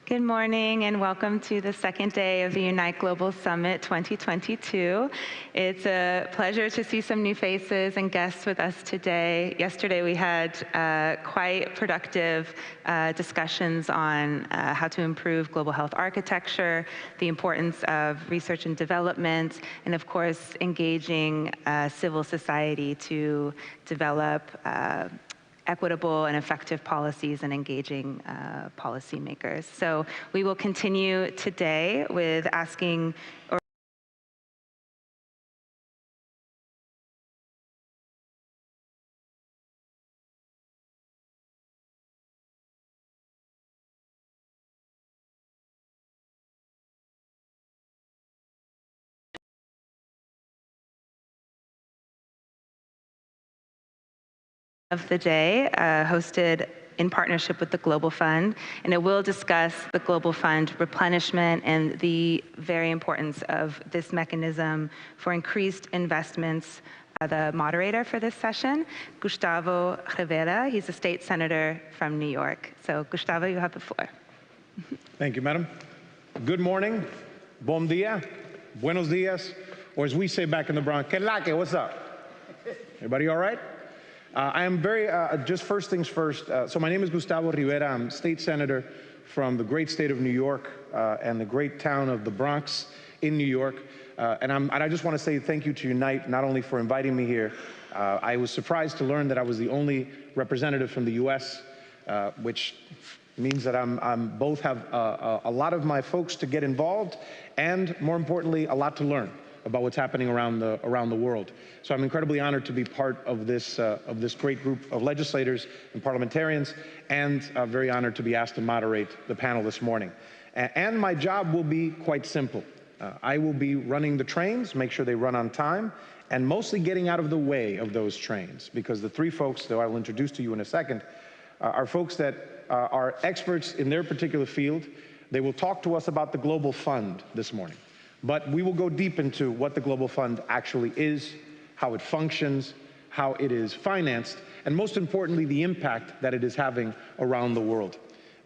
Good morning and welcome to the second day of the Unite Global Summit 2022. It's a pleasure to see some new faces and guests with us today. Yesterday we had quite productive discussions on how to improve global health architecture, the importance of research and development, and of course engaging civil society to develop equitable and effective policies and engaging policymakers. So we will continue today with asking of the day, hosted in partnership with the Global Fund, and it will discuss the Global Fund replenishment and the very importance of this mechanism for increased investments. The moderator for this session, Gustavo Rivera, he's a state senator from New York. So Gustavo, you have the floor. Thank you, Madam. Good morning, bom dia, buenos dias, or as we say back in the Bronx, que la que, what's up? Everybody all right? I am very, just first things first, so my name is Gustavo Rivera. I'm state senator from the great state of New York and the great town of the Bronx in New York. And I just want to say thank you to Unite, not only for inviting me here. I was surprised to learn that I was the only representative from the US, which means that I'm both have a lot of my folks to get involved and, more importantly, a lot to learn about what's happening around the world. So I'm incredibly honored to be part of this great group of legislators and parliamentarians, and very honored to be asked to moderate the panel this morning. And my job will be quite simple. I will be running the trains, make sure they run on time, and mostly getting out of the way of those trains, because the three folks that I will introduce to you in a second are folks that are experts in their particular field. They will talk to us about the Global Fund this morning. But we will go deep into what the Global Fund actually is, how it functions, how it is financed, and most importantly, the impact that it is having around the world.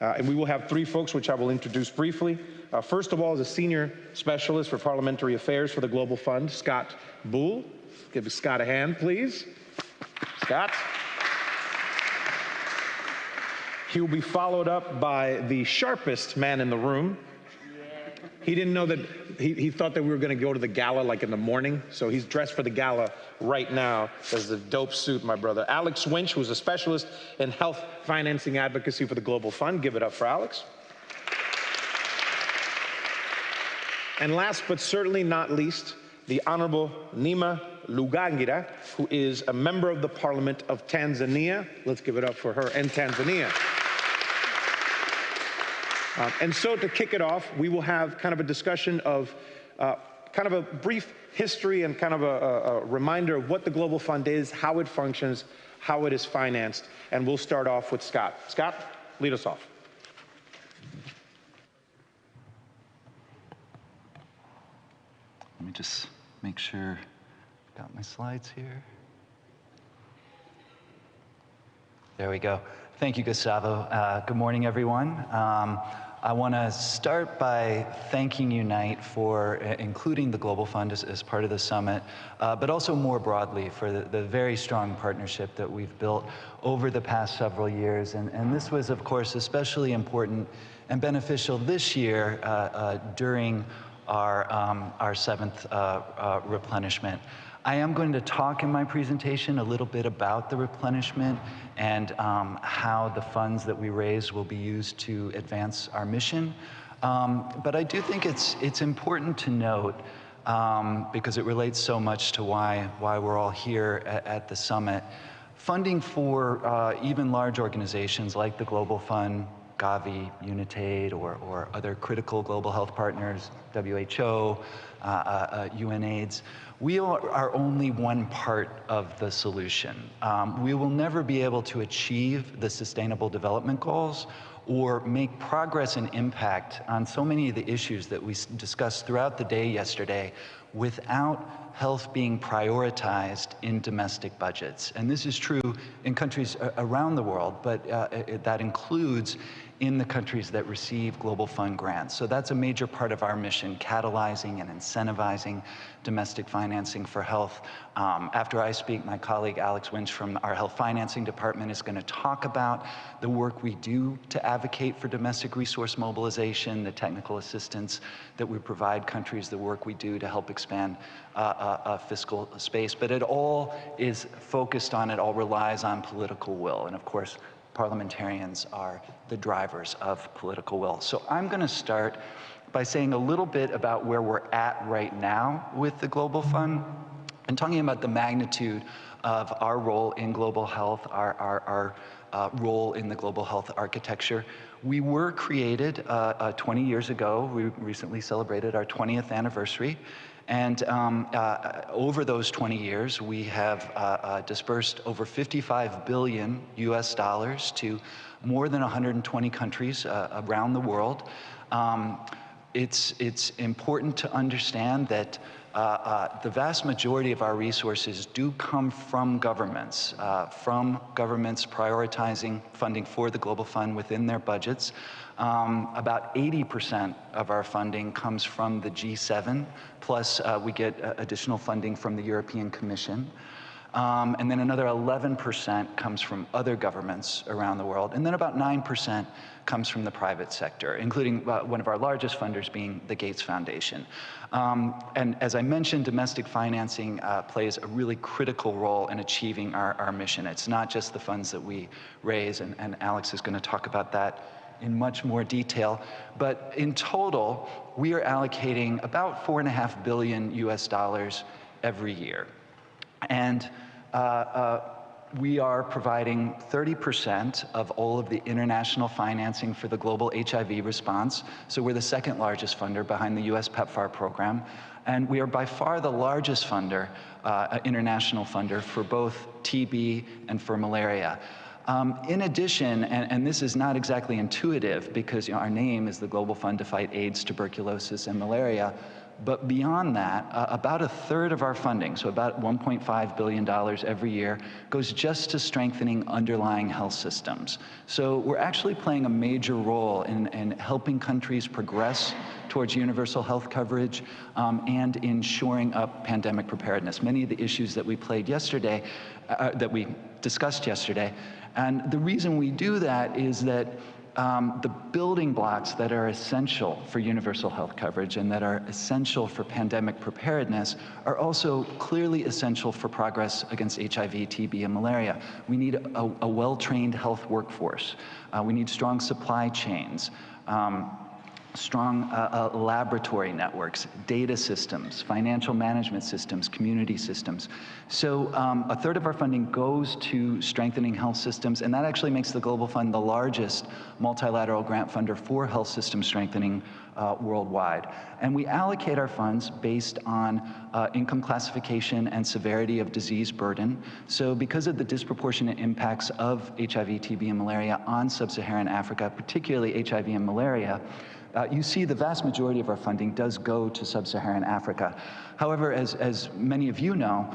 And we will have three folks, which I will introduce briefly. First of all, is a senior specialist for parliamentary affairs for the Global Fund, Scott Bull. Give Scott a hand, please. Scott. He will be followed up by the sharpest man in the room. He didn't know that, he thought that we were going to go to the gala like in the morning, so he's dressed for the gala right now. There's a dope suit, my brother. Alex Winch, who's a specialist in health financing advocacy for the Global Fund. Give it up for Alex. And last but certainly not least, the Honorable Neema Lugangira, who is a member of the Parliament of Tanzania. Let's give it up for her and Tanzania. And so to kick it off, we will have kind of a discussion of kind of a brief history and kind of a reminder of what the Global Fund is, how it functions, how it is financed. And we'll start off with Scott. Scott, lead us off. Let me just make sure I've got my slides here. There we go. Thank you, Gustavo. Good morning, everyone. I want to start by thanking Unite for including the Global Fund as part of the summit, but also more broadly for the very strong partnership that we've built over the past several years. And this was, of course, especially important and beneficial this year during our seventh replenishment. I am going to talk in my presentation a little bit about the replenishment and how the funds that we raise will be used to advance our mission. But I do think it's important to note, because it relates so much to why we're all here at the summit, Funding for even large organizations like the Global Fund, Gavi, UNITAID, or other critical global health partners, WHO, UNAIDS, we are only one part of the solution. We will never be able to achieve the Sustainable Development Goals or make progress and impact on so many of the issues that we discussed throughout the day yesterday without health being prioritized in domestic budgets. And this is true in countries around the world, but that includes in the countries that receive Global Fund grants. So that's a major part of our mission, catalyzing and incentivizing domestic financing for health. After I speak, my colleague Alex Winch from our Health Financing Department is going to talk about the work we do to advocate for domestic resource mobilization, the technical assistance that we provide countries, the work we do to help expand fiscal space. But it all is focused on, it all relies on political will. And of course, parliamentarians are the drivers of political will. So I'm going to start by saying a little bit about where we're at right now with the Global Fund and talking about the magnitude of our role in global health, our role in the global health architecture. We were created 20 years ago. We recently celebrated our 20th anniversary. And over those 20 years, we have dispersed over $55 billion US to more than 120 countries around the world. It's important to understand that the vast majority of our resources do come from governments prioritizing funding for the Global Fund within their budgets. About 80% of our funding comes from the G7, plus we get additional funding from the European Commission. And then another 11% comes from other governments around the world. And then about 9% comes from the private sector, including one of our largest funders being the Gates Foundation. And as I mentioned, domestic financing plays a really critical role in achieving our mission. It's not just the funds that we raise, and Alex is going to talk about that in much more detail. But in total, we are allocating about $4.5 billion US every year. And we are providing 30% of all of the international financing for the global HIV response. So we're the second largest funder behind the US PEPFAR program. And we are by far the largest funder, international funder for both TB and for malaria. In addition, and this is not exactly intuitive because our name is the Global Fund to Fight AIDS, Tuberculosis, and Malaria, but beyond that, about a third of our funding, so about $1.5 billion every year, goes just to strengthening underlying health systems. So we're actually playing a major role in helping countries progress towards universal health coverage and in shoring up pandemic preparedness. Many of the issues that we discussed yesterday. And the reason we do that is that the building blocks that are essential for universal health coverage and that are essential for pandemic preparedness are also clearly essential for progress against HIV, TB, and malaria. We need a well-trained health workforce. We need strong supply chains. Strong laboratory networks, data systems, financial management systems, community systems. So a third of our funding goes to strengthening health systems, and that actually makes the Global Fund the largest multilateral grant funder for health system strengthening worldwide. And we allocate our funds based on income classification and severity of disease burden. So because of the disproportionate impacts of HIV, TB, and malaria on sub-Saharan Africa, particularly HIV and malaria, you see the vast majority of our funding does go to sub-Saharan Africa. However, as many of you know,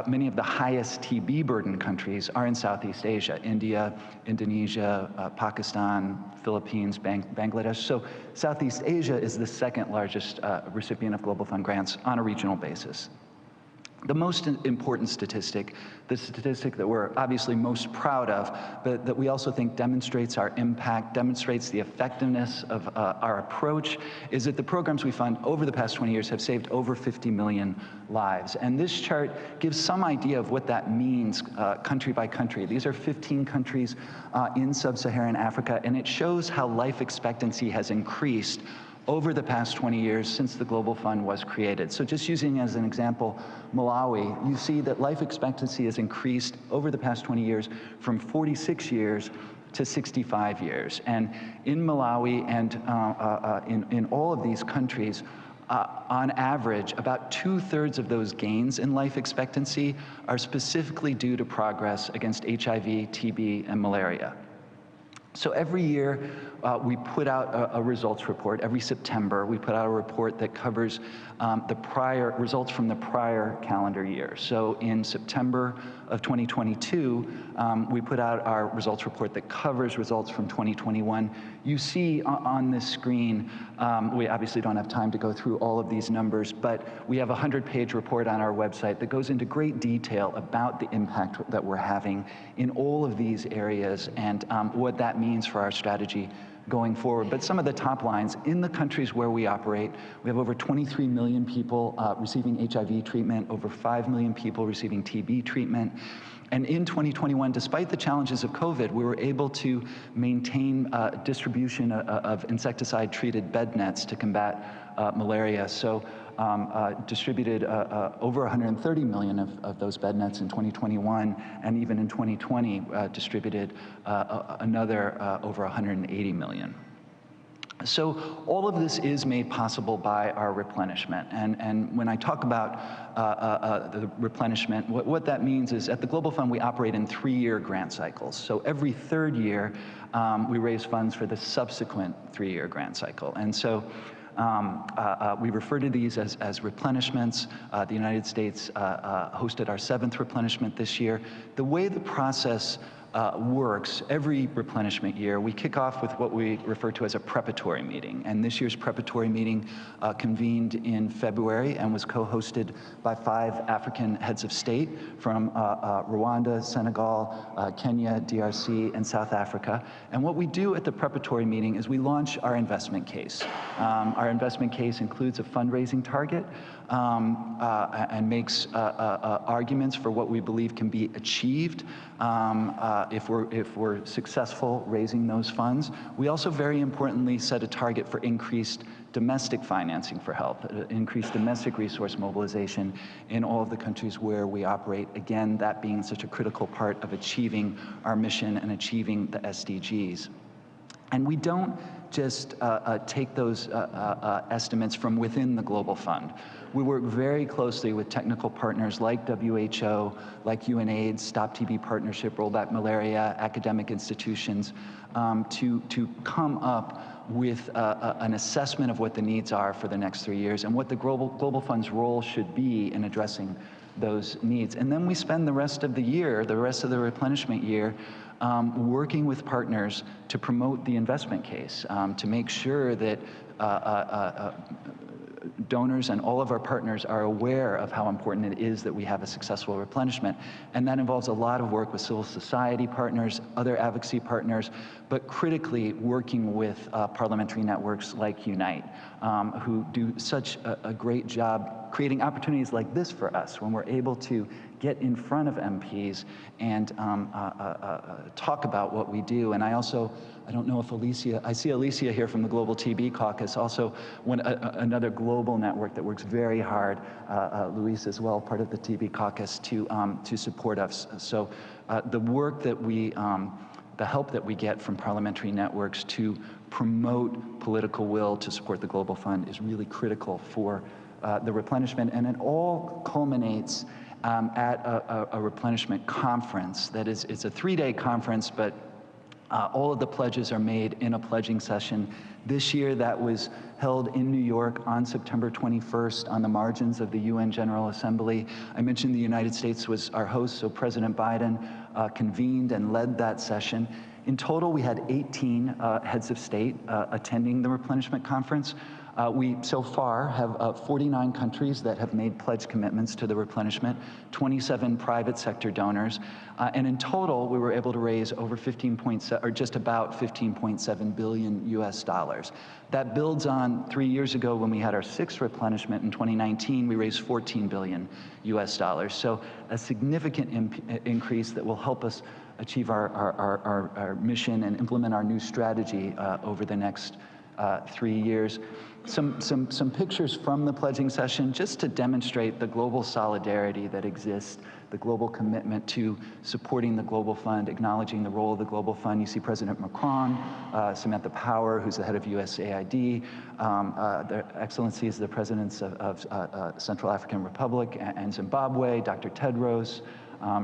many of the highest TB burden countries are in Southeast Asia: India, Indonesia, Pakistan, Philippines, Bangladesh. So Southeast Asia is the second largest recipient of Global Fund grants on a regional basis. The most important statistic, the statistic that we're obviously most proud of, but that we also think demonstrates our impact, demonstrates the effectiveness of our approach, is that the programs we fund over the past 20 years have saved over 50 million lives. And this chart gives some idea of what that means country by country. These are 15 countries in sub-Saharan Africa, and it shows how life expectancy has increased over the past 20 years since the Global Fund was created. So just using as an example, Malawi, you see that life expectancy has increased over the past 20 years from 46 years to 65 years. And in Malawi and in all of these countries, on average, about 2/3 of those gains in life expectancy are specifically due to progress against HIV, TB, and malaria. So every year, we put out a results report. Every September, we put out a report that covers the prior results from the prior calendar year. So in September of 2022, we put out our results report that covers results from 2021. You see on this screen, we obviously don't have time to go through all of these numbers, but we have a 100-page report on our website that goes into great detail about the impact that we're having in all of these areas and what that means for our strategy going forward. But some of the top lines, in the countries where we operate, we have over 23 million people receiving HIV treatment, over 5 million people receiving TB treatment. And in 2021, despite the challenges of COVID, we were able to maintain distribution of insecticide-treated bed nets to combat malaria. So distributed over 130 million of those bed nets in 2021, and even in 2020 distributed another over 180 million. So all of this is made possible by our replenishment. And when I talk about the replenishment, what that means is at the Global Fund, we operate in 3-year grant cycles. So every 3rd year, we raise funds for the subsequent 3-year grant cycle. And so we refer to these as replenishments. The United States hosted our 7th replenishment this year. The way the process works, every replenishment year, we kick off with what we refer to as a preparatory meeting. And this year's preparatory meeting convened in February and was co-hosted by 5 African heads of state from Rwanda, Senegal, Kenya, DRC, and South Africa. And what we do at the preparatory meeting is we launch our investment case. Our investment case includes a fundraising target and makes arguments for what we believe can be achieved if we're successful raising those funds. We also, very importantly, set a target for increased domestic financing for health, increased domestic resource mobilization in all of the countries where we operate. Again, that being such a critical part of achieving our mission and achieving the SDGs. And we don't just take those estimates from within the Global Fund. We work very closely with technical partners like WHO, like UNAIDS, Stop TB Partnership, Roll Back Malaria, academic institutions, to come up with an assessment of what the needs are for the next 3 years and what the Global Fund's role should be in addressing those needs. And then we spend the rest of the year, the rest of the replenishment year, working with partners to promote the investment case, to make sure that donors and all of our partners are aware of how important it is that we have a successful replenishment. And that involves a lot of work with civil society partners, other advocacy partners, but critically working with parliamentary networks like Unite, who do such a great job creating opportunities like this for us when we're able to get in front of MPs and talk about what we do. And I don't know if Alicia, I see Alicia here from the Global TB Caucus, also another global network that works very hard, Luis as well, part of the TB Caucus, to support us. So the work that the help that we get from parliamentary networks to promote political will to support the Global Fund is really critical for the replenishment. And it all culminates at a replenishment conference. That is, it's a 3-day conference, but all of the pledges are made in a pledging session. This year, that was held in New York on September 21st on the margins of the UN General Assembly. I mentioned the United States was our host, so President Biden convened and led that session. In total, we had 18 heads of state attending the replenishment conference. We, so far, have 49 countries that have made pledge commitments to the replenishment, 27 private sector donors, and in total, we were able to raise over just about 15.7 billion US dollars. That builds on 3 years ago when we had our 6th replenishment in 2019, we raised 14 billion US dollars. So a significant increase that will help us achieve our mission and implement our new strategy over the next 3 years. Some pictures from the pledging session just to demonstrate the global solidarity that exists, the global commitment to supporting the Global Fund, acknowledging the role of the Global Fund. You see President Macron, Samantha Power, who's the head of USAID, their excellencies, the presidents of Central African Republic and Zimbabwe, Dr. Tedros,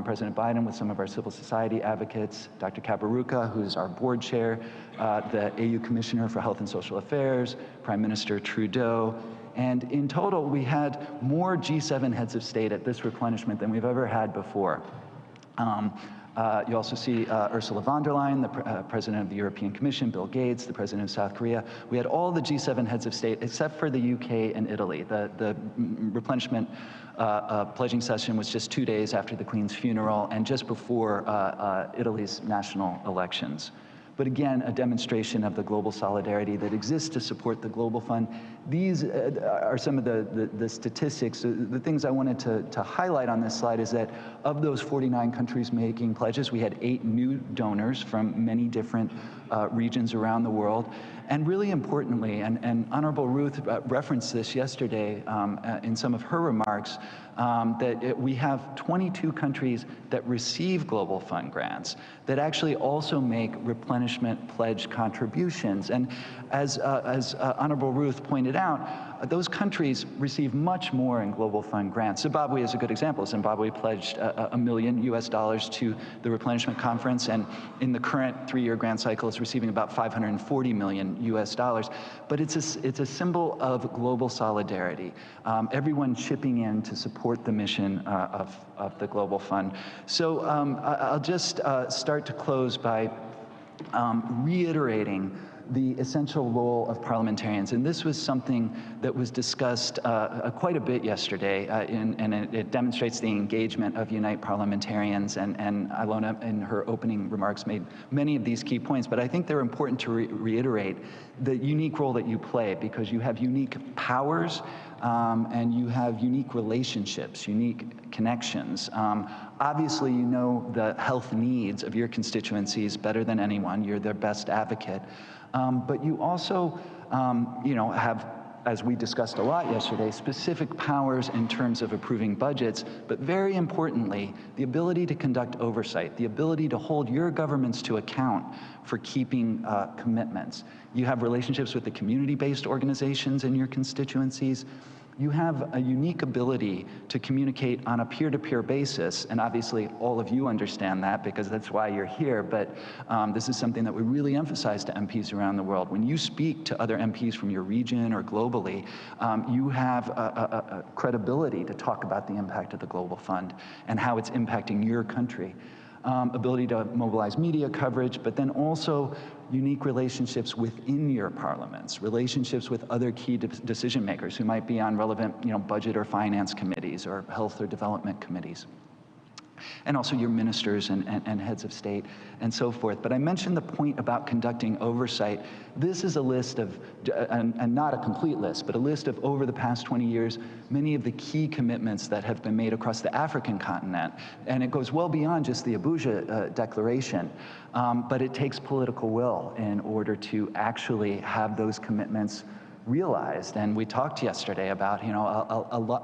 President Biden with some of our civil society advocates, Dr. Kaberuka, who's our board chair, the AU Commissioner for Health and Social Affairs, Prime Minister Trudeau. And in total, we had more G7 heads of state at this replenishment than we've ever had before. You also see Ursula von der Leyen, the president of the European Commission, Bill Gates, the president of South Korea. We had all the G7 heads of state except for the UK and Italy. The replenishment pledging session was just 2 days after the Queen's funeral and just before Italy's national elections. But again, a demonstration of the global solidarity that exists to support the Global Fund. These are some of the statistics. The things I wanted to highlight on this slide is that of those 49 countries making pledges, we had 8 new donors from many different regions around the world. And really importantly, and Honorable Ruth referenced this yesterday in some of her remarks, that we have 22 countries that receive Global Fund grants that actually also make replenishment pledge contributions. And as Honorable Ruth pointed out, those countries receive much more in Global Fund grants. Zimbabwe is a good example. Zimbabwe pledged $1 million to the replenishment conference, and in the current 3-year grant cycle is receiving about $540 million. But it's a symbol of global solidarity. Everyone chipping in to support the mission of the Global Fund. So I'll just start to close by reiterating the essential role of parliamentarians. And this was something that was discussed quite a bit yesterday, and it demonstrates the engagement of Unite parliamentarians. And Ilona, in her opening remarks, made many of these key points, but I think they're important to reiterate the unique role that you play, because you have unique powers and you have unique relationships, unique connections. Obviously, you know the health needs of your constituencies better than anyone. You're their best advocate. But you also, have, as we discussed a lot yesterday, specific powers in terms of approving budgets, but very importantly, the ability to conduct oversight, the ability to hold your governments to account for keeping commitments. You have relationships with the community-based organizations in your constituencies. You have a unique ability to communicate on a peer-to-peer basis, and obviously all of you understand that because that's why you're here, but this is something that we really emphasize to MPs around the world. When you speak to other MPs from your region or globally, you have a credibility to talk about the impact of the Global Fund and how it's impacting your country. Ability to mobilize media coverage, but then also unique relationships within your parliaments, relationships with other key decision makers who might be on relevant budget or finance committees or health or development committees. And also your ministers and heads of state and so forth. But I mentioned the point about conducting oversight. This is a list of, and not a complete list, but a list of over the past 20 years, many of the key commitments that have been made across the African continent. And it goes well beyond just the Abuja Declaration, but it takes political will in order to actually have those commitments realized. And we talked yesterday about,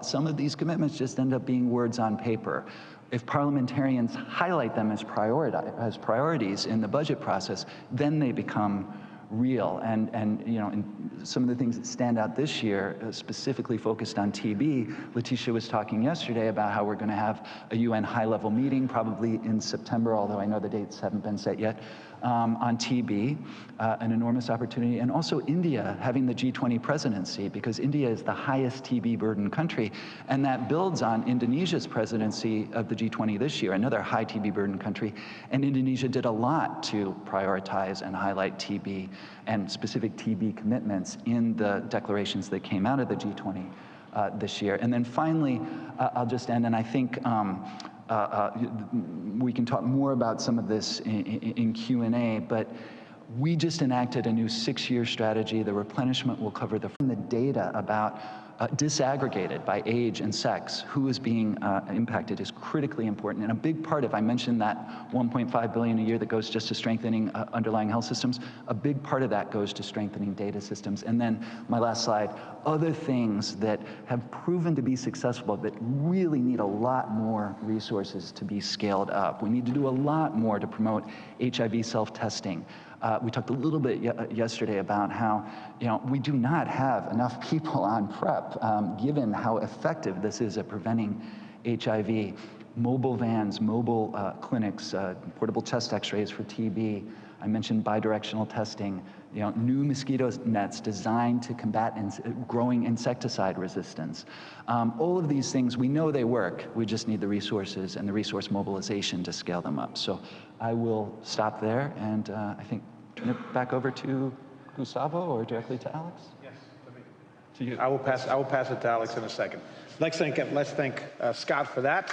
some of these commitments just end up being words on paper. If parliamentarians highlight them as priorities in the budget process, then they become real. And some of the things that stand out this year, specifically focused on TB, Letitia was talking yesterday about how we're going to have a UN high-level meeting probably in September, although I know the dates haven't been set yet, on TB, an enormous opportunity. And also India having the G20 presidency, because India is the highest TB burdened country, and that builds on Indonesia's presidency of the G20 this year, another high TB burdened country. And Indonesia did a lot to prioritize and highlight TB and specific TB commitments in the declarations that came out of the G20 this year. And then finally, I'll just end, and I think we can talk more about some of this in Q&A, but We just enacted a new 6-year strategy. The replenishment will cover the data about disaggregated by age and sex, who is being impacted is critically important. And a big part of, I mentioned that $1.5 billion a year that goes just to strengthening underlying health systems, a big part of that goes to strengthening data systems. And then my last slide, other things that have proven to be successful but really need a lot more resources to be scaled up. We need to do a lot more to promote HIV self-testing. We talked a little bit yesterday about how, we do not have enough people on PrEP, given how effective this is at preventing HIV. Mobile vans, mobile clinics, portable chest x-rays for TB. I mentioned bidirectional testing, new mosquito nets designed to combat growing insecticide resistance. All of these things, we know they work. We just need the resources and the resource mobilization to scale them up. So I will stop there and I think turn it back over to Gustavo or directly to Alex? Yes, to you. I will pass it to Alex in a second. Let's thank Scott for that.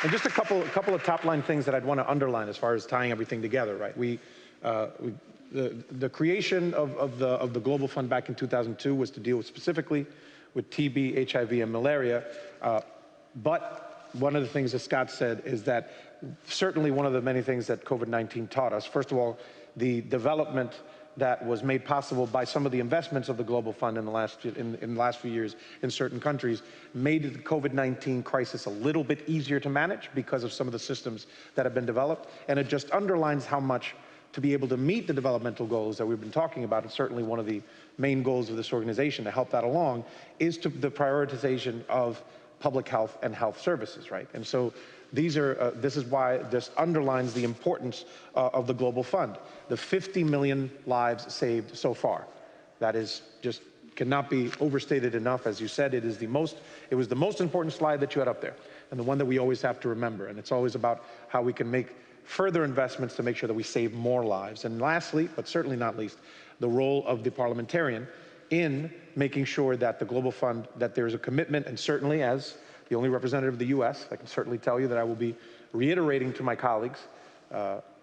And just a couple of top-line things that I'd want to underline as far as tying everything together, right? The creation of the Global Fund back in 2002 was to deal specifically with TB, HIV, and malaria. But one of the things that Scott said is that certainly one of the many things that COVID-19 taught us, first of all, the development that was made possible by some of the investments of the Global Fund in the last few years in certain countries made the COVID-19 crisis a little bit easier to manage because of some of the systems that have been developed. And it just underlines how much to be able to meet the developmental goals that we've been talking about, and certainly one of the main goals of this organization to help that along, is the prioritization of public health and health services, right? And so this is why this underlines the importance of the Global Fund. The 50 million lives saved so far. That is just cannot be overstated enough. As you said, it was the most important slide that you had up there, and the one that we always have to remember. And it's always about how we can make further investments to make sure that we save more lives. And lastly, but certainly not least, the role of the parliamentarian in making sure that the Global Fund, that there's a commitment, and certainly as the only representative of the U.S., I can certainly tell you that I will be reiterating to my colleagues,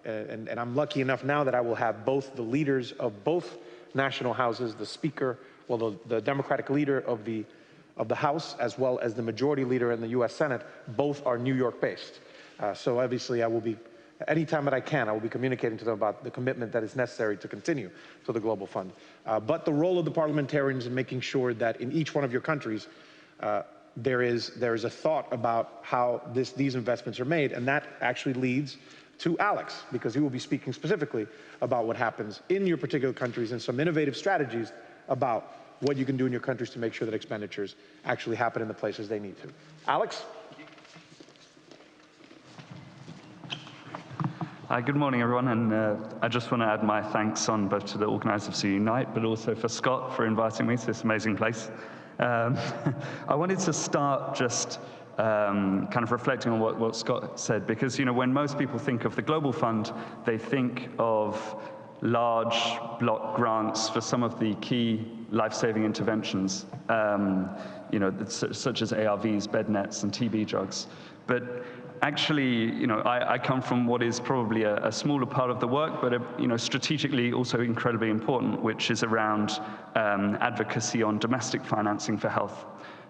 and I'm lucky enough now that I will have both the leaders of both national houses, the Speaker, well, the Democratic leader of the House, as well as the majority leader in the U.S. Senate, both are New York-based. So obviously I will be, anytime that I can, I will be communicating to them about the commitment that is necessary to continue to the Global Fund. But the role of the parliamentarians in making sure that in each one of your countries, there is a thought about how these investments are made, and that actually leads to Alex, because he will be speaking specifically about what happens in your particular countries and some innovative strategies about what you can do in your countries to make sure that expenditures actually happen in the places they need to. Alex? Hi, good morning, everyone, and I just want to add my thanks on both to the organizers of Unite, but also for Scott for inviting me to this amazing place. I wanted to start just kind of reflecting on what Scott said, because when most people think of the Global Fund, they think of large block grants for some of the key life-saving interventions, such as ARVs, bed nets, and TB drugs. But actually, I come from what is probably a smaller part of the work, but strategically also incredibly important, which is around advocacy on domestic financing for health.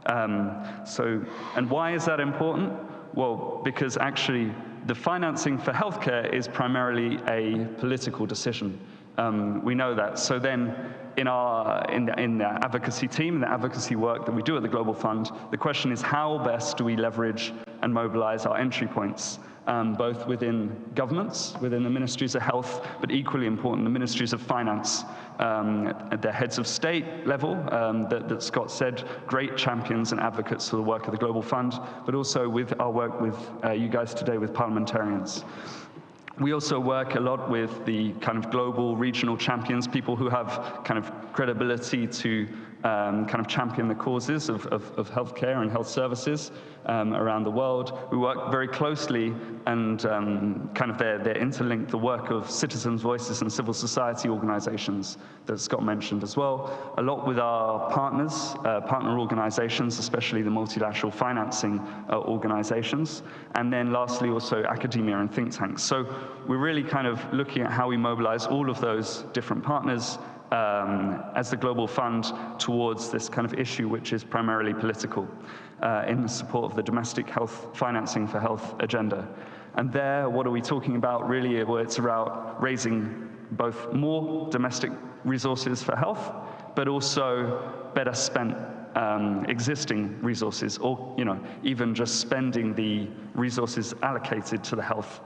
And why is that important? Well, because actually the financing for healthcare is primarily a political decision. We know that. So then in the advocacy team, in the advocacy work that we do at the Global Fund, the question is how best do we leverage and mobilize our entry points, both within governments, within the ministries of health, but equally important, the ministries of finance, at the heads of state level, that Scott said, great champions and advocates for the work of the Global Fund, but also with our work with you guys today with parliamentarians. We also work a lot with the kind of global regional champions, people who have kind of credibility to kind of champion the causes of healthcare and health services around the world. We work very closely and kind of they're interlinked, the work of citizens' voices and civil society organizations that Scott mentioned as well, a lot with our partners, partner organizations, especially the multilateral financing organizations, and then lastly also academia and think tanks. So we're really kind of looking at how we mobilize all of those different partners as the Global Fund towards this kind of issue, which is primarily political, in the support of the domestic health financing for health agenda. And there, what are we talking about? Really, well, it's about raising both more domestic resources for health, but also better spent existing resources, or even just spending the resources allocated to the health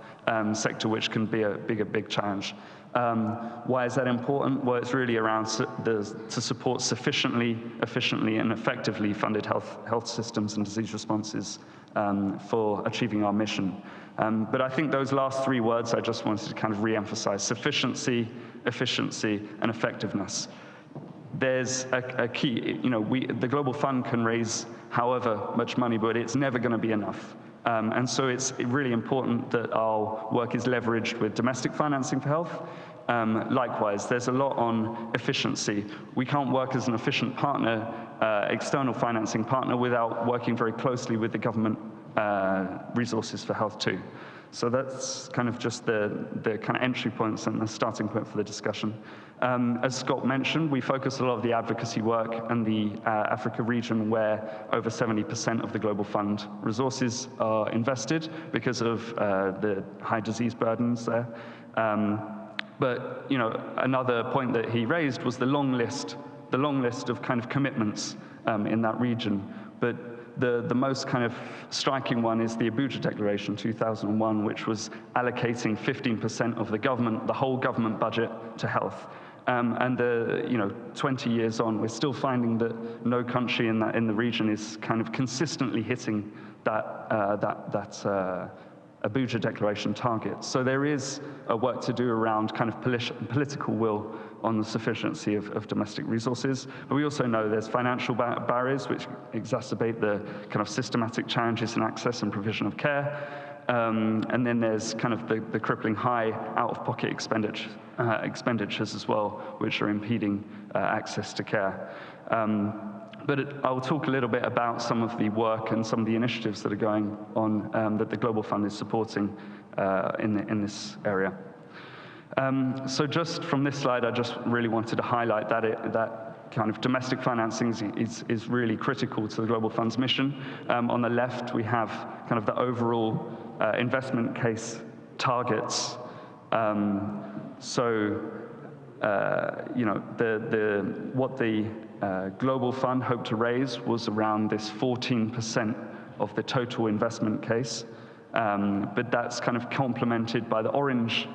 sector, which can be a big challenge. Why is that important? Well, it's really around to support sufficiently, efficiently, and effectively funded health systems and disease responses for achieving our mission. But I think those last three words I just wanted to kind of re-emphasize: sufficiency, efficiency, and effectiveness. There's a key, the Global Fund can raise however much money, but it's never going to be enough. And so it's really important that our work is leveraged with domestic financing for health. Likewise, there's a lot on efficiency. We can't work as an efficient partner, external financing partner, without working very closely with the government resources for health too. So that's kind of just the kind of entry points and the starting point for the discussion. As Scott mentioned, we focus a lot of the advocacy work in the Africa region, where over 70% of the Global Fund resources are invested because of the high disease burdens there. But another point that he raised was the long list of kind of commitments in that region. But the most kind of striking one is the Abuja Declaration 2001, which was allocating 15% of the whole government budget to health. And 20 years on, we're still finding that no country in the region is kind of consistently hitting that Abuja Declaration target. So there is a work to do around kind of political will on the sufficiency of domestic resources. But we also know there's financial barriers which exacerbate the kind of systematic challenges in access and provision of care. And then there's kind of the crippling high out-of-pocket expenditures as well, which are impeding access to care. But I'll talk a little bit about some of the work and some of the initiatives that are going on that the Global Fund is supporting in this area. So just from this slide, I just really wanted to highlight that kind of domestic financing is really critical to the Global Fund's mission. On the left, we have kind of the overall investment case targets. What the Global Fund hoped to raise was around this 14% of the total investment case. But that's kind of complemented by the orange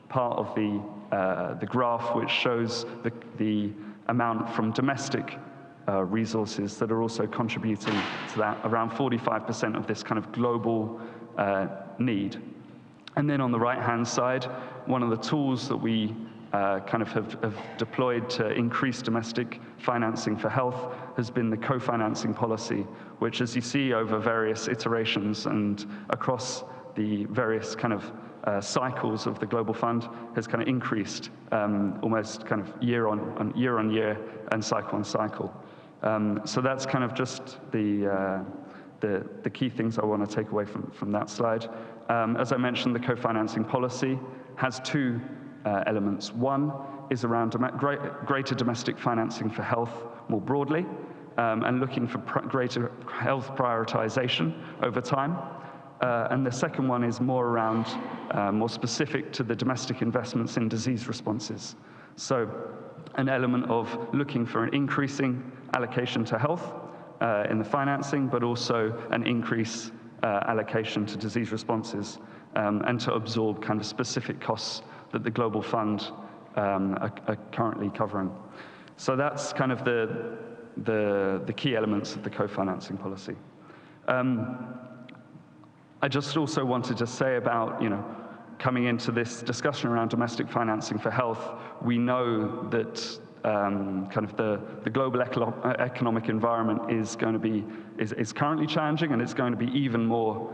part of the graph, which shows the amount from domestic resources that are also contributing to that, around 45% of this kind of global need. And then on the right-hand side, one of the tools that we kind of have deployed to increase domestic financing for health has been the co-financing policy, which, as you see over various iterations and across the various kind of cycles of the Global Fund, has kind of increased almost kind of year on year and cycle on cycle. So that's kind of just the key things I want to take away from that slide. As I mentioned, the co-financing policy has two elements. One is around greater domestic financing for health more broadly, and looking for greater health prioritization over time. And the second one is more around, more specific to the domestic investments in disease responses. So an element of looking for an increasing allocation to health in the financing, but also an increase allocation to disease responses, and to absorb kind of specific costs that the Global Fund are currently covering. So that's kind of the key elements of the co-financing policy. I just also wanted to say about, coming into this discussion around domestic financing for health, we know that kind of the global economic environment is going to be is currently challenging, and it's going to be even more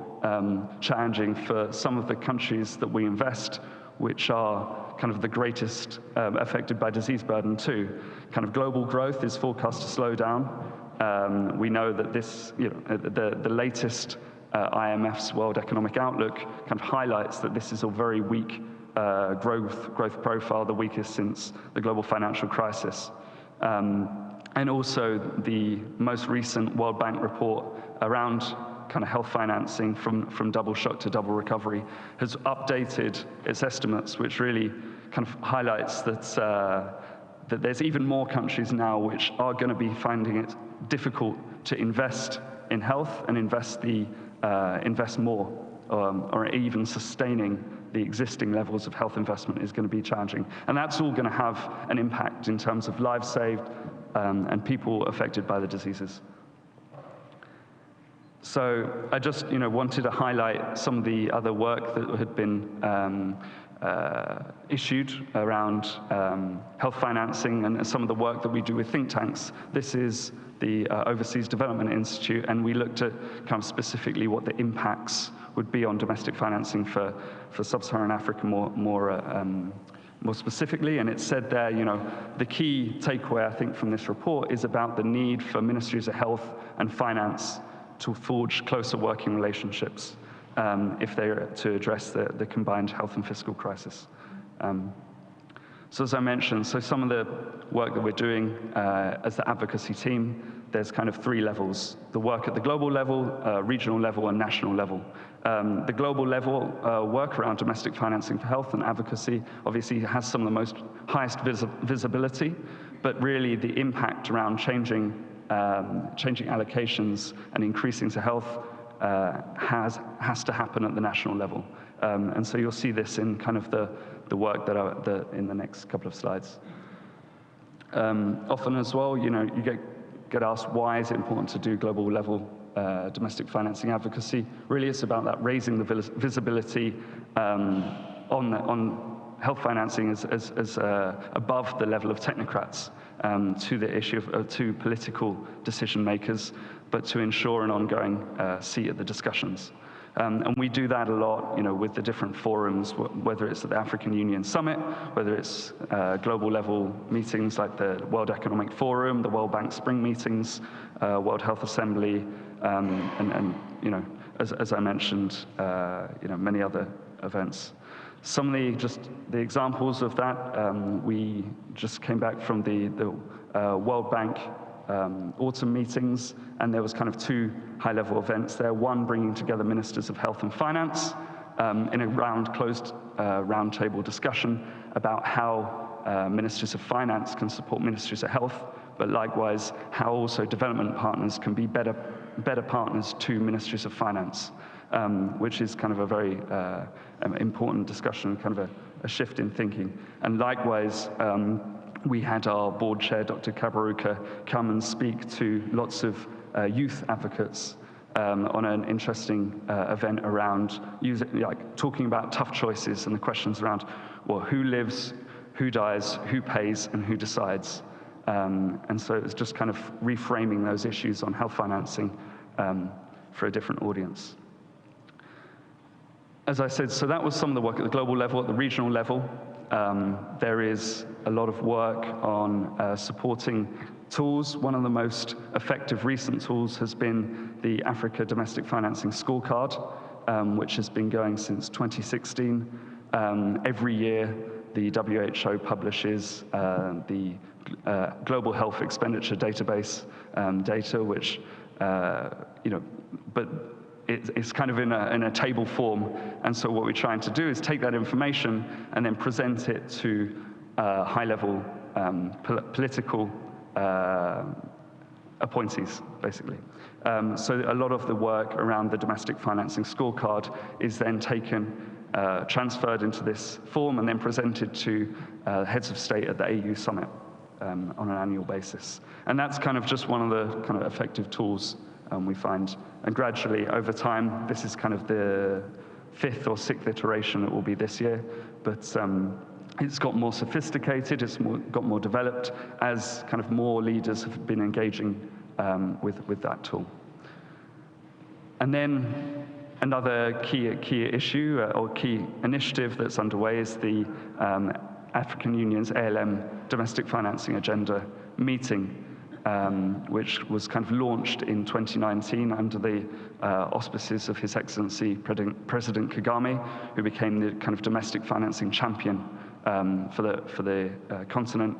challenging for some of the countries that we invest, which are kind of the greatest affected by disease burden too. Kind of global growth is forecast to slow down. We know that this, the latest IMF's World Economic Outlook kind of highlights that this is a very weak growth profile, the weakest since the global financial crisis. And also the most recent World Bank report around kind of health financing from double shock to double recovery has updated its estimates, which really kind of highlights that that there's even more countries now which are going to be finding it difficult to invest in health and invest more, or even sustaining the existing levels of health investment is going to be challenging. And that's all going to have an impact in terms of lives saved and people affected by the diseases. So I just wanted to highlight some of the other work that had been issued around health financing and some of the work that we do with think tanks. This is the Overseas Development Institute, and we looked at kind of specifically what the impacts would be on domestic financing for sub-Saharan Africa more specifically. And it said there, the key takeaway I think from this report is about the need for ministries of health and finance to forge closer working relationships if they're to address the combined health and fiscal crisis. So as I mentioned, some of the work that we're doing as the advocacy team, there's kind of 3 levels: the work at the global level, regional level, and national level. The global level work around domestic financing for health and advocacy obviously has some of the highest visibility, but really the impact around changing allocations and increasing to health has to happen at the national level. And so you'll see this in kind of the work that in the next couple of slides. Often as well, you get asked, why is it important to do global level domestic financing advocacy? Really, it's about that raising the visibility on health financing as above the level of technocrats to the issue to political decision makers, but to ensure an ongoing seat at the discussions. And we do that a lot, with the different forums, whether it's at the African Union Summit, whether it's global level meetings like the World Economic Forum, the World Bank Spring Meetings, World Health Assembly, and as I mentioned, many other events. Some of the examples of that, we just came back from the World Bank autumn meetings, and there was kind of 2 high-level events there. One bringing together ministers of health and finance in a closed roundtable discussion about how ministries of finance can support ministries of health, but likewise how also development partners can be better partners to ministries of finance, which is kind of a very important discussion, kind of a shift in thinking. And likewise, we had our board chair, Dr. Kaberuka, come and speak to lots of youth advocates on an interesting event around talking about tough choices and the questions around, well, who lives, who dies, who pays, and who decides. And so it's just kind of reframing those issues on health financing for a different audience. As I said, so that was some of the work at the global level. At the regional level, there is a lot of work on supporting tools. One of the most effective recent tools has been the Africa Domestic Financing Scorecard, which has been going since 2016. Every year, the WHO publishes the Global Health Expenditure Database data, which, but it's kind of in a table form. And so what we're trying to do is take that information and then present it to high-level political appointees, basically. So a lot of the work around the domestic financing scorecard is then taken, transferred into this form, and then presented to heads of state at the AU Summit on an annual basis. And that's kind of just one of the kind of effective tools we find. And gradually, over time, this is kind of the 5th or 6th iteration it will be this year, but it's got more sophisticated, got more developed as kind of more leaders have been engaging with that tool. And then another key issue or key initiative that's underway is the African Union's ALM Domestic Financing Agenda meeting, which was kind of launched in 2019 under the auspices of His Excellency President Kagame, who became the kind of domestic financing champion for the continent,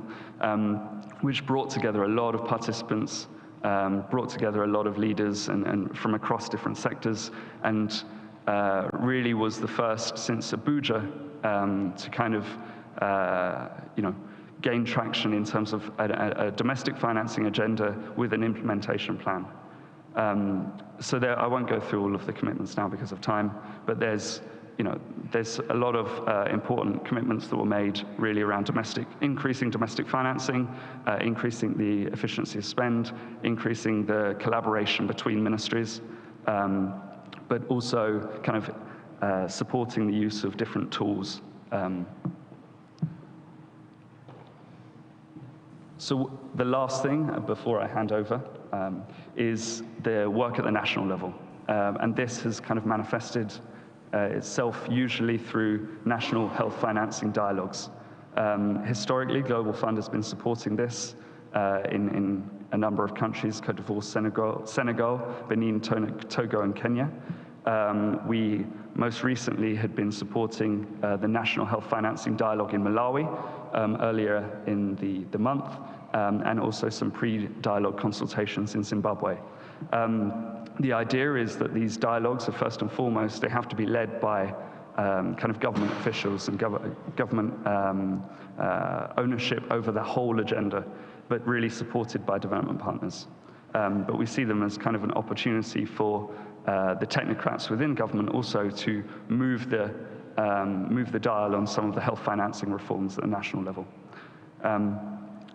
which brought together a lot of participants, brought together a lot of leaders and from across different sectors, and really was the first since Abuja to kind of gain traction in terms of a domestic financing agenda with an implementation plan. So I won't go through all of the commitments now because of time, but there's a lot of important commitments that were made really around increasing domestic financing, increasing the efficiency of spend, increasing the collaboration between ministries, but also kind of supporting the use of different tools. So the last thing before I hand over is the work at the national level. And this has kind of manifested itself usually through national health financing dialogues. Historically, Global Fund has been supporting this in a number of countries: Côte d'Ivoire, Senegal, Benin, Togo, and Kenya. We most recently had been supporting the National Health Financing Dialogue in Malawi earlier in the month, and also some pre-dialogue consultations in Zimbabwe. The idea is that these dialogues are first and foremost, they have to be led by kind of government officials and government ownership over the whole agenda, but really supported by development partners. But we see them as kind of an opportunity for the technocrats within government also to move the dial on some of the health financing reforms at the national level.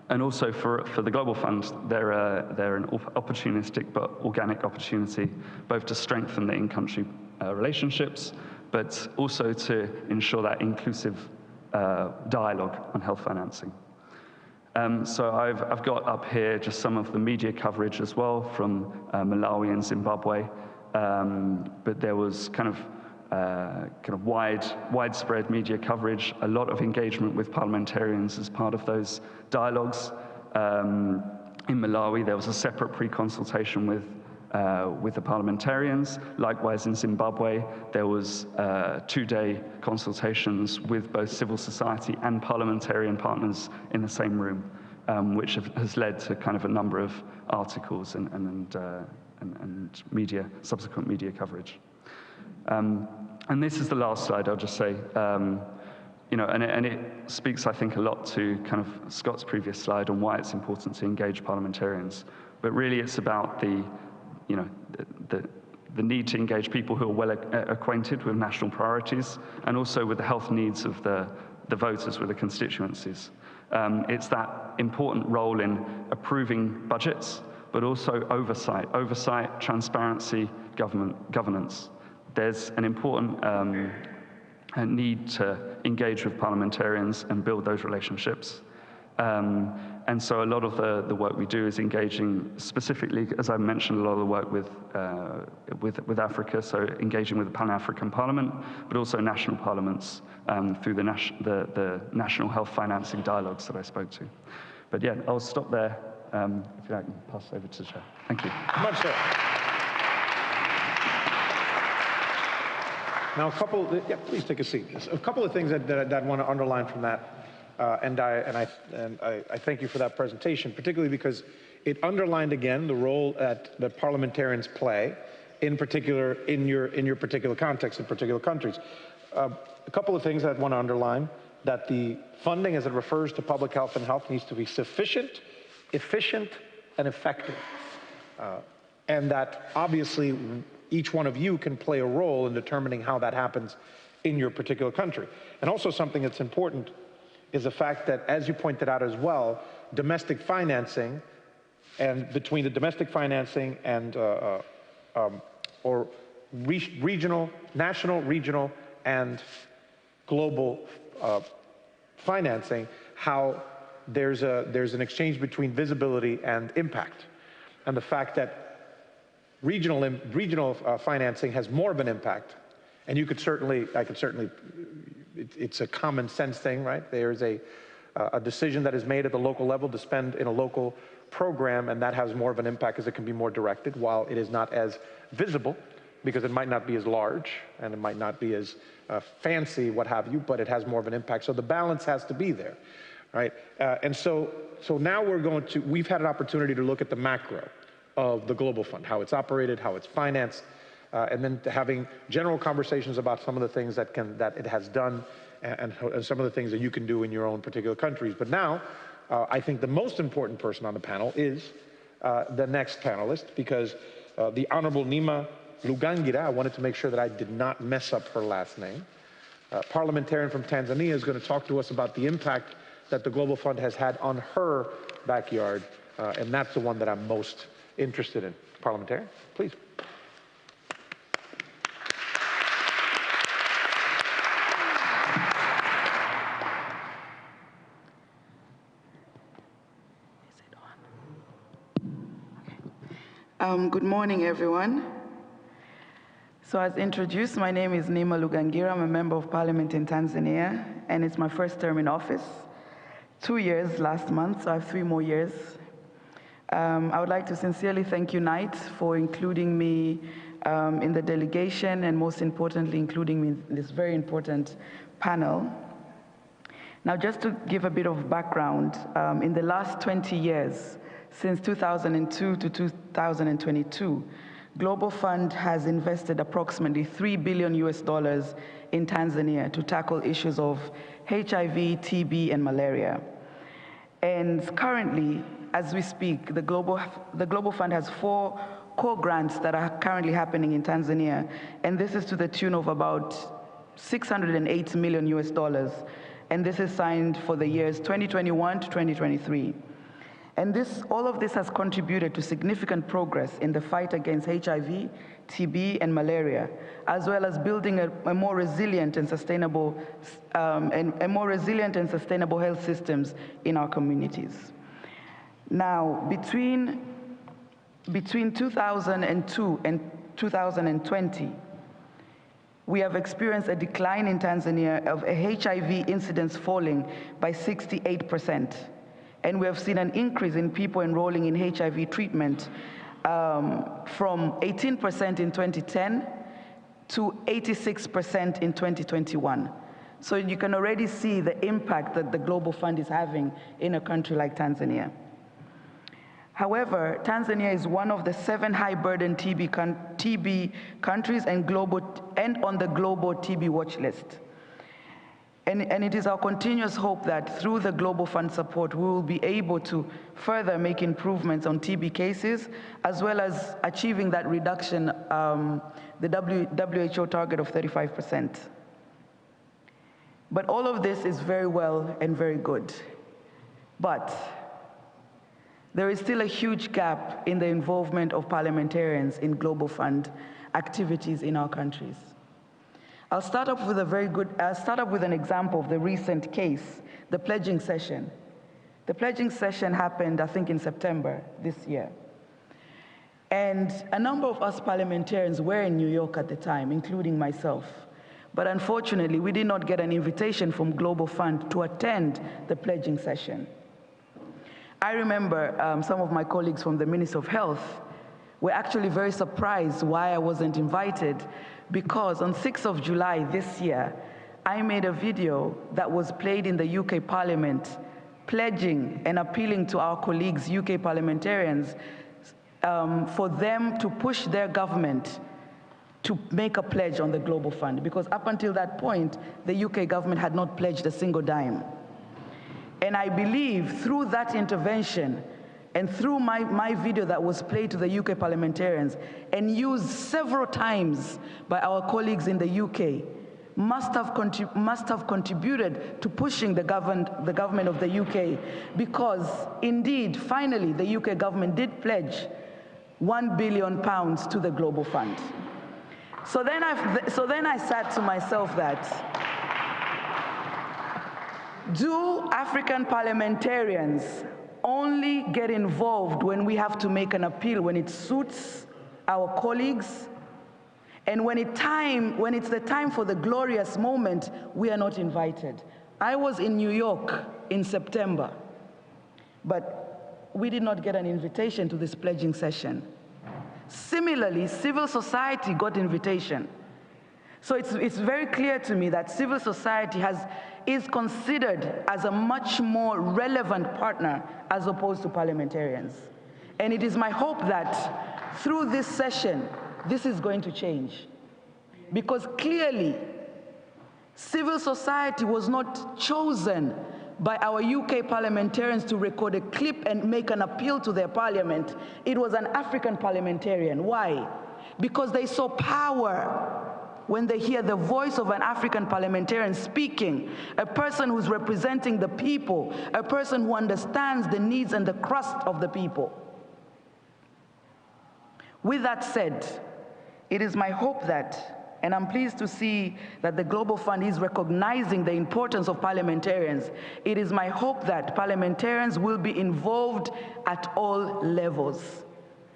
And also for the Global Fund, they're an opportunistic but organic opportunity, both to strengthen the in-country relationships, but also to ensure that inclusive dialogue on health financing. So I've got up here just some of the media coverage as well from Malawi and Zimbabwe, but there was kind of widespread media coverage, a lot of engagement with parliamentarians as part of those dialogues. In Malawi, there was a separate pre-consultation with the parliamentarians. Likewise, in Zimbabwe, there was 2-day consultations with both civil society and parliamentarian partners in the same room, which has led to kind of a number of articles and subsequent media coverage. And this is the last slide, I'll just say. And it speaks, I think, a lot to kind of Scott's previous slide on why it's important to engage parliamentarians. But really, it's about the need to engage people who are well acquainted with national priorities and also with the health needs of the voters, with the constituencies. It's that important role in approving budgets, but also oversight, transparency, governance. There's an important need to engage with parliamentarians and build those relationships. And so a lot of the work we do is engaging specifically, as I mentioned, a lot of the work with Africa, so engaging with the Pan-African Parliament, but also national parliaments through the national health financing dialogues that I spoke to. But yeah, I'll stop there. If you like, I can pass over to the chair. Thank you. Much so. Now, please take a seat. A couple of things that I want to underline from that, and I thank you for that presentation, particularly because it underlined again the role that parliamentarians play, in particular in your particular context, in particular countries. A couple of things I want to underline: that the funding, as it refers to public health and health, needs to be sufficient, efficient, and effective, and that obviously each one of you can play a role in determining how that happens in your particular country. And also something that's important is the fact that, as you pointed out as well, domestic financing, and between the domestic financing and regional, national, regional, and global financing, how there's an exchange between visibility and impact, and the fact that regional financing has more of an impact. And it's a common sense thing, right? There's a decision that is made at the local level to spend in a local program, and that has more of an impact because it can be more directed, while it is not as visible because it might not be as large and it might not be as fancy, what have you, but it has more of an impact. So the balance has to be there, right? And so now we've had an opportunity to look at the macro of the Global Fund, how it's operated, how it's financed, and then having general conversations about some of the things that it has done and some of the things that you can do in your own particular countries. But now, I think the most important person on the panel is the next panelist, because the Honorable Neema Lugangira, I wanted to make sure that I did not mess up her last name, parliamentarian from Tanzania, is going to talk to us about the impact that the Global Fund has had on her backyard, and that's the one that I'm most interested in. Parliamentarian, please. Good morning, everyone. So as introduced, my name is Neema Lugangira. I'm a member of parliament in Tanzania, and it's my first term in office. 2 years last month, so I have 3 more years. I would like to sincerely thank Unite for including me in the delegation, and most importantly, including me in this very important panel. Now, just to give a bit of background, in the last 20 years, since 2002 to 2022, Global Fund has invested approximately $3 billion in Tanzania to tackle issues of HIV, TB, and malaria. And currently, as we speak, the Global Fund has 4 core grants that are currently happening in Tanzania, and this is to the tune of about $608 million, and this is signed for the years 2021 to 2023. And all of this has contributed to significant progress in the fight against HIV, TB, and malaria, as well as building a more resilient and sustainable health systems in our communities. Now, between 2002 and 2020, we have experienced a decline in Tanzania of HIV incidence falling by 68%. And we have seen an increase in people enrolling in HIV treatment from 18% in 2010 to 86% in 2021. So you can already see the impact that the Global Fund is having in a country like Tanzania. However, Tanzania is one of the 7 high-burden TB countries and on the global TB watch list. And it is our continuous hope that through the Global Fund support, we will be able to further make improvements on TB cases, as well as achieving that reduction, the WHO target of 35%. But all of this is very well and very good. But there is still a huge gap in the involvement of parliamentarians in Global Fund activities in our countries. I'll start up with an example of the recent case, the pledging session. The pledging session happened, I think, in September this year. And a number of us parliamentarians were in New York at the time, including myself. But unfortunately, we did not get an invitation from Global Fund to attend the pledging session. I remember some of my colleagues from the Ministry of Health were actually very surprised why I wasn't invited, because on 6th of July this year, I made a video that was played in the UK Parliament, pledging and appealing to our colleagues, UK parliamentarians, for them to push their government to make a pledge on the Global Fund, because up until that point, the UK government had not pledged a single dime. And I believe through that intervention, and through my video that was played to the UK parliamentarians and used several times by our colleagues in the UK, must have contributed to pushing the government of the UK, because indeed, finally, the UK government did pledge £1 billion to the Global Fund. So then I said to myself that Do African parliamentarians only get involved when we have to make an appeal, when it suits our colleagues? And when it's the time for the glorious moment, we are not invited. I was in New York in September, but we did not get an invitation to this pledging session. Similarly, civil society got invitation. So it's very clear to me that civil society is considered as a much more relevant partner as opposed to parliamentarians. And it is my hope that through this session, this is going to change. Because clearly, civil society was not chosen by our UK parliamentarians to record a clip and make an appeal to their parliament. It was an African parliamentarian. Why? Because they saw power when they hear the voice of an African parliamentarian speaking, a person who's representing the people, a person who understands the needs and the crust of the people. With that said, it is my hope that, and I'm pleased to see that the Global Fund is recognizing the importance of parliamentarians. It is my hope that parliamentarians will be involved at all levels,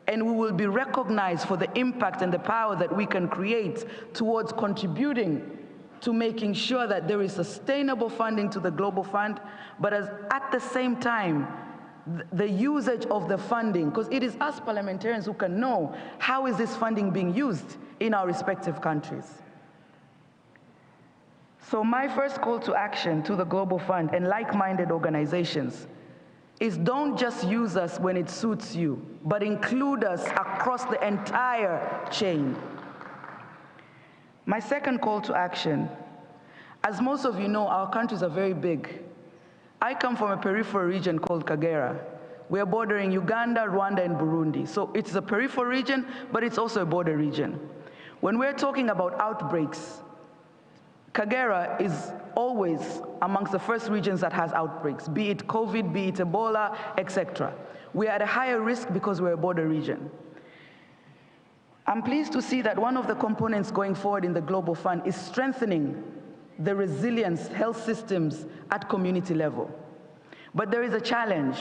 and we will be recognized for the impact and the power that we can create towards contributing to making sure that there is sustainable funding to the Global Fund, but at the same time, the usage of the funding, because it is us parliamentarians who can know how is this funding being used in our respective countries. So my first call to action to the Global Fund and like-minded organizations is don't just use us when it suits you, but include us across the entire chain. My second call to action, as most of you know, our countries are very big. I come from a peripheral region called Kagera. We are bordering Uganda, Rwanda, and Burundi. So it's a peripheral region, but it's also a border region. When we're talking about outbreaks, Kagera is always amongst the first regions that has outbreaks, be it COVID, be it Ebola, etc. We are at a higher risk because we're a border region. I'm pleased to see that one of the components going forward in the Global Fund is strengthening the resilience health systems at community level. But there is a challenge.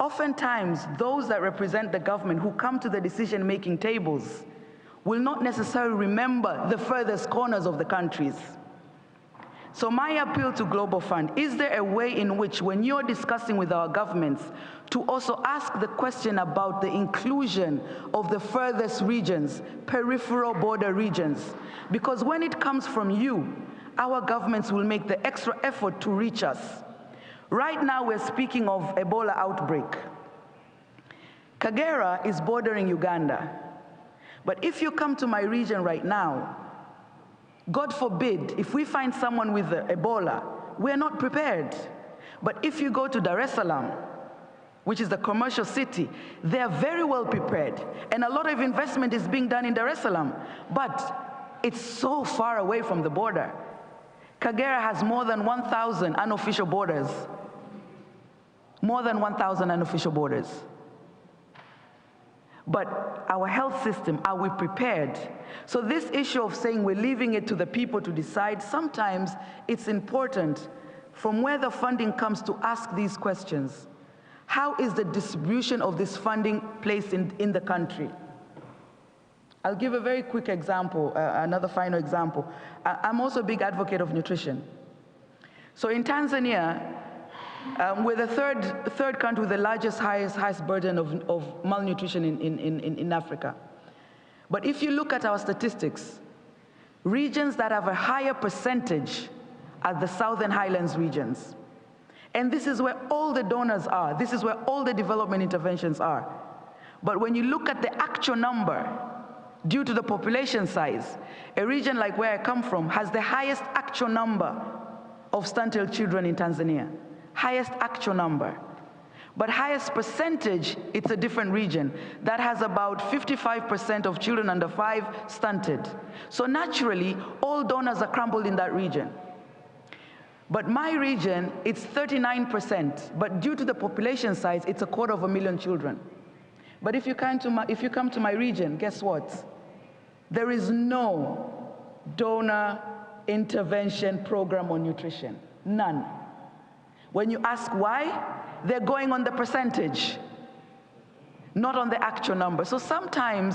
Oftentimes, those that represent the government who come to the decision-making tables will not necessarily remember the furthest corners of the countries. So my appeal to Global Fund, is there a way in which when you're discussing with our governments to also ask the question about the inclusion of the furthest regions, peripheral border regions? Because when it comes from you, our governments will make the extra effort to reach us. Right now we're speaking of Ebola outbreak. Kagera is bordering Uganda. But if you come to my region right now, God forbid, if we find someone with Ebola, we're not prepared. But if you go to Dar es Salaam, which is the commercial city, they are very well prepared. And a lot of investment is being done in Dar es Salaam. But it's so far away from the border. Kagera has more than 1,000 unofficial borders. More than 1,000 unofficial borders. But our health system, are we prepared? So this issue of saying we're leaving it to the people to decide, sometimes it's important from where the funding comes to ask these questions. How is the distribution of this funding placed in the country? I'll give a very quick example, another final example. I'm also a big advocate of nutrition. So in Tanzania, we're the third country with the largest, highest burden of malnutrition in Africa. But if you look at our statistics, regions that have a higher percentage are the Southern Highlands regions. And this is where all the donors are. This is where all the development interventions are. But when you look at the actual number, due to the population size, a region like where I come from has the highest actual number of stunted children in Tanzania. Highest actual number. But highest percentage, it's a different region. That has about 55% of children under 5 stunted. So naturally, all donors are crumbled in that region. But my region, it's 39%. But due to the population size, it's 250,000 children. But if you come to my region, guess what? There is no donor intervention program on nutrition. None. When you ask why, they're going on the percentage, not on the actual number. So sometimes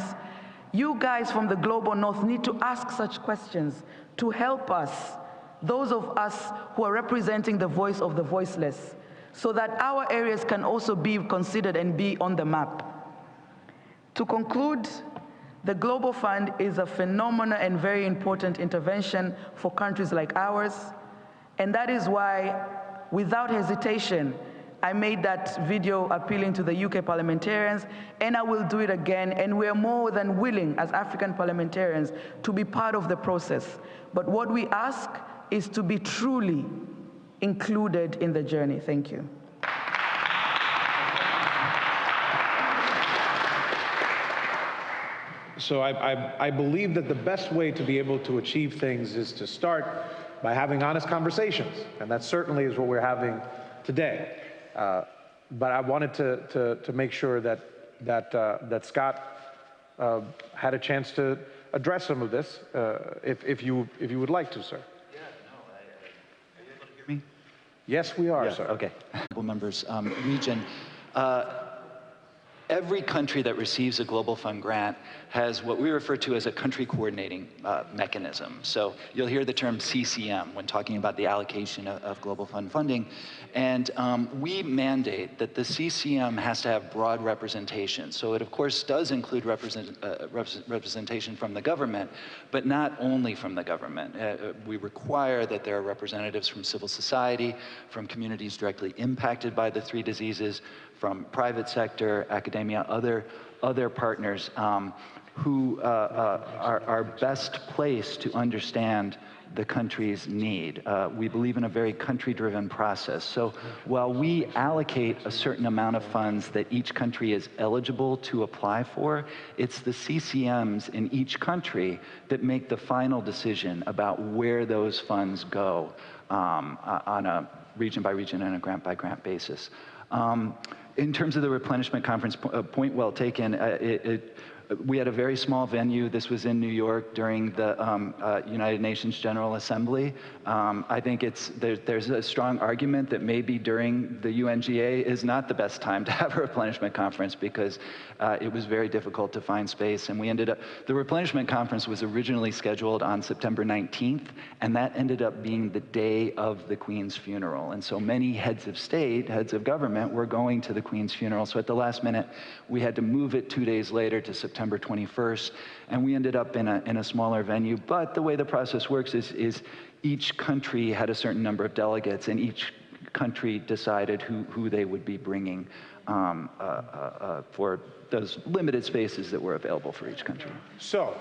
you guys from the global north need to ask such questions to help us, those of us who are representing the voice of the voiceless, so that our areas can also be considered and be on the map. To conclude, the Global Fund is a phenomenal and very important intervention for countries like ours, and that is why, without hesitation, I made that video appealing to the UK parliamentarians, and I will do it again, and we're more than willing as African parliamentarians to be part of the process. But what we ask is to be truly included in the journey. Thank you. So I believe that the best way to be able to achieve things is to start by having honest conversations, and that certainly is what we're having today. But I wanted to make sure that Scott had a chance to address some of this, if you would like to, sir. Yeah, no, are you able to hear me? Yes, we are, Yeah, sir. okay. Members, region. Every country that receives a Global Fund grant has what we refer to as a country coordinating mechanism. So you'll hear the term CCM when talking about the allocation of Global Fund funding. And we mandate that the CCM has to have broad representation. So it, of course, does include representation from the government, but not only from the government. We require that there are representatives from civil society, from communities directly impacted by the 3 diseases, from private sector, academia, other partners who are best placed to understand the country's need. We believe in a very country-driven process. So while we allocate a certain amount of funds that each country is eligible to apply for, it's the CCMs in each country that make the final decision about where those funds go on a region-by-region and a grant-by-grant basis. In terms of the replenishment conference, point well taken. We had a very small venue. This was in New York during the United Nations General Assembly. I think there's a strong argument that maybe during the UNGA is not the best time to have a replenishment conference because it was very difficult to find space. And we ended up, the replenishment conference was originally scheduled on September 19th, and that ended up being the day of the Queen's funeral. And so many heads of state, heads of government were going to the Queen's funeral. So at the last minute, we had to move it 2 days later to September 21st, and we ended up in a smaller venue. But the way the process works is each country had a certain number of delegates, and each country decided who they would be bringing for those limited spaces that were available for each country. So,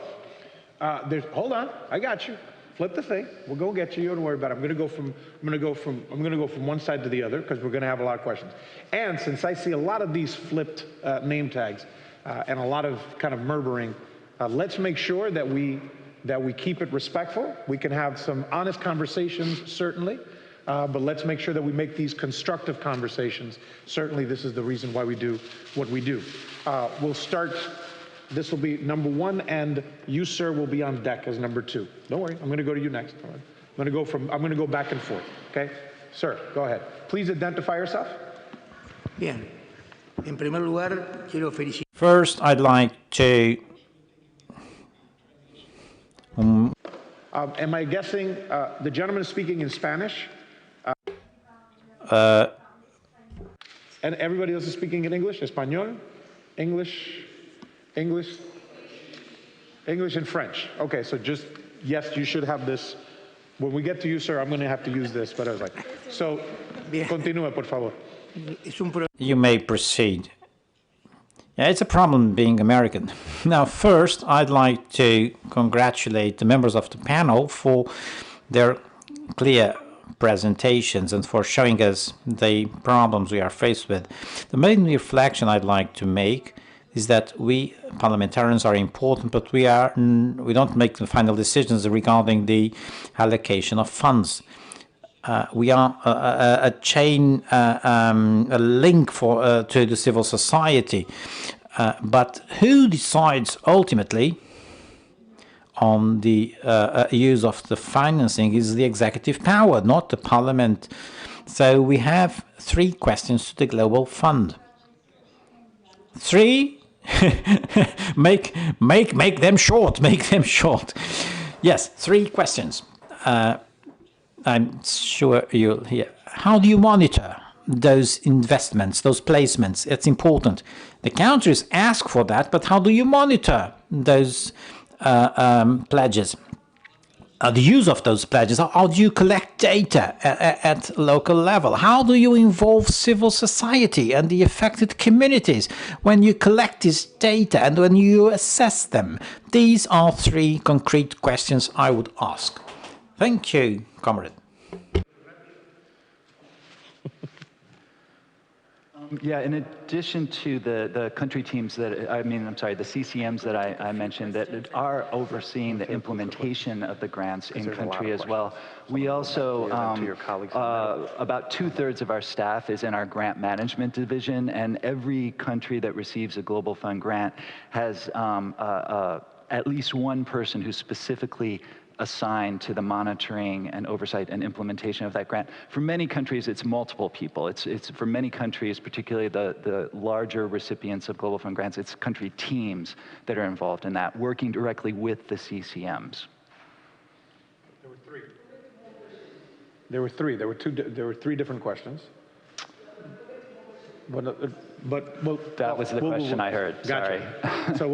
hold on, I got you. Flip the thing. We'll go get you. Don't worry about it. I'm going to go from one side to the other because we're going to have a lot of questions. And since I see a lot of these flipped name tags and a lot of kind of murmuring, let's make sure that we keep it respectful. We can have some honest conversations, certainly, but let's make sure that we make these constructive conversations. Certainly, this is the reason why we do what we do. We'll start. This will be number 1, and you, sir, will be on deck as number 2. Don't worry, I'm going to go to you next. I'm going to go back and forth. Okay, sir, go ahead. Please identify yourself. Bien. En primer lugar, quiero felicitar. First, I'd like to. Am I guessing the gentleman is speaking in Spanish? And everybody else is speaking in English? Español? English and French. Okay, so just, yes, you should have this. When we get to you, sir, I'm going to have to use this, but I was like, so, continúe, por favor. You may proceed. Yeah, it's a problem being American. Now, first, I'd like to congratulate the members of the panel for their clear presentations and for showing us the problems we are faced with. The main reflection I'd like to make is that we parliamentarians are important, but we don't make the final decisions regarding the allocation of funds. We are a chain, a link to the civil society. But who decides ultimately on the use of the financing is the executive power, not the parliament. So we have 3 questions to the Global Fund. 3? make them short, make them short. Yes, 3 questions. I'm sure you'll hear. How do you monitor those investments, those placements? It's important. The countries ask for that, but how do you monitor those pledges? The use of those pledges? How do you collect data at local level? How do you involve civil society and the affected communities when you collect this data and when you assess them? These are 3 concrete questions I would ask. Thank you, comrade. Yeah, in addition to the country teams that, the CCMs that I mentioned that are overseeing the implementation of the grants in country as well, we also, about 2/3 of our staff is in our grant management division, and every country that receives a Global Fund grant has at least one person who's specifically assigned to the monitoring and oversight and implementation of that grant. For many countries, it's multiple people. It's for many countries, particularly the larger recipients of Global Fund grants, it's country teams that are involved in that, working directly with the CCMs. There were 3. There were 3. There were 3 different questions. But that was the question I heard. Gotcha. Sorry. So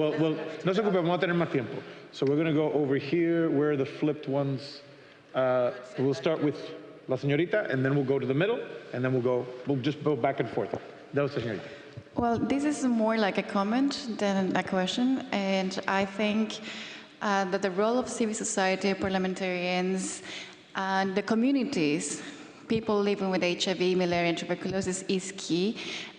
no se preocupe, vamos a tener más tiempo. So we're going to go over here where the flipped ones. We'll start with la señorita, and then we'll go to the middle, and then we'll just go back and forth. That was the señorita. Well, this is more like a comment than a question, and I think that the role of civil society, parliamentarians, and the communities, people living with HIV, malaria, and tuberculosis is key.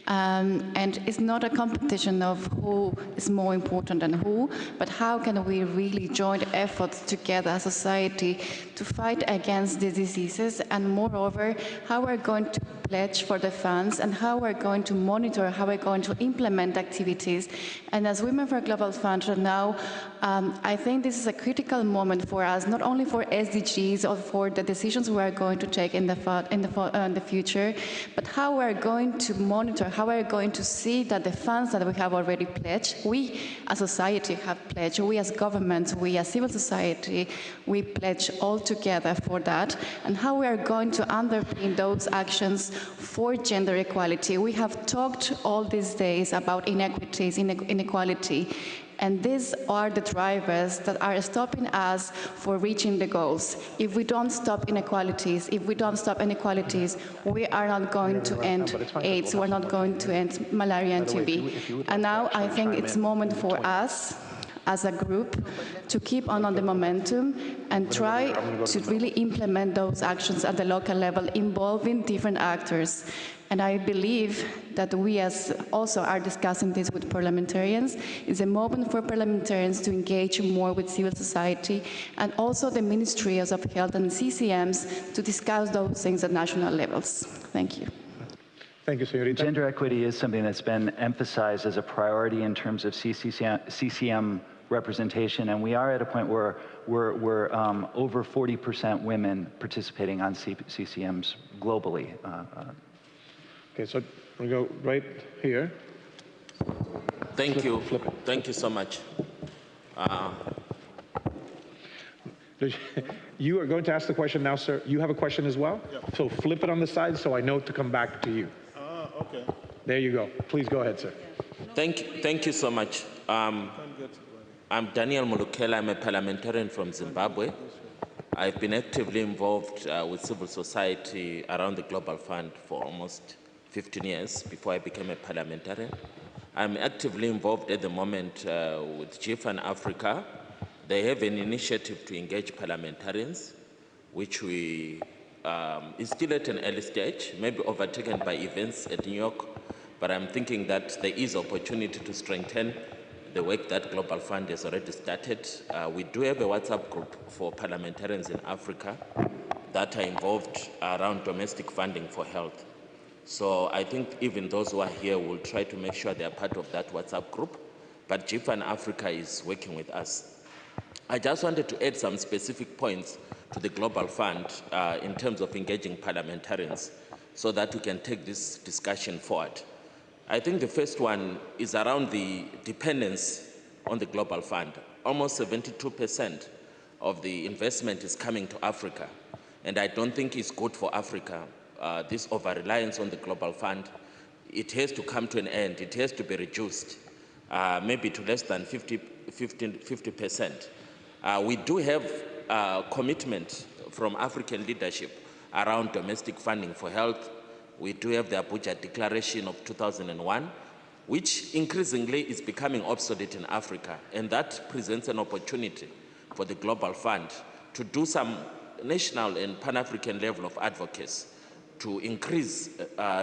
And it's not a competition of who is more important than who, but how can we really join efforts together as society to fight against the diseases, and moreover, how we're going to pledge for the funds and how we're going to monitor, how we're going to implement activities. And as Women for Global Fund now, I think this is a critical moment for us, not only for SDGs or for the decisions we are going to take in the future, but how we're going to monitor, how we're going to see that the funds that we have already pledged, we as society have pledged, we as governments, we as civil society, we pledge all together for that, and how we are going to underpin those actions for gender equality. We have talked all these days about inequities, inequality, and these are the drivers that are stopping us for reaching the goals. If we don't stop inequalities, we are not going to end AIDS, we're not going to end malaria and TB. And now I think it's moment for us as a group to keep on the momentum and try to really implement those actions at the local level, involving different actors. And I believe that we as also are discussing this with parliamentarians. It's a moment for parliamentarians to engage more with civil society and also the Ministries of Health and CCMs to discuss those things at national levels. Thank you. Thank you, señorita. Gender equity is something that's been emphasized as a priority in terms of CCM representation, and we are at a point where we're over 40% women participating on CCMs globally. Okay, so we go right here. Thank you. Thank you so much. You are going to ask the question now, sir. You have a question as well? Yeah. So flip it on the side so I know to come back to you. Okay. There you go. Please go ahead, sir. Thank you so much. I'm Daniel Mulukela. I'm a parliamentarian from Zimbabwe. I've been actively involved with civil society around the Global Fund for almost 15 years before I became a parliamentarian. I'm actively involved at the moment with GFAN Africa. They have an initiative to engage parliamentarians, which is still at an early stage, maybe overtaken by events at New York, but I'm thinking that there is opportunity to strengthen the work that Global Fund has already started. We do have a WhatsApp group for parliamentarians in Africa that are involved around domestic funding for health. So I think even those who are here will try to make sure they are part of that WhatsApp group, but GFAN Africa is working with us. I just wanted to add some specific points to the Global Fund in terms of engaging parliamentarians so that we can take this discussion forward. I think the first one is around the dependence on the Global Fund. Almost 72% of the investment is coming to Africa, and I don't think it's good for Africa. This over-reliance on the Global Fund, it has to come to an end. It has to be reduced, maybe to less than 50%. We do have commitment from African leadership around domestic funding for health. We do have the Abuja Declaration of 2001, which increasingly is becoming obsolete in Africa, and that presents an opportunity for the Global Fund to do some national and Pan-African level of advocacy to increase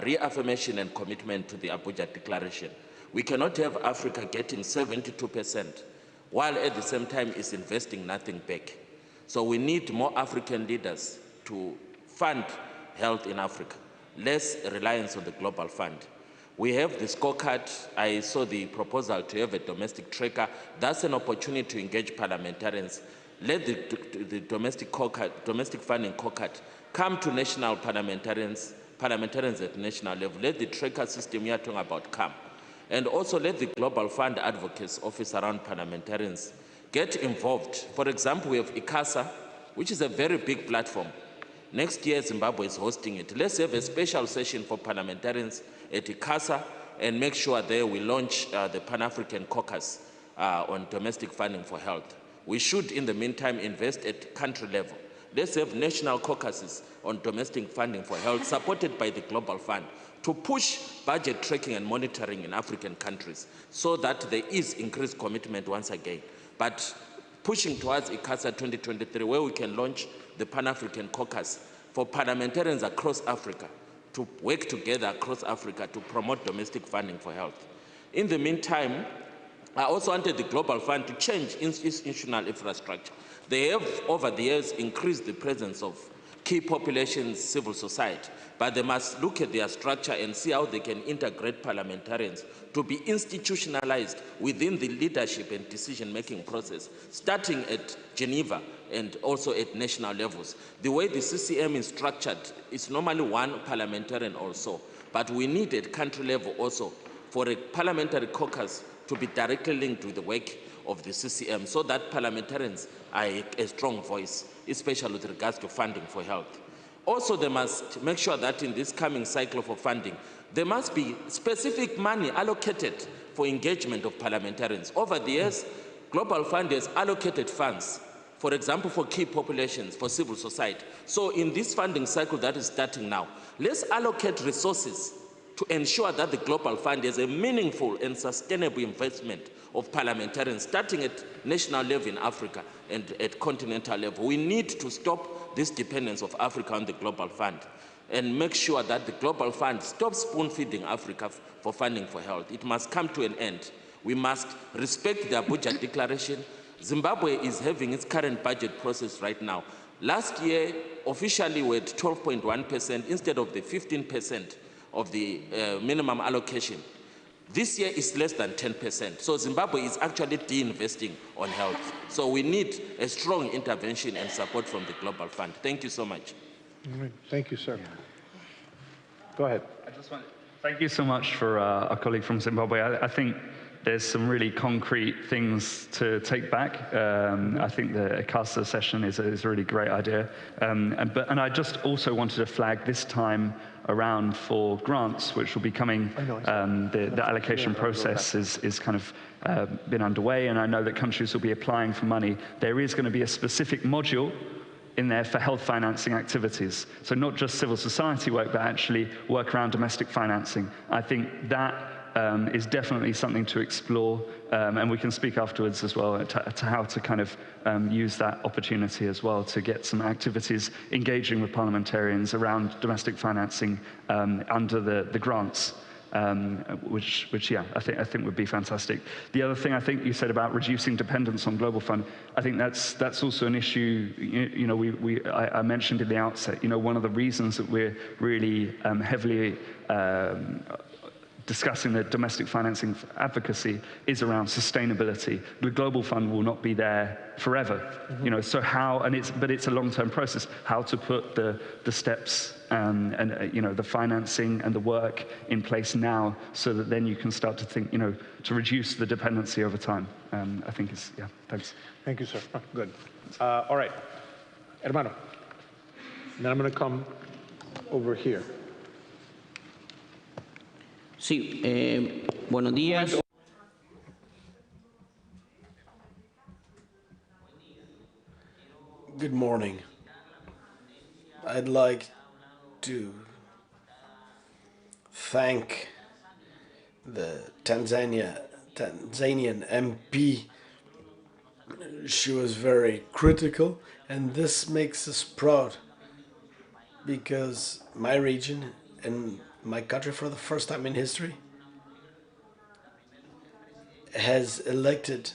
reaffirmation and commitment to the Abuja Declaration. We cannot have Africa getting 72%, while at the same time is investing nothing back. So we need more African leaders to fund health in Africa, less reliance on the Global Fund. We have the scorecard. I saw the proposal to have a domestic tracker. That's an opportunity to engage parliamentarians. Let the domestic funding scorecard come to national parliamentarians at national level. Let the tracker system we are talking about come. And also let the Global Fund Advocates Office around parliamentarians get involved. For example, we have ICASA, which is a very big platform. Next year, Zimbabwe is hosting it. Let's have a special session for parliamentarians at ICASA and make sure there we launch the Pan-African Caucus on domestic funding for health. We should, in the meantime, invest at country level. Let's have national caucuses on domestic funding for health supported by the Global Fund to push budget tracking and monitoring in African countries so that there is increased commitment once again. But pushing towards ICASA 2023, where we can launch the Pan-African Caucus for parliamentarians across Africa to work together across Africa to promote domestic funding for health. In the meantime, I also wanted the Global Fund to change institutional infrastructure. They have, over the years, increased the presence of key populations, civil society, but they must look at their structure and see how they can integrate parliamentarians to be institutionalized within the leadership and decision-making process, starting at Geneva and also at national levels. The way the CCM is structured is normally one parliamentarian also, but we need at country level also for a parliamentary caucus to be directly linked with the work of the CCM so that parliamentarians are a strong voice, especially with regards to funding for health. Also, they must make sure that in this coming cycle for funding, there must be specific money allocated for engagement of parliamentarians. Over the years, Global Fund has allocated funds, for example, for key populations, for civil society. So in this funding cycle that is starting now, let's allocate resources to ensure that the Global Fund has a meaningful and sustainable investment of parliamentarians, starting at national level in Africa and at continental level. We need to stop this dependence of Africa on the Global Fund and make sure that the Global Fund stops spoon-feeding Africa for funding for health. It must come to an end. We must respect the Abuja Declaration. Zimbabwe is having its current budget process right now. Last year, officially, we had 12.1% instead of the 15% of the minimum allocation. This year is less than 10%. So Zimbabwe is actually de-investing on health. So we need a strong intervention and support from the Global Fund. Thank you so much. All right. Thank you, sir. Go ahead. Thank you so much for our colleague from Zimbabwe. I think there's some really concrete things to take back. I think the ICASA session is a really great idea. And I just also wanted to flag this time around for grants, which will be coming. The allocation process is kind of been underway, and I know that countries will be applying for money. There is going to be a specific module in there for health financing activities. So not just civil society work, but actually work around domestic financing. I think that is definitely something to explore, and we can speak afterwards as well to how to kind of use that opportunity as well to get some activities engaging with parliamentarians around domestic financing under the grants, which yeah, I think would be fantastic. The other thing I think you said about reducing dependence on Global Fund, I think that's also an issue. You know, I mentioned in the outset. You know, one of the reasons that we're really heavily discussing the domestic financing advocacy is around sustainability. The Global Fund will not be there forever, you know. So how? But it's a long-term process. How to put the steps and you know, the financing and the work in place now, so that then you can start to think, you know, to reduce the dependency over time. I think it's, yeah. Thanks. Thank you, sir. Good. All right, hermano. Then I'm going to come over here. Sí, buenos días. Good morning. I'd like to thank the Tanzanian MP. She was very critical, and this makes us proud, because my region and my country, for the first time in history, has elected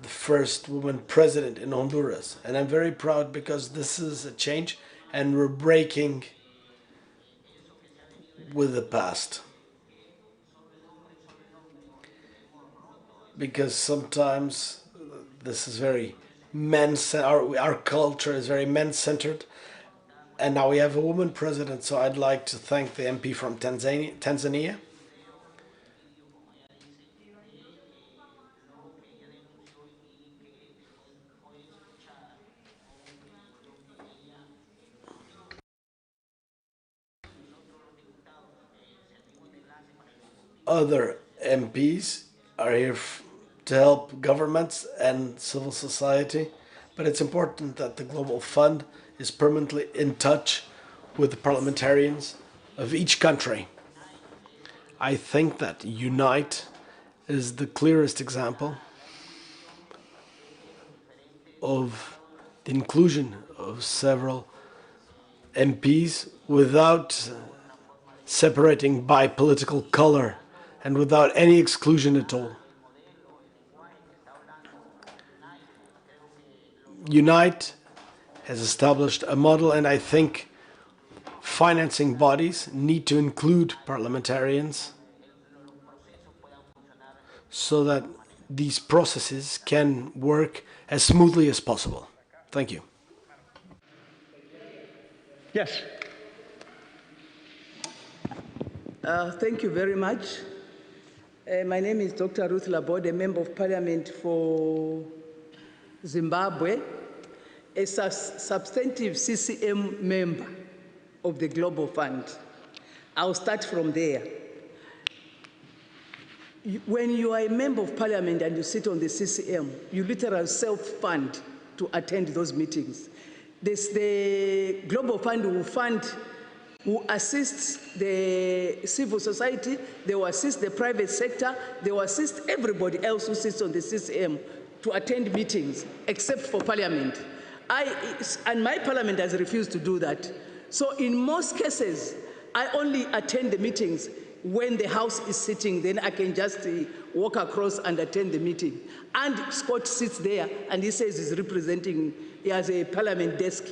the first woman president in Honduras. And I'm very proud, because this is a change, and we're breaking with the past. Because sometimes this is very our culture is very men-centered, and now we have a woman president. So I'd like to thank the MP from Tanzania. Other MPs are here to help governments and civil society, but it's important that the Global Fund is permanently in touch with the parliamentarians of each country. I think that UNITE is the clearest example of the inclusion of several MPs without separating by political color and without any exclusion at all. UNITE has established a model, and I think financing bodies need to include parliamentarians so that these processes can work as smoothly as possible. Thank you. Yes. Thank you very much. My name is Dr. Ruth Laborde, a Member of Parliament for Zimbabwe, a substantive CCM member of the Global Fund. I'll start from there. When you are a Member of Parliament and you sit on the CCM, you literally self-fund to attend those meetings. The Global Fund will assist the civil society, they will assist the private sector, they will assist everybody else who sits on the CCM to attend meetings, except for Parliament. And my Parliament has refused to do that. So in most cases, I only attend the meetings when the House is sitting, then I can just walk across and attend the meeting. And Scott sits there and he says he's representing, he has a Parliament desk.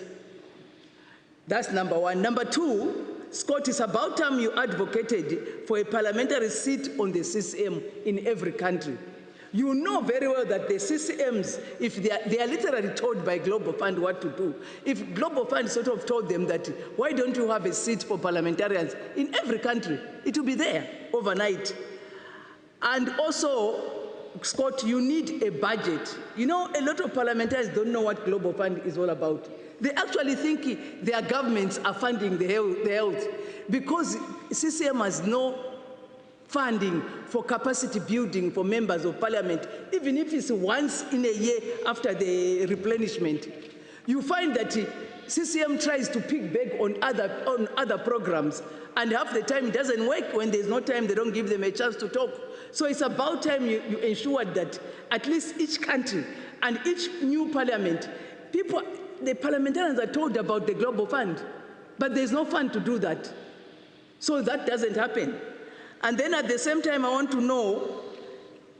That's number one. Number two, Scott, it's about time you advocated for a parliamentary seat on the CCM in every country. You know very well that the CCMs, if they are literally told by Global Fund what to do. If Global Fund sort of told them that, why don't you have a seat for parliamentarians in every country? It will be there overnight. And also, Scott, you need a budget. You know, a lot of parliamentarians don't know what Global Fund is all about. They actually think their governments are funding the health because CCM has no funding for capacity building for members of parliament, even if it's once in a year after the replenishment. You find that CCM tries to pick back on other programs, and half the time it doesn't work. When there's no time, they don't give them a chance to talk. So it's about time you ensure that at least each country and each new parliament, the parliamentarians are told about the Global Fund, but there's no fund to do that. So that doesn't happen. And then at the same time, I want to know,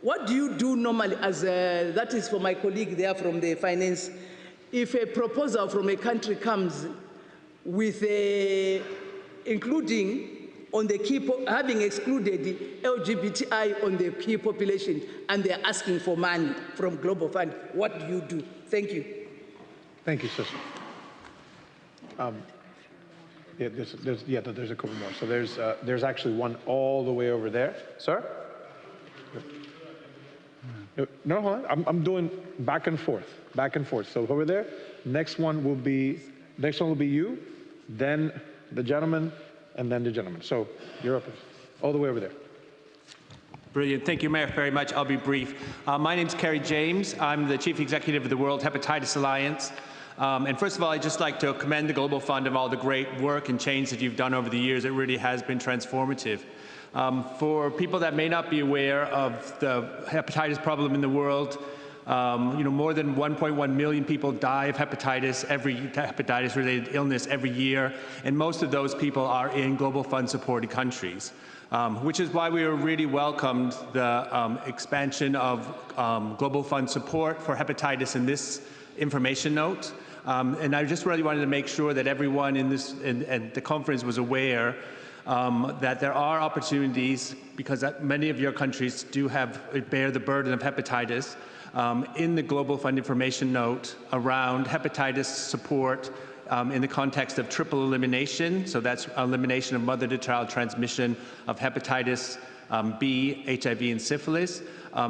what do you do normally as that is for my colleague there from the finance, if a proposal from a country comes with including on the having excluded the LGBTI on the key population, and they're asking for money from Global Fund. What do you do? Thank you. Thank you, sister. There's a couple more. So there's actually one all the way over there. Sir? No, hold on. I'm doing back and forth. So over there, next one will be you, then the gentleman, and then the gentleman. So you're up, all the way over there. Brilliant. Thank you, Mayor, very much. I'll be brief. My name's Kerry James. I'm the Chief Executive of the World Hepatitis Alliance. And first of all, I'd just like to commend the Global Fund of all the great work and change that you've done over the years. It really has been transformative. For people that may not be aware of the hepatitis problem in the world, more than 1.1 million people die of hepatitis-related illness every year, and most of those people are in Global Fund-supported countries, which is why we really welcomed the expansion of Global Fund support for hepatitis in this information note. And I just really wanted to make sure that everyone in the conference was aware that there are opportunities, because many of your countries bear the burden of hepatitis, in the Global Fund information note around hepatitis support in the context of triple elimination. So that's elimination of mother-to-child transmission of hepatitis B, HIV, and syphilis,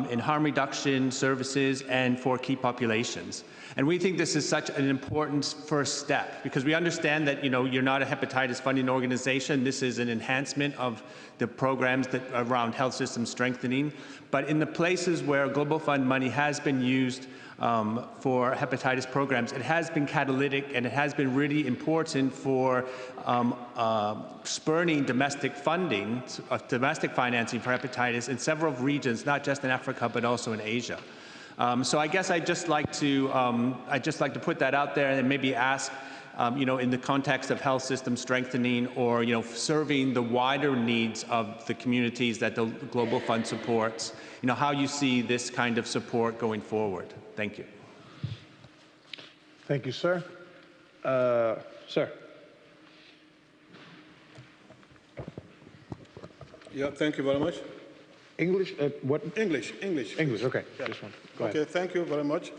in harm reduction services, and for key populations. And we think this is such an important first step, because we understand that you're not a hepatitis funding organization. This is an enhancement of the programs around health system strengthening. But in the places where Global Fund money has been used for hepatitis programs, it has been catalytic, and it has been really important for spurring domestic funding, domestic financing for hepatitis in several regions, not just in Africa, but also in Asia. So I guess I'd just like to put that out there and maybe ask, in the context of health system strengthening, or serving the wider needs of the communities that the Global Fund supports, how you see this kind of support going forward. Thank you. Thank you, sir. Sir. Yeah, thank you very much. English? What? English. English, okay. Yeah. This one. Go Okay, ahead. thank you very much.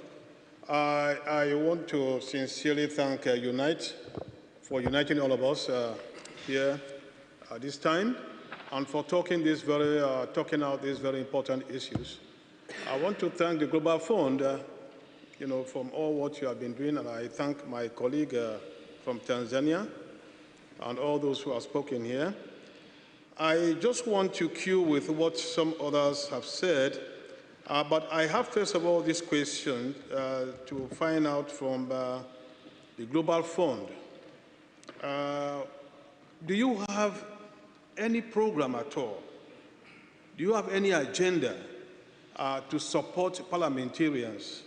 I want to sincerely thank Unite for uniting all of us here at this time, and for talking out these very important issues. I want to thank the Global Fund, from all what you have been doing, and I thank my colleague from Tanzania and all those who have spoken here. I just want to cue with what some others have said, but I have first of all this question to find out from the Global Fund. Do you have any program at all? Do you have any agenda to support parliamentarians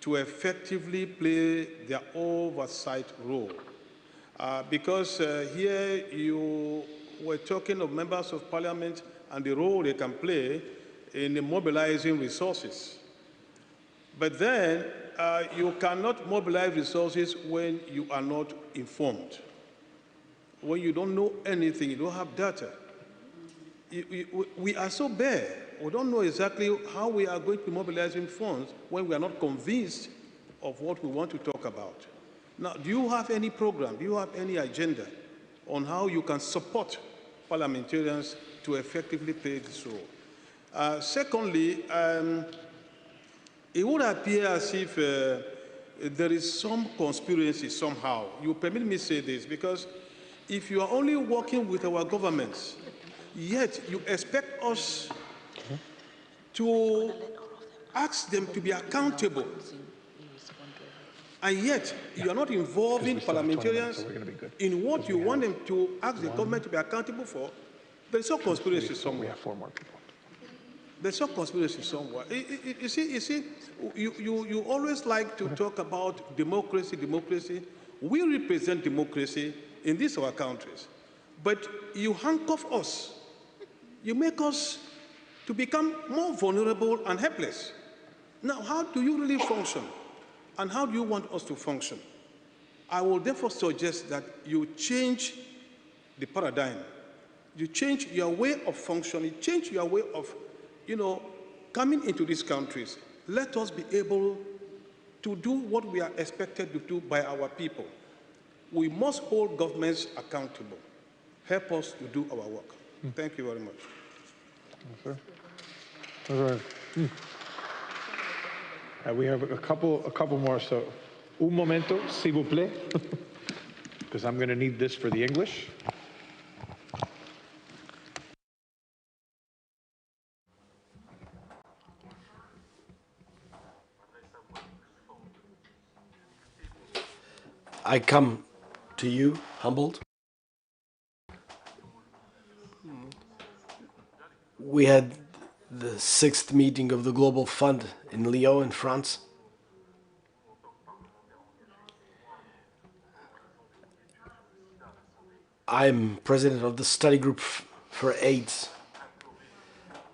to effectively play their oversight role? Because here you were talking of members of parliament and the role they can play in mobilizing resources. But then you cannot mobilize resources when you are not informed. When you don't know anything, you don't have data. We are so bare. We don't know exactly how we are going to be mobilizing funds when we are not convinced of what we want to talk about. Now, do you have any program, do you have any agenda on how you can support parliamentarians to effectively play this role? Secondly, it would appear as if there is some conspiracy somehow. You permit me say this, because if you are only working with our governments, yet you expect us to ask them to be accountable, and yet you are not involving parliamentarians in what you want them to ask the government to be accountable for, there's some conspiracy somewhere. We have 4 more people. There's some conspiracy somewhere. You see, you always like to talk about democracy. We represent democracy in these our countries, but you handcuff us. You make us to become more vulnerable and helpless. Now, how do you really function? And how do you want us to function? I will therefore suggest that you change the paradigm You change your way of functioning, change your way of, coming into these countries. Let us be able to do what we are expected to do by our people. We must hold governments accountable. Help us to do our work. Thank you very much. Yes, sir. All right. We have a couple more. So, un momento, s'il vous plaît, because I'm going to need this for the English. I come to you humbled. We had the 6th meeting of the Global Fund in Lyon in France. I'm president of the study group for AIDS.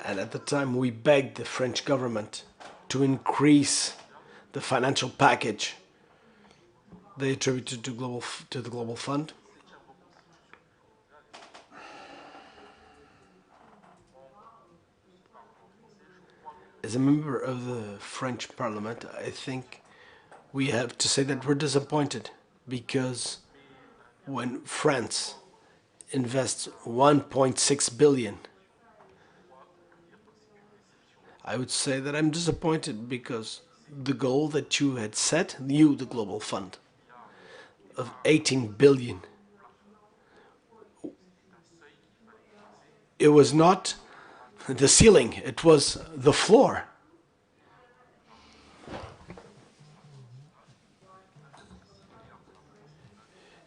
And at the time we begged the French government to increase the financial package they attributed to the Global Fund. As a member of the French Parliament, I think we have to say that we're disappointed because when France invests 1.6 billion, I would say that I'm disappointed because the goal that you had set, the Global Fund, of 18 billion, it was not the ceiling, it was the floor.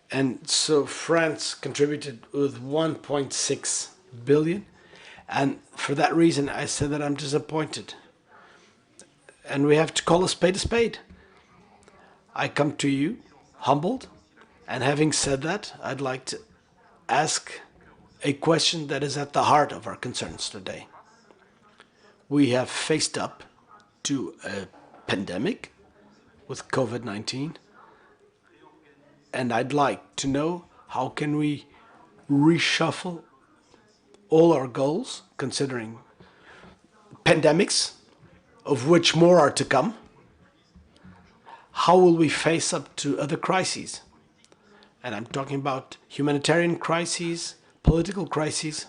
And so France contributed with 1.6 billion. And for that reason, I said that I'm disappointed. And we have to call a spade a spade. I come to you humbled. And having said that, I'd like to ask a question that is at the heart of our concerns today. We have faced up to a pandemic with COVID-19. And I'd like to know how can we reshuffle all our goals, considering pandemics, of which more are to come. How will we face up to other crises? And I'm talking about humanitarian crises, political crises.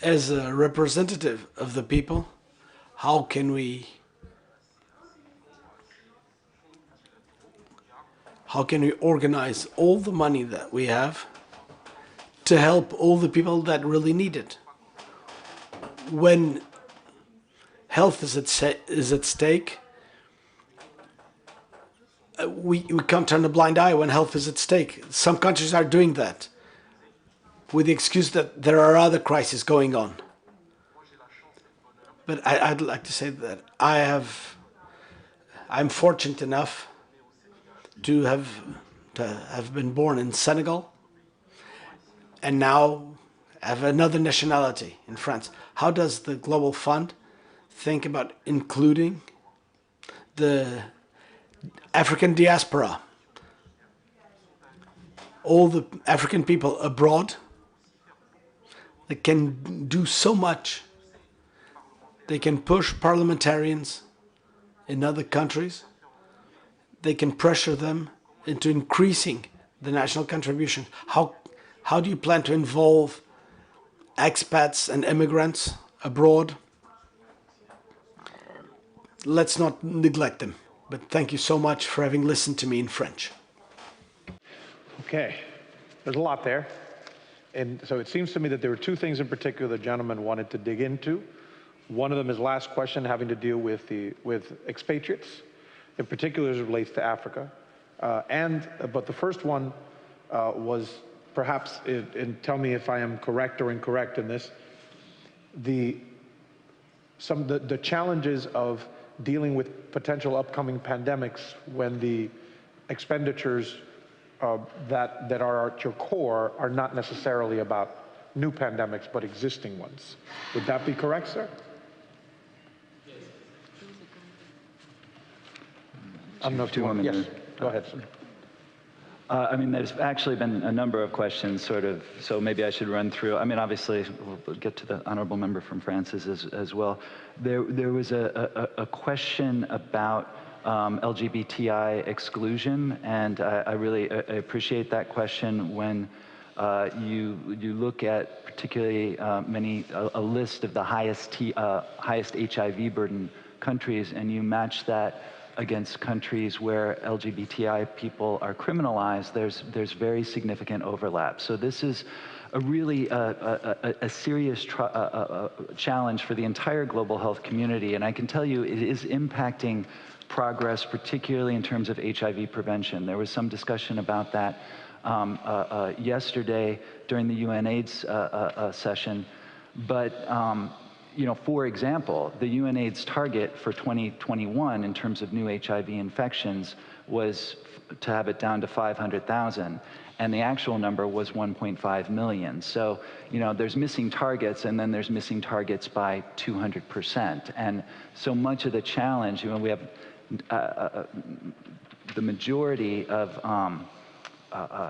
As a representative of the people, how can we organize all the money that we have to help all the people that really need it? When health is at stake, we can't turn a blind eye when health is at stake. Some countries are doing that with the excuse that there are other crises going on. But I'd like to say that I'm fortunate enough to have been born in Senegal and now have another nationality in France. How does the Global Fund think about including the African diaspora, all the African people abroad that can do so much? They can push parliamentarians in other countries. They can pressure them into increasing the national contribution. How do you plan to involve expats and immigrants abroad? Let's not neglect them. But thank you so much for having listened to me in French. Okay, there's a lot there. And so it seems to me that there were two things in particular the gentleman wanted to dig into. One of them is last question having to deal with expatriates, in particular as it relates to Africa. But the first one was perhaps, and tell me if I am correct or incorrect in this, the challenges of dealing with potential upcoming pandemics when the expenditures that are at your core are not necessarily about new pandemics, but existing ones. Would that be correct, sir? I don't know if you want to. Yes. Go ahead, sir. I mean, there's actually been a number of questions, so maybe I should run through. I mean, obviously, we'll get to the honorable member from Francis as well. There was a question about LGBTI exclusion, and I really appreciate that question. When you look at particularly a list of the highest HIV burden countries, and you match that against countries where LGBTI people are criminalized, there's very significant overlap. So this is a really a serious challenge for the entire global health community, and I can tell you it is impacting progress, particularly in terms of HIV prevention. There was some discussion about that yesterday during the UNAIDS session, but you know, for example, the UNAIDS target for 2021 in terms of new HIV infections was to have it down to 500,000, and the actual number was 1.5 million. So, you know, there's missing targets, and then there's missing targets by 200%. And so much of the challenge, you know, we have the majority of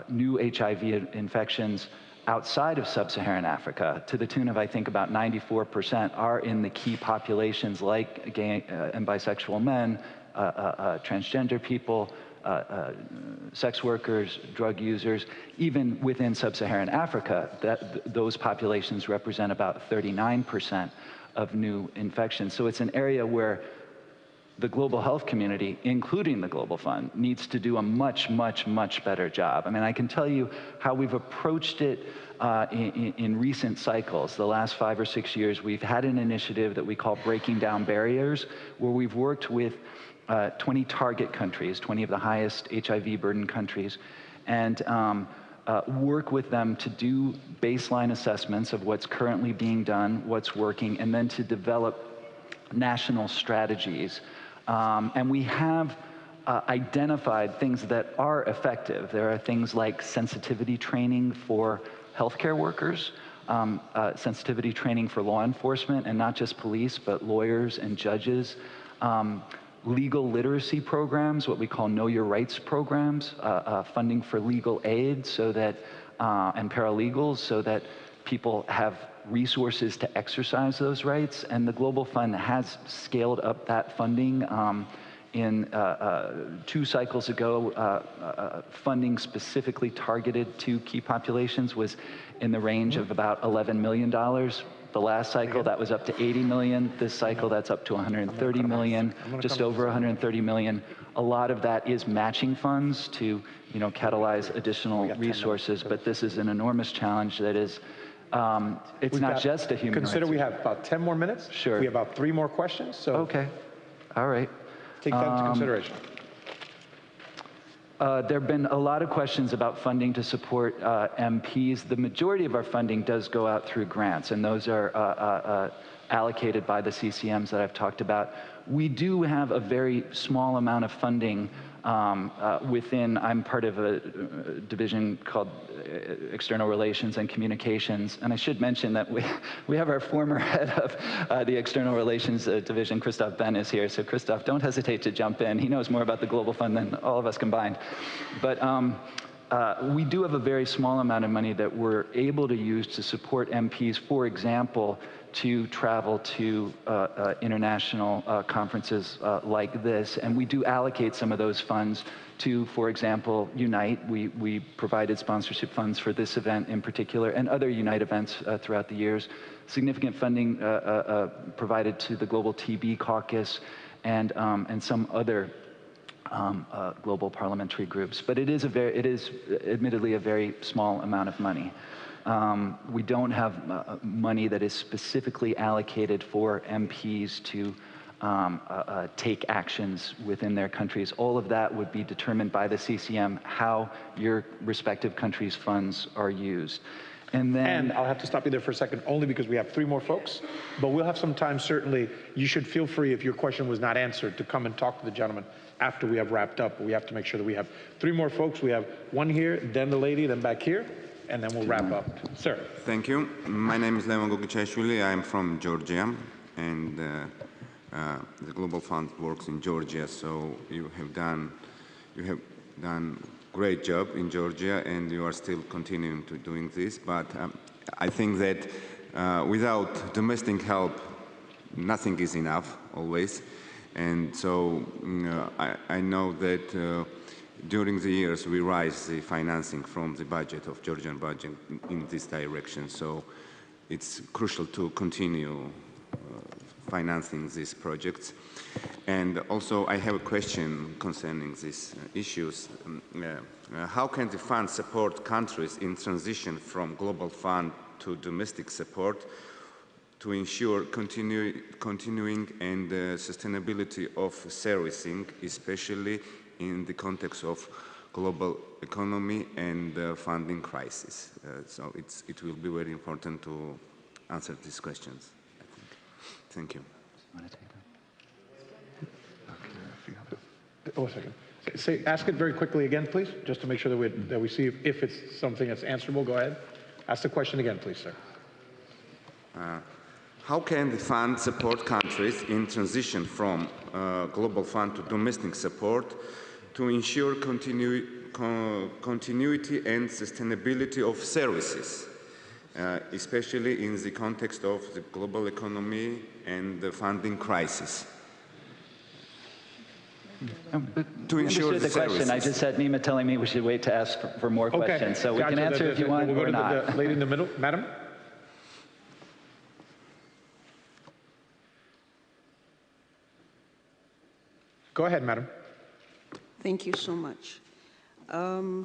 new HIV infections outside of sub-Saharan Africa, to the tune of, I think, about 94%, are in the key populations like gay and bisexual men, transgender people, sex workers, drug users. Even within sub-Saharan Africa, those populations represent about 39% of new infections. So it's an area where the global health community, including the Global Fund, needs to do a much, much, much better job. I mean, I can tell you how we've approached it in recent cycles. The last 5 or 6 years, we've had an initiative that we call Breaking Down Barriers, where we've worked with 20 target countries, 20 of the highest HIV burden countries, and work with them to do baseline assessments of what's currently being done, what's working, and then to develop national strategies. And we have identified things that are effective. There are things like sensitivity training for healthcare workers, sensitivity training for law enforcement, and not just police, but lawyers and judges, legal literacy programs, what we call Know Your Rights programs, funding for legal aid so that, and paralegals, so that people have resources to exercise those rights. And the Global Fund has scaled up that funding. In 2 cycles ago, funding specifically targeted to key populations was in the range of about $11 million. The last cycle, that was up to 80 million. This cycle, that's up to 130 million, just over 130 million. A lot of that is matching funds to, you know, catalyze additional resources, but this is an enormous challenge that is, it's not just a human rights. Consider we have about 10 more minutes. Sure. We have about 3 more questions, so. Okay, all right. Take that into consideration. There have been a lot of questions about funding to support MPs. The majority of our funding does go out through grants, and those are allocated by the CCMs that I've talked about. We do have a very small amount of funding within, I'm part of a division called External Relations and Communications, and I should mention that we have our former head of the External Relations Division, Christophe Ben, is here. So Christophe, don't hesitate to jump in. He knows more about the Global Fund than all of us combined. But we do have a very small amount of money that we're able to use to support MPs, for example, to travel to international conferences like this. And we do allocate some of those funds to, for example, Unite. We provided sponsorship funds for this event in particular and other Unite events throughout the years. Significant funding provided to the Global TB Caucus and some other global parliamentary groups. But it is admittedly a very small amount of money. We don't have money that is specifically allocated for MPs to take actions within their countries. All of that would be determined by the CCM, how your respective countries' funds are used. And I'll have to stop you there for a second, only because we have 3 more folks, but we'll have some time, certainly. You should feel free, if your question was not answered, to come and talk to the gentleman after we have wrapped up. We have to make sure that we have 3 more folks. We have one here, then the lady, then back here, and then we'll wrap up. Sir. Thank you. My name is Leon Gogichashvili. I'm from Georgia, and the Global Fund works in Georgia. So you have done great job in Georgia, and you are still continuing to doing this. But I think that without domestic help, nothing is enough always. And so I know that during the years we raise the financing from the budget of Georgian budget in this direction. So it's crucial to continue financing these projects. And also I have a question concerning these issues. How can the fund support countries in transition from global fund to domestic support to ensure continuing and sustainability of servicing, especially in the context of global economy and funding crisis? So it will be very important to answer these questions, I think. Thank you. Oh, a second. Ask it very quickly again, please, just to make sure that we see if it's something that's answerable. Go ahead. Ask the question again, please, sir. How can the fund support countries in transition from global fund to domestic support to ensure continuity and sustainability of services, especially in the context of the global economy and the funding crisis? To ensure the question, I just had Nima telling me we should wait to ask for more questions. So we can answer if you want we'll or go to not. The lady in the middle, madam. Go ahead, madam. Thank you so much. I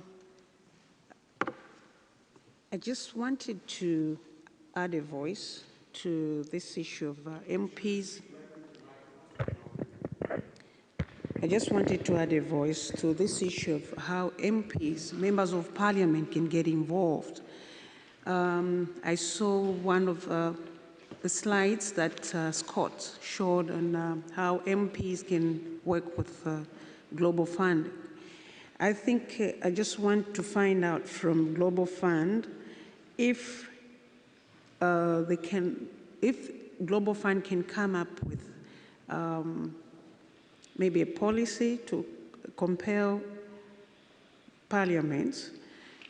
just wanted to add a voice to this issue of MPs. I just wanted to add a voice to this issue of how MPs, members of parliament, can get involved. I saw one of the slides that Scott showed on how MPs can work with Global Fund. I think I just want to find out from Global Fund if if Global Fund can come up with maybe a policy to compel parliaments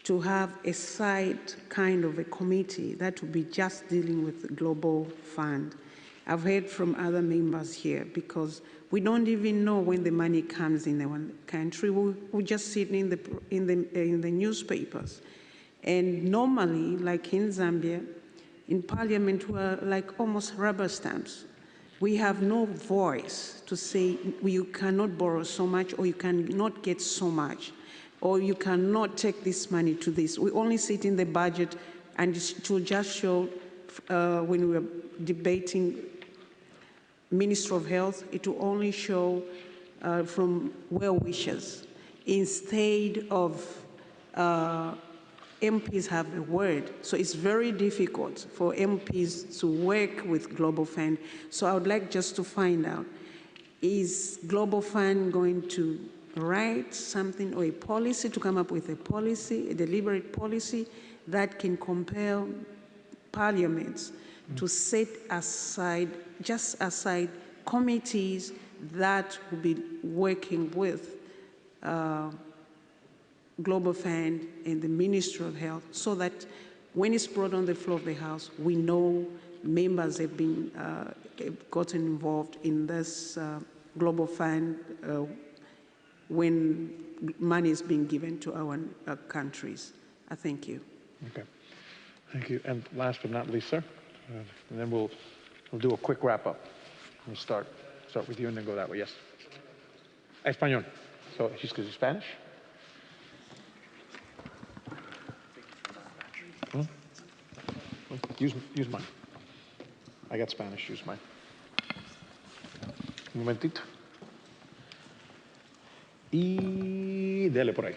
to have a side kind of a committee that will be just dealing with the Global Fund. I've heard from other members here because we don't even know when the money comes in the country. We just see it in the newspapers. And normally, like in Zambia, in parliament, we're like almost rubber stamps. We have no voice to say you cannot borrow so much or you cannot get so much or you cannot take this money to this. We only sit in the budget and it will just show when we were debating Minister of Health, it will only show from well wishers instead of MPs have a word. So it's very difficult for MPs to work with Global Fund. So I would like just to find out, is Global Fund going to write something or a policy, to come up with a policy, a deliberate policy that can compel parliaments to set aside, just aside committees that will be working with Global Fund and the Ministry of Health so that when it's brought on the floor of the House, we know members have been gotten involved in this Global Fund when money is being given to our countries. Thank you. Okay. Thank you. And last but not least, sir, and then we'll do a quick wrap up. We'll start with you and then go that way. Yes. Español. So she's Spanish. Use mine. I got Spanish. Use mine. Un momentito. Y dele por ahí.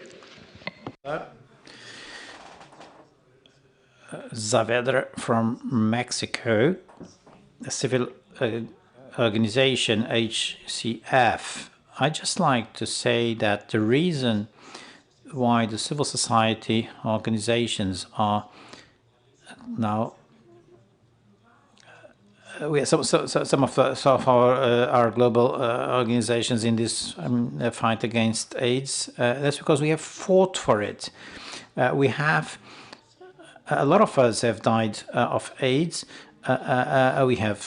Saavedra from Mexico, a civil organization, HCF. I'd just like to say that the reason why the civil society organizations are now we have some of our global organizations in this fight against AIDS. That's because we have fought for it. We have, a lot of us have died of AIDS. We have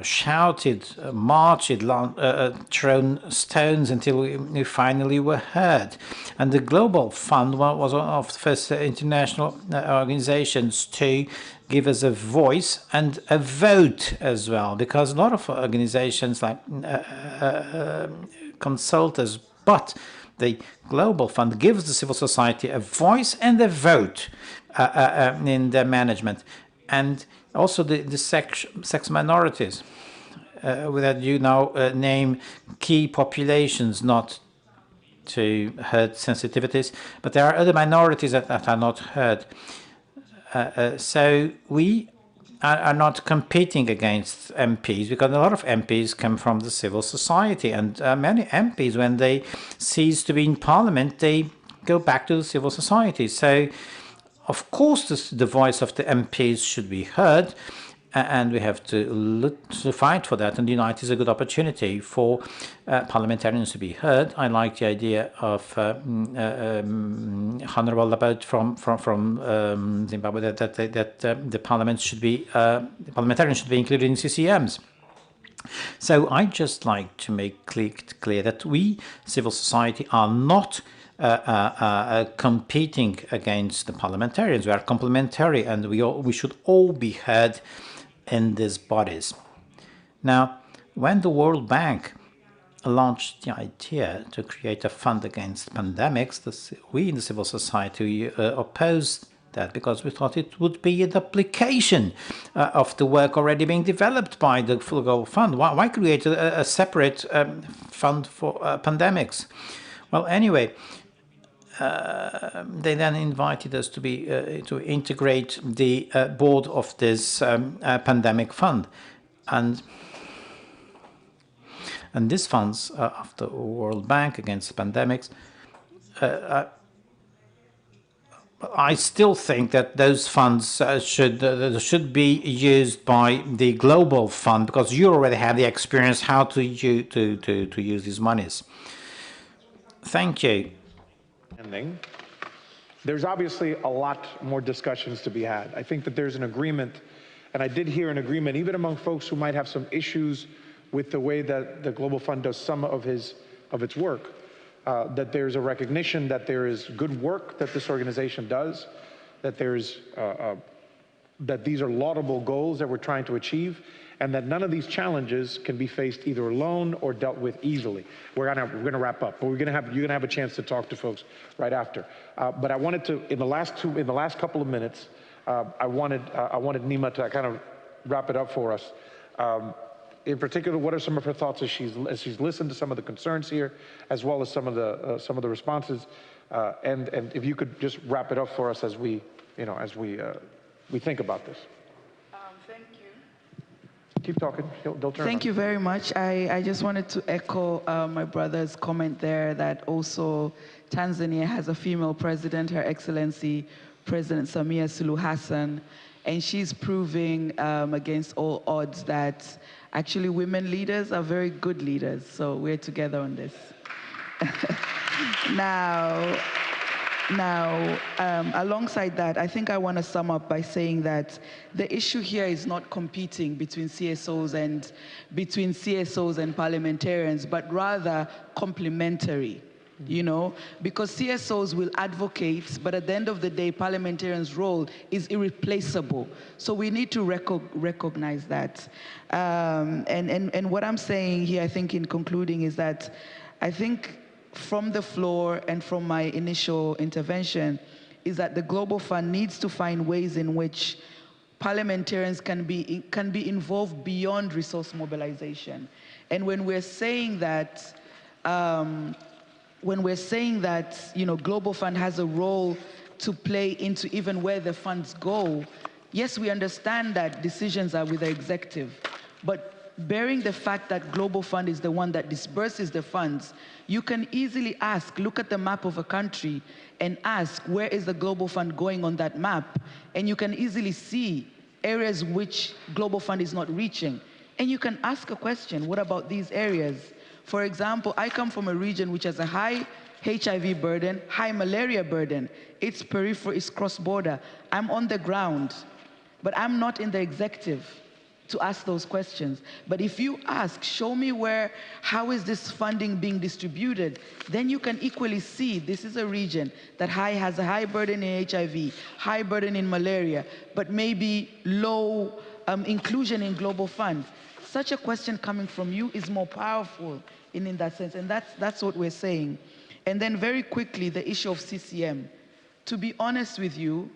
shouted, marched, thrown stones until we finally were heard. And the Global Fund was one of the first international organizations to give us a voice and a vote as well, because a lot of organizations like consult us, but the Global Fund gives the civil society a voice and a vote in their management. And also the sex minorities, that you now name key populations, not to hurt sensitivities, but there are other minorities that are not heard. So we are not competing against MPs, because a lot of MPs come from the civil society, and many MPs, when they cease to be in Parliament, they go back to the civil society. So of course the voice of the MPs should be heard, and we have to fight for that, and Unite is a good opportunity for parliamentarians to be heard. I like the idea of Honourable Laborde from Zimbabwe, that the parliament should be, parliamentarians should be included in CCMs. So I'd just like to make clear that we, civil society, are not competing against the parliamentarians. We are complementary, and we should all be heard in these bodies. Now, when the World Bank launched the idea to create a fund against pandemics, we in the civil society opposed that, because we thought it would be a duplication of the work already being developed by the Global Fund. Why create a separate fund for pandemics? Well, anyway, they then invited us to be to integrate the board of this pandemic fund, and these funds of the World Bank against pandemics. I still think that those funds should be used by the Global Fund, because you already have the experience how to use these monies. Thank you. There's obviously a lot more discussions to be had. I think that there's an agreement, and I did hear an agreement, even among folks who might have some issues with the way that the Global Fund does some of its work, that there's a recognition that there is good work that this organization does, that there's that these are laudable goals that we're trying to achieve, and that none of these challenges can be faced either alone or dealt with easily. We're gonna wrap up, but you're gonna have a chance to talk to folks right after. But I wanted to, in the last couple of minutes, I wanted Nima to kind of wrap it up for us. In particular, what are some of her thoughts as she's listened to some of the concerns here, as well as some of the responses, and if you could just wrap it up for us as we think about this. Thank you. Keep talking. They'll turn. Thank you very much. I just wanted to echo my brother's comment there, that also Tanzania has a female president, Her Excellency President Samia Suluhu Hassan, and she's proving against all odds that actually women leaders are very good leaders. So we're together on this. Now, alongside that, I think I want to sum up by saying that the issue here is not competing between CSOs and parliamentarians, but rather complementary. Because CSOs will advocate, but at the end of the day, parliamentarians' role is irreplaceable. So we need to recognize that. And what I'm saying here, I think in concluding, is that I think from the floor and from my initial intervention is that the Global Fund needs to find ways in which parliamentarians can be involved beyond resource mobilization. And when we're saying that, Global Fund has a role to play into even where the funds go, yes, we understand that decisions are with the executive, but bearing the fact that Global Fund is the one that disburses the funds, you can easily look at the map of a country and ask, where is the Global Fund going on that map? And you can easily see areas which Global Fund is not reaching. And you can ask a question, what about these areas? For example, I come from a region which has a high HIV burden, high malaria burden. It's peripheral, it's cross-border. I'm on the ground, but I'm not in the executive to ask those questions. But if you ask, show me how is this funding being distributed, then you can equally see this is a region that has a high burden in HIV, high burden in malaria, but maybe low inclusion in Global Fund. Such a question coming from you is more powerful in that sense, and that's what we're saying. And then very quickly, the issue of CCM. To be honest with you,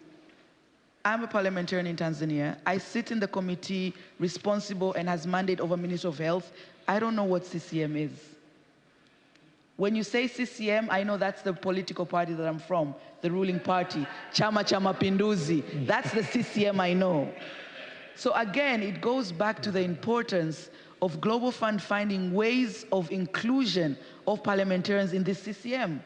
I'm a parliamentarian in Tanzania. I sit in the committee responsible and has mandate over Ministry of Health. I don't know what CCM is. When you say CCM, I know that's the political party that I'm from, the ruling party, Chama cha Mapinduzi. That's the CCM I know. So again, it goes back to the importance of Global Fund finding ways of inclusion of parliamentarians in this CCM.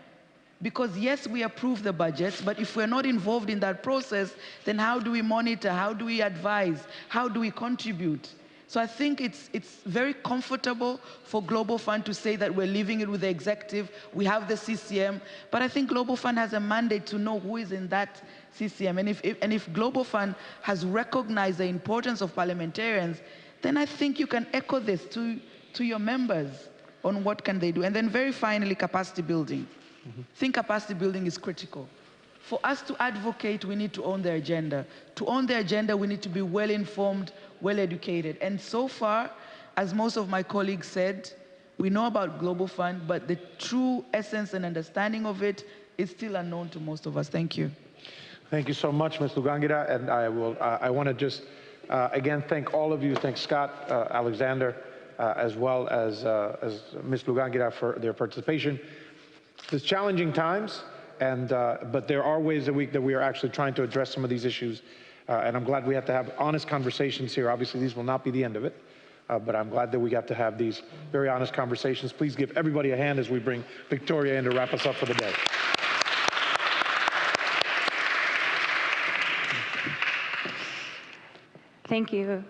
Because yes, we approve the budgets, but if we're not involved in that process, then how do we monitor? How do we advise? How do we contribute? So I think it's very comfortable for Global Fund to say that we're leaving it with the executive, we have the CCM, but I think Global Fund has a mandate to know who is in that CCM. And if Global Fund has recognized the importance of parliamentarians, then I think you can echo this to your members on what can they do. And then very finally, capacity building. I think capacity building is critical. For us to advocate, we need to own the agenda. To own the agenda, we need to be well-informed, well-educated. And so far, as most of my colleagues said, we know about Global Fund, but the true essence and understanding of it is still unknown to most of us. Thank you. Thank you so much, Ms. Lugangira. And I want to just, again, thank all of you. Thank Scott, Alexander, as well as Ms. Lugangira for their participation. It's challenging times, but there are ways that we are actually trying to address some of these issues, and I'm glad we have to have honest conversations here. Obviously, these will not be the end of it, but I'm glad that we got to have these very honest conversations. Please give everybody a hand as we bring Victoria in to wrap us up for the day. Thank you.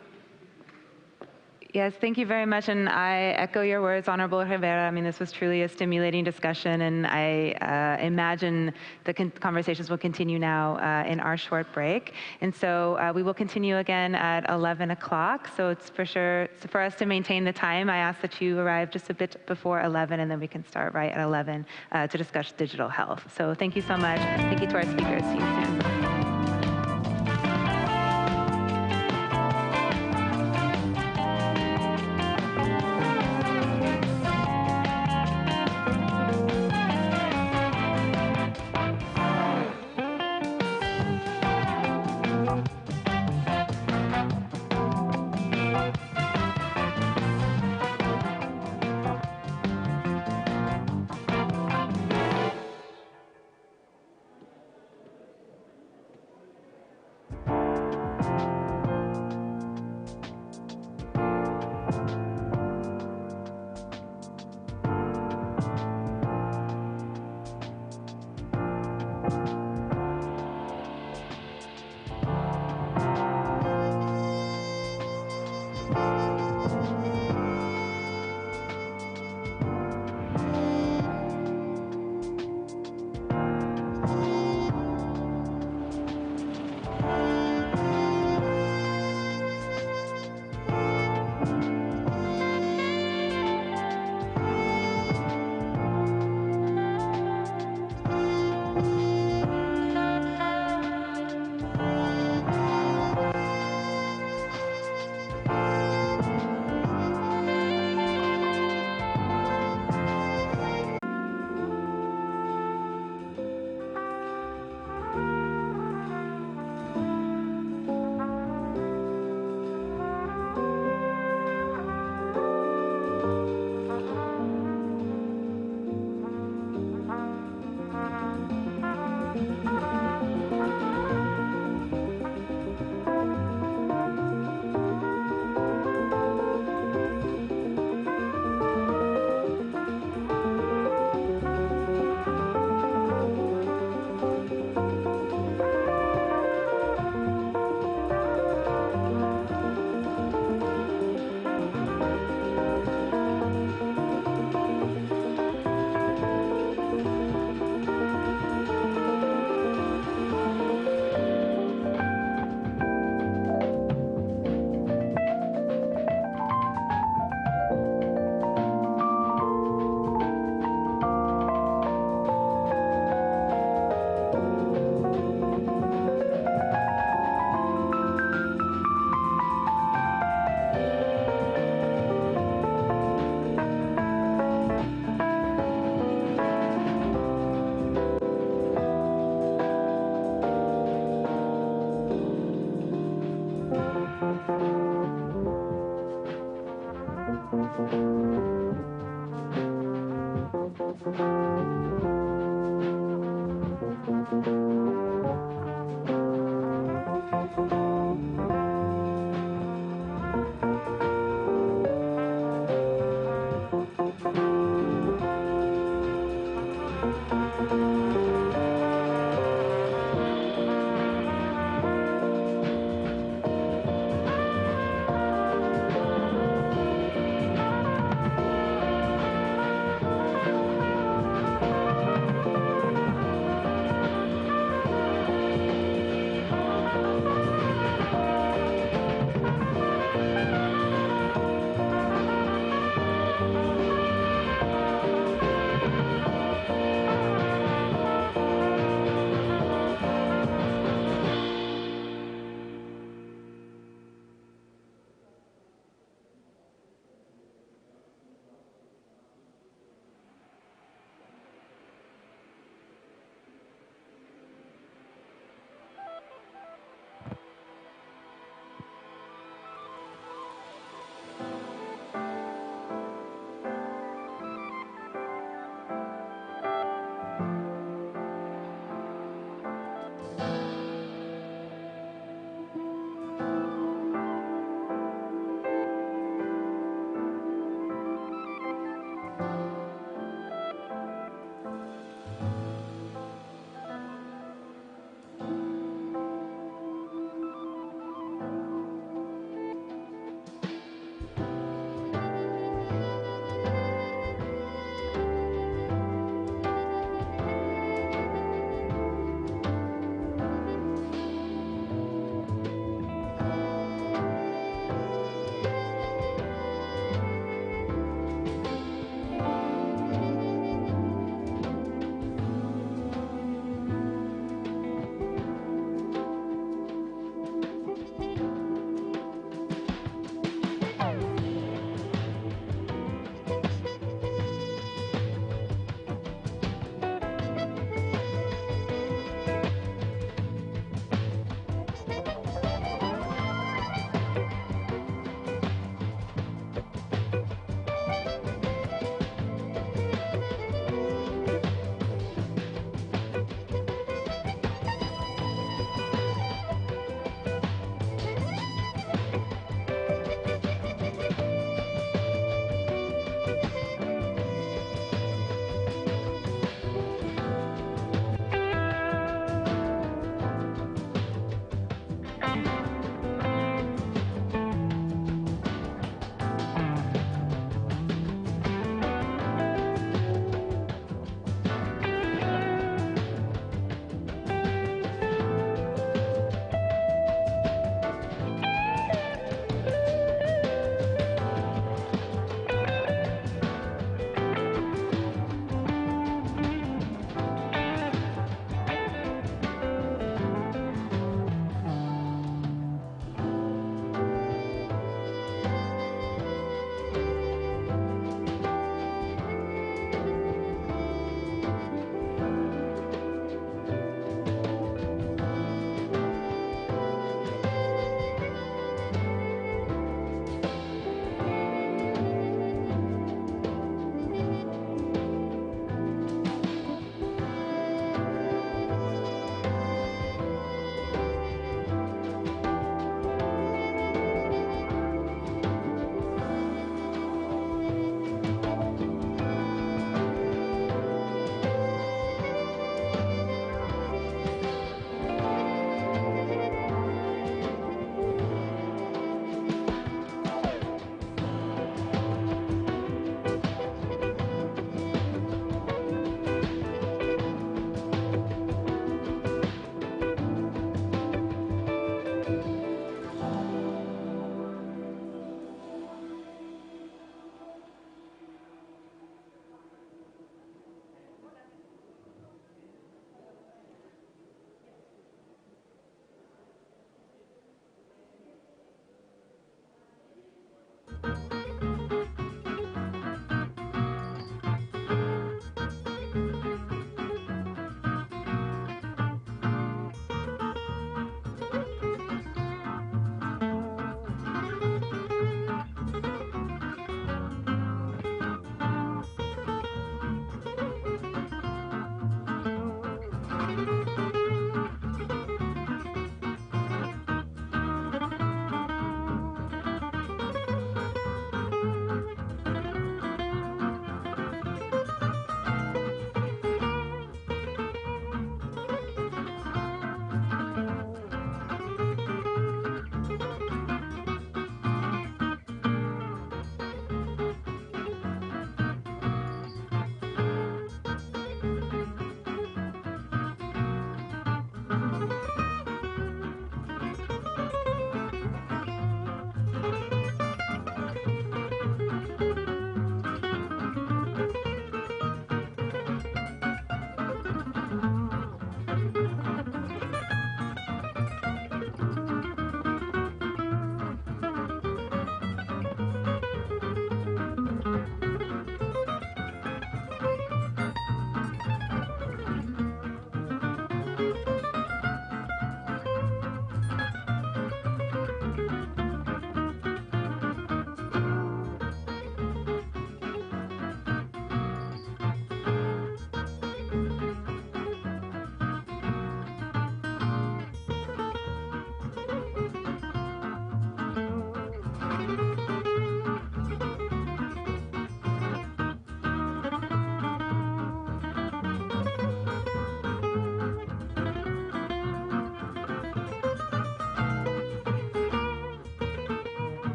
Yes, thank you very much, and I echo your words, Honorable Rivera. I mean, this was truly a stimulating discussion, and I imagine the conversations will continue now in our short break. And so we will continue again at 11 o'clock. So it's for sure, for us to maintain the time, I ask that you arrive just a bit before 11, and then we can start right at 11 to discuss digital health. So thank you so much. Thank you to our speakers. See you soon.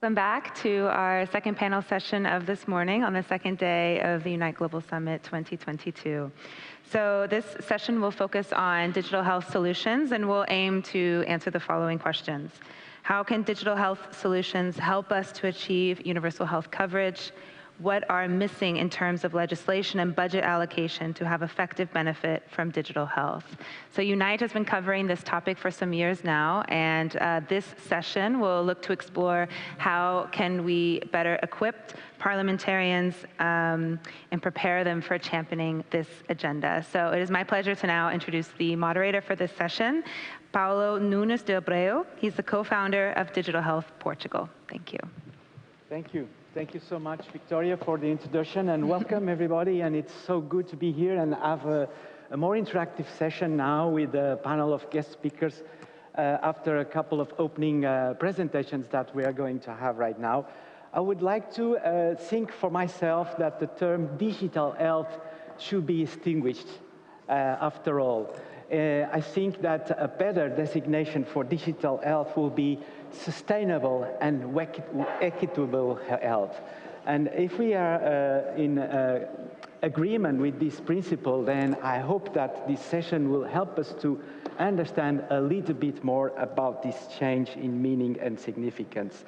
Welcome back to our second panel session of this morning on the second day of the Unite Global Summit 2022. So this session will focus on digital health solutions, and we'll aim to answer the following questions. How can digital health solutions help us to achieve universal health coverage? What are missing in terms of legislation and budget allocation to have effective benefit from digital health? So Unite has been covering this topic for some years now, and this session will look to explore how can we better equip parliamentarians and prepare them for championing this agenda. So it is my pleasure to now introduce the moderator for this session, Paulo Nunes de Abreu. He's the co-founder of Digital Health Portugal. Thank you. Thank you. Thank you so much, Victoria, for the introduction, and welcome everybody. And it's so good to be here and have a more interactive session now with a panel of guest speakers after a couple of opening presentations that we are going to have right now. I would like to think for myself that the term digital health should be extinguished after all. I think that a better designation for digital health will be sustainable and equitable health. And if we are in agreement with this principle, then I hope that this session will help us to understand a little bit more about this change in meaning and significance.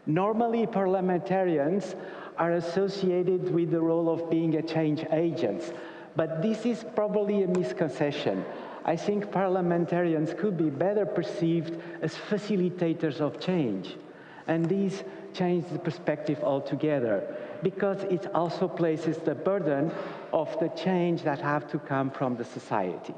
Normally, parliamentarians are associated with the role of being a change agent, but this is probably a misconception. I think parliamentarians could be better perceived as facilitators of change. And these change the perspective altogether, because it also places the burden of the change that have to come from the society.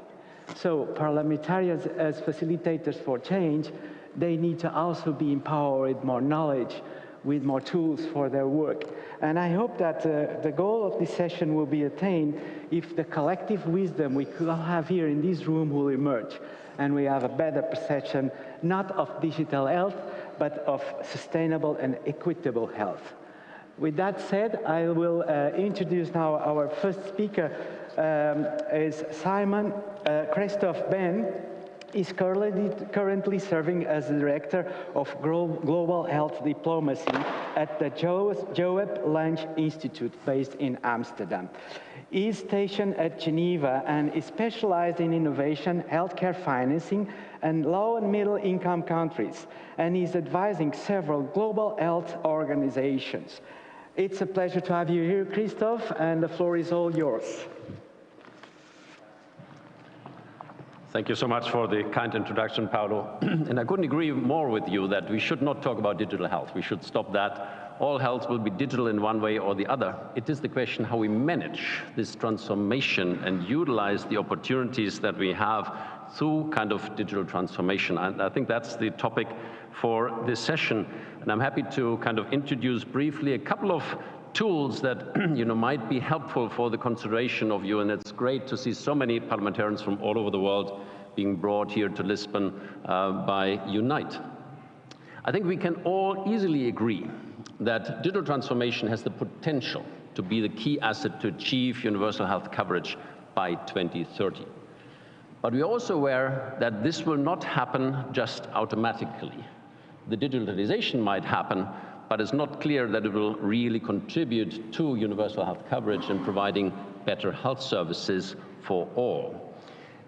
So parliamentarians as facilitators for change, they need to also be empowered with more knowledge, with more tools for their work. And I hope that the goal of this session will be attained if the collective wisdom we could have here in this room will emerge, and we have a better perception, not of digital health, but of sustainable and equitable health. With that said, I will introduce now our first speaker, is Simon Christophe Ben. Is currently serving as the Director of Global Health Diplomacy at the Joep Lange Institute based in Amsterdam. He is stationed at Geneva and is specialized in innovation, healthcare financing, and low and middle income countries, and is advising several global health organizations. It's a pleasure to have you here, Christophe, and the floor is all yours. Thank you so much for the kind introduction, Paulo. And I couldn't agree more with you that we should not talk about digital health. We should stop that. All health will be digital in one way or the other. It is the question how we manage this transformation and utilize the opportunities that we have through kind of digital transformation. And I think that's the topic for this session. And I'm happy to kind of introduce briefly a couple of tools that might be helpful for the consideration of you, and it's great to see so many parliamentarians from all over the world being brought here to Lisbon by Unite. I think we can all easily agree that digital transformation has the potential to be the key asset to achieve universal health coverage by 2030. But we're also aware that this will not happen just automatically. The digitalization might happen, but it's not clear that it will really contribute to universal health coverage and providing better health services for all.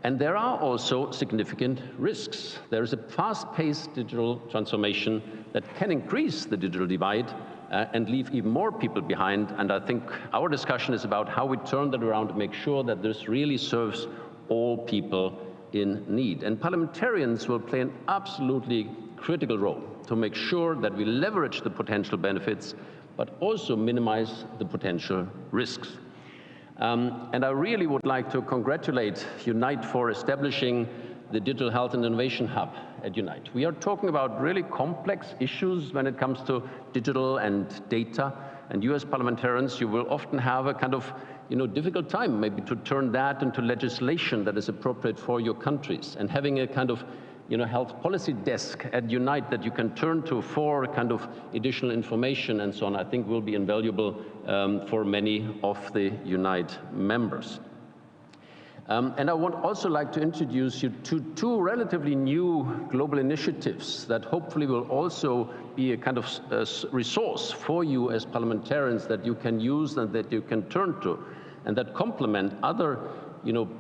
And there are also significant risks. There is a fast-paced digital transformation that can increase the digital divide and leave even more people behind. And I think our discussion is about how we turn that around to make sure that this really serves all people in need. And parliamentarians will play an absolutely critical role to make sure that we leverage the potential benefits, but also minimize the potential risks. And I really would like to congratulate Unite for establishing the Digital Health and Innovation Hub at Unite. We are talking about really complex issues when it comes to digital and data. And you as parliamentarians, you will often have a kind of difficult time maybe to turn that into legislation that is appropriate for your countries. And having a kind of health policy desk at Unite that you can turn to for kind of additional information and so on, I think will be invaluable for many of the Unite members. And I would also like to introduce you to two relatively new global initiatives that hopefully will also be a kind of resource for you as parliamentarians that you can use and that you can turn to, and that complement other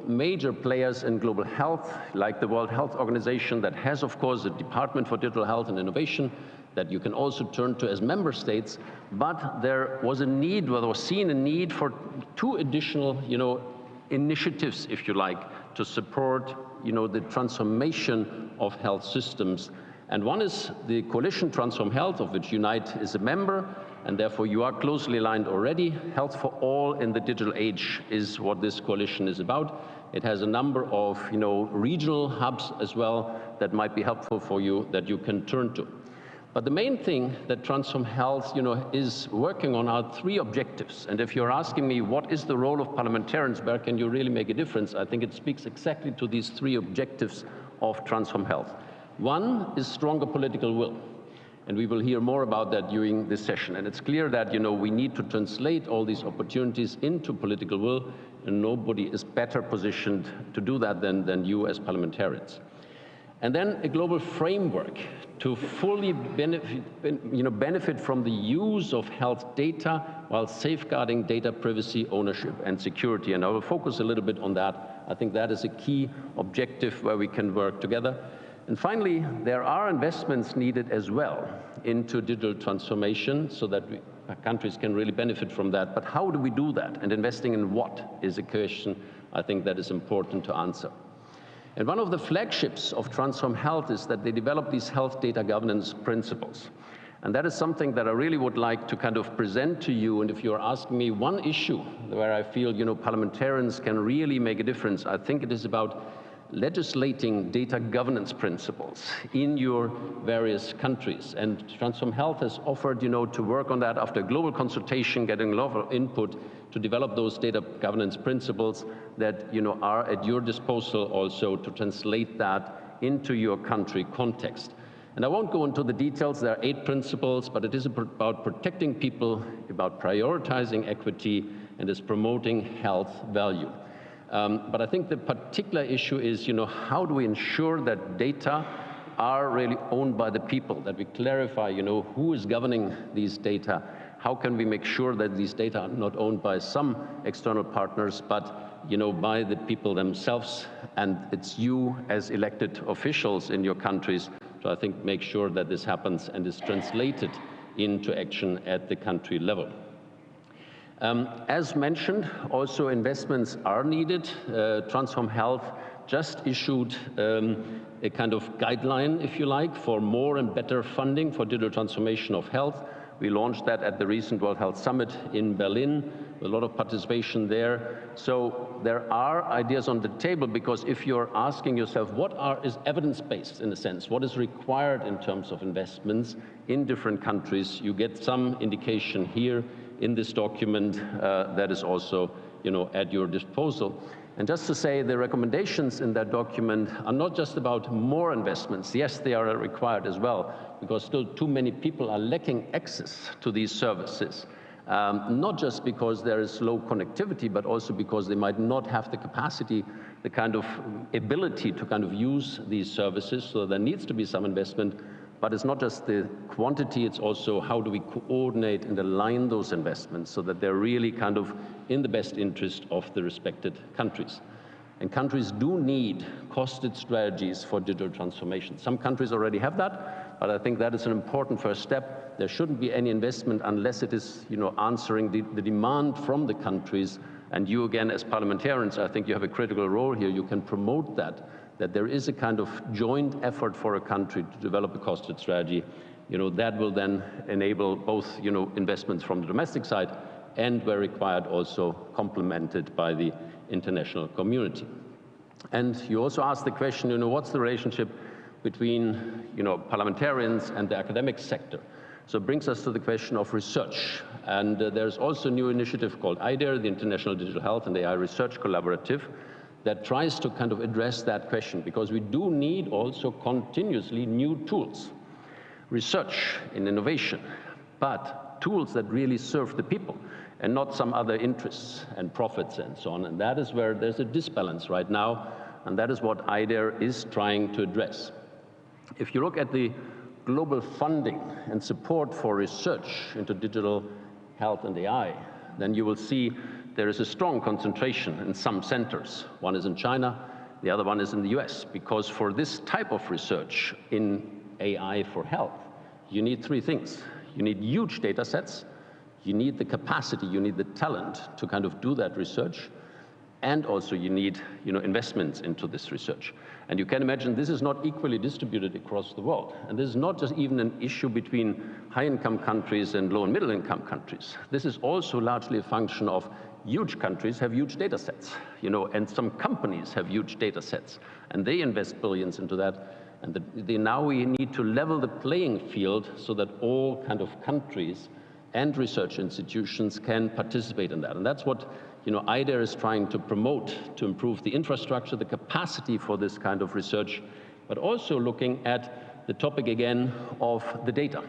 major players in global health, like the World Health Organization that has, of course, a Department for Digital Health and Innovation that you can also turn to as member states. But there was a need, or was seen a need for two additional, initiatives, if you like, to support, the transformation of health systems. And one is the Coalition Transform Health, of which Unite is a member, and therefore you are closely aligned already. Health for All in the Digital Age is what this coalition is about. It has a number of, regional hubs as well that might be helpful for you that you can turn to. But the main thing that Transform Health, is working on are three objectives. And if you're asking me what is the role of parliamentarians, where can you really make a difference, I think it speaks exactly to these three objectives of Transform Health. One is stronger political will. And we will hear more about that during this session. And it's clear that, we need to translate all these opportunities into political will, and nobody is better positioned to do that than you as parliamentarians. And then a global framework to fully benefit from the use of health data while safeguarding data privacy, ownership, and security. And I will focus a little bit on that. I think that is a key objective where we can work together. And finally, there are investments needed as well into digital transformation so that countries can really benefit from that. But how do we do that? And investing in what is a question I think that is important to answer. And one of the flagships of Transform Health is that they develop these health data governance principles. And that is something that I really would like to kind of present to you. And if you're asking me one issue where I feel, parliamentarians can really make a difference, I think it is about legislating data governance principles in your various countries. And Transform Health has offered, to work on that after global consultation, getting a lot of input to develop those data governance principles that, are at your disposal also to translate that into your country context. And I won't go into the details. There are 8 principles, but it is about protecting people, about prioritizing equity, and is promoting health value. But I think the particular issue is, how do we ensure that data are really owned by the people, that we clarify, who is governing these data? How can we make sure that these data are not owned by some external partners, but by the people themselves, and it's you as elected officials in your countries to, I think, make sure that this happens and is translated into action at the country level. As mentioned, also investments are needed. Transform Health just issued a kind of guideline, if you like, for more and better funding for digital transformation of health. We launched that at the recent World Health Summit in Berlin, a lot of participation there. So there are ideas on the table, because if you're asking yourself what is evidence-based in a sense, what is required in terms of investments in different countries, you get some indication here in this document that is also at your disposal. And just to say, the recommendations in that document are not just about more investments. Yes, they are required as well, because still too many people are lacking access to these services. Not just because there is low connectivity, but also because they might not have the capacity, the kind of ability to kind of use these services. So there needs to be some investment. But it's not just the quantity, it's also how do we coordinate and align those investments so that they're really kind of in the best interest of the respected countries. And countries do need costed strategies for digital transformation. Some countries already have that, but I think that is an important first step. There shouldn't be any investment unless it is, answering the demand from the countries. And you, again, as parliamentarians, I think you have a critical role here. You can promote that that there is a kind of joint effort for a country to develop a costed strategy, that will then enable both, investments from the domestic side and, where required, also complemented by the international community. And you also asked the question, what's the relationship between, parliamentarians and the academic sector? So it brings us to the question of research. And there's also a new initiative called IDER, the International Digital Health and AI Research Collaborative, that tries to kind of address that question, because we do need also continuously new tools. Research and innovation, but tools that really serve the people and not some other interests and profits and so on. And that is where there's a disbalance right now, and that is what IDER is trying to address. If you look at the global funding and support for research into digital health and AI, then you will see there is a strong concentration in some centers. One is in China, the other one is in the US, because for this type of research in AI for health, you need three things. You need huge data sets, you need the capacity, you need the talent to kind of do that research, and also you need, investments into this research. And you can imagine this is not equally distributed across the world. And this is not just even an issue between high-income countries and low- and middle-income countries. This is also largely a function of huge countries have huge data sets, and some companies have huge data sets, and they invest billions into that. And now we need to level the playing field so that all kind of countries and research institutions can participate in that. And that's what IDER is trying to promote, to improve the infrastructure, the capacity for this kind of research, but also looking at the topic again of the data,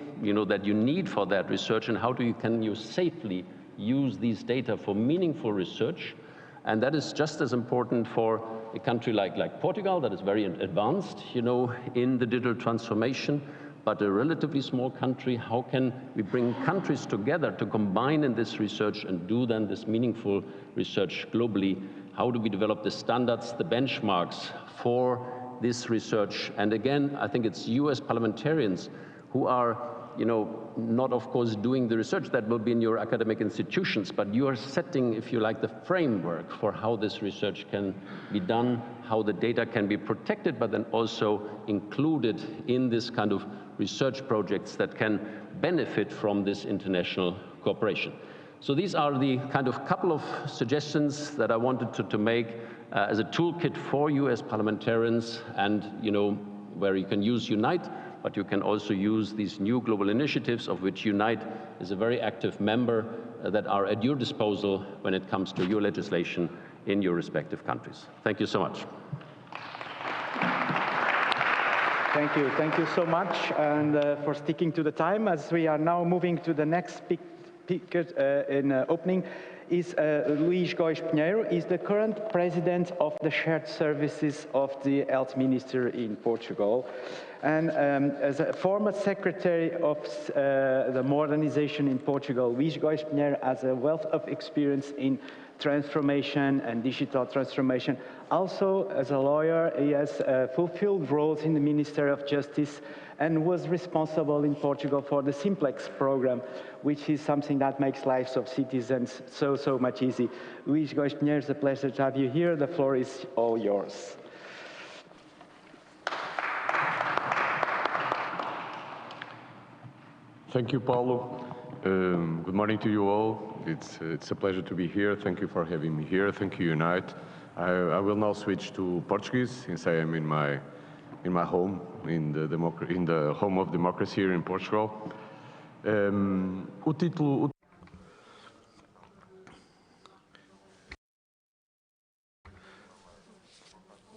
that you need for that research, and how can you safely use these data for meaningful research. And that is just as important for a country like Portugal, that is very advanced, in the digital transformation, but a relatively small country. How can we bring countries together to combine in this research and do then this meaningful research globally? How do we develop the standards, the benchmarks for this research? And again, I think it's you as parliamentarians who are not, of course, doing the research that will be in your academic institutions, but you are setting, if you like, the framework for how this research can be done, how the data can be protected, but then also included in this kind of research projects that can benefit from this international cooperation. So these are the kind of couple of suggestions that I wanted to make as a toolkit for you as parliamentarians, and where you can use Unite, but you can also use these new global initiatives, of which Unite is a very active member, that are at your disposal when it comes to your legislation in your respective countries. Thank you so much. Thank you so much, and for sticking to the time, as we are now moving to the next speaker in opening. Is Luís Góes Pinheiro, is the current president of the shared services of the health minister in Portugal. And as a former secretary of the modernization in Portugal, Luís Góes Pinheiro has a wealth of experience in transformation and digital transformation. Also, as a lawyer, he has fulfilled roles in the Ministry of Justice and was responsible in Portugal for the Simplex program, which is something that makes lives of citizens so much easy. Luís Góes Pinheiro, it's a pleasure to have you here. The floor is all yours. Thank you, Paulo. Good morning to you all. It's a pleasure to be here. Thank you for having me here. Thank you, Unite. I will now switch to Portuguese, since I am in my home, in the home of democracy here in Portugal.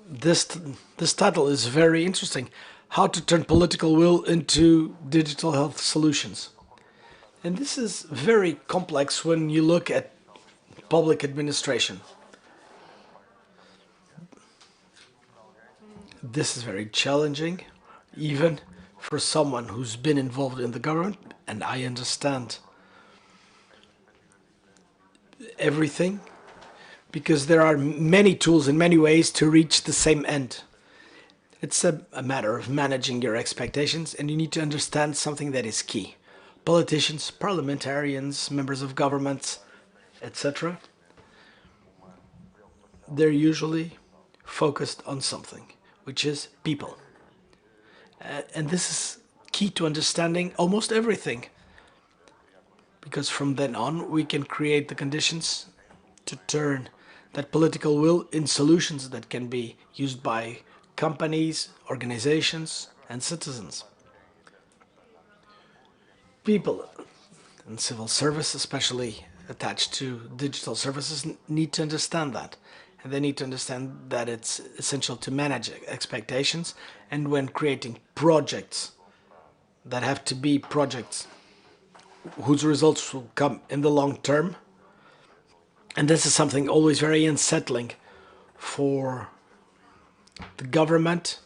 This title is very interesting. How to turn political will into digital health solutions. And this is very complex when you look at public administration. This is very challenging, even for someone who's been involved in the government, and I understand everything, because there are many tools in many ways to reach the same end. It's a matter of managing your expectations, and you need to understand something that is key. Politicians, parliamentarians, members of governments, etc., they're usually focused on something, which is people. And this is key to understanding almost everything, because from then on we can create the conditions to turn that political will in solutions that can be used by companies, organizations, and citizens. People and civil service, especially attached to digital services, need to understand that. And they need to understand that it's essential to manage expectations, and when creating projects that have to be projects whose results will come in the long term. And this is something always very unsettling for the government.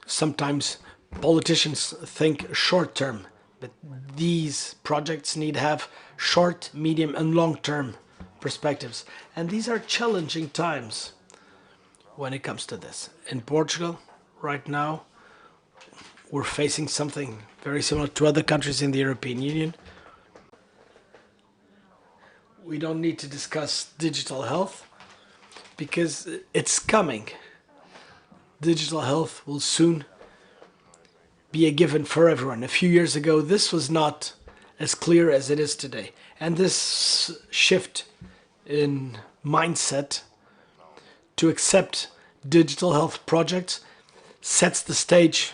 Sometimes politicians think short term, but these projects need to have short, medium, and long-term perspectives. And these are challenging times when it comes to this. In Portugal, right now, we're facing something very similar to other countries in the European Union. We don't need to discuss digital health because it's coming. Digital health will soon be a given for everyone. A few years ago, this was not as clear as it is today. And this shift in mindset to accept digital health projects sets the stage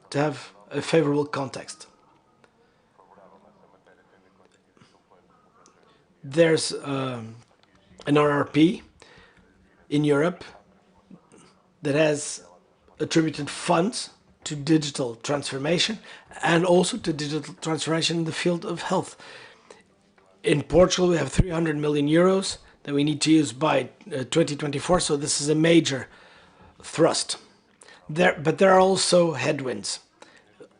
to have a favorable context. There's an RRP in Europe that has attributed funds to digital transformation and also to digital transformation in the field of health. In Portugal, we have 300 million euros that we need to use by 2024, so this is a major thrust. But there are also headwinds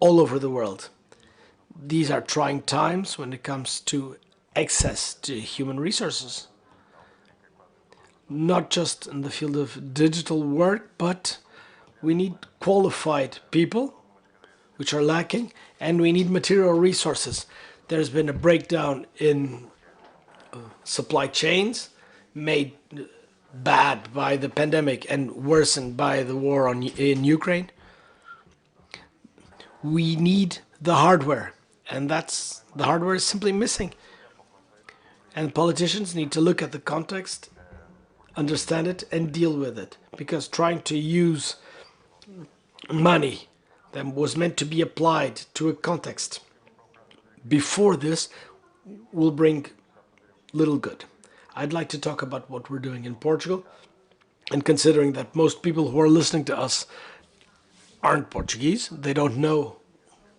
all over the world. These are trying times when it comes to access to human resources. Not just in the field of digital work, but we need qualified people, which are lacking, and we need material resources. There's been a breakdown in supply chains made bad by the pandemic and worsened by the war in Ukraine. We need the hardware, and the hardware is simply missing. And politicians need to look at the context, understand it, and deal with it. Because trying to use money that was meant to be applied to a context before this will bring little good. I'd like to talk about what we're doing in Portugal, and considering that most people who are listening to us aren't Portuguese, they don't know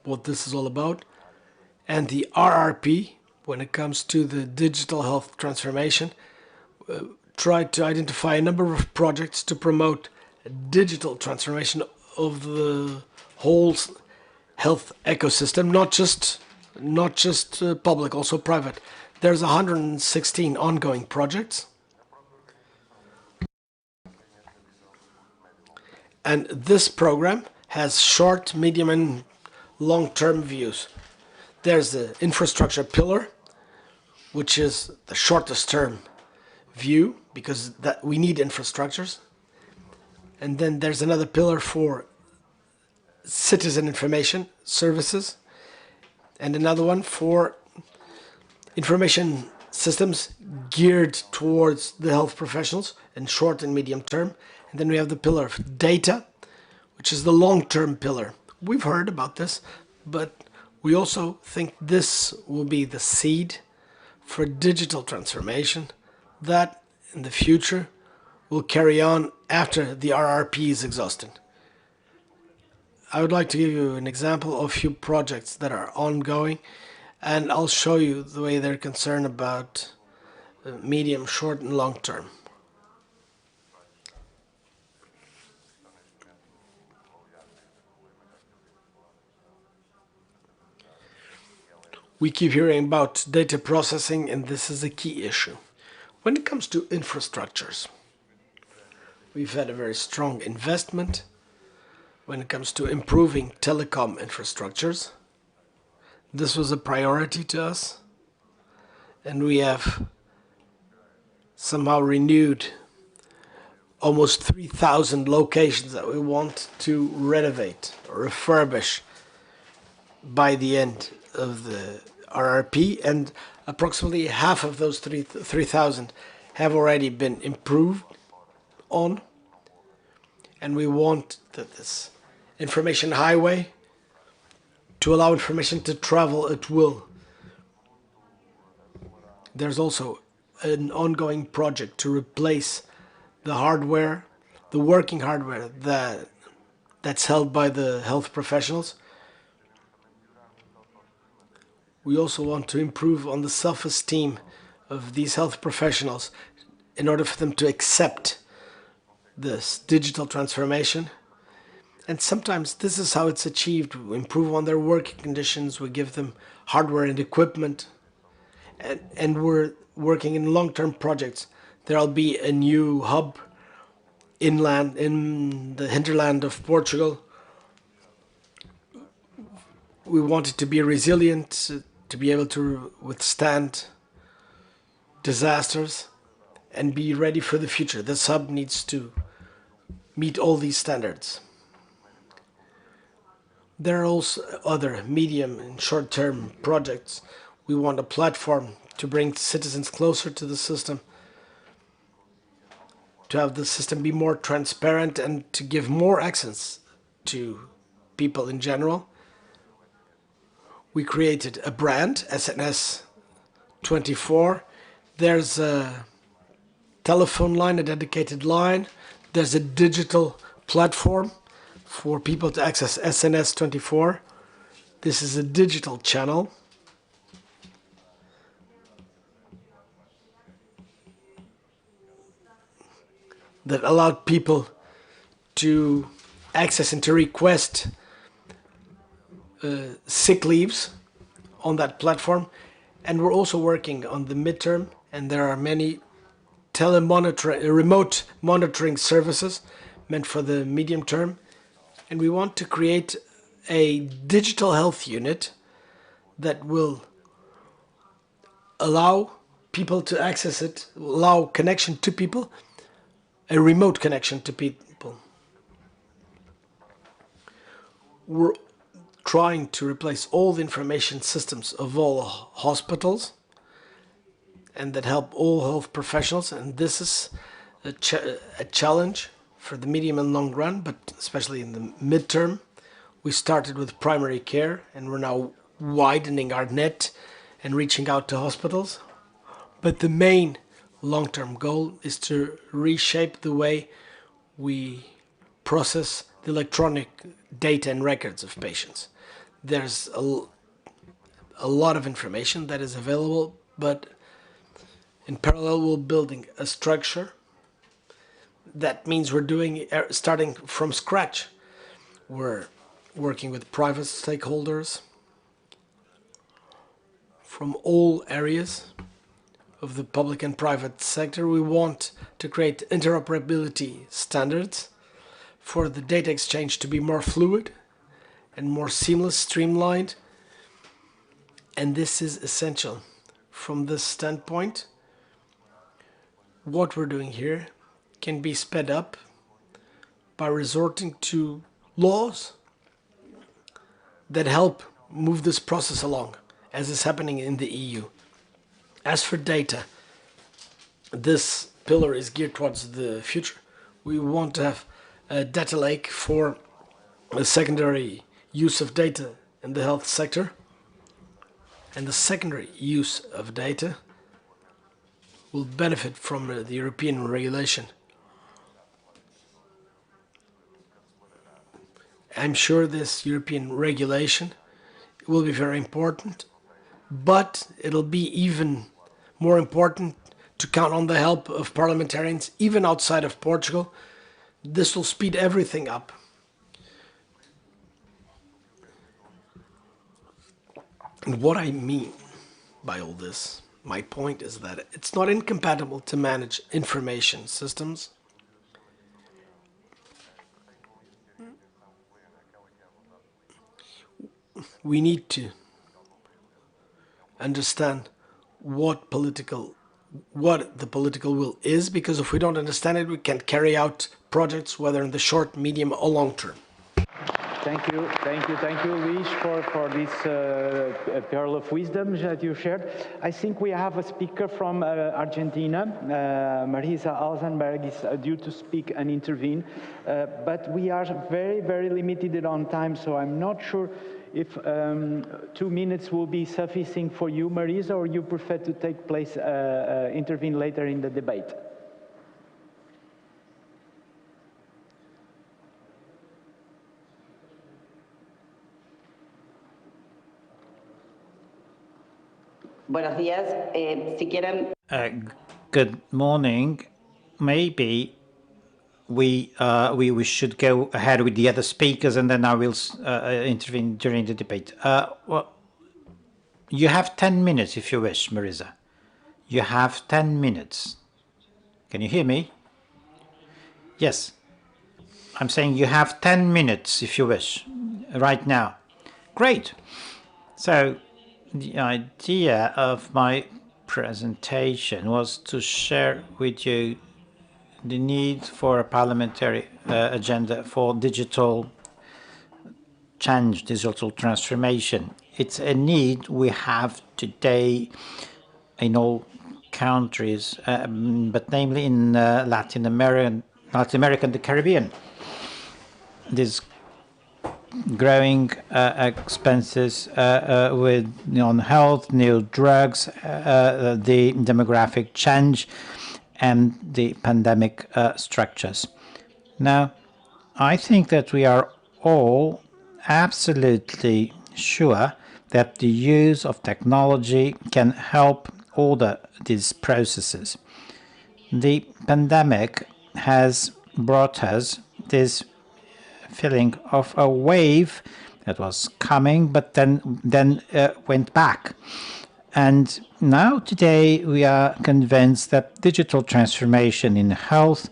what this is all about, and the RRP, when it comes to the digital health transformation, tried to identify a number of projects to promote digital transformation of the whole health ecosystem, not just public, also private. There's 116 ongoing projects. And this program has short, medium, and long-term views. There's the infrastructure pillar, which is the shortest term view, because we need infrastructures. And then there's another pillar for citizen information services, and another one for information systems geared towards the health professionals in short and medium term. And then we have the pillar of data, which is the long-term pillar. We've heard about this, but we also think this will be the seed for digital transformation that in the future will carry on after the RRP is exhausted. I would like to give you an example of a few projects that are ongoing, and I'll show you the way they're concerned about medium, short, and long term. We keep hearing about data processing, and this is a key issue. When it comes to infrastructures, we've had a very strong investment when it comes to improving telecom infrastructures. This was a priority to us, and we have somehow renewed almost 3,000 locations that we want to renovate or refurbish by the end of the RRP, and approximately half of those 3,000 have already been improved on. And we want this information highway to allow information to travel at will. There's also an ongoing project to replace the hardware, the working hardware that's held by the health professionals. We also want to improve on the self-esteem of these health professionals in order for them to accept this digital transformation. And sometimes this is how it's achieved. We improve on their working conditions, we give them hardware and equipment, and we're working in long-term projects. There'll be a new hub inland in the hinterland of Portugal. We want it to be resilient, to be able to withstand disasters and be ready for the future. This hub needs to meet all these standards. There are also other medium and short-term projects. We want a platform to bring citizens closer to the system, to have the system be more transparent and to give more access to people in general. We created a brand, SNS24. There's a telephone line, a dedicated line. There's a digital platform for people to access SNS24. This is a digital channel. That allowed people to access and to request sick leaves on that platform. And we're also working on the midterm, and there are many remote monitoring services meant for the medium term. And we want to create a digital health unit that will allow people to access it, allow connection to people, a remote connection to people. We're trying to replace all the information systems of all hospitals and that help all health professionals, and this is a challenge for the medium and long run, but especially in the midterm. We started with primary care and we're now widening our net and reaching out to hospitals. But the main long-term goal is to reshape the way we process the electronic data and records of patients. There's a lot of information that is available, but in parallel we're building a structure. That means we're starting from scratch. We're working with private stakeholders from all areas of the public and private sector. We want to create interoperability standards for the data exchange to be more fluid and more seamless, streamlined. And this is essential. From this standpoint, what we're doing here can be sped up by resorting to laws that help move this process along, as is happening in the EU. As for data, this pillar is geared towards the future. We want to have a data lake for a secondary use of data in the health sector. And the secondary use of data will benefit from the European regulation. I'm sure this European regulation will be very important, but it'll be even more important to count on the help of parliamentarians, even outside of Portugal. This will speed everything up. And what I mean by all this, my point is that it's not incompatible to manage information systems. We need to understand what political what the political will is, because if we don't understand it, we can't carry out projects, whether in the short, medium, or long term. Thank you, Luis, for this pearl of wisdom that you shared. I think we have a speaker from Argentina. Marisa Alzenberg is due to speak and intervene, but we are very, very limited on time, so I'm not sure if 2 minutes will be sufficient for you, Marisa, or you prefer to intervene later in the debate. Buenos días. Si quieren. Good morning. Maybe we should go ahead with the other speakers, and then I will intervene during the debate. Well, you have 10 minutes if you wish, Marisa. You have 10 minutes. Can you hear me? Yes. I'm saying you have 10 minutes if you wish, right now. Great. So the idea of my presentation was to share with you the need for a parliamentary agenda for digital change, digital transformation. It's a need we have today in all countries, but namely in Latin America and the Caribbean. There's growing expenses on health, new drugs, the demographic change, and the pandemic structures. Now, I think that we are all absolutely sure that the use of technology can help order these processes. The pandemic has brought us this feeling of a wave that was coming, but then went back. And now today we are convinced that digital transformation in health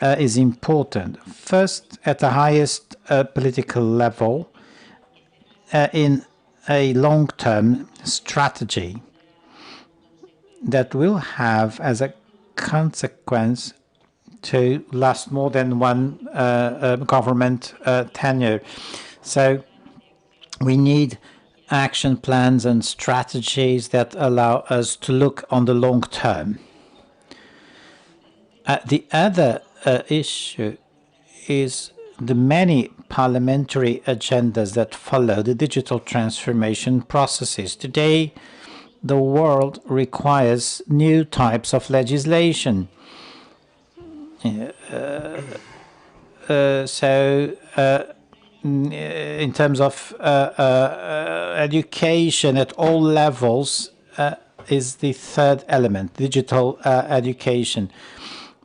is important. First, at the highest political level, in a long-term strategy that will have as a consequence to last more than one government tenure. So we need action plans and strategies that allow us to look on the long term. The other issue is the many parliamentary agendas that follow the digital transformation processes. Today, the world requires new types of legislation. In terms of education at all levels is the third element, digital education.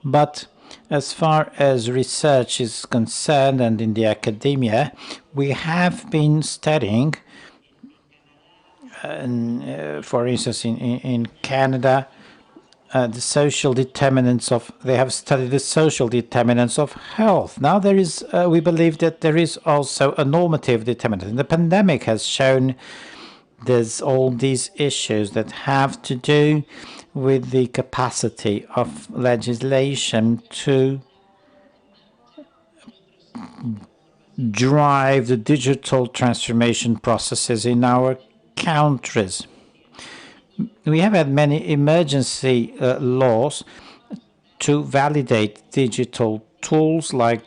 But as far as research is concerned and in the academia, we have been studying, for instance, in Canada, the social determinants of, they have studied the social determinants of health. Now there is, we believe that there is also a normative determinant. And the pandemic has shown there's all these issues that have to do with the capacity of legislation to drive the digital transformation processes in our countries. We have had many emergency laws to validate digital tools like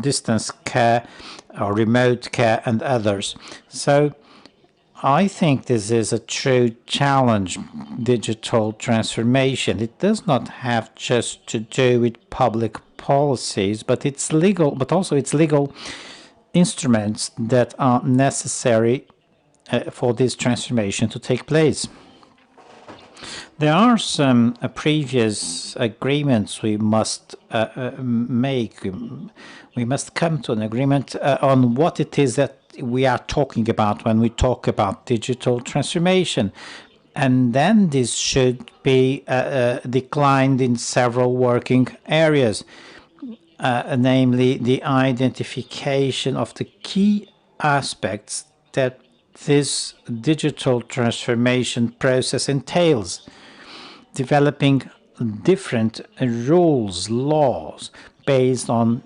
distance care or remote care and others. So I think this is a true challenge, digital transformation. It does not have just to do with public policies, but it's legal, but also it's legal instruments that are necessary for this transformation to take place. There are some previous agreements we must make. We must come to an agreement on what it is that we are talking about when we talk about digital transformation. And then this should be declined in several working areas, namely the identification of the key aspects that this digital transformation process entails. Developing different rules, laws, based on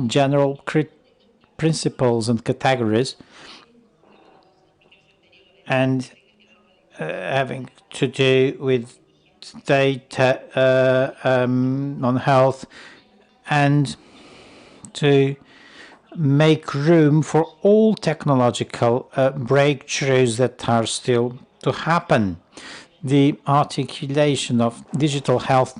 general principles and categories, and having to do with data on health, and to make room for all technological breakthroughs that are still to happen. The articulation of digital health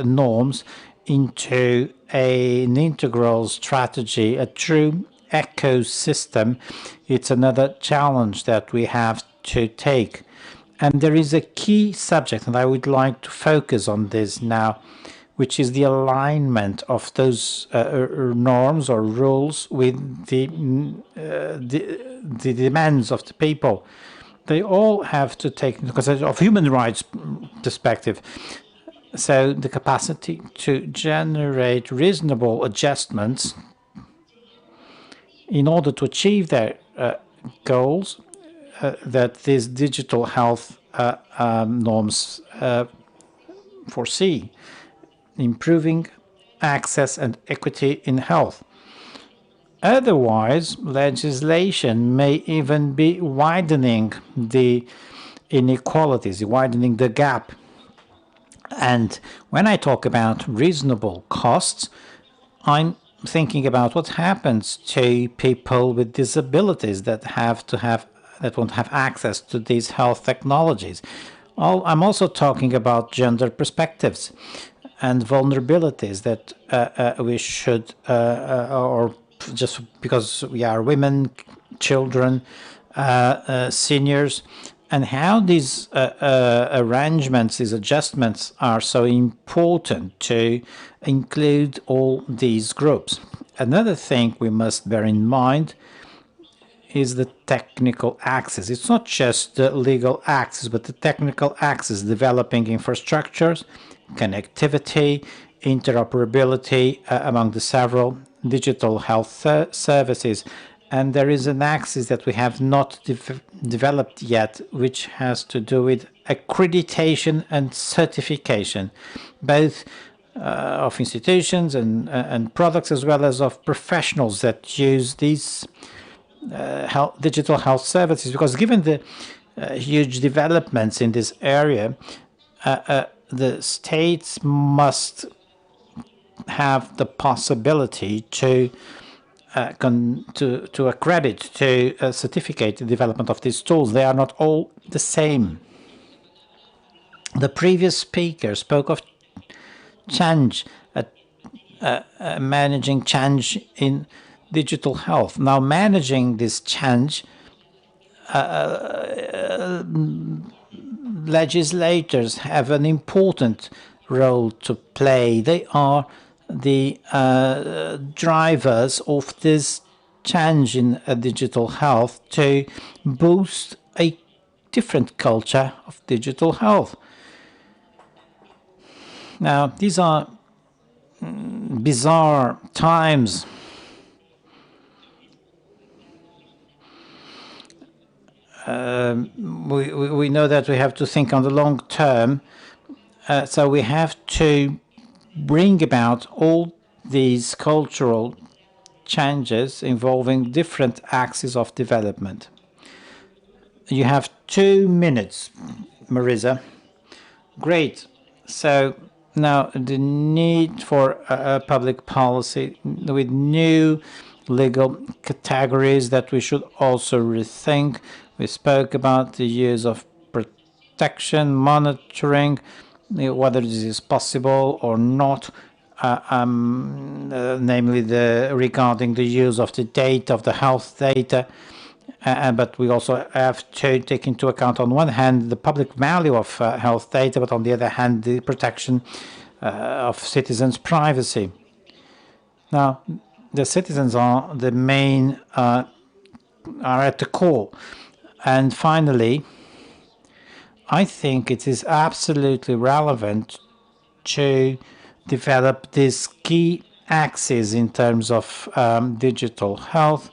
norms into an integral strategy, a true ecosystem, it's another challenge that we have to take. And there is a key subject, and I would like to focus on this now, which is the alignment of those norms or rules with the demands of the people. They all have to take into consideration of human rights perspective. So the capacity to generate reasonable adjustments in order to achieve their goals that these digital health norms foresee, improving access and equity in health. Otherwise, legislation may even be widening the inequalities, widening the gap. And when I talk about reasonable costs, I'm thinking about what happens to people with disabilities that won't have access to these health technologies. I'm also talking about gender perspectives and vulnerabilities that we should, or just because we are women, children, seniors, and how these arrangements, these adjustments are so important to include all these groups. Another thing we must bear in mind is the technical access. It's not just the legal access, but the technical access, developing infrastructures, connectivity, interoperability among the several digital health services. And there is an axis that we have not developed yet, which has to do with accreditation and certification, both of institutions and products, as well as of professionals that use these digital health services. Because given the huge developments in this area, the states must have the possibility to accredit, to certificate the development of these tools. They are not all the same. The previous speaker spoke of change, managing change in digital health. Now, managing this change, legislators have an important role to play. They are the drivers of this change in digital health to boost a different culture of digital health. Now, these are bizarre times. We know that we have to think on the long term, so we have to bring about all these cultural changes involving different axes of development. You have 2 minutes, Marisa. Great. So now the need for public policy with new legal categories that we should also rethink. We spoke about the use of protection, monitoring, whether this is possible or not, namely regarding the use of the data, of the health data. But we also have to take into account, on one hand, the public value of health data, but on the other hand, the protection of citizens' privacy. Now, the citizens are the main, are at the core. And finally, I think it is absolutely relevant to develop these key axes in terms of digital health,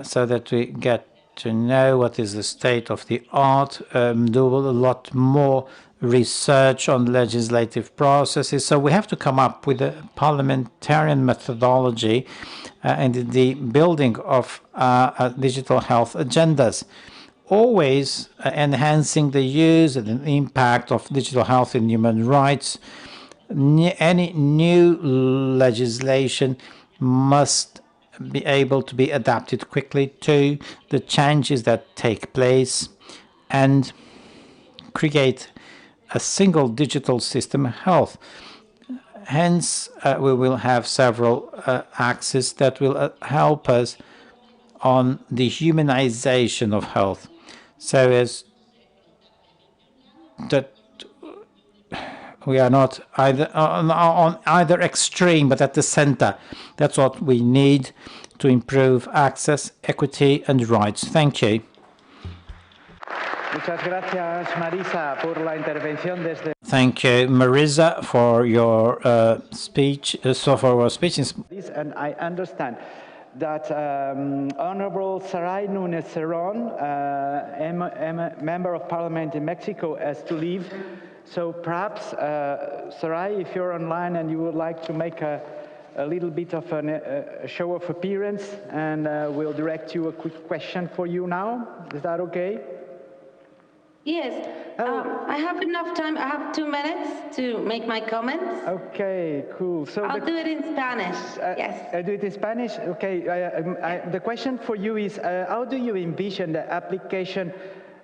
so that we get to know what is the state of the art, do a lot more research on legislative processes. So we have to come up with a parliamentarian methodology and the building of digital health agendas, always enhancing the use and the impact of digital health in human rights. Any new legislation must be able to be adapted quickly to the changes that take place and create a single digital system of health. Hence, we will have several axes that will help us on the humanization of health, so as that we are not either on either extreme, but at the center. That's what we need to improve access, equity, and rights. Thank you. Muchas gracias, Marisa, por la intervención desde. Thank you, Marisa, for your speech. And I understand that Honorable Saray Nunes Cerrón, member of Parliament in Mexico, has to leave. So perhaps, Saray, if you're online and you would like to make a little bit of a show of appearance, and we'll direct you a quick question for you now. Is that okay? Yes, I have enough time. I have 2 minutes to make my comments. Okay, cool. So I'll do it in Spanish. Yes. I do it in Spanish? Okay. The question for you is, how do you envision the application?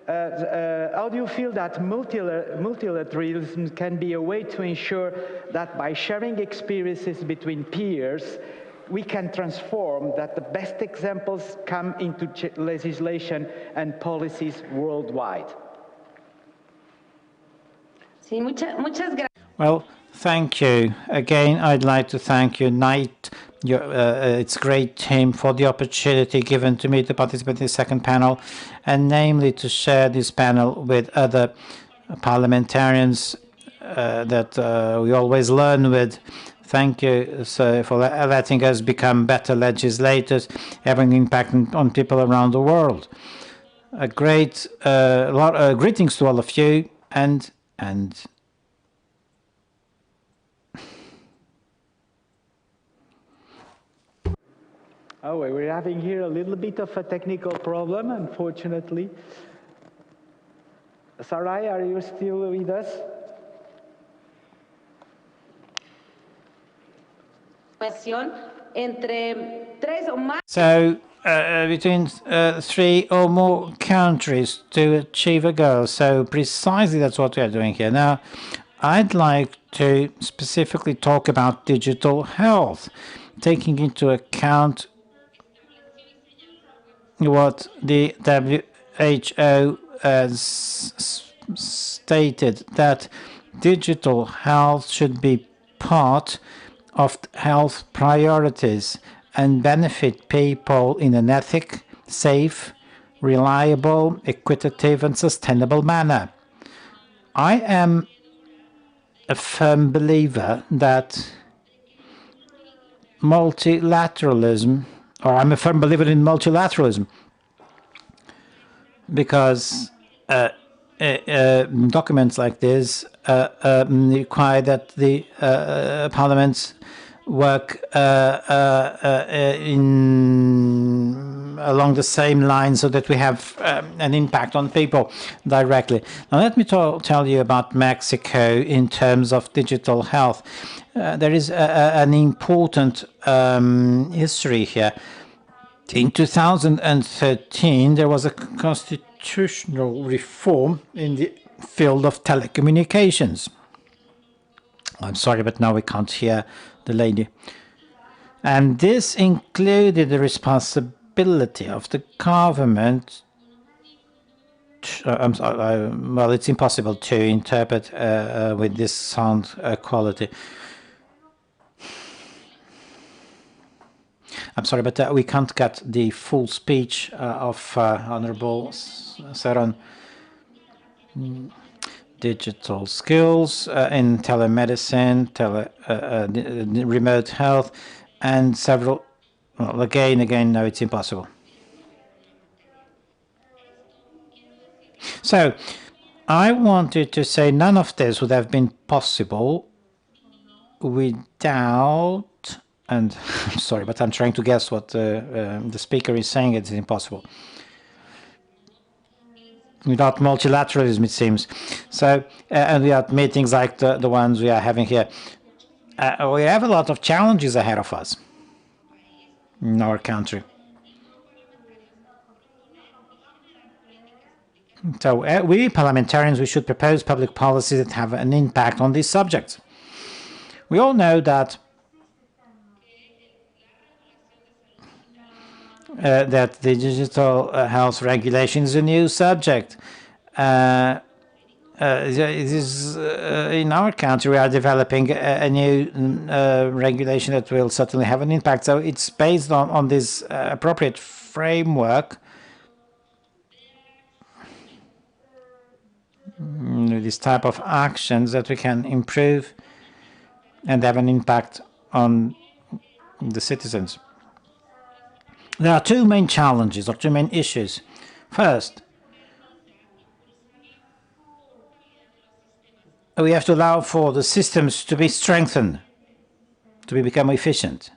How do you feel that multilateralism can be a way to ensure that by sharing experiences between peers, we can transform that the best examples come into legislation and policies worldwide? Sí, muchas gracias. Well, thank you. Again, I'd like to thank Unite, its great team, for the opportunity given to me to participate in the second panel, and namely to share this panel with other parliamentarians that we always learn with. Thank you for letting us become better legislators, having an impact on people around the world. A great greetings to all of you, and oh, we're having here a little bit of a technical problem, unfortunately. Saray, are you still with us? So, between 3 or more countries to achieve a goal. So precisely that's what we are doing here. Now, I'd like to specifically talk about digital health, taking into account what the WHO has stated, that digital health should be part of health priorities and benefit people in an ethic, safe, reliable, equitable, and sustainable manner. I am a firm believer that multilateralism, or I'm a firm believer in multilateralism, because documents like this require that the parliaments work along the same line, so that we have an impact on people directly. Now, let me tell you about Mexico in terms of digital health. There is an important history here. In 2013, there was a constitutional reform in the field of telecommunications. I'm sorry, but now we can't hear the lady. And this included the responsibility of the government. I'm sorry, well, it's impossible to interpret with this sound quality. I'm sorry, but we can't get the full speech of Honorable Cerrón. Digital skills in telemedicine, remote health, and several. Well, again, no, it's impossible. So I wanted to say none of this would have been possible without, and I'm sorry, but I'm trying to guess what the speaker is saying. It's impossible. Without multilateralism, it seems. So, and without meetings like the ones we are having here. We have a lot of challenges ahead of us in our country. So we parliamentarians, we should propose public policies that have an impact on these subjects. We all know that that the digital health regulation is a new subject. In our country, we are developing a new regulation that will certainly have an impact. So it's based on this appropriate framework, this type of actions that we can improve and have an impact on the citizens. There are two main challenges or two main issues. First, we have to allow for the systems to be strengthened, to become efficient.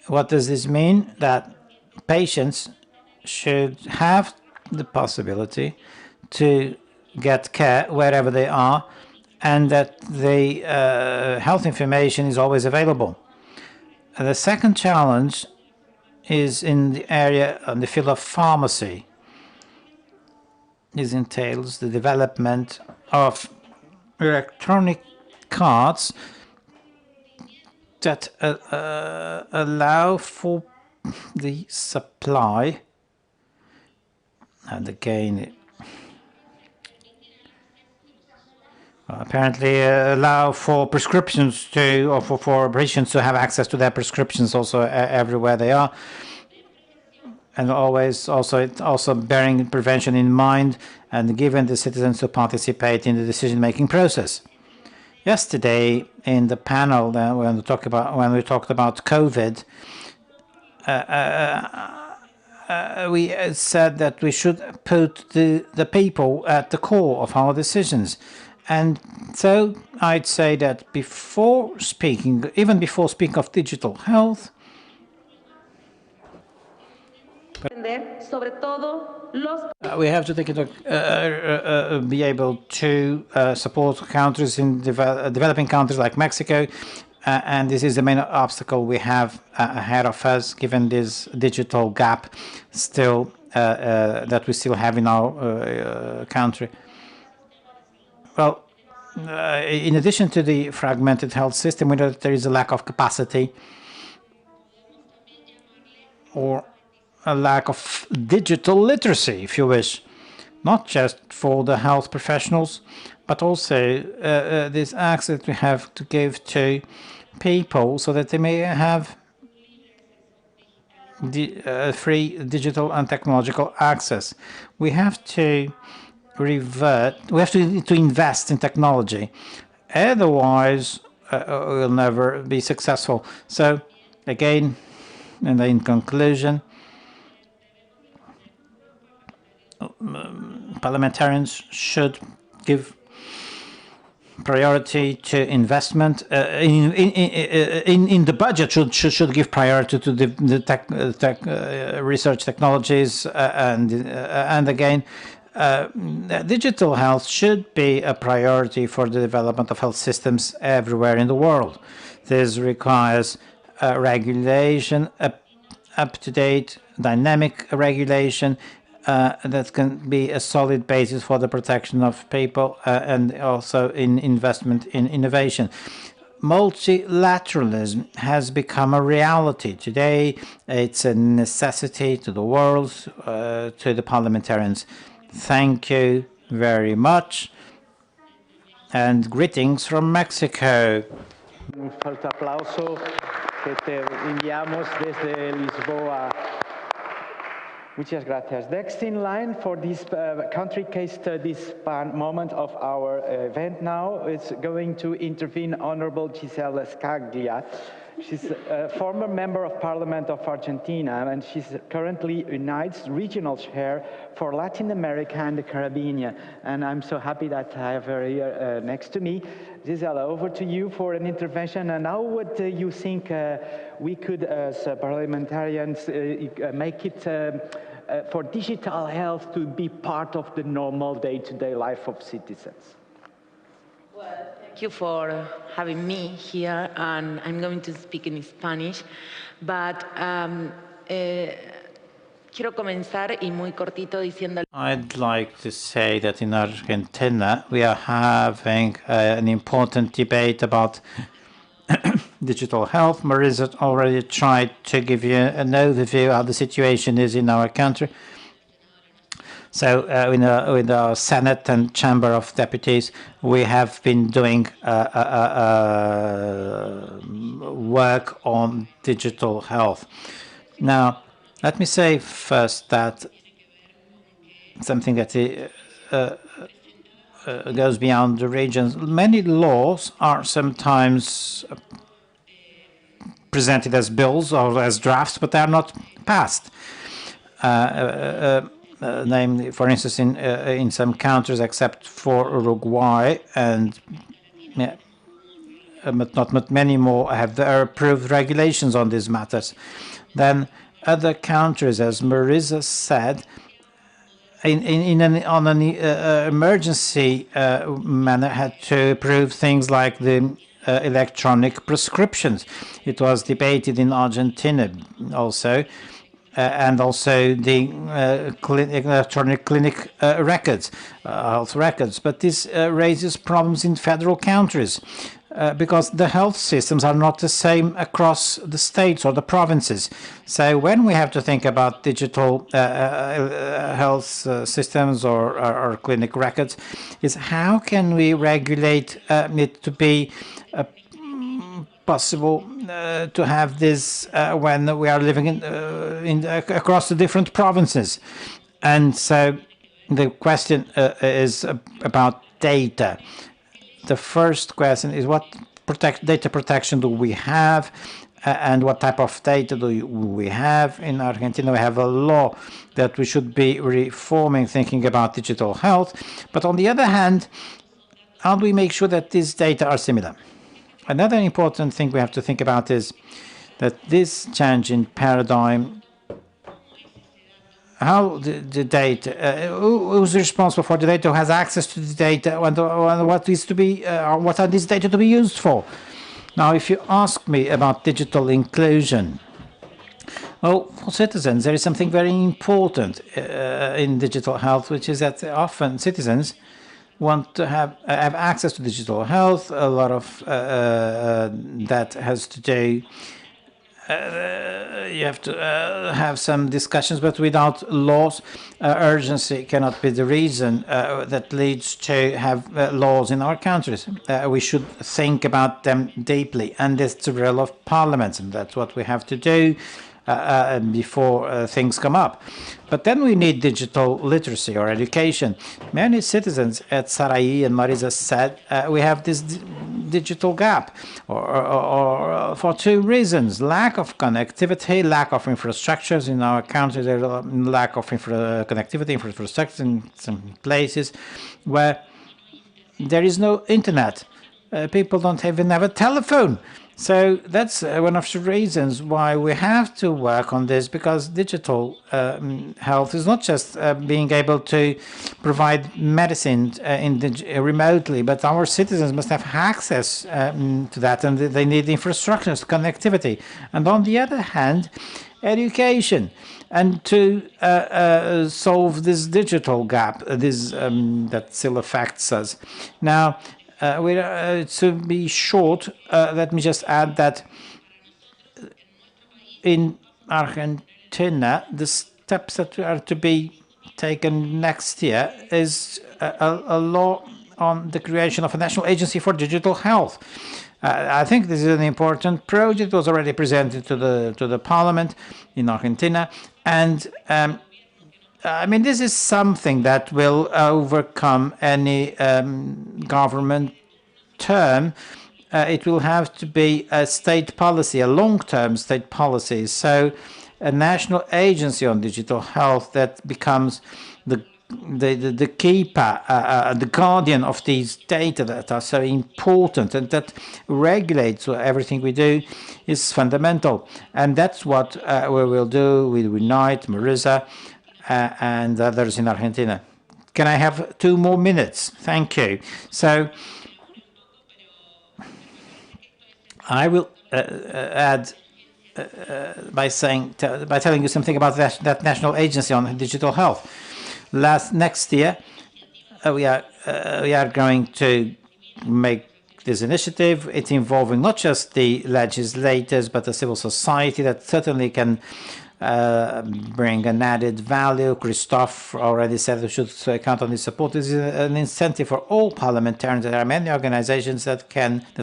What does this mean? That patients should have the possibility to get care wherever they are, and that the health information is always available. And the second challenge is in the area, in the field of pharmacy. This entails the development of electronic cards that allow for the supply, and again, apparently allow for prescriptions to, or for patients to have access to their prescriptions also everywhere they are, and also bearing prevention in mind and giving the citizens to participate in the decision-making process. Yesterday in the panel, when we talked about COVID, we said that we should put the people at the core of our decisions. And so I'd say that before speaking, even before speaking of digital health, we have to take into be able to support countries in developing countries like Mexico, and this is the main obstacle we have ahead of us, given this digital gap still that we still have in our country. Well, in addition to the fragmented health system, we know that there is a lack of capacity or a lack of digital literacy, if you wish, not just for the health professionals, but also this access we have to give to people so that they may have free digital and technological access. We have to to invest in technology, otherwise we'll never be successful. So again, and in conclusion, parliamentarians should give priority to investment in the budget. Should give priority to the research technologies, and again, digital health should be a priority for the development of health systems everywhere in the world. This requires regulation, up-to-date, dynamic regulation that can be a solid basis for the protection of people and also in investment in innovation. Multilateralism has become a reality today. It's a necessity to the world, to the parliamentarians. Thank you very much, and greetings from Mexico. Un fuerte aplauso que te enviamos desde Lisboa. Muchas gracias. Next in line for this country case studies moment of our event now is going to intervene Honorable Gisela Scaglia, She's a former member of Parliament of Argentina, and she's currently UNITE's regional chair for Latin America and the Caribbean. And I'm so happy that I have her here next to me. Gisela, over to you for an intervention. And how would you think we could, as parliamentarians, make it for digital health to be part of the normal day-to-day life of citizens? Thank you for having me here, and I'm going to speak in Spanish, but quiero comenzar y muy cortito diciendo. I'd like to say that in Argentina we are having an important debate about digital health. Marisa already tried to give you an overview of how the situation is in our country. So with our Senate and Chamber of Deputies, we have been doing work on digital health. Now, let me say first that something that goes beyond the regions. Many laws are sometimes presented as bills or as drafts, but they are not passed. Namely, for instance, in some countries, except for Uruguay, and but not many more have approved regulations on these matters. Then other countries, as Marisa said, on an emergency manner, had to approve things like the electronic prescriptions. It was debated in Argentina also. And also the electronic clinic records, health records. But this raises problems in federal countries because the health systems are not the same across the states or the provinces. So when we have to think about digital health systems or clinic records, is how can we regulate it to be possible to have this when we are living across the different provinces. And so the question is about data. The first question is what data protection do we have and what type of data do we have? In Argentina, we have a law that we should be reforming, thinking about digital health. But on the other hand, how do we make sure that these data are similar? Another important thing we have to think about is that this change in paradigm, how the data, who's responsible for the data, who has access to the data, and what is to be, what are these data to be used for? Now, if you ask me about digital inclusion, well, for citizens, there is something very important in digital health, which is that often citizens want to have access to digital health. A lot of that has to do, you have to have some discussions, but without laws, urgency cannot be the reason that leads to have laws in our countries. We should think about them deeply, and it's the role of parliaments, and that's what we have to do before things come up. But then we need digital literacy or education. Many citizens at Sarai and Marisa said we have this digital gap or for two reasons: lack of connectivity, lack of infrastructures in our country. There's a lack of connectivity, infrastructure in some places where there is no internet. People don't even have a telephone. So that's one of the reasons why we have to work on this, because digital health is not just being able to provide medicine remotely, but our citizens must have access to that, and they need infrastructures, connectivity. And on the other hand, education, and to solve this digital gap that still affects us. Now, to be short, let me just add that in Argentina, the steps that are to be taken next year is a law on the creation of a national agency for digital health. I think this is an important project. It was already presented to the parliament in Argentina, and I mean, this is something that will overcome any government term it will have to be a state policy, a long-term state policy. So a national agency on digital health that becomes the keeper, the guardian of these data that are so important and that regulates everything we do is fundamental. And that's what we will do with Unite, Marisa, and others in Argentina. Can I have 2 more minutes? Thank you. So I will add by telling you something about that national agency on digital health. Next year, we are going to make this initiative. It's involving not just the legislators, but the civil society that certainly can bring an added value. Christophe already said we should count on this support. This is an incentive for all parliamentarians. There are many organizations that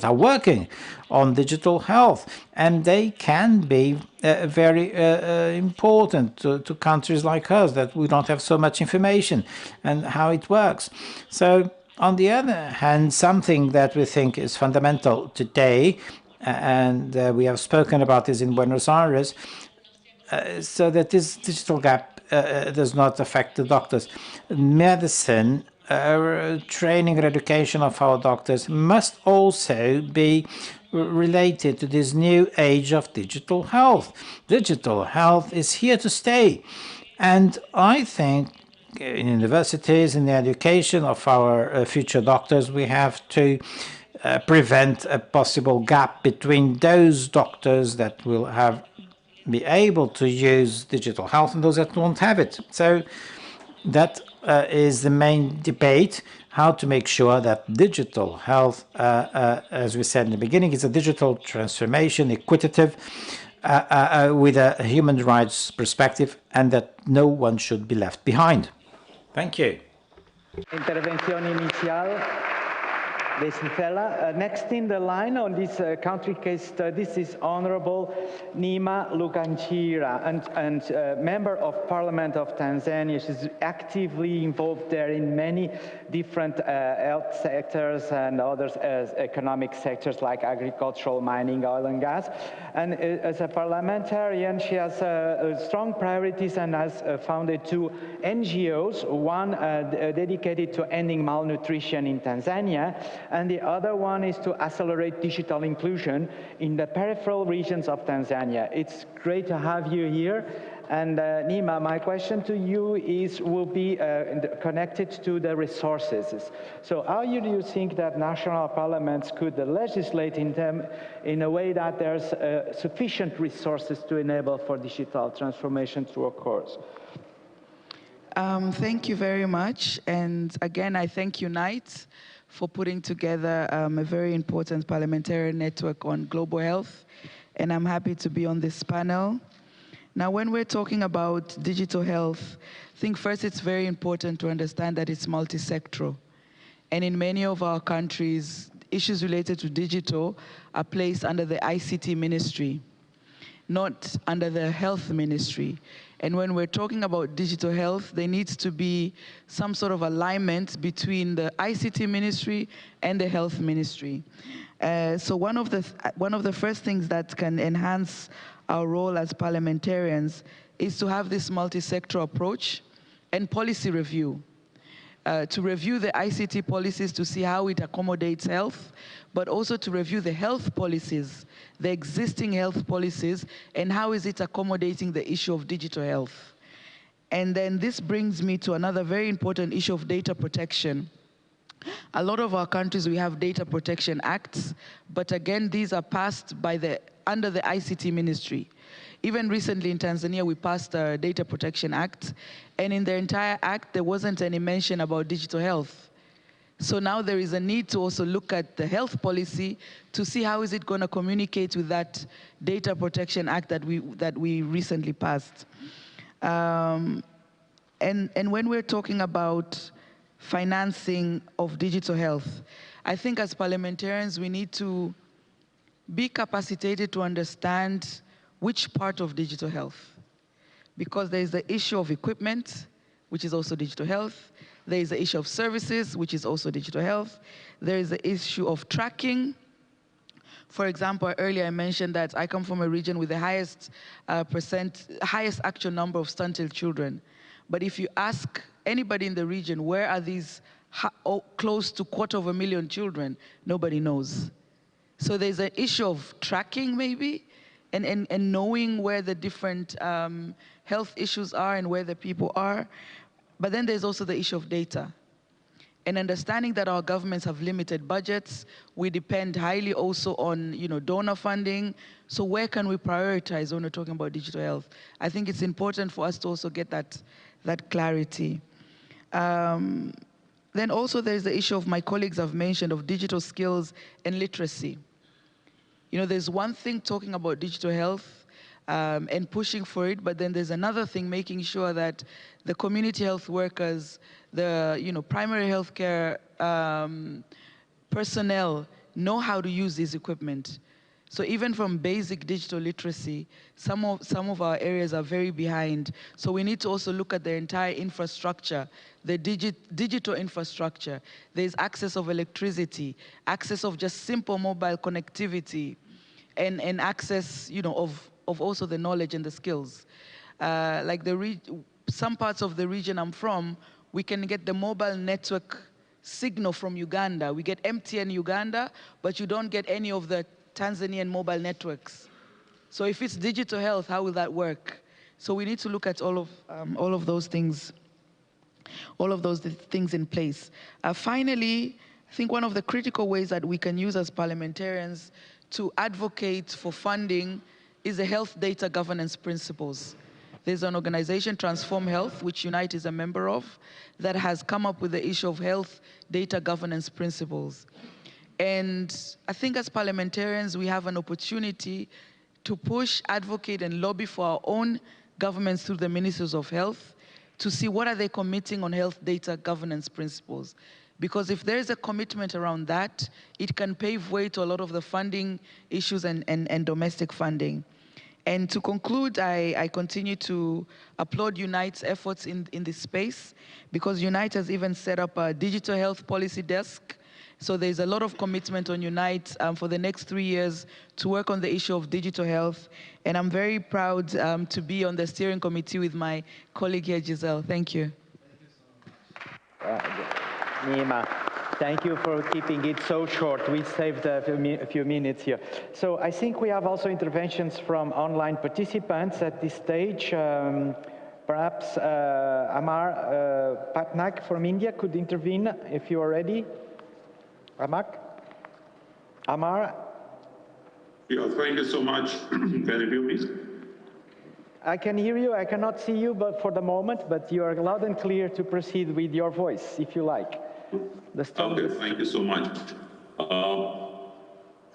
are working on digital health, and they can be very important to countries like us that we don't have so much information and how it works. So on the other hand, something that we think is fundamental today, and we have spoken about this in Buenos Aires, so that this digital gap does not affect the doctors. Medicine, training and education of our doctors must also be related to this new age of digital health. Digital health is here to stay. And I think in universities, in the education of our future doctors, we have to prevent a possible gap between those doctors that will be able to use digital health and those that won't have it. So that is the main debate, how to make sure that digital health, as we said in the beginning, is a digital transformation, equitative, with a human rights perspective, and that no one should be left behind. Thank you. Intervención inicial de Cicela. Next in the line on this country case studies is Honorable Neema Luganchira, and Member of Parliament of Tanzania. She's actively involved there in many different health sectors and others as economic sectors like agricultural, mining, oil and gas. And as a parliamentarian, she has strong priorities and has founded 2 NGOs, one dedicated to ending malnutrition in Tanzania, and the other one is to accelerate digital inclusion in the peripheral regions of Tanzania. It's great to have you here. And Neema, my question to you will be connected to the resources. So how do you think that national parliaments could legislate in them in a way that there's sufficient resources to enable for digital transformation to occur? Thank you very much. And again, I thank Unite for putting together a very important parliamentary network on global health. And I'm happy to be on this panel. Now, when we're talking about digital health, I think first it's very important to understand that it's multi-sectoral. And in many of our countries, issues related to digital are placed under the ICT ministry, not under the health ministry. And when we're talking about digital health, there needs to be some sort of alignment between the ICT ministry and the health ministry. So one of the first things that can enhance our role as parliamentarians is to have this multi-sectoral approach and policy review. To review the ICT policies to see how it accommodates health, but also to review the health policies, the existing health policies, and how is it accommodating the issue of digital health. And then this brings me to another very important issue of data protection. A lot of our countries, we have data protection acts, but again, these are passed under the ICT ministry. Even recently in Tanzania, we passed a Data Protection Act, and in the entire act, there wasn't any mention about digital health. So now there is a need to also look at the health policy to see how is it going to communicate with that Data Protection Act that we recently passed. And when we're talking about financing of digital health, I think as parliamentarians, we need to be capacitated to understand which part of digital health. Because there is the issue of equipment, which is also digital health. There is the issue of services, which is also digital health. There is the issue of tracking, For example, earlier I mentioned that I come from a region with the highest actual number of stunted children. But if you ask anybody in the region, where are these close to 250,000 children, nobody knows. So there's an issue of tracking maybe, and knowing where the different health issues are and where the people are. But then there's also the issue of data. And understanding that our governments have limited budgets, we depend highly also on donor funding. So where can we prioritize when we're talking about digital health? I think it's important for us to also get that clarity. Then also there's the issue of, my colleagues have mentioned, of digital skills and literacy. There's one thing talking about digital health and pushing for it, but then there's another thing, making sure that the community health workers, the primary healthcare personnel know how to use this equipment. So even from basic digital literacy, some of our areas are very behind. So we need to also look at the entire infrastructure, the digital infrastructure. There's access of electricity, access of just simple mobile connectivity, and access, of also the knowledge and the skills. Like some parts of the region I'm from, we can get the mobile network signal from Uganda. We get MTN Uganda, but you don't get any of the Tanzanian mobile networks. So if it's digital health, how will that work? So we need to look at all of those things in place. Finally, I think one of the critical ways that we can use as parliamentarians to advocate for funding is the health data governance principles. There's an organization, Transform Health, which Unite is a member of, that has come up with the issue of health data governance principles. And I think as parliamentarians, we have an opportunity to push, advocate, and lobby for our own governments through the ministers of health to see what are they committing on health data governance principles. Because if there is a commitment around that, it can pave way to a lot of the funding issues and domestic funding. And to conclude, I continue to applaud Unite's efforts in this space, because Unite has even set up a digital health policy desk. So there's a lot of commitment on Unite for the next 3 years to work on the issue of digital health. And I'm very proud to be on the steering committee with my colleague here, Giselle. Thank you. Nima, thank you for keeping it so short. We saved a few minutes here. So I think we have also interventions from online participants at this stage. Perhaps Amar Patnaik from India could intervene if you are ready. Amar? Yeah, thank you so much. Can you hear me? I can hear you. I cannot see you, but for the moment, but you are loud and clear to proceed with your voice, if you like. Okay, thank you so much.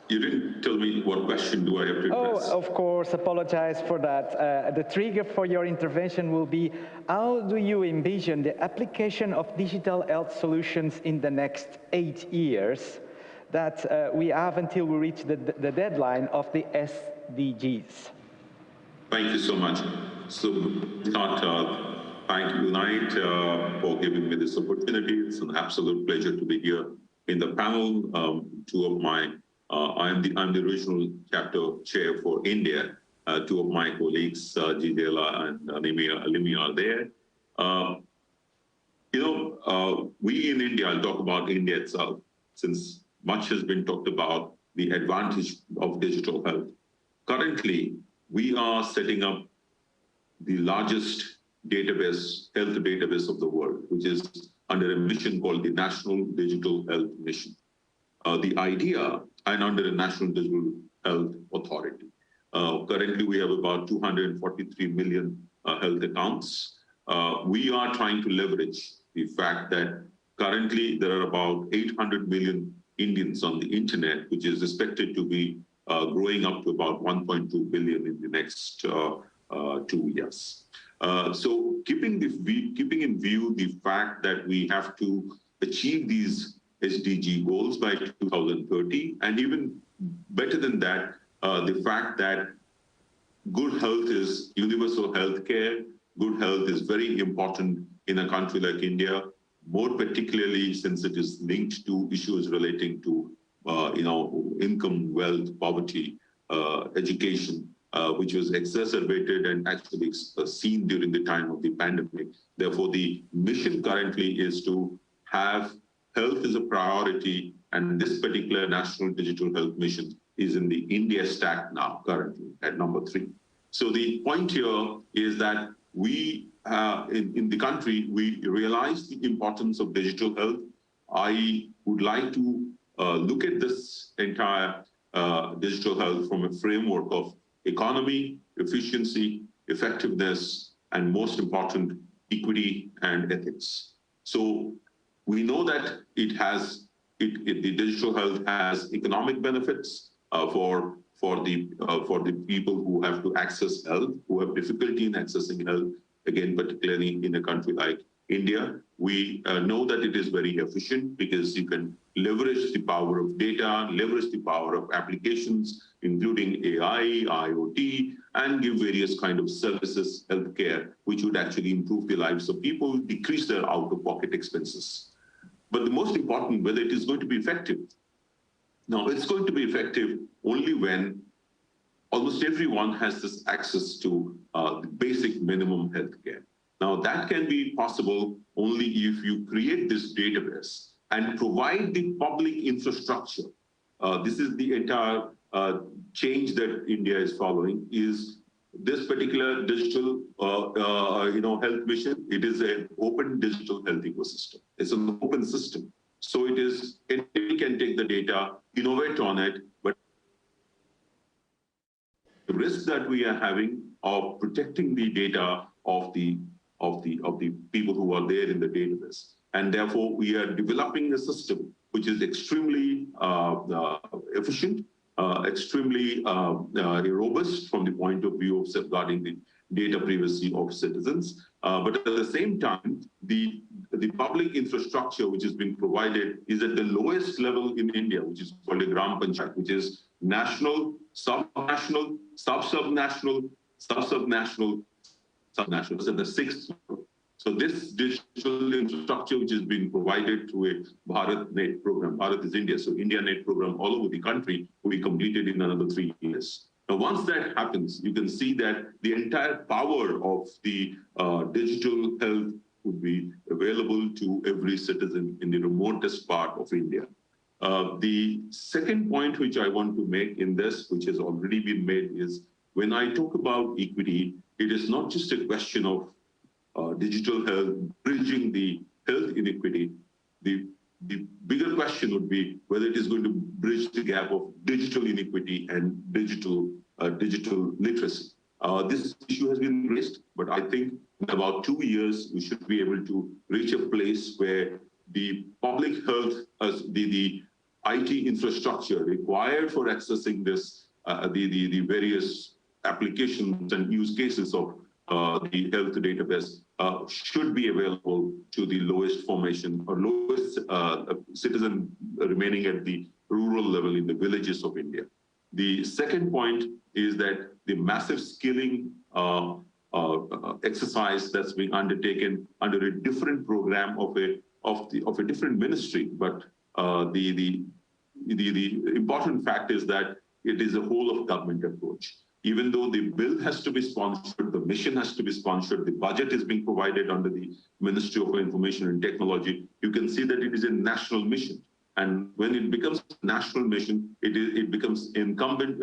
You didn't tell me what question do I have to address. Oh, of course, apologize for that. The trigger for your intervention will be, how do you envision the application of digital health solutions in the next 8 years that we have until we reach the deadline of the SDGs? Thank you so much. So, thank Unite for giving me this opportunity. It's an absolute pleasure to be here in the panel. I'm the regional chapter chair for India. Two of my colleagues, Gisela and Alimi, are there. We in India, I'll talk about India itself, since much has been talked about the advantage of digital health. Currently, we are setting up the largest health database of the world, which is under a mission called the National Digital Health Mission. The idea, and under the National Digital Health Authority. Currently, we have about 243 million health accounts. We are trying to leverage the fact that currently there are about 800 million Indians on the internet, which is expected to be growing up to about 1.2 billion in the next 2 years. So keeping in view the fact that we have to achieve these SDG goals by 2030, and even better than that, the fact that good health is universal health care. Good health is very important in a country like India, more particularly since it is linked to issues relating to income, wealth, poverty, education, which was exacerbated and actually seen during the time of the pandemic. Therefore, the mission currently is to have health as a priority, and this particular National Digital Health Mission is in the India stack now, currently at number 3. So the point here is that we, in the country, we realize the importance of digital health. I would like to look at this entire digital health from a framework of economy, efficiency, effectiveness, and most important, equity and ethics. So we know that the digital health has economic benefits for the people who have to access health, who have difficulty in accessing health, again, particularly in a country like India. We know that it is very efficient because you can leverage the power of data, leverage the power of applications, including AI, IoT, and give various kind of services, healthcare, which would actually improve the lives of people, decrease their out-of-pocket expenses. But the most important, whether it is going to be effective. Now, it's going to be effective only when almost everyone has this access to the basic minimum healthcare. Now, that can be possible only if you create this database and provide the public infrastructure. This is the entire change that India is following, is this particular digital health mission. It is an open digital health ecosystem. It's an open system. So it is, anybody can take the data, innovate on it, but the risk that we are having of protecting the data of the people who are there in the database. And therefore, we are developing a system which is extremely efficient, extremely robust from the point of view of safeguarding the data privacy of citizens. But at the same time, the public infrastructure which has been provided is at the lowest level in India, which is called a Gram Panchayat, which is national, sub-national, sub-subnational, sub-subnational, subnational. It's at the 6th level. So this digital infrastructure, which is being provided through a BharatNet program, Bharat is India, so IndiaNet program all over the country will be completed in another 3 years. Now, once that happens, you can see that the entire power of the digital health would be available to every citizen in the remotest part of India. The second point which I want to make in this, which has already been made, is when I talk about equity, it is not just a question of digital health, bridging the health inequity. The bigger question would be whether it is going to bridge the gap of digital inequity and digital literacy. This issue has been raised, but I think in about 2 years, we should be able to reach a place where the public health, the IT infrastructure required for accessing this, the various applications and use cases of the health database should be available to the lowest formation or lowest citizen remaining at the rural level in the villages of India. The second point is that the massive skilling exercise that's being undertaken under a different program of a different ministry, but the important fact is that it is a whole of government approach. Even though the bill has to be sponsored, the mission has to be sponsored, the budget is being provided under the Ministry of Information and Technology, you can see that it is a national mission. And when it becomes a national mission, it becomes incumbent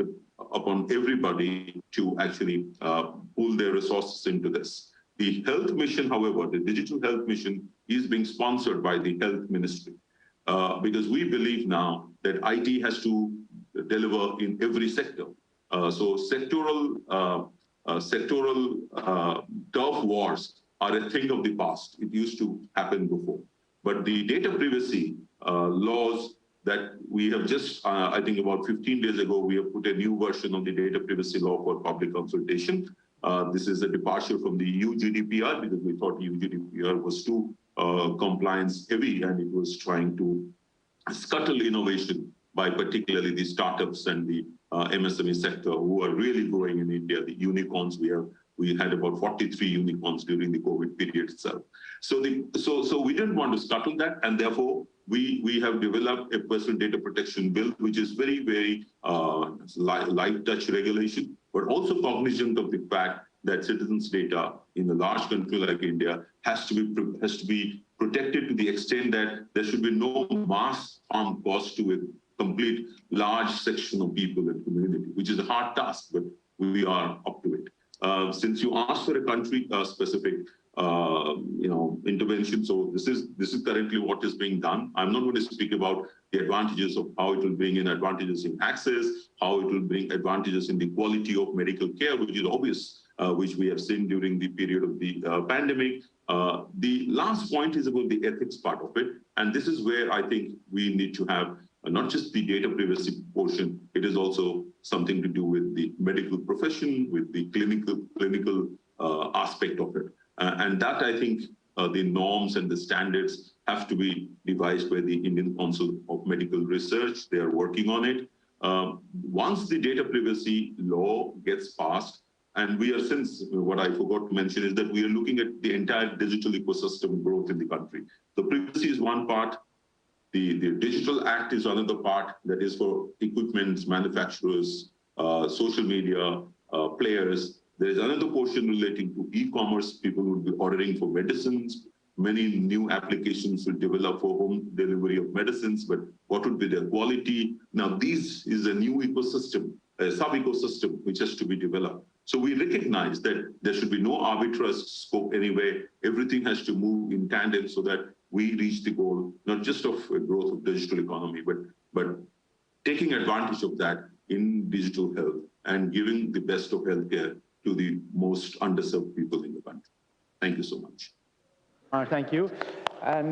upon everybody to actually pool their resources into this. The health mission, however, the digital health mission is being sponsored by the health ministry because we believe now that IT has to deliver in every sector. So sectoral turf wars are a thing of the past. It used to happen before. But the data privacy laws that we have just, I think about 15 days ago, we have put a new version of the data privacy law for public consultation. This is a departure from the EU GDPR because we thought EU GDPR was too compliance heavy and it was trying to scuttle innovation by particularly the startups and the MSME sector who are really growing in India, the unicorns. We had about 43 unicorns during the COVID period itself. So we didn't want to scuttle that, and therefore we have developed a personal data protection bill, which is very, very light touch regulation, but also cognizant of the fact that citizens' data in a large country like India has to be protected to the extent that there should be no mass harm caused to a complete large section of people and community, which is a hard task, but we are up to it. Since you asked for a country-specific intervention, so this is currently what is being done. I'm not going to speak about the advantages of how it will bring in advantages in access, how it will bring advantages in the quality of medical care, which is obvious, which we have seen during the period of the pandemic. The last point is about the ethics part of it. And this is where I think we need to have not just the data privacy portion, it is also something to do with the medical profession, with the clinical aspect of it. And that, I think, the norms and the standards have to be devised by the Indian Council of Medical Research. They are working on it. Once the data privacy law gets passed, and we are, since what I forgot to mention is that we are looking at the entire digital ecosystem growth in the country. The privacy is one part. The Digital Act is another part that is for equipment manufacturers, social media players. There is another portion relating to e-commerce. People will be ordering for medicines. Many new applications will develop for home delivery of medicines, but what would be their quality? Now, this is a new ecosystem, a sub-ecosystem, which has to be developed. So we recognize that there should be no arbitrary scope anyway. Everything has to move in tandem so that we reach the goal, not just of a growth of digital economy, but taking advantage of that in digital health and giving the best of healthcare to the most underserved people in the country. Thank you so much. Thank you. And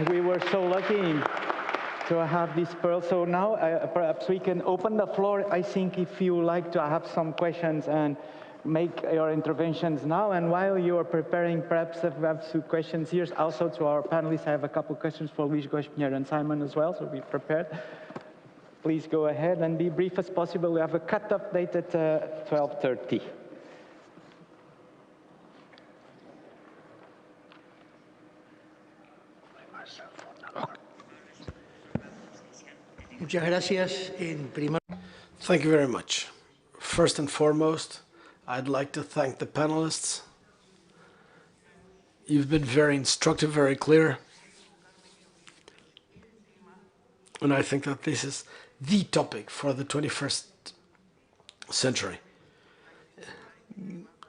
we were so lucky to have this pearl. So now perhaps we can open the floor. I think if you like to have some questions and make your interventions now, and while you are preparing, perhaps if we have some questions here also to our panelists. I have a couple of questions for Luis Gospinheiro and Simon as well, so be prepared. Please go ahead and be brief as possible. We have a cut-off date at 12:30. Thank you very much. First and foremost, I'd like to thank the panelists. You've been very instructive, very clear. And I think that this is the topic for the 21st century.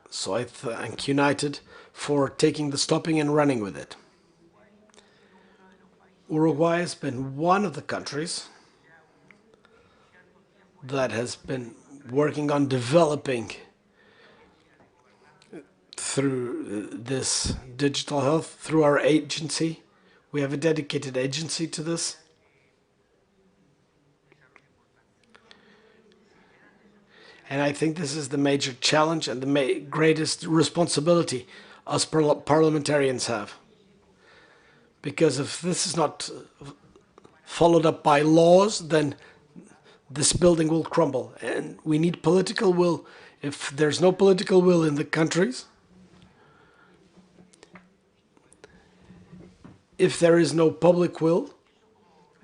So I thank United for taking the stopping and running with it. Uruguay has been one of the countries that has been working on developing through this digital health, through our agency. We have a dedicated agency to this. And I think this is the major challenge and the greatest responsibility us parliamentarians have. Because if this is not followed up by laws, then this building will crumble. And we need political will. If there's no political will in the countries, if there is no public will,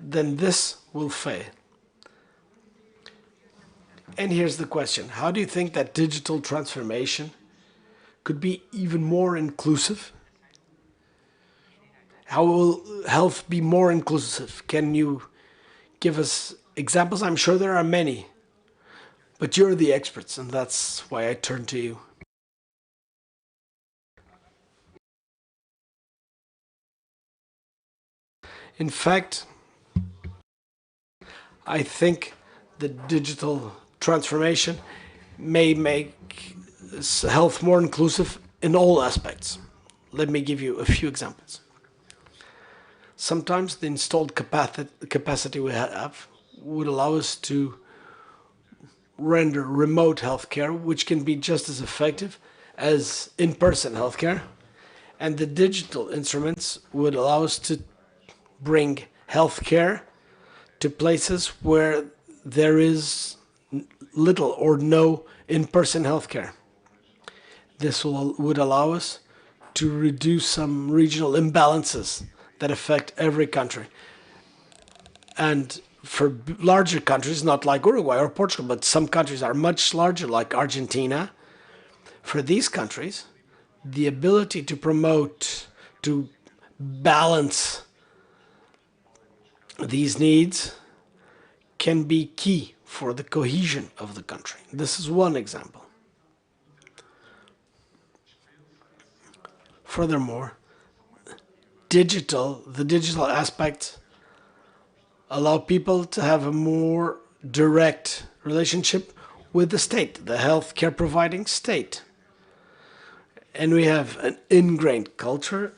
then this will fail. And here's the question. How do you think that digital transformation could be even more inclusive? How will health be more inclusive? Can you give us examples? I'm sure there are many, but you're the experts, and that's why I turn to you. In fact, I think the digital transformation may make health more inclusive in all aspects. Let me give you a few examples. Sometimes the installed capacity we have would allow us to render remote healthcare, which can be just as effective as in-person healthcare. And the digital instruments would allow us to bring healthcare to places where there is little or no in-person healthcare. This would allow us to reduce some regional imbalances that affect every country. And for larger countries, not like Uruguay or Portugal, but some countries are much larger, like Argentina, for these countries, the ability to promote, to balance these needs can be key for the cohesion of the country. This is one example. Furthermore, the digital aspects allow people to have a more direct relationship with the state, the healthcare providing state. And we have an ingrained culture,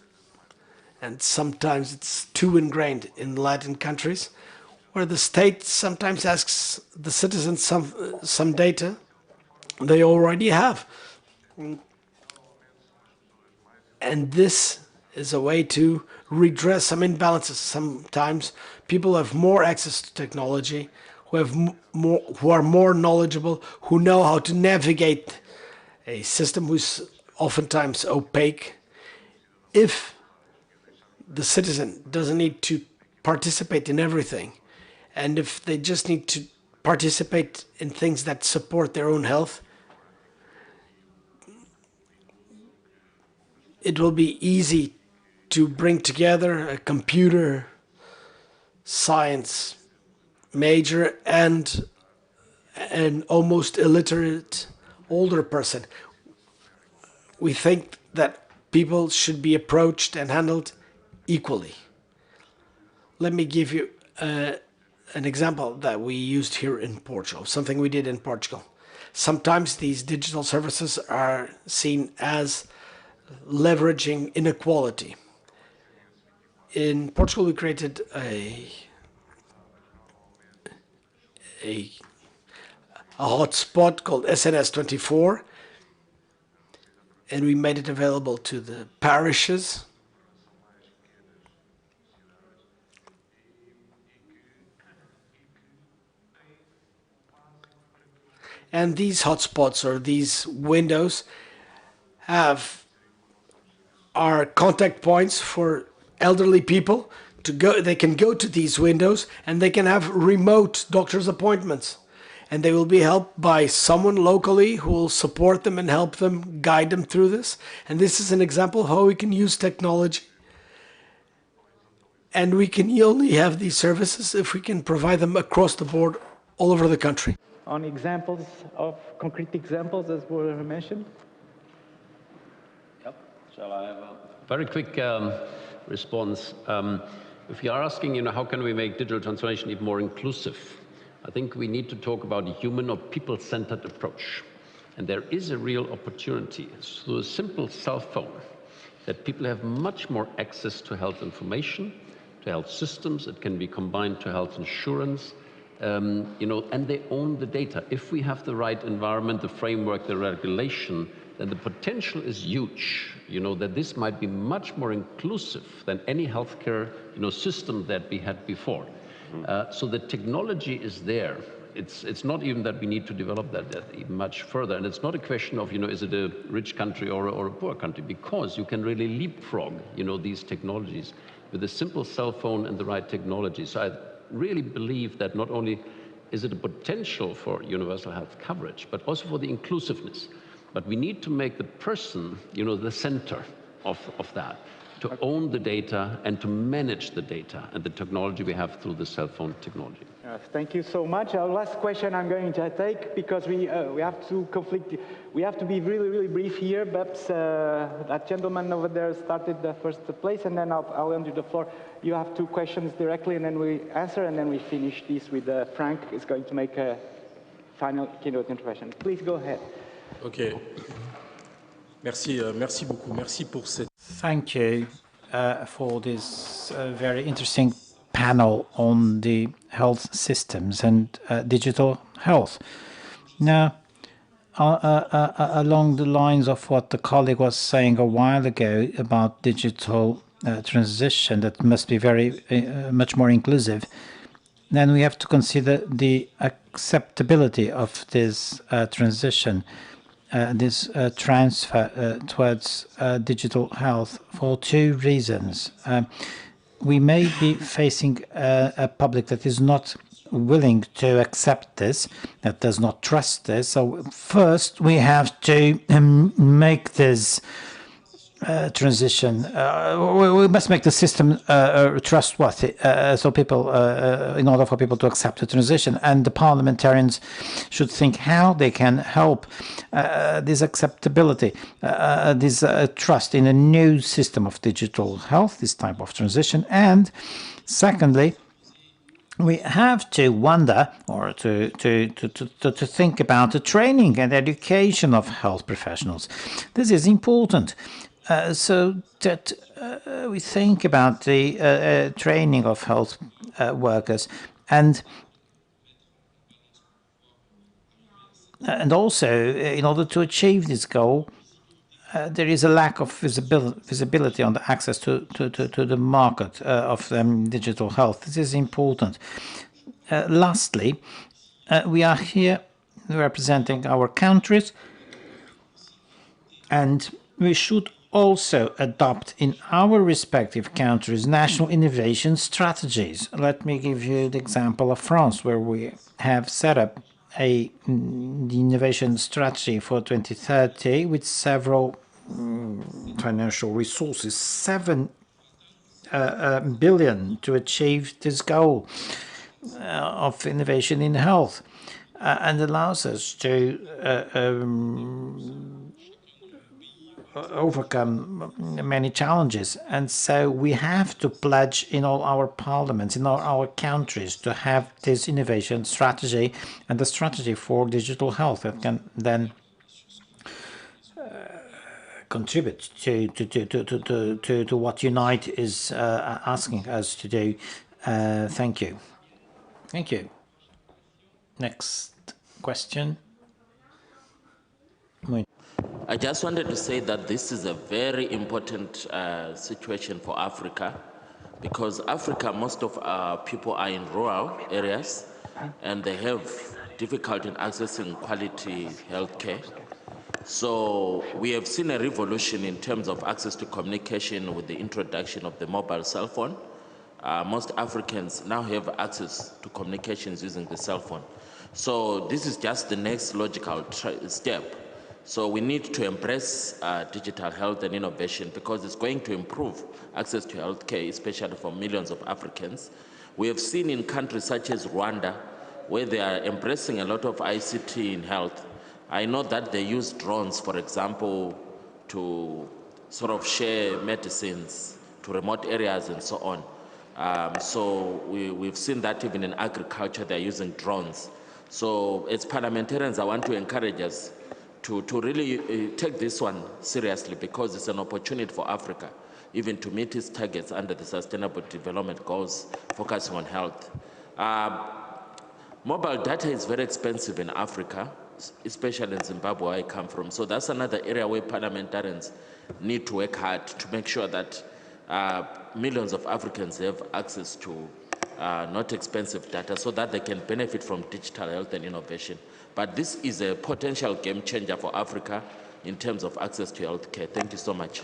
and sometimes it's too ingrained in Latin countries, where the state sometimes asks the citizens some data they already have. And this is a way to redress some imbalances. Sometimes people have more access to technology, who are more knowledgeable, who know how to navigate a system who's oftentimes opaque. If the citizen doesn't need to participate in everything, and if they just need to participate in things that support their own health, it will be easy to bring together a computer science major and an almost illiterate older person. We think that people should be approached and handled equally. Let me give you an example that we used here in Portugal, something we did in Portugal. Sometimes these digital services are seen as leveraging inequality. In Portugal, we created a hotspot called SNS24, and we made it available to the parishes. And these hotspots, or these windows, are contact points for elderly people to go. They can go to these windows and they can have remote doctor's appointments, and they will be helped by someone locally who will support them and help them, guide them through this. And this is an example of how we can use technology. And we can only have these services if we can provide them across the board all over the country. On examples of concrete examples, as were mentioned. Yep. Shall I have a very quick response? If you are asking, how can we make digital transformation even more inclusive? I think we need to talk about a human or people-centered approach. And there is a real opportunity through a simple cell phone that people have much more access to health information, to health systems. It can be combined to health insurance, and they own the data. If we have the right environment, the framework, the regulation, then the potential is huge, that this might be much more inclusive than any healthcare, system that we had before. So the technology is there. It's not even that we need to develop that even much further. And it's not a question of, is it a rich country or a poor country, because you can really leapfrog, these technologies with a simple cell phone and the right technology. So I really believe that not only is it a potential for universal health coverage, but also for the inclusiveness. But we need to make the person, the center of that, to own the data and to manage the data and the technology we have through the cell phone technology. Thank you so much. Our last question I'm going to take, because we have to we have to be really, really brief here. Perhaps that gentleman over there started the first place, and then I'll hand you the floor. You have two questions directly, and then we answer, and then we finish this with Frank is going to make a final keynote intervention. Please go ahead. Okay. Merci, merci beaucoup. Merci pour cette. Thank you for this very interesting panel on the health systems and digital health. Now, along the lines of what the colleague was saying a while ago about digital transition that must be very much more inclusive, then we have to consider the acceptability of this transition, this transfer towards digital health, for two reasons. we may be facing a public that is not willing to accept this, that does not trust this. So first we have to make this transition, we must make the system trustworthy, so people, in order for people to accept the transition. And the parliamentarians should think how they can help this acceptability, this trust in a new system of digital health, this type of transition. And secondly, we have to wonder, or to think about the training and education of health professionals. This is important. So that we think about the training of health workers, and also in order to achieve this goal, there is a lack of visibility on the access to the market of digital health. This is important. Lastly, we are here representing our countries, and we should also adopt in our respective countries national innovation strategies. Let me give you the example of France, where we have set up the innovation strategy for 2030 with several financial resources, 7 billion to achieve this goal of innovation in health, and allows us to overcome many challenges. And so we have to pledge in all our parliaments, in all our countries, to have this innovation strategy and the strategy for digital health that can then contribute to what Unite is asking us to do. Thank you. Thank you. Next question. I just wanted to say that this is a very important situation for Africa, because Africa, most of our people are in rural areas and they have difficulty in accessing quality healthcare. So we have seen a revolution in terms of access to communication with the introduction of the mobile cell phone. Most Africans now have access to communications using the cell phone. So this is just the next logical step. So we need to embrace digital health and innovation, because it's going to improve access to healthcare, especially for millions of Africans. We have seen in countries such as Rwanda, where they are embracing a lot of ICT in health. I know that they use drones, for example, to sort of share medicines to remote areas and so on. So we've seen that even in agriculture, they're using drones. So as parliamentarians, I want to encourage us to really take this one seriously, because it's an opportunity for Africa even to meet its targets under the Sustainable Development Goals focusing on health. Mobile data is very expensive in Africa, especially in Zimbabwe, where I come from. So that's another area where parliamentarians need to work hard to make sure that millions of Africans have access to not expensive data, so that they can benefit from digital health and innovation. But this is a potential game changer for Africa in terms of access to healthcare. Thank you so much.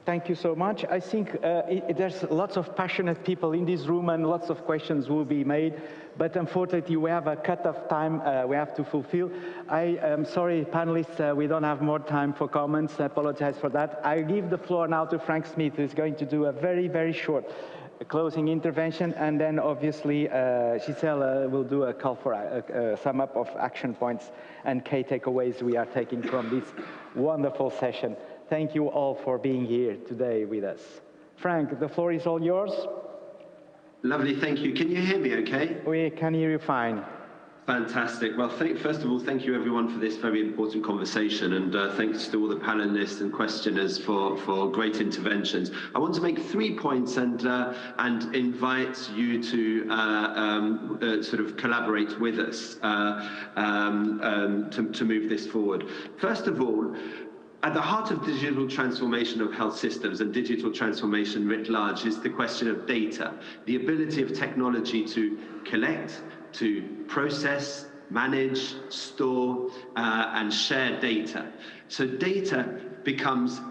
Thank you so much. I think there's lots of passionate people in this room, and lots of questions will be made. But unfortunately, we have a cut-off time we have to fulfill. I am sorry, panelists, we don't have more time for comments. I apologize for that. I give the floor now to Frank Smith, who is going to do a very, very short closing intervention, and then obviously Giselle will do a call for a sum up of action points and key takeaways we are taking from this wonderful session. Thank you all for being here today with us. Frank, the floor is all yours. Lovely, thank you. Can you hear me okay? We can hear you fine. Fantastic. Well, first of all, thank you everyone for this very important conversation, and thanks to all the panelists and questioners for great interventions. I want to make 3 points and invite you to sort of collaborate with us to move this forward. First of all, at the heart of digital transformation of health systems and digital transformation writ large is the question of data, the ability of technology to collect, to process, manage, store, and share data. So data becomes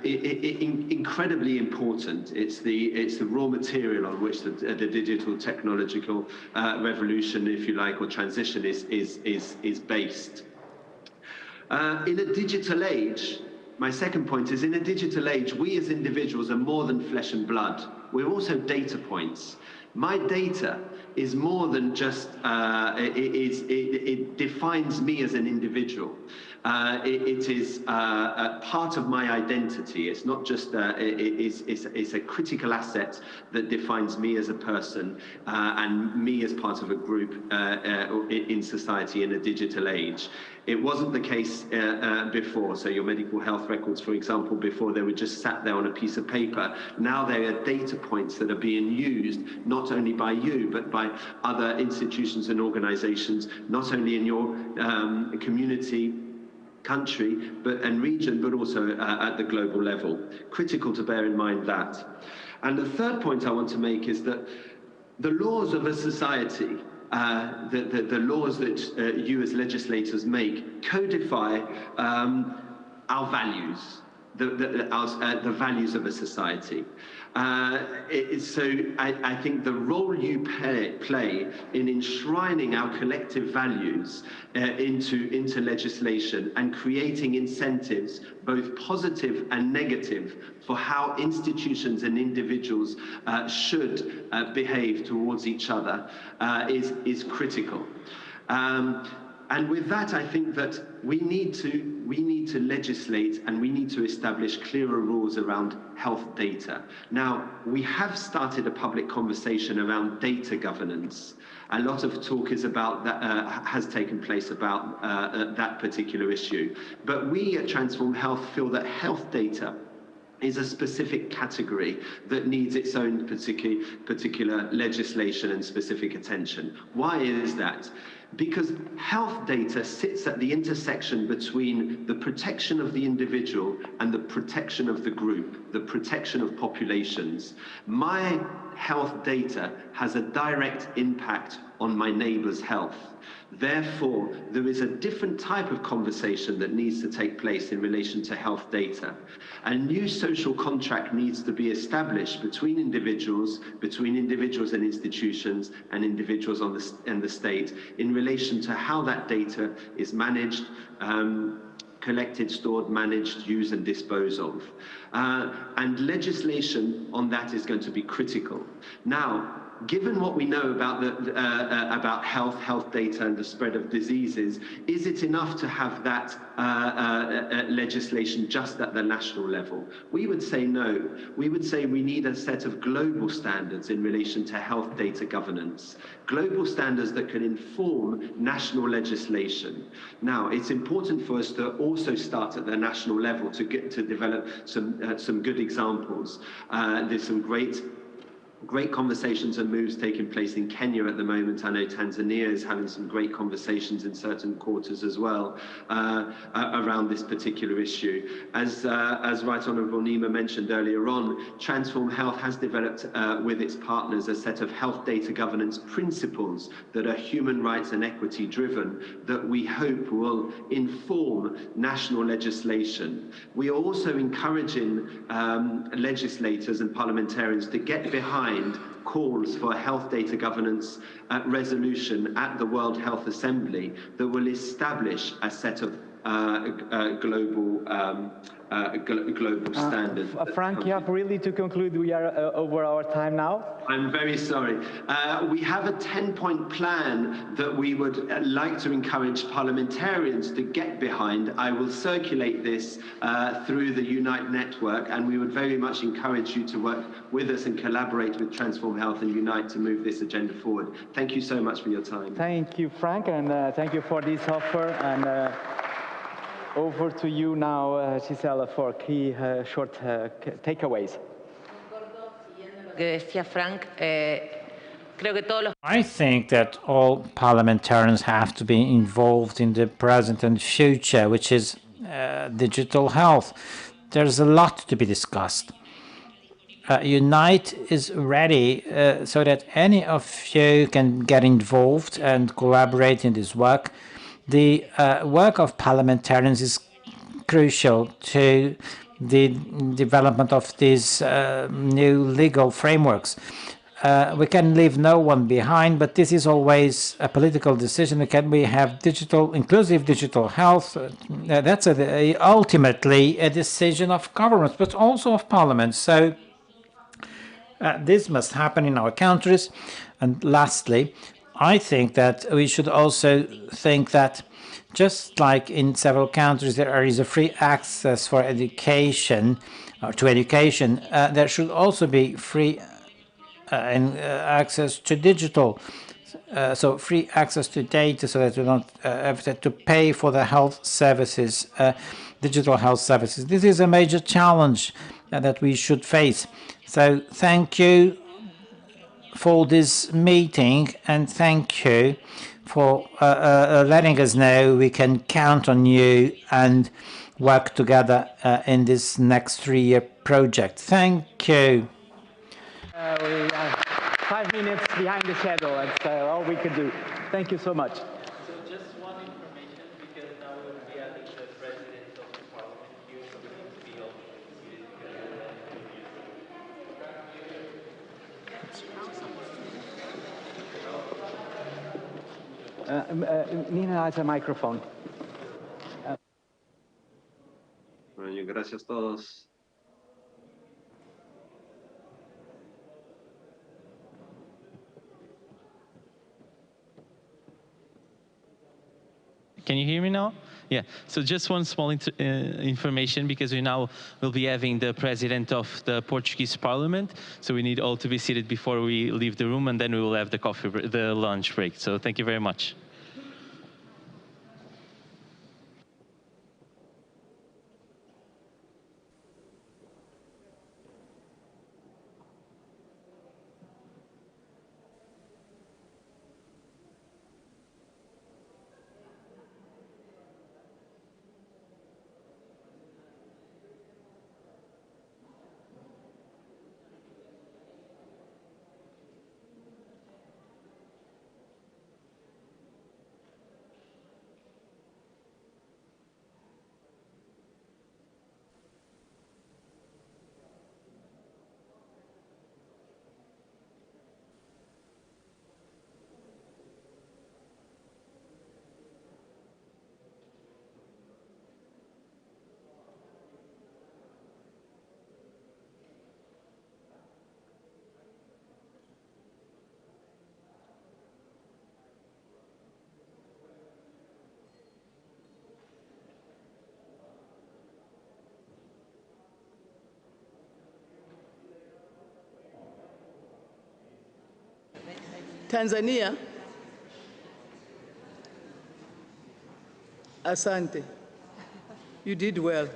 incredibly important. It's the raw material on which the digital technological revolution, if you like, or transition is based. In a digital age, my second point is, in a digital age, we as individuals are more than flesh and blood. We're also data points. My data is more than just, it defines me as an individual. It is part of my identity. It's not just, it's a critical asset that defines me as a person and me as part of a group in society in a digital age. It wasn't the case before. So your medical health records, for example, before they were just sat there on a piece of paper. Now they are data points that are being used not only by you, but by other institutions and organizations, not only in your community, country and region, but also at the global level. Critical to bear in mind that. And the third point I want to make is that the laws of a society, the laws that you as legislators make, codify our values, the values of a society. So I think the role you play in enshrining our collective values into legislation and creating incentives, both positive and negative, for how institutions and individuals should behave towards each other is critical. And with that, I think that we need to legislate and we need to establish clearer rules around health data. Now, we have started a public conversation around data governance. A lot of talk is about that, has taken place about that particular issue. But we at Transform Health feel that health data is a specific category that needs its own particular legislation and specific attention. Why is that? Because health data sits at the intersection between the protection of the individual and the protection of the group, the protection of populations. My health data has a direct impact on my neighbor's health. Therefore, there is a different type of conversation that needs to take place in relation to health data. A new social contract needs to be established between individuals and institutions, and individuals and the state in relation to how that data is managed, collected, stored, managed, used, and disposed of. And legislation on that is going to be critical. Now, given what we know about health data and the spread of diseases, is it enough to have that legislation just at the national level? We would say no. We would say we need a set of global standards in relation to health data governance, global standards that can inform national legislation. Now, it's important for us to also start at the national level to develop some good examples. There's some great conversations and moves taking place in Kenya at the moment. I know Tanzania is having some great conversations in certain quarters as well around this particular issue. As Right Honourable Nima mentioned earlier on, Transform Health has developed with its partners a set of health data governance principles that are human rights and equity driven that we hope will inform national legislation. We are also encouraging legislators and parliamentarians to get behind calls for a health data governance resolution at the World Health Assembly that will establish a set of global standards. Frank, you have really to conclude. We are over our time now. I'm very sorry. We have a 10-point plan that we would like to encourage parliamentarians to get behind. I will circulate this through the Unite network, and we would very much encourage you to work with us and collaborate with Transform Health and Unite to move this agenda forward. Thank you so much for your time. Thank you, Frank, and thank you for this offer. And over to you now, Gisela, for key short takeaways. I think that all parliamentarians have to be involved in the present and future, which is digital health. There's a lot to be discussed. Unite is ready so that any of you can get involved and collaborate in this work. the work of parliamentarians is crucial to the development of these new legal frameworks. We can leave no one behind, but this is always a political decision. We have inclusive digital health. That's ultimately a decision of governments, but also of parliaments. So this must happen in our countries. And lastly, I think that we should also think that just like in several countries there is a free access for education, or to education, there should also be free access to digital. So free access to data so that we don't have to pay for the health services, digital health services. This is a major challenge that we should face. So thank you for this meeting, and thank you for letting us know we can count on you and work together in this next 3-year project. Thank you. We are 5 minutes behind the schedule. That's all we can do. Thank you so much. So just one information, because now we will be having the President of the Parliament here, so we need to be all seated together. Nina has a microphone. Bueno, gracias a todos. Can you hear me now? Yeah, so just one small information, because we now will be having the President of the Portuguese Parliament, so we need all to be seated before we leave the room, and then we will have the lunch break. So thank you very much. Tanzania, asante. You did well.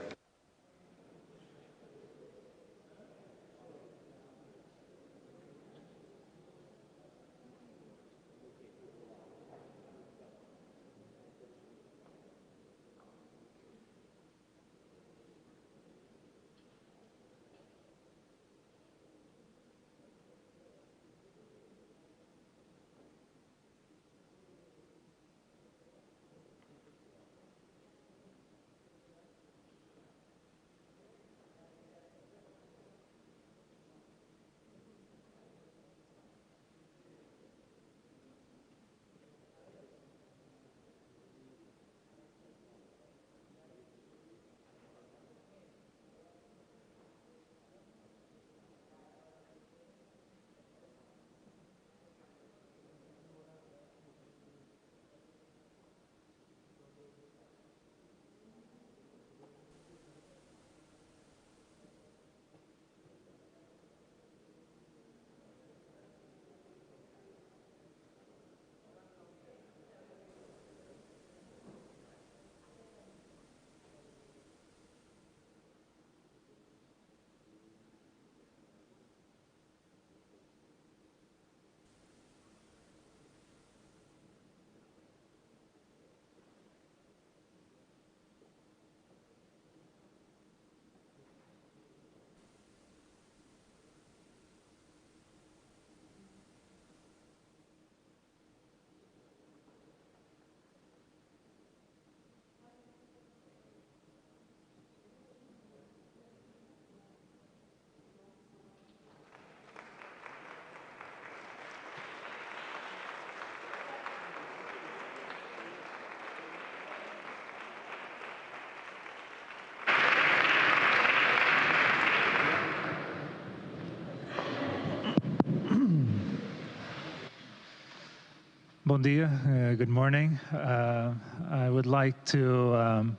Bon dia, good morning. I would like to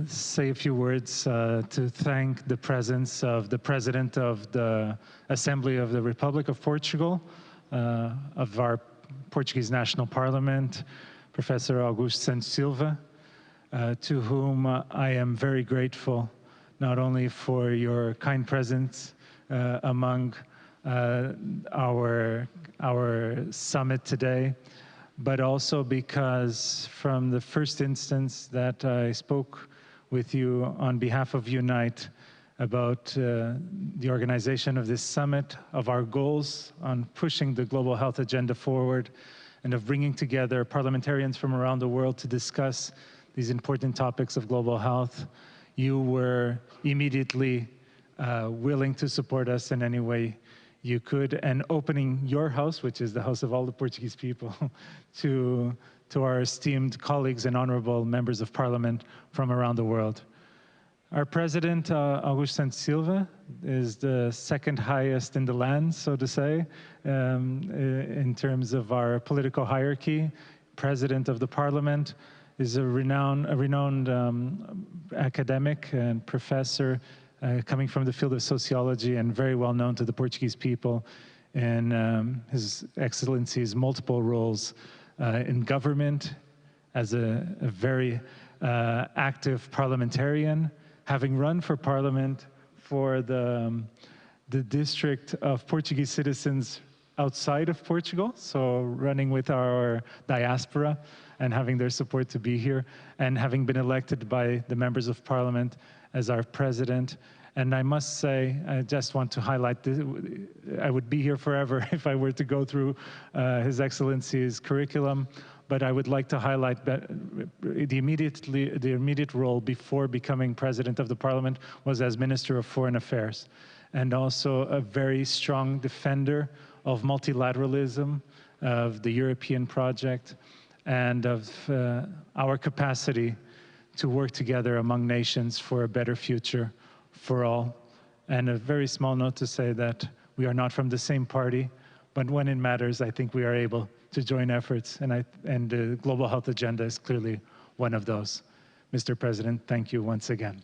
say a few words to thank the presence of the President of the Assembly of the Republic of Portugal, of our Portuguese National Parliament, Professor Augusto Santos Silva, to whom I am very grateful, not only for your kind presence among our summit today, but also because from the first instance that I spoke with you on behalf of Unite about the organization of this summit, of our goals on pushing the global health agenda forward, and of bringing together parliamentarians from around the world to discuss these important topics of global health, you were immediately willing to support us in any way you could, and opening your house, which is the house of all the Portuguese people, to our esteemed colleagues and honorable members of parliament from around the world. Our president, Augusto Santos Silva, is the second highest in the land, so to say, in terms of our political hierarchy. President of the parliament, is a renowned academic and professor coming from the field of sociology and very well known to the Portuguese people in His Excellency's multiple roles in government, as a very active parliamentarian, having run for parliament for the district of Portuguese citizens outside of Portugal, so running with our diaspora and having their support to be here, and having been elected by the members of parliament as our president. And I must say, I just want to highlight this, I would be here forever if I were to go through His Excellency's curriculum, but I would like to highlight that the immediate role before becoming president of the parliament was as Minister of Foreign Affairs, and also a very strong defender of multilateralism, of the European project, and of our capacity to work together among nations for a better future for all. And a very small note to say that we are not from the same party, but when it matters, I think we are able to join efforts, and the Global Health Agenda is clearly one of those. Mr. President, thank you once again.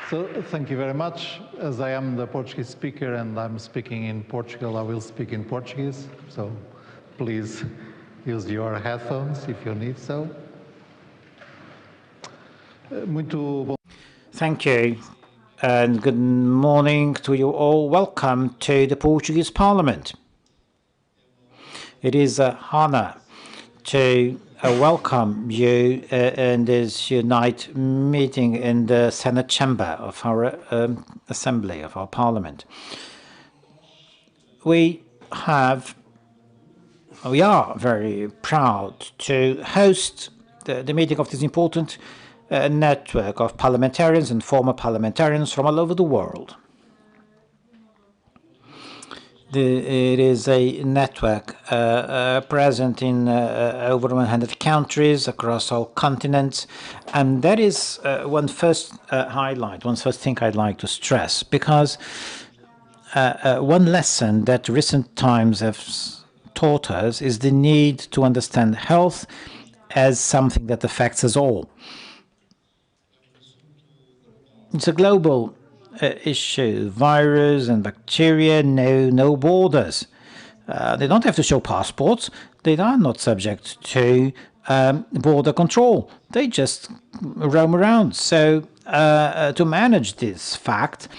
So thank you very much. As I am the Portuguese speaker and I'm speaking in Portugal, I will speak in Portuguese. So please use your headphones if you need so. Thank you, and good morning to you all. Welcome to the Portuguese Parliament. It is an honor to welcome you in this Unite meeting in the Senate chamber of our Assembly, of our Parliament. We are very proud to host the meeting of this important network of parliamentarians and former parliamentarians from all over the world. It is a network present in over 100 countries across all continents, and that is one first thing I'd like to stress, because one lesson that recent times have taught us is the need to understand health as something that affects us all. It's a global issue. Virus and bacteria know no borders. They don't have to show passports. They are not subject to border control. They just roam around. So to manage this fact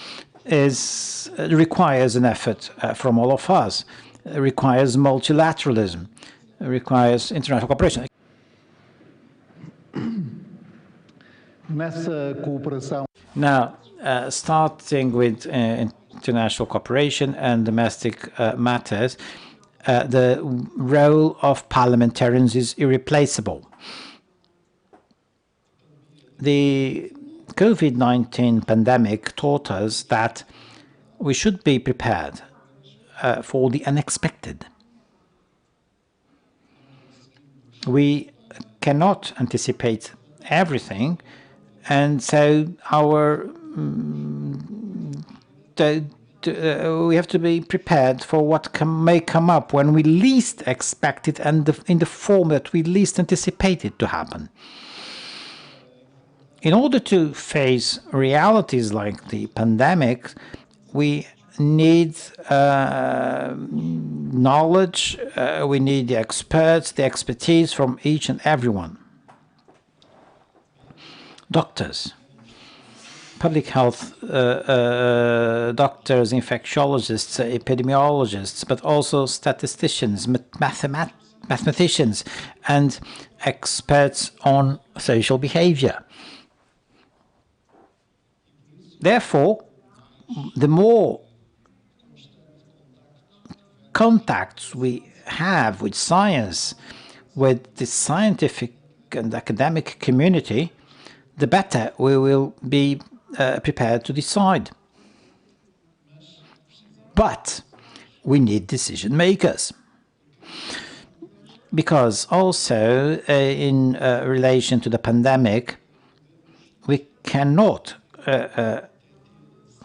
requires an effort from all of us. It requires multilateralism. It requires international cooperation. Now, starting with international cooperation and domestic matters, the role of parliamentarians is irreplaceable. The COVID-19 pandemic taught us that we should be prepared for the unexpected. We cannot anticipate everything, And so we have to be prepared for what may come up when we least expect it and in the form that we least anticipate it to happen. In order to face realities like the pandemic, we need knowledge, we need the experts, the expertise from each and everyone. Doctors, public health doctors, infectiologists, epidemiologists, but also statisticians, mathematicians, and experts on social behavior. Therefore, the more contacts we have with science, with the scientific and academic community, the better we will be prepared to decide. But we need decision makers. Because also in relation to the pandemic, we cannot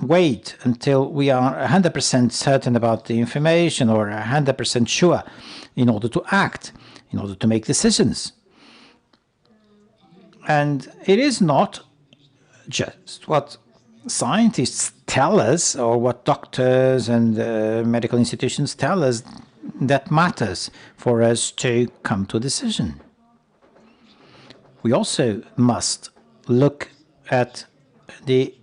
wait until we are 100% certain about the information or 100% sure in order to act, in order to make decisions. And it is not just what scientists tell us or what doctors and medical institutions tell us that matters for us to come to a decision. We also must look at the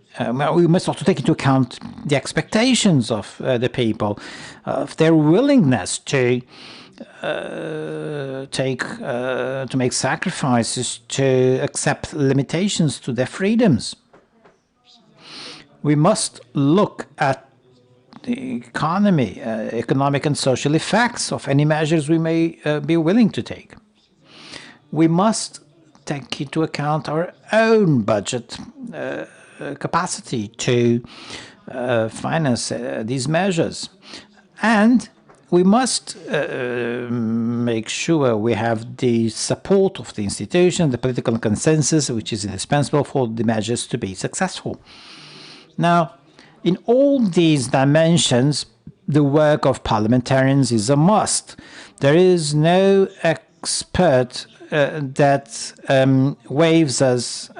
we must also take into account the expectations of the people, of their willingness to make sacrifices, to accept limitations to their freedoms. We must look at the economy, economic and social effects of any measures we may be willing to take. We must take into account our own budget capacity to finance these measures. And we must make sure we have the support of the institution, the political consensus, which is indispensable for the measures to be successful. Now, in all these dimensions, the work of parliamentarians is a must. There is no expert that waves us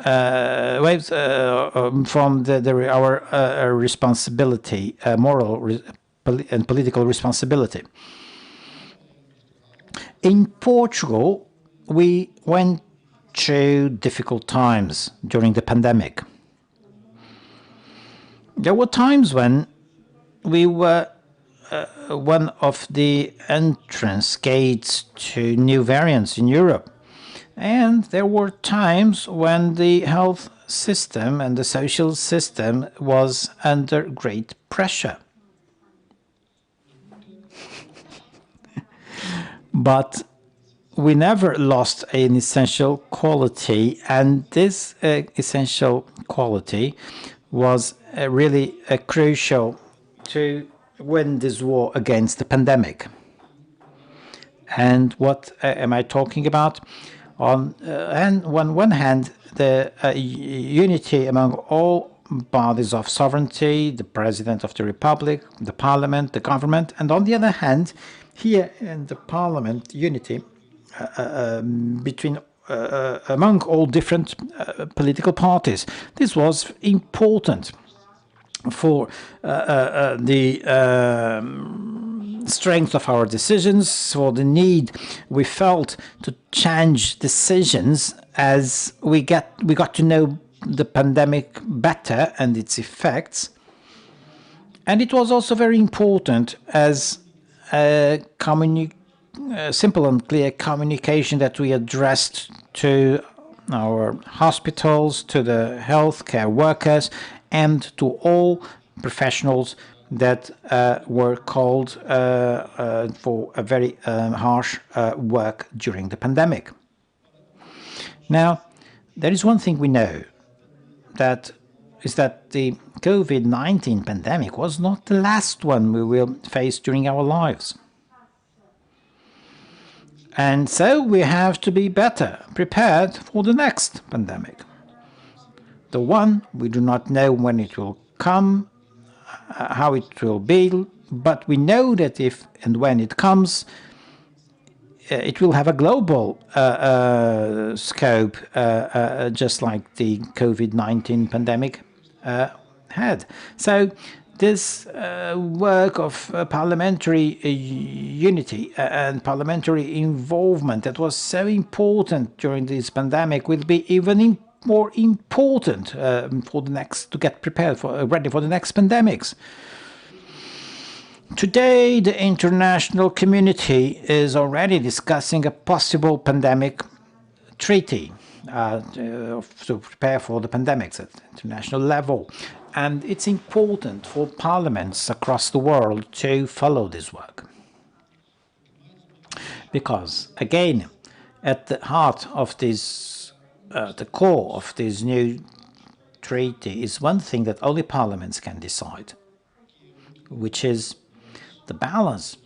from our responsibility, moral and political responsibility. In Portugal, we went through difficult times during the pandemic. There were times when we were one of the entrance gates to new variants in Europe. And there were times when the health system and the social system was under great pressure. But we never lost an essential quality, and this essential quality was really crucial to win this war against the pandemic. And what am I talking about? On one hand, the unity among all bodies of sovereignty, the President of the Republic, the Parliament, the government, and on the other hand, here in the Parliament, unity between among all different political parties. This was important for the strength of our decisions, for the need we felt to change decisions as we got to know the pandemic better and its effects. And it was also very important as a simple and clear communication that we addressed to our hospitals, to the healthcare workers, and to all professionals that were called for a very harsh work during the pandemic. Now, there is one thing we know, that is that the COVID-19 pandemic was not the last one we will face during our lives. And so we have to be better prepared for the next pandemic. after one. We do not know when it will come, how it will be, but we know that if and when it comes, it will have a global scope, just like the COVID-19 pandemic had. So this work of parliamentary unity and parliamentary involvement that was so important during this pandemic will be even more important for the next, to get prepared for, ready for the next pandemics. Today, the international community is already discussing a possible pandemic treaty to prepare for the pandemics at the international level. And it's important for parliaments across the world to follow this work. Because, again, at the heart of this, the core of this new treaty is one thing that only parliaments can decide, which is the balance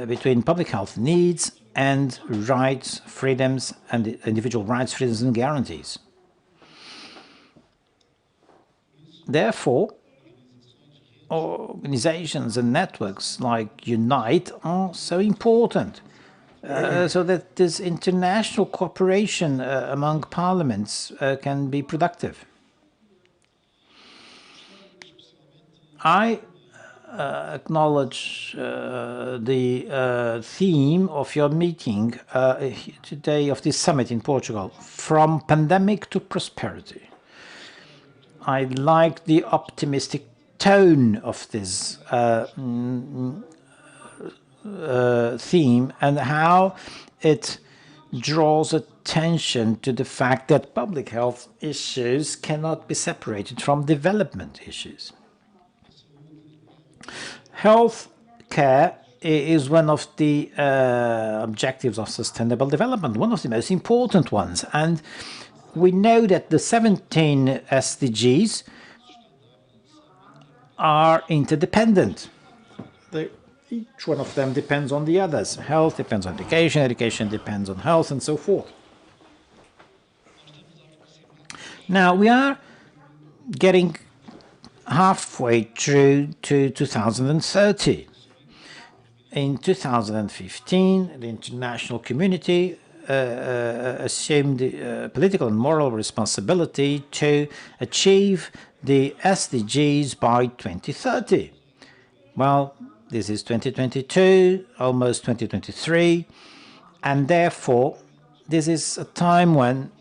between public health needs and rights, freedoms, and individual rights, freedoms, and guarantees. Therefore, organizations and networks like UNITE are so important, so that this international cooperation among parliaments can be productive. I acknowledge the theme of your meeting today, of this summit in Portugal, from pandemic to prosperity. I like the optimistic tone of this theme and how it draws attention to the fact that public health issues cannot be separated from development issues. Health care is one of the objectives of sustainable development, one of the most important ones. And we know that the 17 SDGs are interdependent. Each one of them depends on the others. Health depends on education, education depends on health, and so forth. Now, we are getting halfway through to 2030. In 2015, the international community assumed the political and moral responsibility to achieve the SDGs by 2030. Well, this is 2022, almost 2023, and therefore this is a time when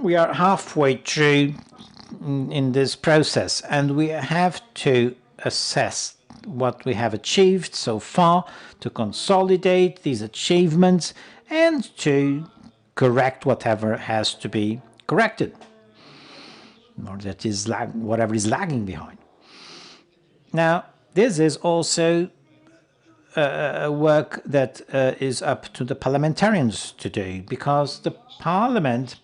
we are halfway through in this process, and we have to assess what we have achieved so far, to consolidate these achievements and to correct whatever has to be corrected, or that is whatever is lagging behind. Now, this is also work that is up to the parliamentarians to do, because the parliament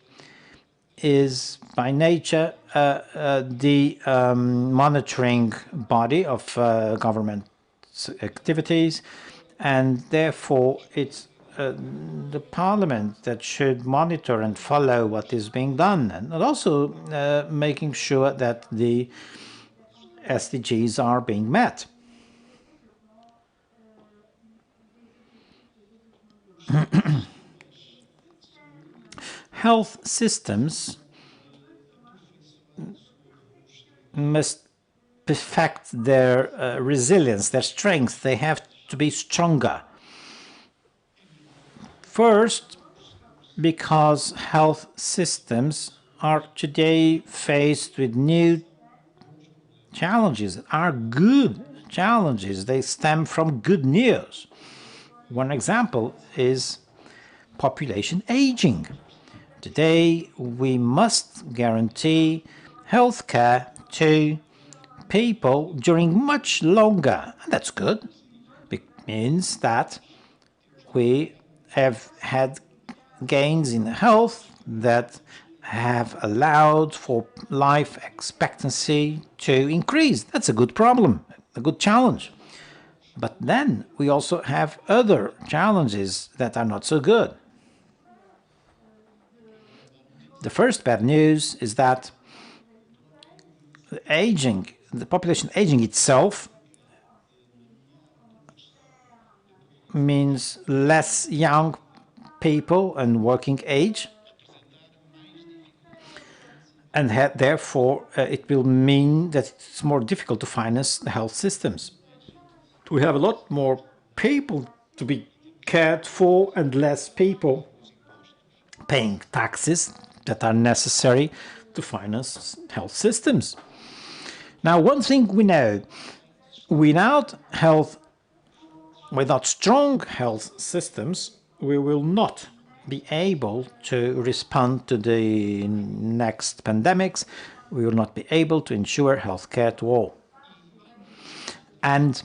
is by nature the monitoring body of government activities, and therefore it's the parliament that should monitor and follow what is being done, and also making sure that the SDGs are being met. Health systems must perfect their resilience, their strength. They have to be stronger. First, because health systems are today faced with new challenges, are good challenges. They stem from good news. One example is population aging. Today, we must guarantee health care to people during much longer. And that's good. It means that we have had gains in health that have allowed for life expectancy to increase. That's a good problem, a good challenge. But then we also have other challenges that are not so good. The first bad news is that the population aging itself means less young people and working age, and therefore it will mean that it's more difficult to finance the health systems. We have a lot more people to be cared for and less people paying taxes that are necessary to finance health systems. Now, one thing we know, without strong health systems, we will not be able to respond to the next pandemics. We will not be able to ensure healthcare to all. And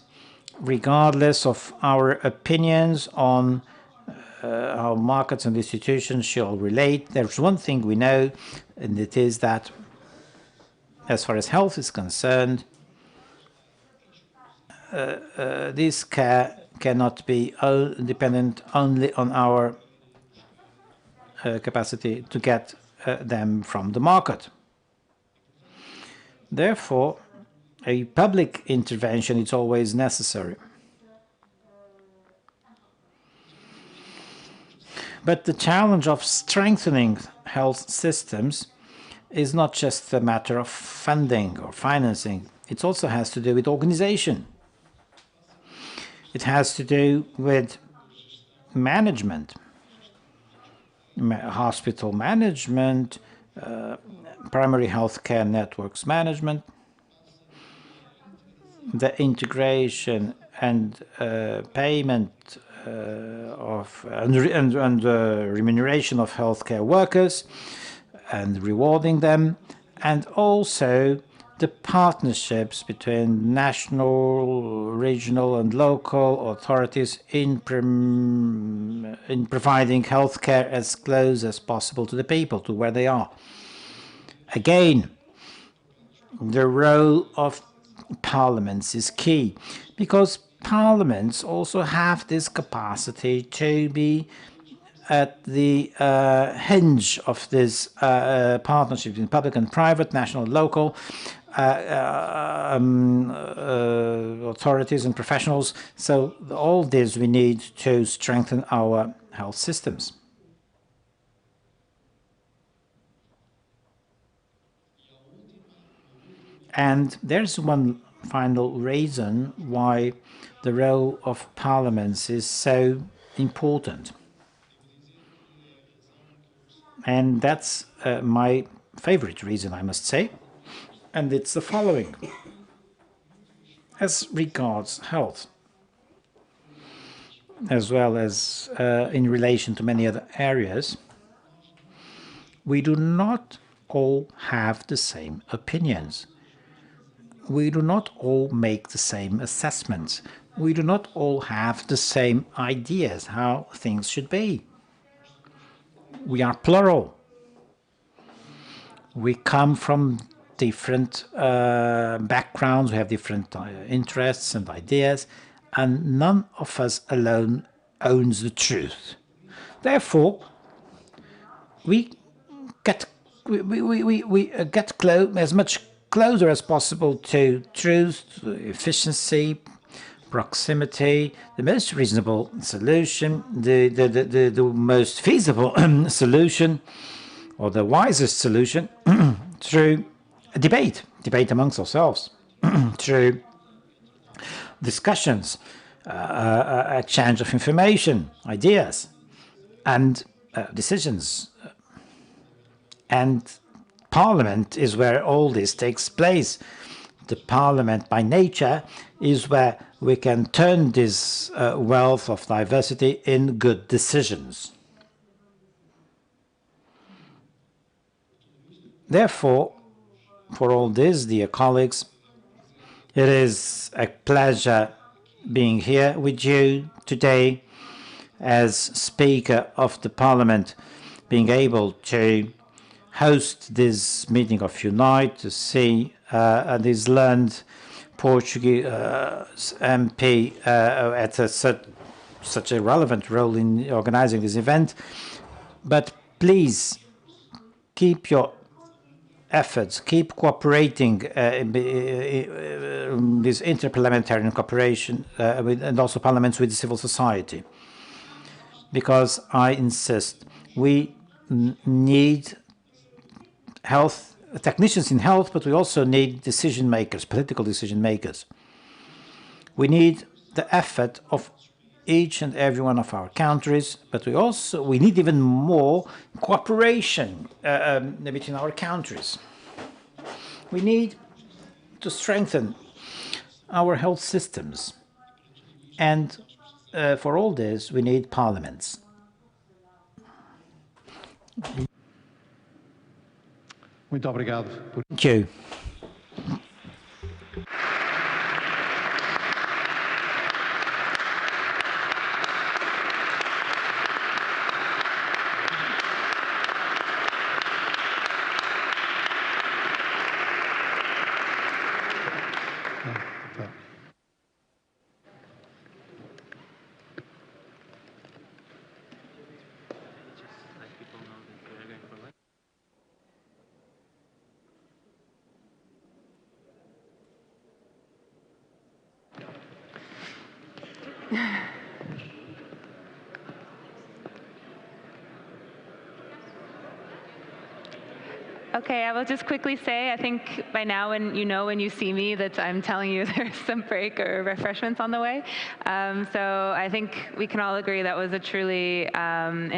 regardless of our opinions on how markets and institutions shall relate, there's one thing we know, and it is that as far as health is concerned, this care cannot be dependent only on our capacity to get them from the market. Therefore, a public intervention is always necessary. But the challenge of strengthening health systems is not just a matter of funding or financing. It also has to do with organization. It has to do with management, hospital management, primary healthcare networks management, the integration and payment and remuneration of healthcare workers and rewarding them, and also the partnerships between national, regional and local authorities in providing healthcare as close as possible to the people, to where they are. Again, the role of parliaments is key, because parliaments also have this capacity to be at the hinge of this partnership between public and private, national and local authorities and professionals. So all this we need to strengthen our health systems. And there's one final reason why the role of parliaments is so important. And that's my favorite reason, I must say. And it's the following. As regards health, as well as in relation to many other areas, we do not all have the same opinions. We do not all make the same assessments. We do not all have the same ideas how things should be. We are plural. We come from different backgrounds, we have different interests and ideas, and none of us alone owns the truth. Therefore, we get as much closer as possible to truth, to efficiency, proximity, the most reasonable solution, the most feasible solution, or the wisest solution, through a debate amongst ourselves, through discussions, a exchange of information, ideas, and decisions. And Parliament is where all this takes place. The Parliament, by nature, is where we can turn this wealth of diversity in good decisions. Therefore, for all this, dear colleagues, it is a pleasure being here with you today as Speaker of the Parliament, being able to host this meeting of Unite, to see this learned Portuguese MP at such a relevant role in organizing this event. But please keep your efforts, keep cooperating this interparliamentary cooperation and also parliaments with civil society. Because I insist, we need health technicians in health, but we also need decision makers, political decision makers. We need the effort of each and every one of our countries, but we need even more cooperation between our countries. We need to strengthen our health systems, and for all this we need parliaments. Muito obrigado. Thank you. Okay, I will just quickly say, I think by now when you see me that I'm telling you there's some break or refreshments on the way. So I think we can all agree that was a truly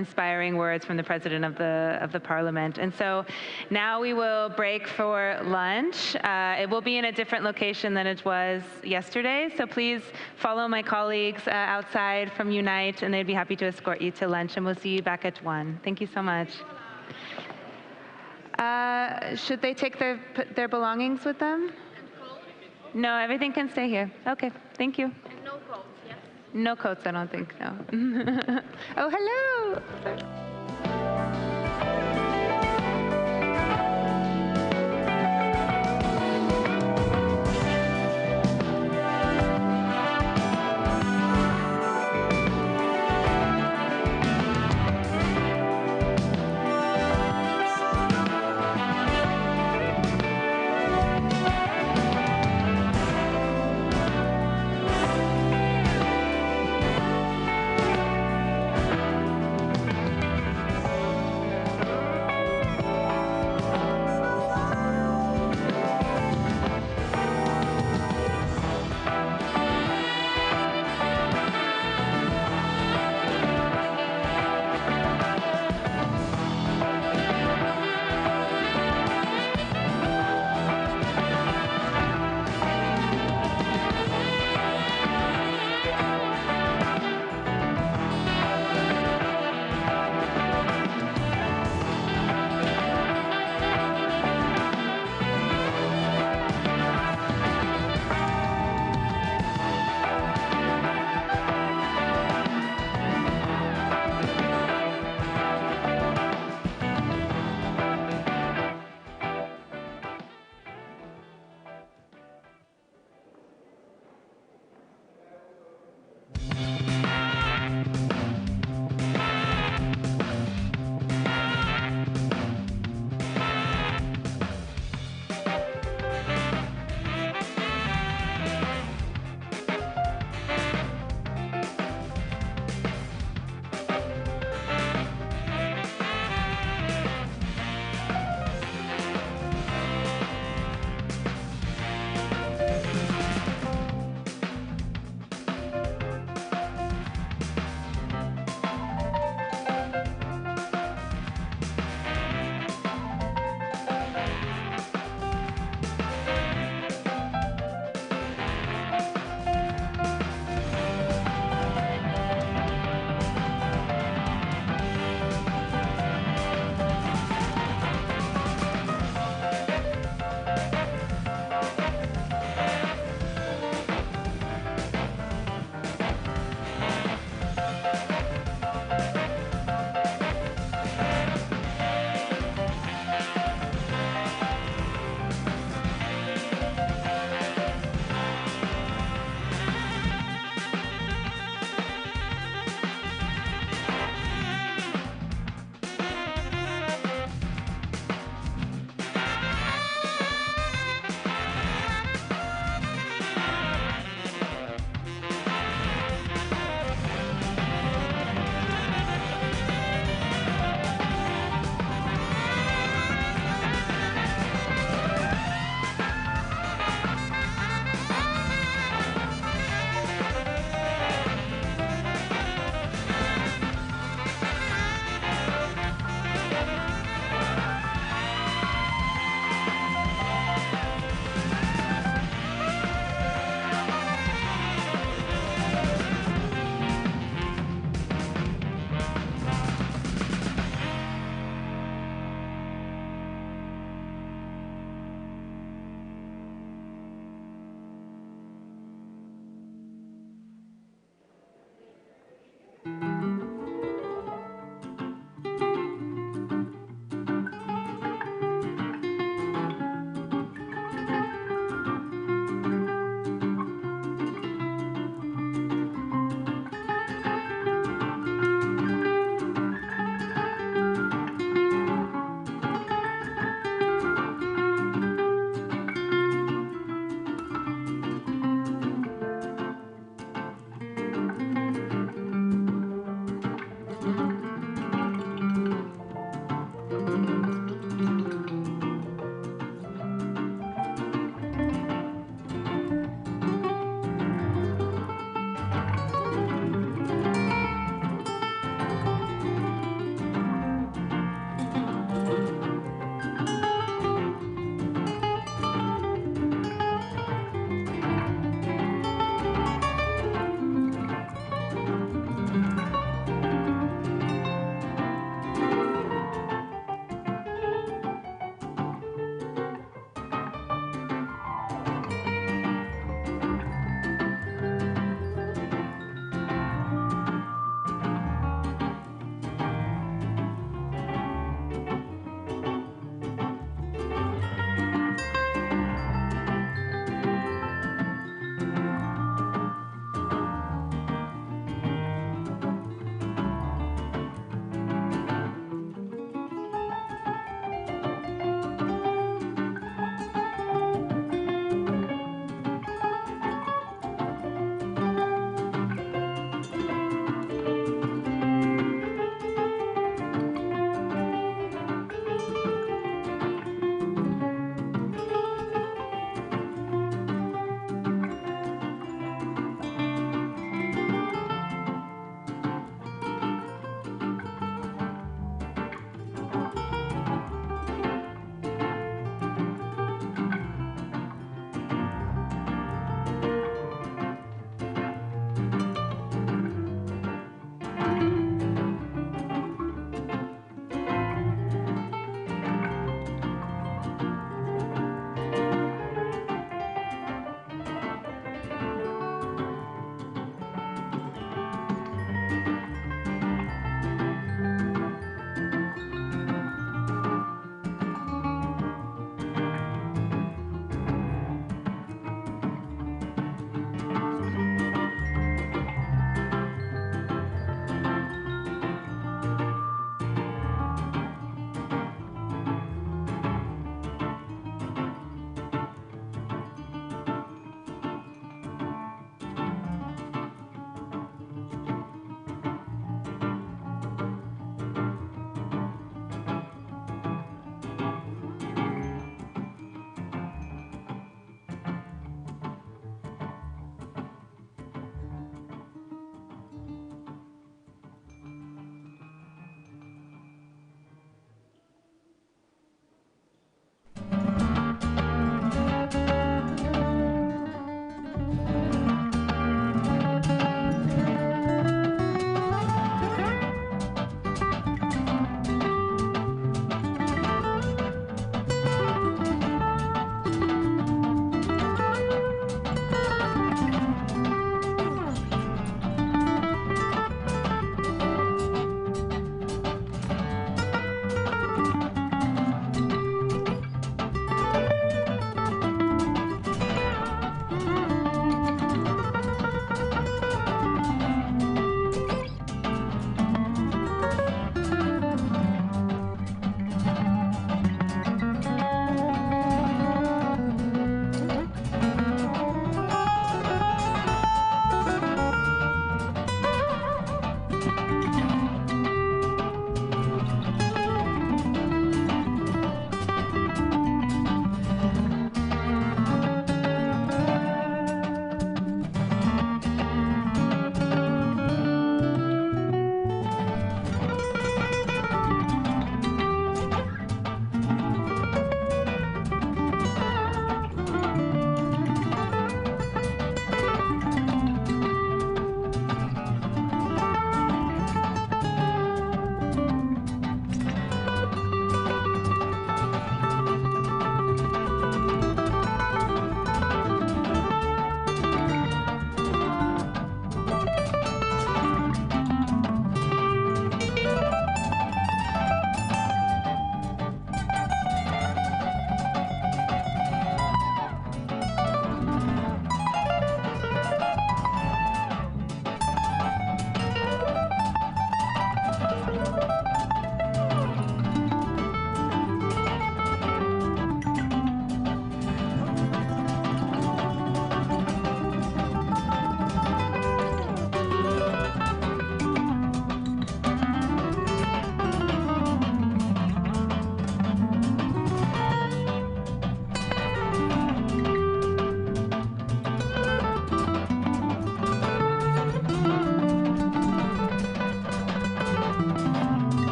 inspiring words from the President of the Parliament. And so now we will break for lunch. It will be in a different location than it was yesterday. So please follow my colleagues outside from Unite, and they'd be happy to escort you to lunch. And we'll see you back at 1. Thank you so much. Should they take their belongings with them? No, everything can stay here. Okay, thank you. And no coats, yes? No coats, I don't think, no. Oh, hello.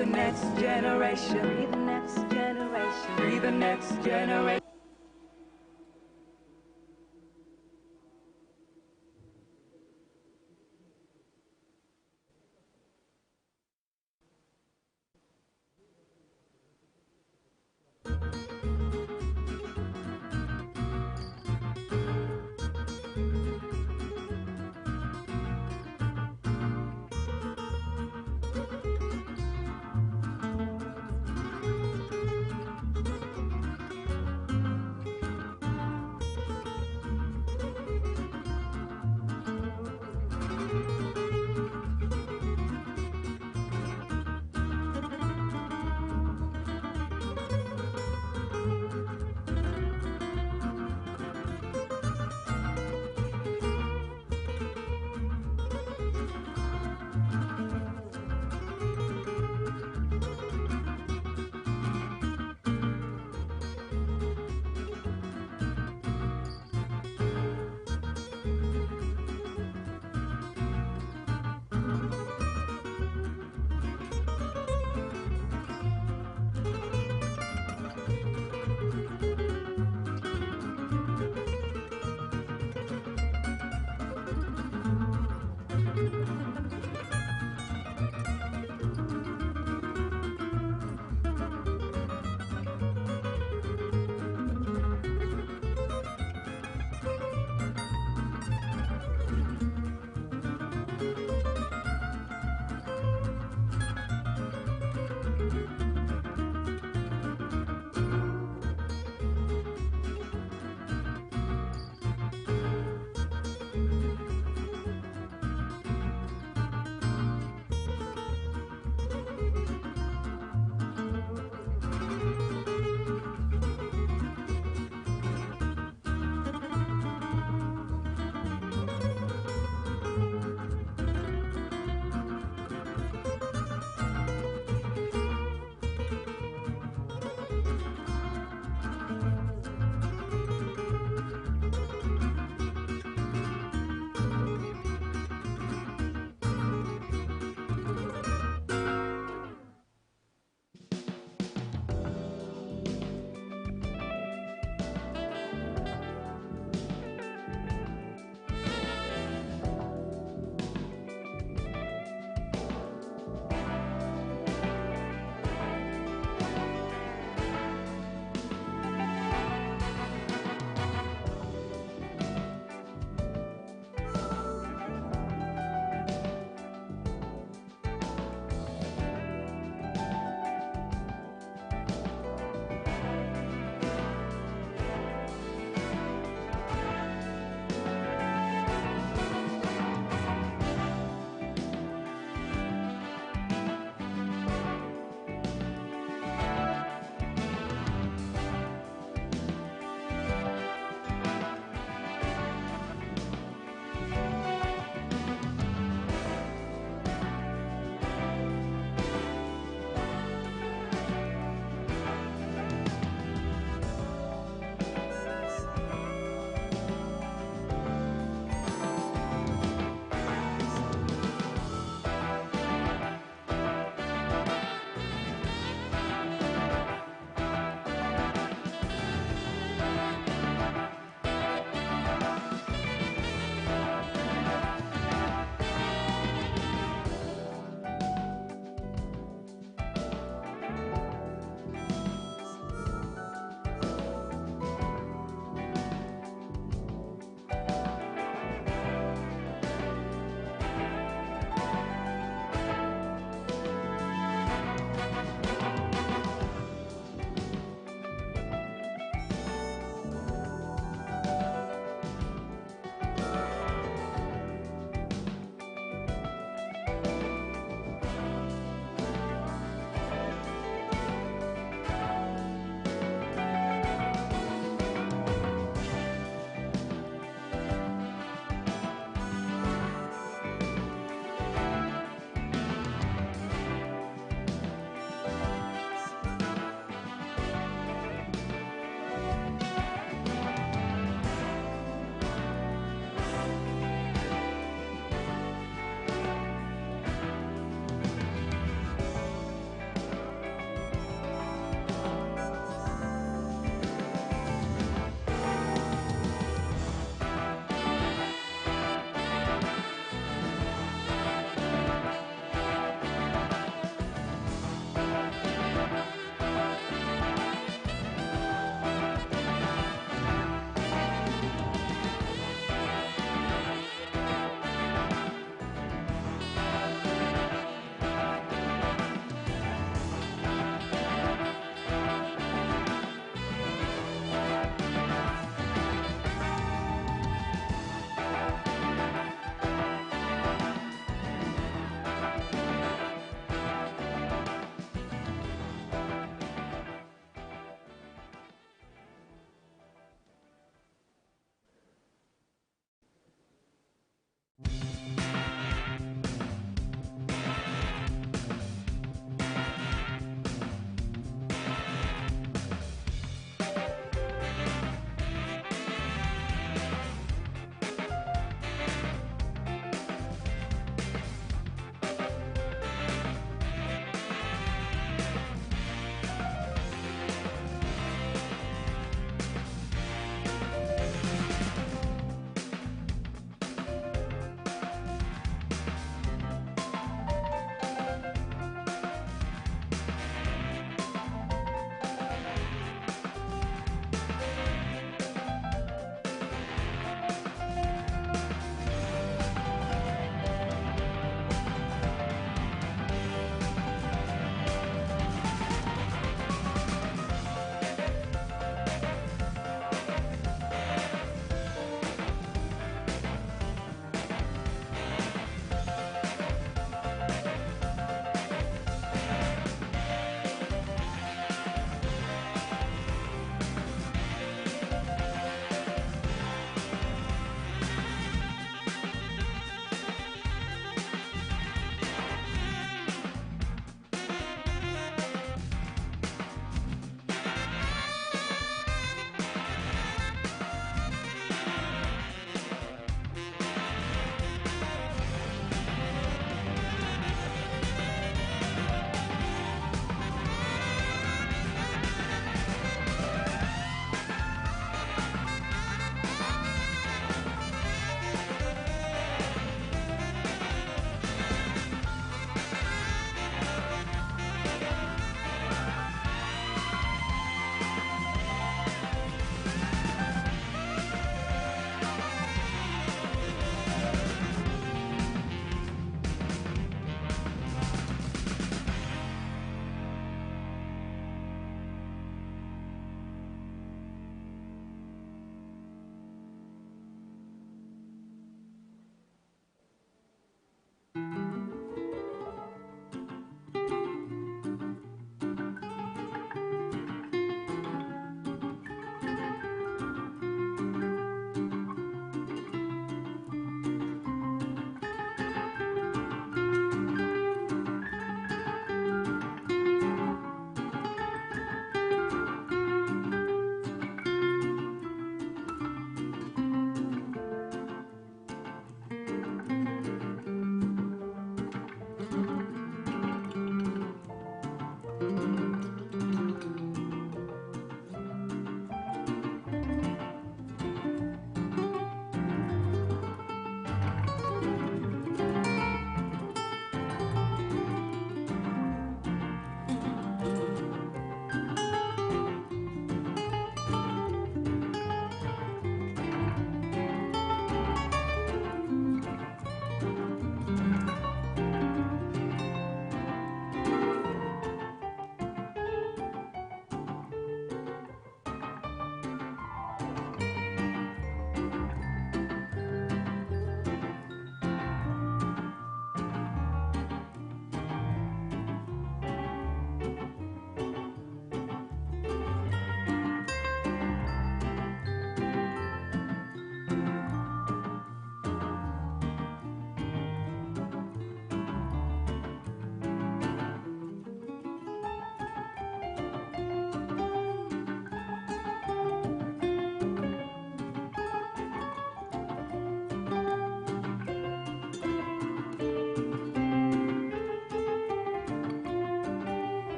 the next generation. Free the next generation. Free the next generation.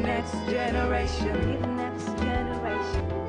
next generation. Be the next generation.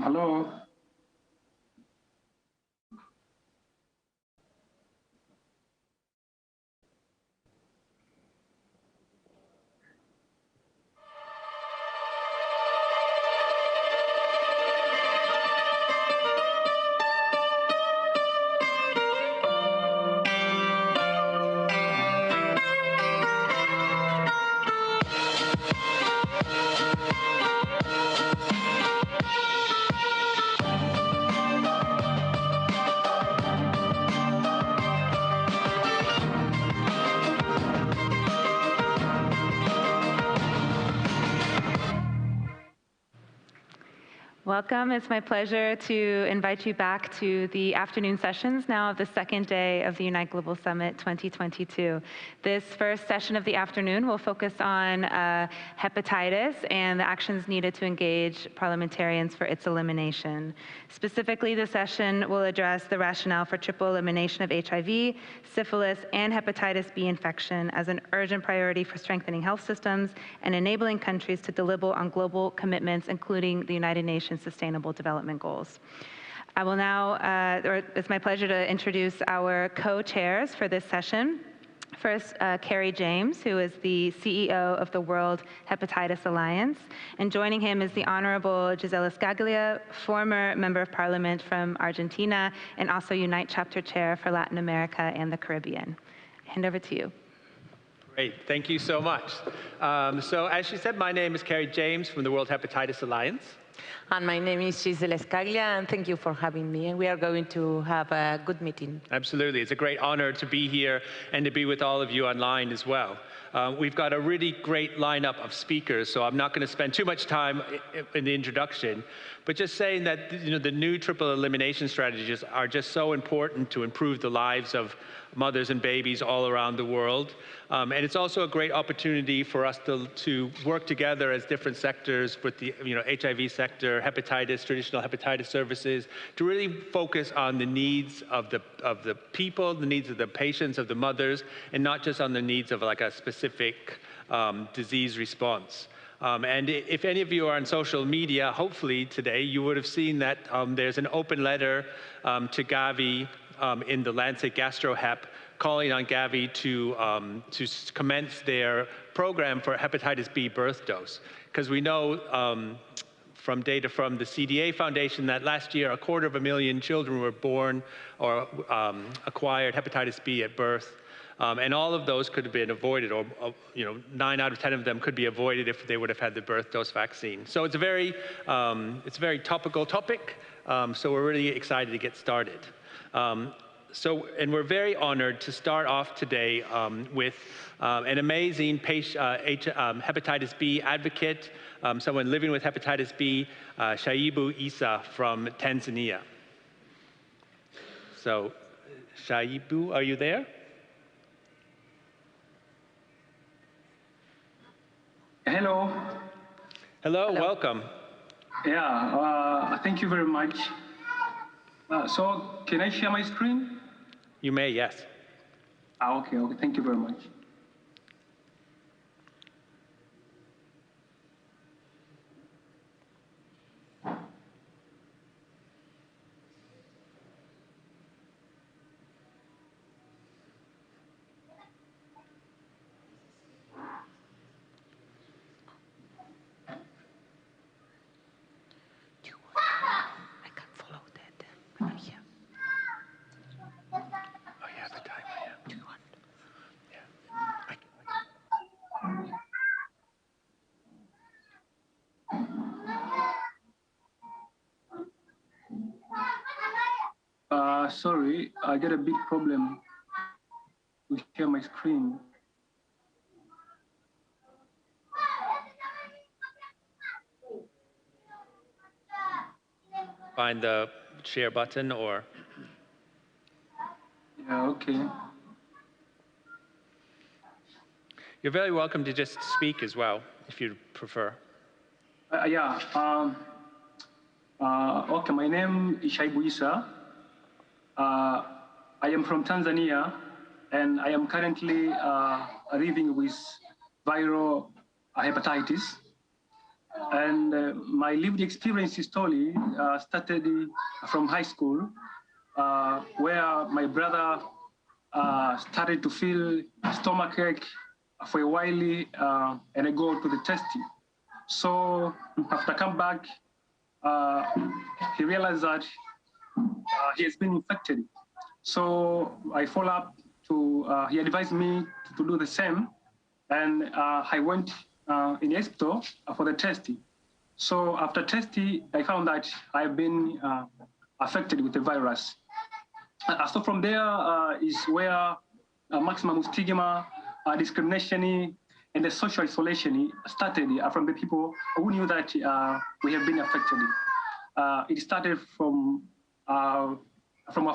Hello. Welcome. It's my pleasure to invite you back to the afternoon sessions now of the second day of the Unite Global Summit 2022. This first session of the afternoon will focus on hepatitis and the actions needed to engage parliamentarians for its elimination. Specifically, the session will address the rationale for triple elimination of HIV, syphilis, and hepatitis B infection as an urgent priority for strengthening health systems and enabling countries to deliver on global commitments, including the United Nations Sustainable Development Goals. I will now, it's my pleasure to introduce our co-chairs for this session. First, Kerry James, who is the CEO of the World Hepatitis Alliance. And joining him is the Honorable Gisela Scaglia, former Member of Parliament from Argentina, and also Unite Chapter Chair for Latin America and the Caribbean. Hand over to you. Great, thank you so much. So as she said, my name is Kerry James from the World Hepatitis Alliance. And my name is Gisela Scaglia, and thank you for having me. And we are going to have a good meeting. Absolutely. It's a great honor to be here and to be with all of you online as well. We've got a really great lineup of speakers, so I'm not going to spend too much time in the introduction, but just saying that the new triple elimination strategies are just so important to improve the lives of mothers and babies all around the world. And it's also a great opportunity for us to work together as different sectors with the HIV sector, hepatitis, traditional hepatitis services, to really focus on the needs of the people, the needs of the patients, of the mothers, and not just on the needs of like a specific disease response. And if any of you are on social media, hopefully today you would have seen that there's an open letter to Gavi in the Lancet GastroHep, calling on Gavi to commence their program for hepatitis B birth dose. Because we know from data from the CDA Foundation that last year 250,000 children were born or acquired hepatitis B at birth. And all of those could have been avoided, or 9 out of 10 of them could be avoided if they would have had the birth dose vaccine. So it's a very topical topic, so we're really excited to get started. And we're very honored to start off today with an amazing hepatitis B advocate, someone living with hepatitis B, Shaibu Isa from Tanzania. So, Shaibu, are you there? Hello. Hello, welcome. Yeah, thank you very much. So, can I share my screen? You may, yes. Okay, thank you very much. Sorry, I get a big problem to share my screen. Find the share button or? Yeah, okay. You're very welcome to just speak as well, if you prefer. Okay, my name is Shaibu Isa. I am from Tanzania, and I am currently living with viral hepatitis. And my lived experience story started from high school, where my brother started to feel stomachache for a while, and I go to the testing. So after I come back, he realized that he has been infected. So I follow up to, he advised me to do the same. And I went in the hospital for the testing. So after testing, I found that I've been affected with the virus. So from there is where maximum stigma, discrimination, and the social isolation started from the people who knew that we have been affected. It started from our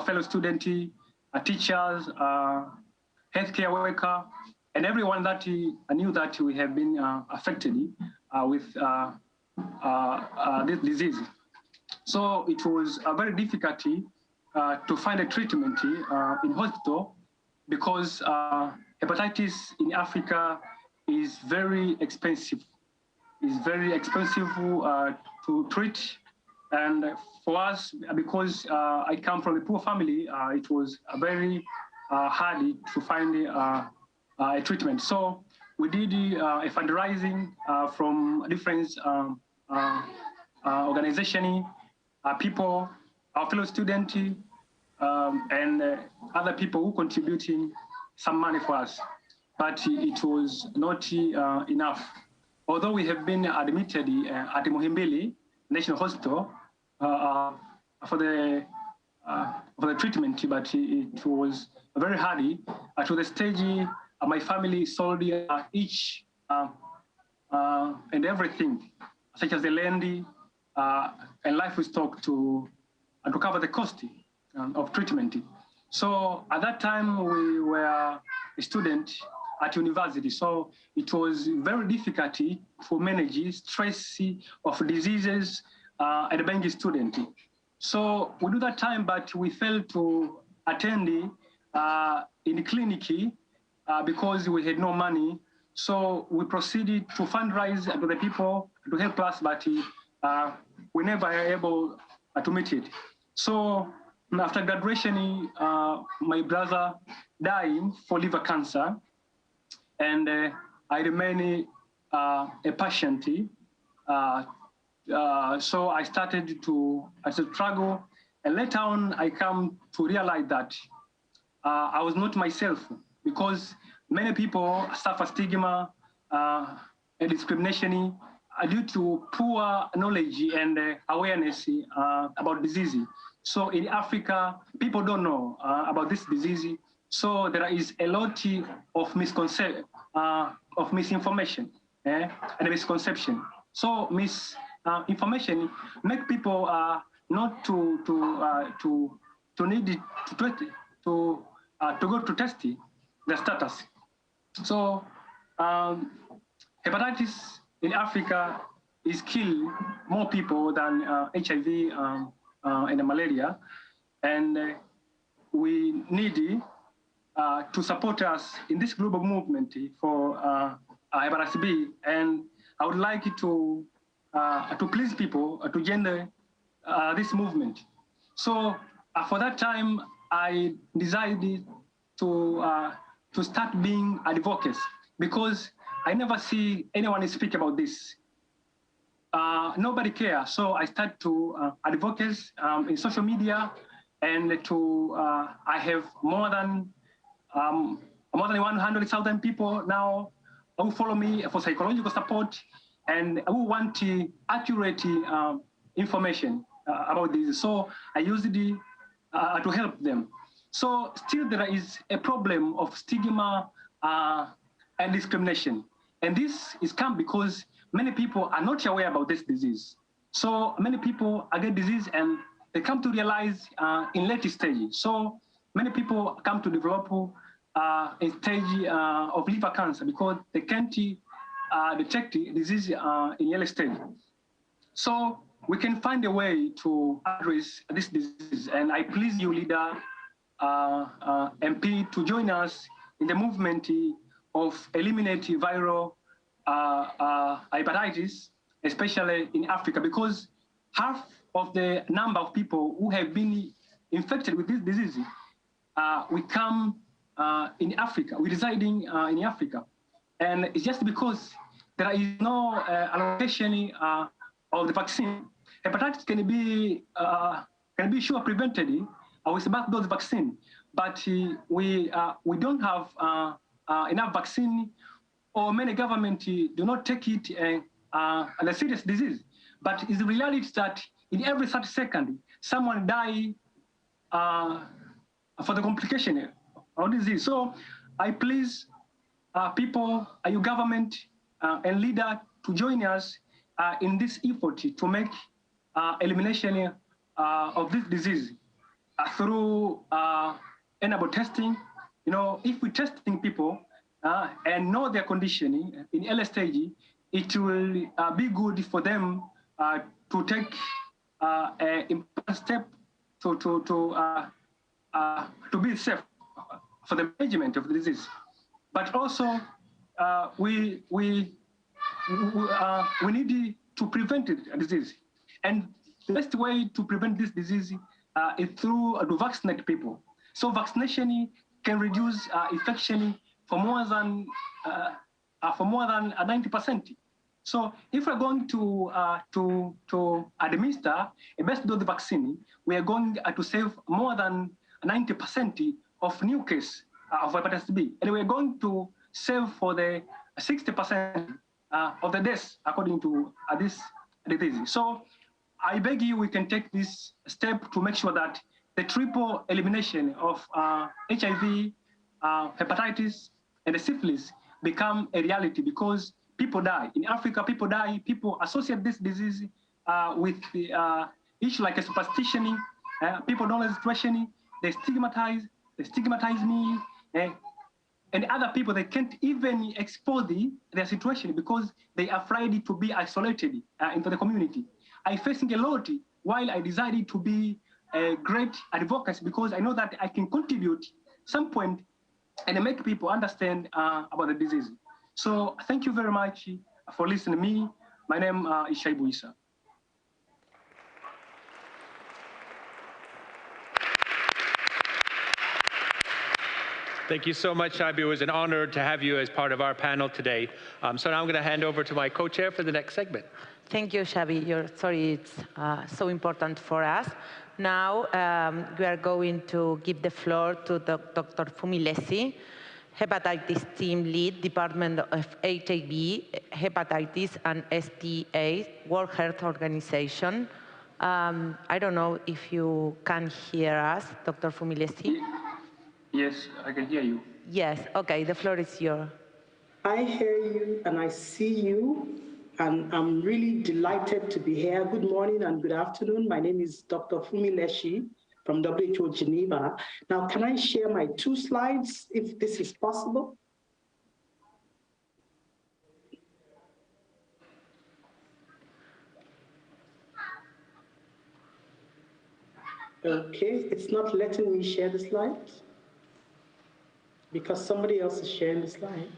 fellow students, teachers, healthcare worker, and everyone that knew that we have been affected with this disease. So it was very difficult to find a treatment in hospital because hepatitis in Africa is very expensive. It's very expensive to treat. And for us, because I come from a poor family, it was very hard to find a treatment. So we did a fundraising from different organizations, people, our fellow students, and other people who contributing some money for us. But it was not enough. Although we have been admitted at Muhimbili National Hospital for the treatment, but it was very hard. To the stage, my family sold each and everything, such as the land and livestock to cover the cost of treatment. So at that time, we were a student at university. So it was very difficult for manage stress of diseases and being a student. So we do that time, but we failed to attend in the clinic because we had no money. So we proceeded to fundraise to the people to help us, but we never were able to meet it. So after graduation, my brother died for liver cancer, and I remain a patient. So I started to struggle, and later on I come to realize that I was not myself, because many people suffer stigma and discrimination due to poor knowledge and awareness about disease. So in Africa, people don't know about this disease. So there is a lot of misinformation and misconception. So misinformation make people not to need to go to test the status. So hepatitis in Africa is kill more people than HIV and malaria, and we need to support us in this global movement for hepatitis B. And I would like to please people to join this movement. So for that time, I decided to start being advocates, because I never see anyone speak about this. Nobody cares. So I start to advocate in social media, and I have more than 100,000 people now who follow me for psychological support and who want accurate information about this. So I use it to help them. So still there is a problem of stigma and discrimination. And this is come because many people are not aware about this disease. So many people get disease and they come to realize in late stage. So many people come to develop a stage of liver cancer because they can't detect disease in early stage. So we can find a way to address this disease. And I please you, leader, MP, to join us in the movement of eliminating viral hepatitis especially in Africa, because half of the number of people who have been infected with this disease, we come in Africa, we're residing in Africa. And it's just because there is no allocation of the vaccine. Hepatitis can be sure prevented with those vaccine, but we don't have enough vaccine, or many governments do not take it as a serious disease. But it's the reality that in every 30 seconds, someone die for the complication of disease. So I please people, your government and leader to join us in this effort to make elimination of this disease through enable testing. You know, if we're testing people and know their condition in early stage, it will be good for them to take a important step to be safe for the management of the disease. But also, we need to prevent the disease, and the best way to prevent this disease is to vaccinate people. So vaccination can reduce infection for more than 90%. So if we're going to administer a best dose vaccine, we are going to save more than 90% of new cases of hepatitis B, and we're going to save for the 60% of the deaths according to this disease. So I beg you, we can take this step to make sure that the triple elimination of HIV, hepatitis, and the syphilis become a reality, because people die. In Africa, people die. People associate this disease with the issue like a superstition. People don't know the situation. They stigmatize me. And other people, they can't even expose their situation because they are afraid to be isolated into the community. I facing a lot while I decided to be a great advocate, because I know that I can contribute some point and make people understand about the disease. So thank you very much for listening to me. My name is Shaibu Issa. Thank you so much, Shaibu. It was an honor to have you as part of our panel today. So now I'm going to hand over to my co-chair for the next segment. Thank you, Xavi. Your story is so important for us. Now we are going to give the floor to Dr. Fumi Lesi, Hepatitis Team Lead, Department of HIV, Hepatitis and STAs, World Health Organization. I don't know if you can hear us, Dr. Fumi Lesi. Yes, I can hear you. Yes, okay, the floor is yours. I hear you and I see you, and I'm really delighted to be here. Good morning and good afternoon. My name is Dr. Fumi Lesi from WHO Geneva. Now, can I share my 2 slides, if this is possible? Okay, it's not letting me share the slides because somebody else is sharing the slide.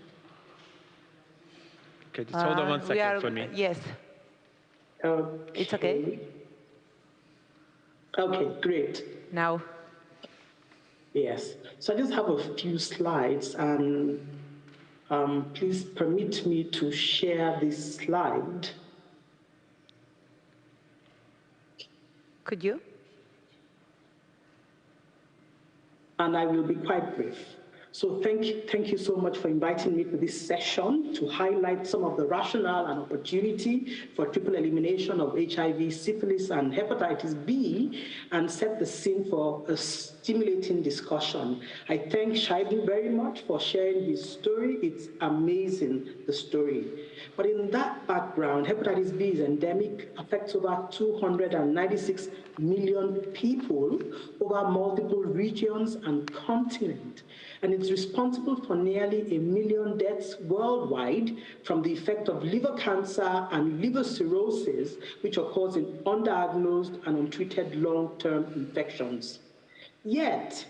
Okay, just hold on 1 second for me. Yes. Okay. It's okay. Okay, great. Now. Yes. So I just have a few slides, and please permit me to share this slide. Could you? And I will be quite brief. So thank you so much for inviting me to this session to highlight some of the rationale and opportunity for triple elimination of HIV, syphilis, and hepatitis B, and set the scene for a stimulating discussion. I thank Shaibu very much for sharing his story. It's amazing, the story. But in that background, hepatitis B is endemic, affects over 296 million people over multiple regions and continents. And it's responsible for nearly 1 million deaths worldwide from the effect of liver cancer and liver cirrhosis, which occurs in undiagnosed and untreated long-term infections. Yet,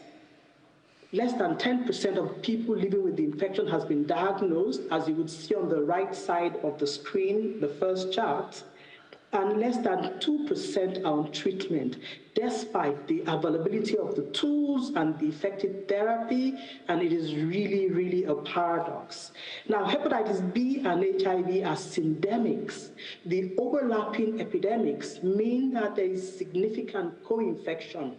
Less than 10% of people living with the infection has been diagnosed, as you would see on the right side of the screen, the first chart, and less than 2% are on treatment, despite the availability of the tools and the effective therapy, and it is really, really a paradox. Now, hepatitis B and HIV are syndemics. The overlapping epidemics mean that there is significant co-infection.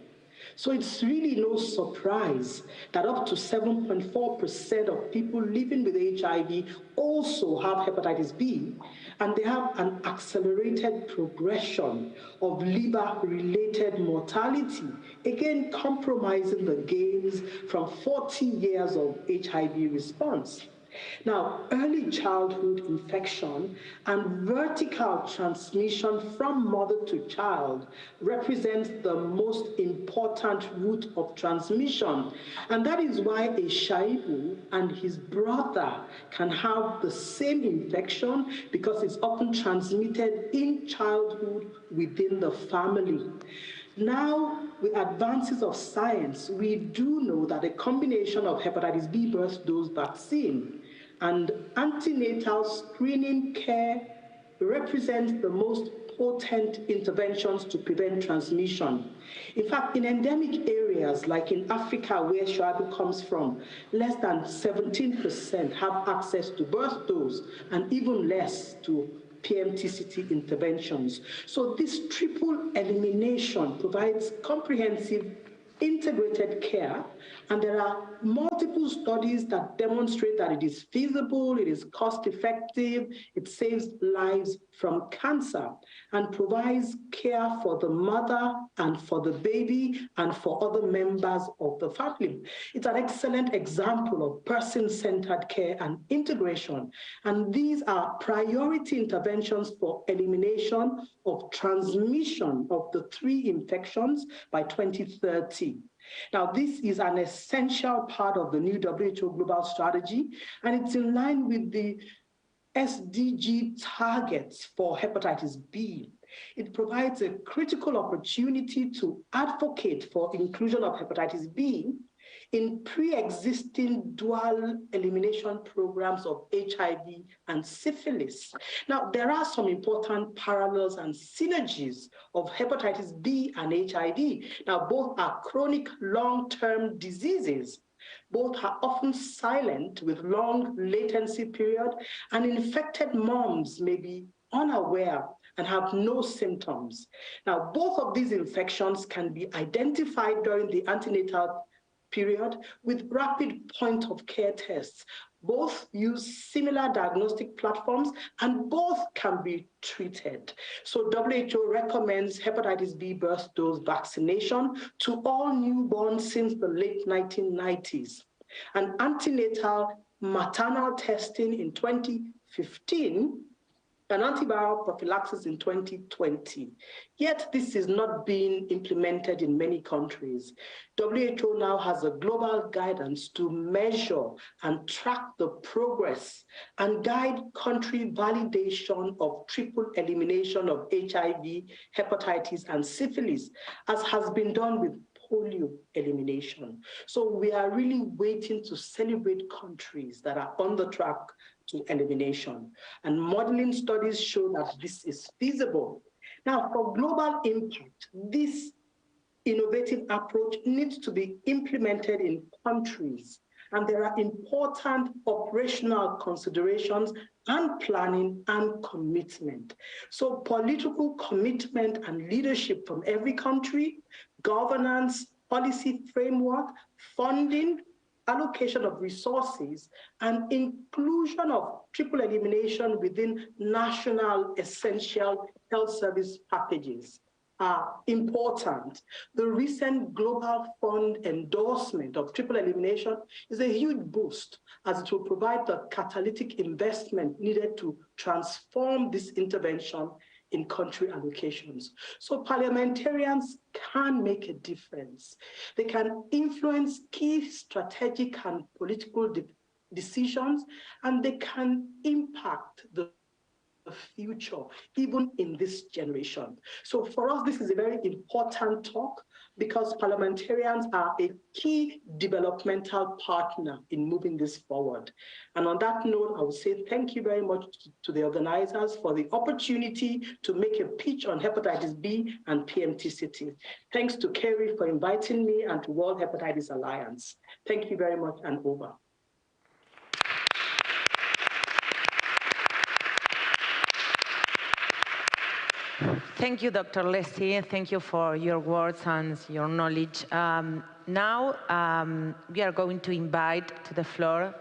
So it's really no surprise that up to 7.4% of people living with HIV also have hepatitis B, and they have an accelerated progression of liver-related mortality, again compromising the gains from 40 years of HIV response. Now, early childhood infection and vertical transmission from mother to child represents the most important route of transmission. And that is why a Shaibu and his brother can have the same infection, because it's often transmitted in childhood within the family. Now, with advances of science, we do know that a combination of hepatitis B birth dose vaccine and antenatal screening care represents the most potent interventions to prevent transmission. In fact, in endemic areas like in Africa, where Shaibu comes from, less than 17% have access to birth dose and even less to PMTCT interventions. So this triple elimination provides comprehensive integrated care, and there are multiple studies that demonstrate that it is feasible, it is cost-effective, it saves lives from cancer, and provides care for the mother and for the baby and for other members of the family. It's an excellent example of person-centered care and integration, and these are priority interventions for elimination of transmission of the 3 infections by 2030. Now, this is an essential part of the new WHO global strategy, and it's in line with the SDG targets for hepatitis B. It provides a critical opportunity to advocate for inclusion of hepatitis B in pre-existing dual elimination programs of HIV and syphilis. Now, there are some important parallels and synergies of hepatitis B and HIV. Now, both are chronic long-term diseases. Both are often silent with long latency period, and infected moms may be unaware and have no symptoms. Now, both of these infections can be identified during the antenatal period with rapid point-of-care tests. Both use similar diagnostic platforms, and both can be treated. So WHO recommends hepatitis B birth dose vaccination to all newborns since the late 1990s, and antenatal maternal testing in 2015, and antiviral prophylaxis in 2020. Yet this is not being implemented in many countries. WHO now has a global guidance to measure and track the progress and guide country validation of triple elimination of HIV, hepatitis, and syphilis, as has been done with polio elimination. So we are really waiting to celebrate countries that are on the track to elimination. And modeling studies show that this is feasible. Now, for global impact, this innovative approach needs to be implemented in countries. And there are important operational considerations and planning and commitment. So political commitment and leadership from every country, governance, policy framework, funding, allocation of resources, and inclusion of triple elimination within national essential health service packages are important. The recent Global Fund endorsement of triple elimination is a huge boost, as it will provide the catalytic investment needed to transform this intervention in country allocations. So parliamentarians can make a difference. They can influence key strategic and political decisions, and they can impact the future, even in this generation. So for us, this is a very important talk because parliamentarians are a key developmental partner in moving this forward. And on that note, I would say thank you very much to the organizers for the opportunity to make a pitch on hepatitis B and PMTCT. Thanks to Kerry for inviting me and to World Hepatitis Alliance. Thank you very much, and over. Thank you, Dr. Leslie. Thank you for your words and your knowledge. Now, we are going to invite to the floor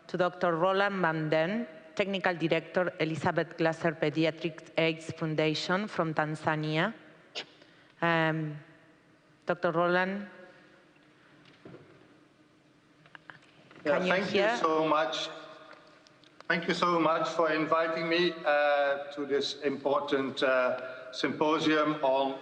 to Dr. Roland van Den, Technical Director, Elizabeth Glaser Pediatric AIDS Foundation from Tanzania. Dr. Roland, can you hear? Thank you so much. Thank you so much for inviting me to this important symposium on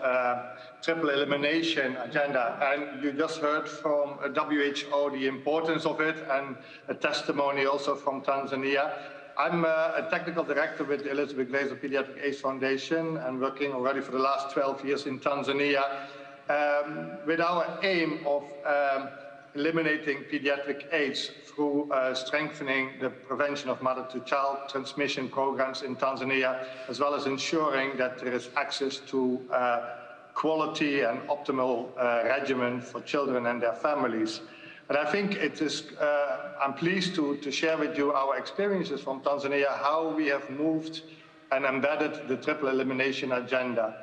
triple elimination agenda. And you just heard from WHO the importance of it and a testimony also from Tanzania. I'm a technical director with the Elizabeth Glaser Pediatric AIDS Foundation and working already for the last 12 years in Tanzania with our aim of eliminating pediatric AIDS through strengthening the prevention of mother-to-child transmission programs in Tanzania, as well as ensuring that there is access to quality and optimal regimen for children and their families. And I think it is, I'm pleased to share with you our experiences from Tanzania, how we have moved and embedded the triple elimination agenda.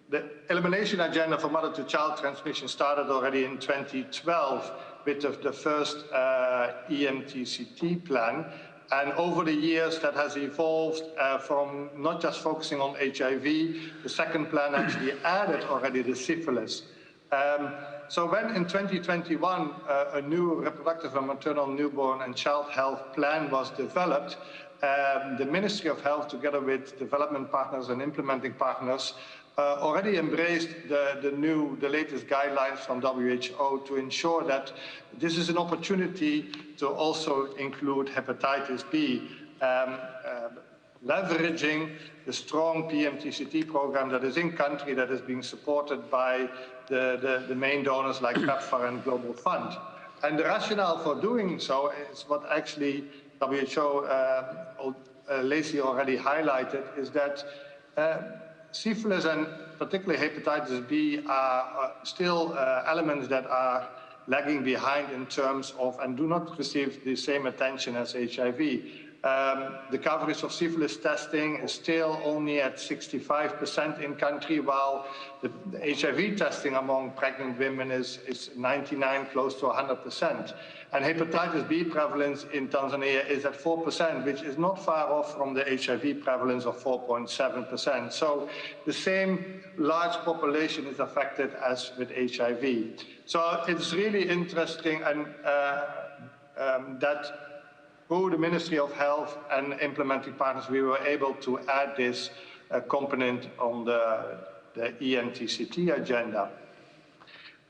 The elimination agenda for mother-to-child transmission started already in 2012 with the first EMTCT plan. And over the years, that has evolved from not just focusing on HIV. The second plan actually added already the syphilis. So when in 2021, a new reproductive and maternal, newborn and child health plan was developed, the Ministry of Health, together with development partners and implementing partners, already embraced the latest guidelines from WHO to ensure that this is an opportunity to also include hepatitis B, leveraging the strong PMTCT program that is in country, that is being supported by the main donors like PEPFAR and Global Fund. And the rationale for doing so is what actually WHO, Lacey already highlighted, is that syphilis and particularly hepatitis B are still elements that are lagging behind in terms of and do not receive the same attention as HIV. The coverage of syphilis testing is still only at 65% in country, while the HIV testing among pregnant women is 99, close to 100%. And hepatitis B prevalence in Tanzania is at 4%, which is not far off from the HIV prevalence of 4.7%. So the same large population is affected as with HIV. So it's really interesting and that through the Ministry of Health and implementing partners, we were able to add this component on the EMTCT agenda.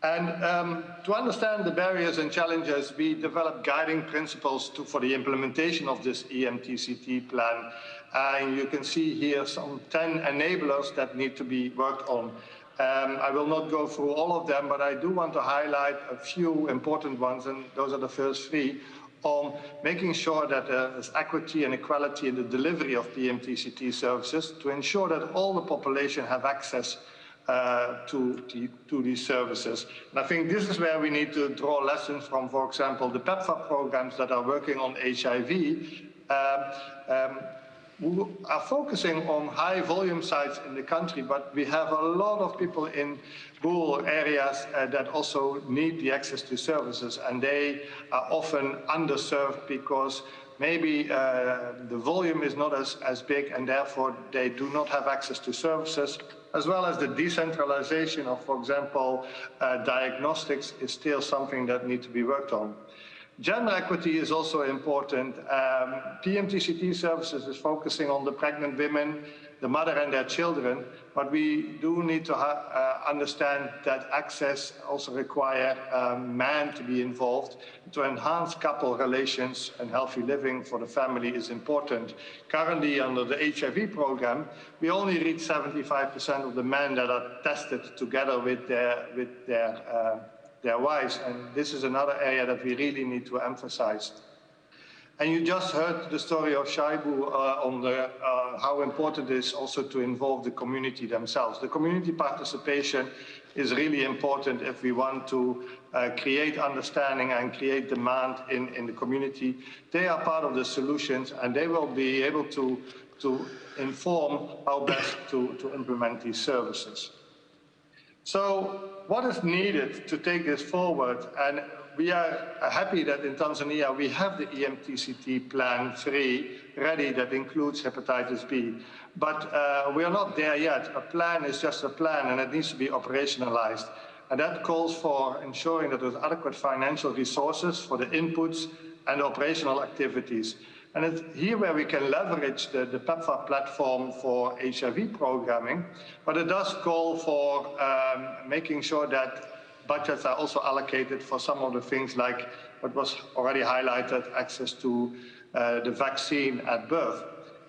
And to understand the barriers and challenges, we developed guiding principles for the implementation of this EMTCT plan. And you can see here some 10 enablers that need to be worked on. I will not go through all of them, but I do want to highlight a few important ones, and those are the first three, on making sure that there's equity and equality in the delivery of PMTCT services to ensure that all the population have access to these services. And I think this is where we need to draw lessons from, for example, the PEPFAR programs that are working on HIV, who are focusing on high volume sites in the country, but we have a lot of people in rural areas that also need the access to services, and they are often underserved because maybe the volume is not as big, and therefore they do not have access to services, as well as the decentralization of, for example, diagnostics is still something that needs to be worked on. Gender equity is also important. PMTCT services is focusing on the pregnant women, the mother and their children, but we do need to understand that access also requires men to be involved. To enhance couple relations and healthy living for the family is important. Currently, under the HIV program, we only reach 75% of the men that are tested together with their wives, and this is another area that we really need to emphasize. And you just heard the story of Shaibu on how important it is also to involve the community themselves. The community participation is really important if we want to create understanding and create demand in the community. They are part of the solutions, and they will be able to inform how best to implement these services. So what is needed to take this forward? And we are happy that in Tanzania we have the EMTCT Plan 3 ready that includes hepatitis B. But we are not there yet. A plan is just a plan, and it needs to be operationalized. And that calls for ensuring that there's adequate financial resources for the inputs and operational activities. And it's here where we can leverage the PEPFAR platform for HIV programming, but it does call for making sure that budgets are also allocated for some of the things like what was already highlighted, access to the vaccine at birth.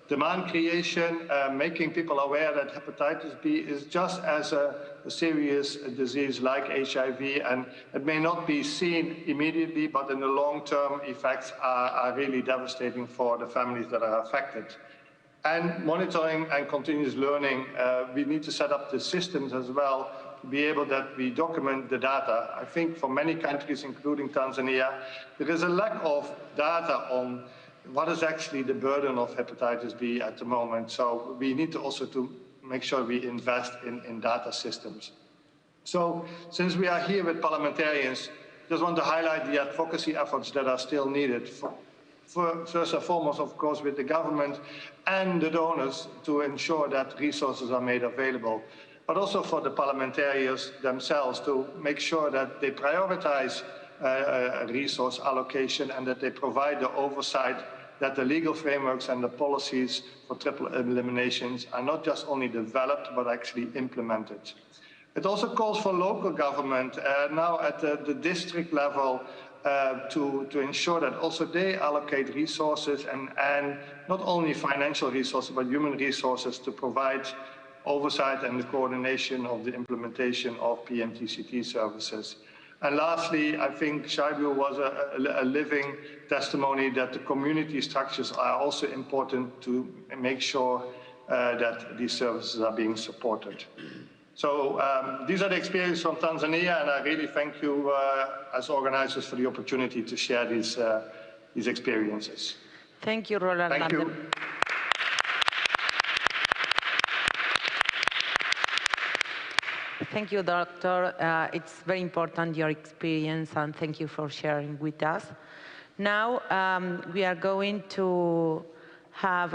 Demand creation, making people aware that hepatitis B is just as a serious disease like HIV, and it may not be seen immediately, but in the long-term effects are really devastating for the families that are affected. And monitoring and continuous learning, we need to set up the systems as well to be able that we document the data. I think for many countries, including Tanzania, there is a lack of data on what is actually the burden of hepatitis B at the moment. So we need to also make sure we invest in data systems. So since we are here with parliamentarians, just want to highlight the advocacy efforts that are still needed. For first and foremost, of course, with the government and the donors to ensure that resources are made available, but also for the parliamentarians themselves to make sure that they prioritize resource allocation and that they provide the oversight that the legal frameworks and the policies for triple eliminations are not just only developed, but actually implemented. It also calls for local government now at the district level to ensure that also they allocate resources and not only financial resources, but human resources to provide oversight and the coordination of the implementation of PMTCT services. And lastly, I think Shaibu was a living testimony that the community structures are also important to make sure that these services are being supported. So these are the experiences from Tanzania, and I really thank you as organizers for the opportunity to share these experiences. Thank you, Roland. Thank you. Thank you, Doctor. It's very important, your experience, and thank you for sharing with us. Now, we are going to have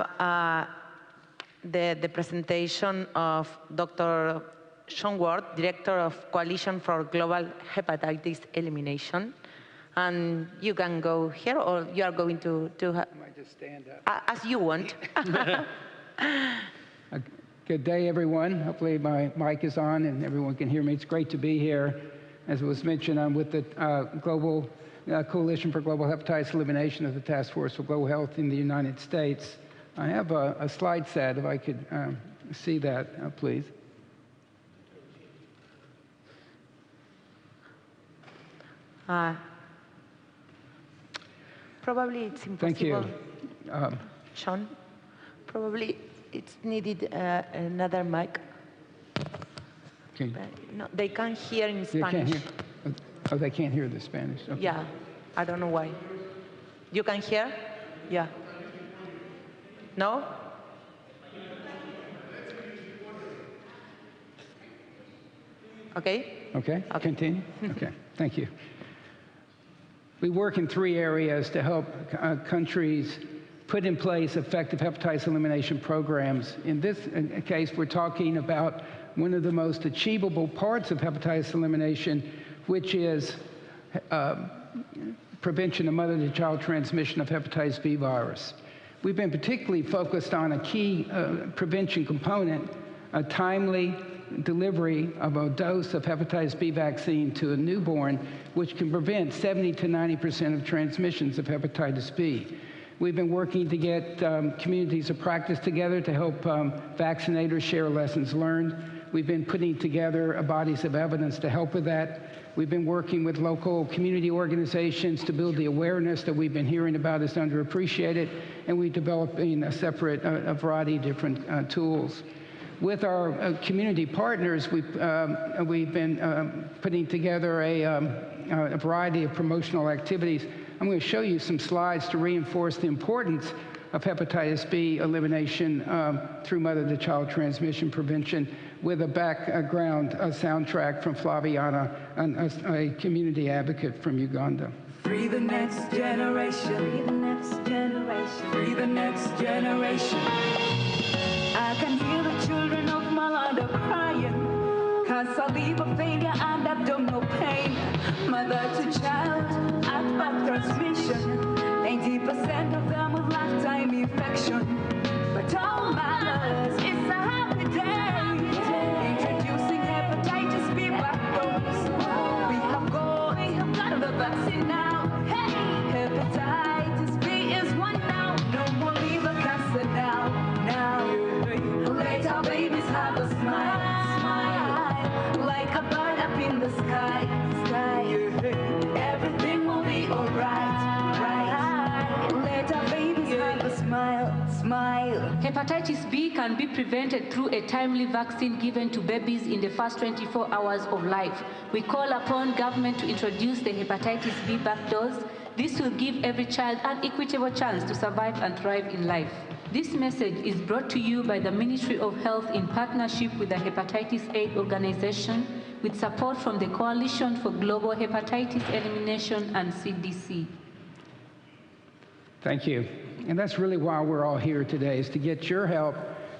the presentation of Dr. Sean Ward, Director of Coalition for Global Hepatitis Elimination. And you can go here, or you are going to I might just stand up. as you want. Good day, everyone. Hopefully my mic is on and everyone can hear me. It's great to be here. As was mentioned, I'm with the Global Coalition for Global Hepatitis Elimination of the Task Force for Global Health in the United States. I have a slide set, if I could see that, please. Probably it's impossible. Thank you. Sean, probably it's needed another mic. Okay. No, they can't hear in They Spanish. can't hear. Oh, they can't hear the Spanish. Okay. Yeah, I don't know why. You can hear? Yeah. No? Okay. Okay, continue? Okay, thank you. We work in 3 areas to help countries put in place effective hepatitis elimination programs. In this case, we're talking about one of the most achievable parts of hepatitis elimination, which is prevention of mother-to-child transmission of hepatitis B virus. We've been particularly focused on a key prevention component, a timely delivery of a dose of hepatitis B vaccine to a newborn, which can prevent 70 to 90% of transmissions of hepatitis B. We've been working to get communities of practice together to help vaccinators share lessons learned. We've been putting together bodies of evidence to help with that. We've been working with local community organizations to build the awareness that we've been hearing about is underappreciated, and we're developing a variety of different tools. With our community partners, we've been putting together a variety of promotional activities. I'm going to show you some slides to reinforce the importance of hepatitis B elimination through mother-to-child transmission prevention, with a background soundtrack from Flaviana, a community advocate from Uganda. Free the next generation. Free the next generation. Free the next generation. I can hear the children of my land are crying, cause I leave a failure and abdominal pain. Mother to child, at birth transmission, 80% of them with lifetime infection. But all matters is a happy day. Introducing hepatitis B backbones. We have got the vaccine now. Hey, hepatitis B is one now. No more liver cancer now. Let our babies have a smile, smile, like a bird up in the sky, sky. Everything will be alright, right. Let our babies have a smile, smile. Hepatitis B can be prevented through a timely vaccine given to babies in the first 24 hours of life. We call upon government to introduce the hepatitis B backdoors. This will give every child an equitable chance to survive and thrive in life. This message is brought to you by the Ministry of Health in partnership with the Hepatitis Aid Organization, with support from the Coalition for Global Hepatitis Elimination and CDC. Thank you. And that's really why we're all here today, is to get your help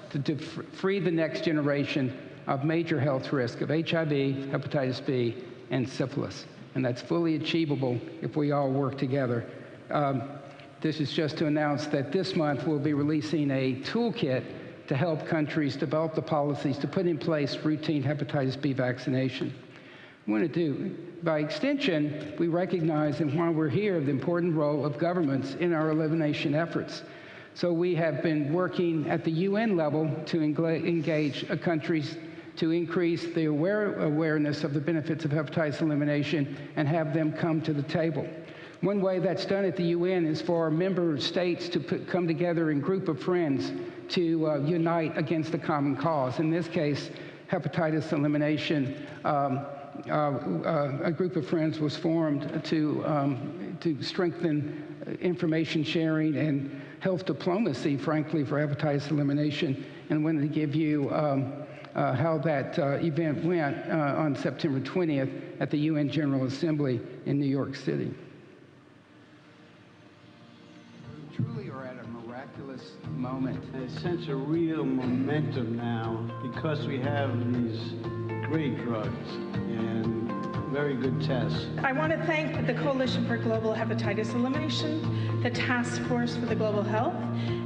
to free the next generation of major health risk of HIV, hepatitis B, and syphilis. And that's fully achievable if we all work together. This is just to announce that this month we'll be releasing a toolkit to help countries develop the policies to put in place routine hepatitis B vaccination. Want to do, by extension, we recognize, and while we're here, the important role of governments in our elimination efforts. So we have been working at the UN level to engage countries to increase the awareness of the benefits of hepatitis elimination and have them come to the table. One way that's done at the UN is for member states to come together in group of friends to unite against a common cause. In this case, hepatitis elimination. A group of friends was formed to strengthen information sharing and health diplomacy, frankly, for hepatitis elimination. And I wanted to give you how that event went on September 20th at the UN General Assembly in New York City. We truly are at a miraculous moment. I sense a real momentum now because we have these great drugs and very good tests. I want to thank the Coalition for Global Hepatitis Elimination, the Task Force for the Global Health,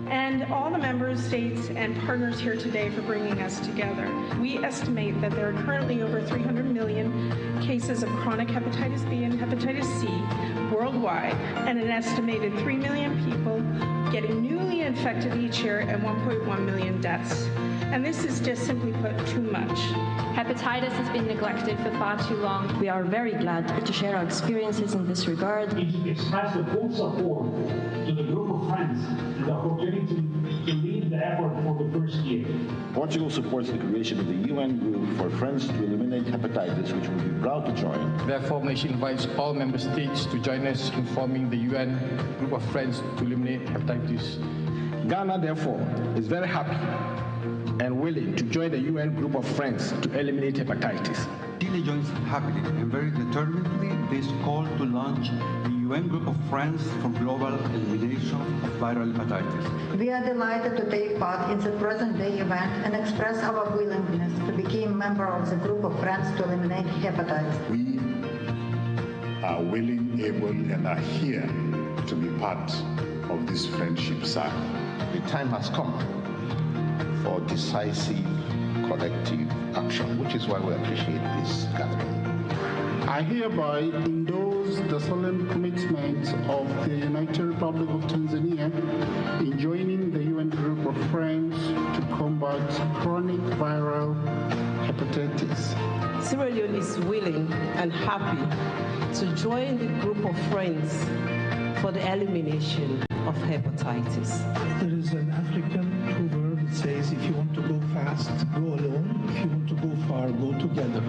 and all the member states and partners here today for bringing us together. We estimate that there are currently over 300 million cases of chronic hepatitis B and hepatitis C worldwide, and an estimated 3 million people getting newly infected each year and 1.1 million deaths. And this is just simply put too much. Hepatitis has been neglected for far too long. We are very glad to share our experiences in this regard. It expressed the full support to the group of friends and the opportunity to lead the effort for the first year. Portugal supports the creation of the UN Group for Friends to Eliminate Hepatitis, which will be proud to join. Therefore, the nation invites all member states to join us in forming the UN Group of Friends to Eliminate Hepatitis. Ghana, therefore, is very happy and willing to join the UN Group of Friends to eliminate hepatitis. Chile joins happily and very determinedly this call to launch the UN Group of Friends for Global Elimination of Viral Hepatitis. We are delighted to take part in the present-day event and express our willingness to become a member of the Group of Friends to Eliminate Hepatitis. We are willing, able, and are here to be part of this friendship circle. The time has come for decisive collective action, which is why we appreciate this gathering. I hereby endorse the solemn commitment of the United Republic of Tanzania in joining the UN Group of Friends to combat chronic viral hepatitis. Sierra Leone is willing and happy to join the group of friends for the elimination of hepatitis. There is an African proverb that says, if you want to go fast, go alone. If you want to go far, go together.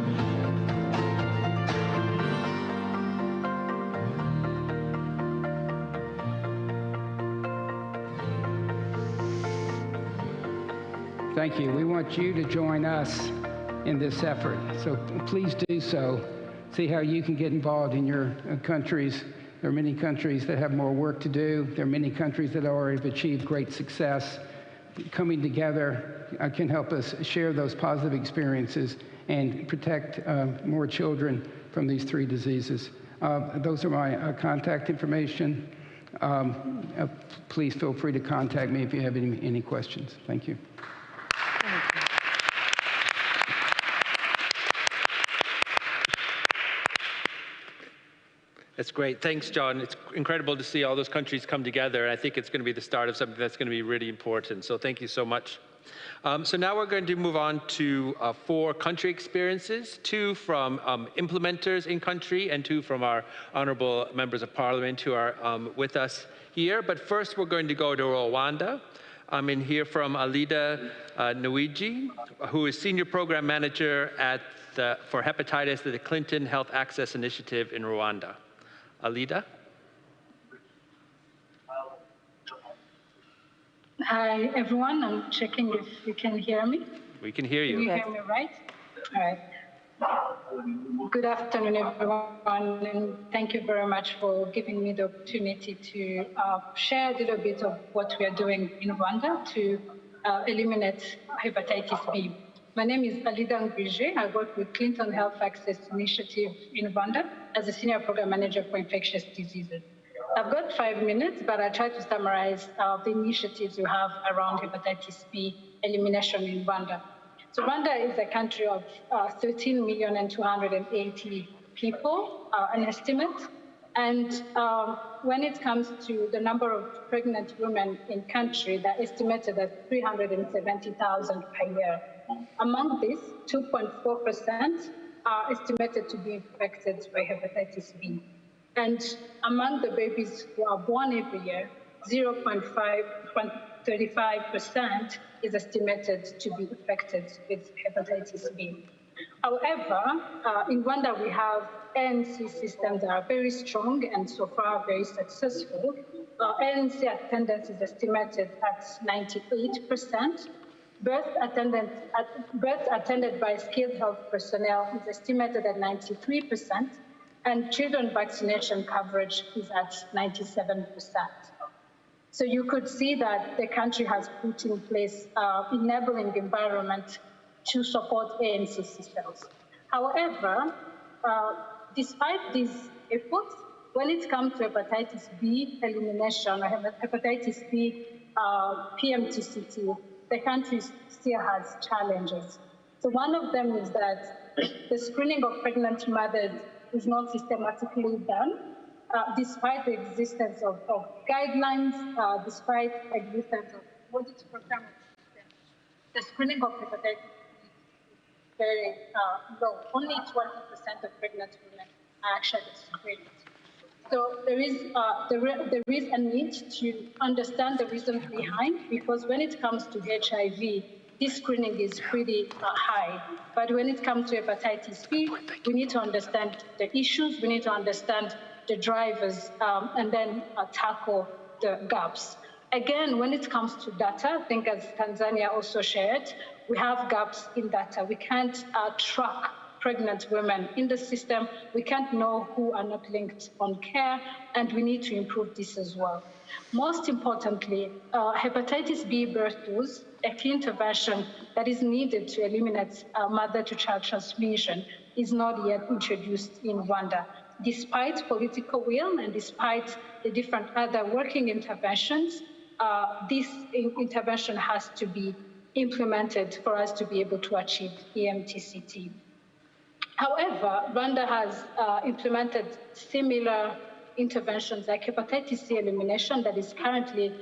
Thank you. We want you to join us in this effort. So please do so. See how you can get involved in your countries. There are many countries that have more work to do. There are many countries that already have achieved great success. Coming together can help us share those positive experiences and protect more children from these 3 diseases. Those are my contact information. Please feel free to contact me if you have any questions. Thank you. That's great. Thanks, John. It's incredible to see all those countries come together. I think it's going to be the start of something that's going to be really important. So thank you so much. So now we're going to move on to 4 country experiences, 2 from implementers in country and 2 from our honorable members of parliament who are with us here. But first, we're going to go to Rwanda. I'm in here from Alida Nwiji, who is Senior Program Manager for Hepatitis at the Clinton Health Access Initiative in Rwanda. Alida? Hi, everyone. I'm checking if you can hear me. We can hear you. Can you hear me right? All right. Good afternoon, everyone, and thank you very much for giving me the opportunity to share a little bit of what we are doing in Rwanda to eliminate hepatitis B. My name is Alida Nwiji. I work with Clinton Health Access Initiative in Rwanda as a Senior Program Manager for Infectious Diseases. I've got 5 minutes, but I try to summarize the initiatives we have around hepatitis B elimination in Rwanda. So Rwanda is a country of 13,280,000 people, an estimate. And when it comes to the number of pregnant women in country, they're estimated at 370,000 per year. Among these, 2.4% are estimated to be infected by hepatitis B. And among the babies who are born every year, 0.35% is estimated to be affected with hepatitis B. However, in Rwanda, we have ANC systems that are very strong and so far very successful. ANC attendance is estimated at 98%. Birth attended by skilled health personnel is estimated at 93%, and children vaccination coverage is at 97%. So you could see that the country has put in place enabling environment to support ANC systems. However, despite these efforts, when it comes to hepatitis B elimination or hepatitis B PMTCT, the country still has challenges. So one of them is that the screening of pregnant mothers is not systematically done, despite the existence of guidelines, despite the existence of audit programs. The screening of hepatitis B is very low. Only 20% of pregnant women are actually screened. So there is a need to understand the reasons behind, because when it comes to HIV, this screening is pretty high. But when it comes to hepatitis B, we need to understand the issues, we need to understand the drivers, and then tackle the gaps. Again, when it comes to data, I think as Tanzania also shared, we have gaps in data. We can't track pregnant women in the system. We can't know who are not linked on care, and we need to improve this as well. Most importantly, hepatitis B birth dose, a key intervention that is needed to eliminate mother-to-child transmission, is not yet introduced in Rwanda. despite political will and despite the different other working interventions, this intervention has to be implemented for us to be able to achieve EMTCT. However, Rwanda has implemented similar interventions like hepatitis C elimination that is currently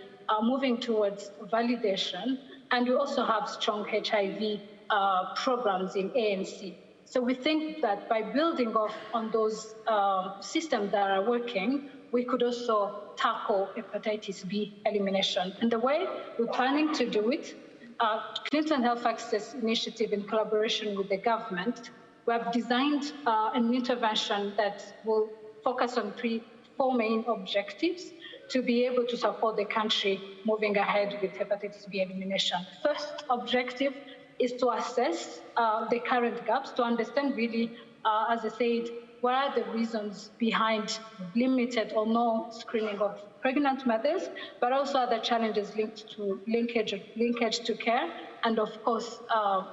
moving towards validation, and we also have strong HIV programs in ANC. So we think that by building off on those systems that are working, we could also tackle hepatitis B elimination. And the way we're planning to do it, Clinton Health Access Initiative in collaboration with the government, we have designed an intervention that will focus on four main objectives to be able to support the country moving ahead with hepatitis B elimination. First objective is to assess the current gaps, to understand really, as I said, what are the reasons behind limited or no screening of pregnant mothers, but also other challenges linked to linkage to care, and of course,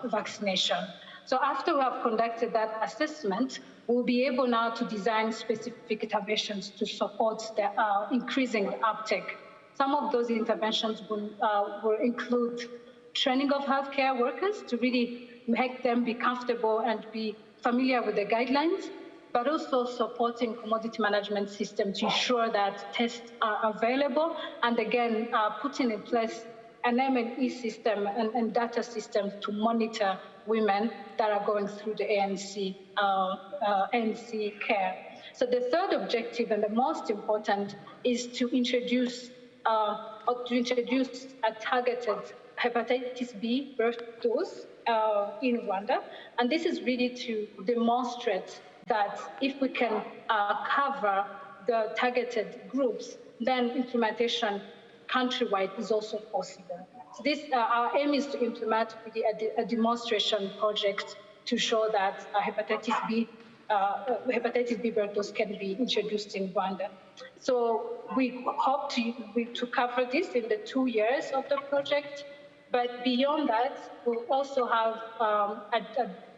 vaccination. So after we have conducted that assessment, we'll be able now to design specific interventions to support the increasing uptake. Some of those interventions will include training of healthcare workers to really make them be comfortable and be familiar with the guidelines, but also supporting commodity management systems to ensure that tests are available, and again, putting in place an M&E system and data systems to monitor women that are going through the ANC care. So the third objective, and the most important, is to introduce a targeted hepatitis B birth dose in Rwanda. And this is really to demonstrate that if we can cover the targeted groups, then implementation countrywide is also possible. So this, our aim is to implement a demonstration project to show that hepatitis B birth dose can be introduced in Rwanda. So we hope to cover this in the 2 years of the project, but beyond that, we'll also have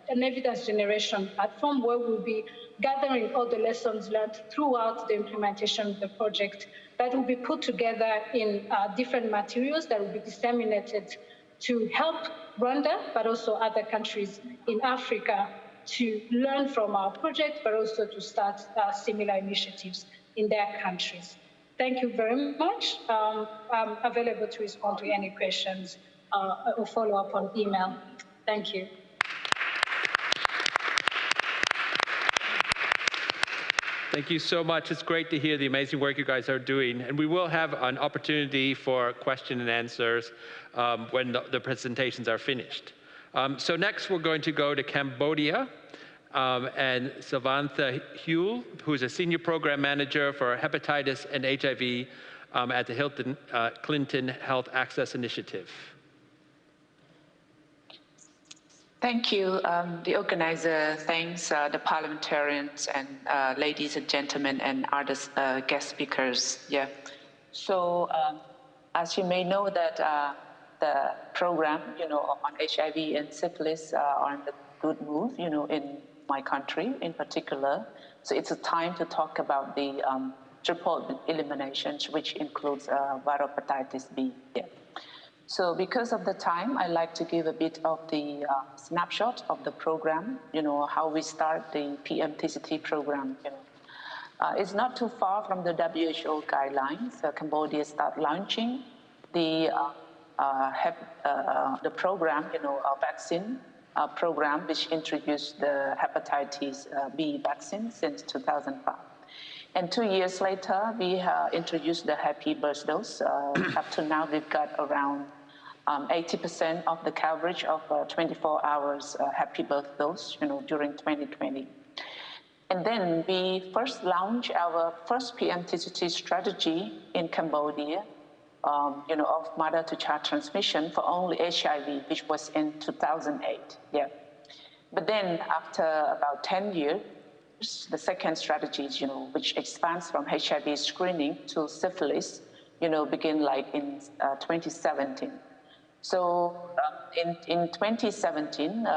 an evidence generation platform where we'll be gathering all the lessons learned throughout the implementation of the project that will be put together in different materials that will be disseminated to help Rwanda, but also other countries in Africa to learn from our project, but also to start similar initiatives in their countries. Thank you very much. I'm available to respond to any questions or follow up on email. Thank you. Thank you so much. It's great to hear the amazing work you guys are doing. And we will have an opportunity for question and answers when the presentations are finished. So next we're going to go to Cambodia. And Sylvantha Huel, who's a Senior Program Manager for Hepatitis and HIV at the Clinton Health Access Initiative. Thank you, the organizer. Thanks, the parliamentarians and ladies and gentlemen and other guest speakers. Yeah. So, as you may know, that the program, on HIV and syphilis are on the good move, in my country in particular. So it's a time to talk about the triple eliminations, which includes viral hepatitis B. Yeah. So because of the time, I'd like to give a bit of the snapshot of the program, how we start the PMTCT program. It's not too far from the WHO guidelines. Cambodia started launching the program, a vaccine program, which introduced the hepatitis B vaccine since 2005. And 2 years later, we introduced the happy birth dose. Up to now, we've got around 80% of the coverage of 24 hours happy birth dose, during 2020. And then we first launched our first PMTCT strategy in Cambodia, of mother-to-child transmission for only HIV, which was in 2008. Yeah. But then after about 10 years, the second strategy, which expands from HIV screening to syphilis, begin like in 2017. So in 2017,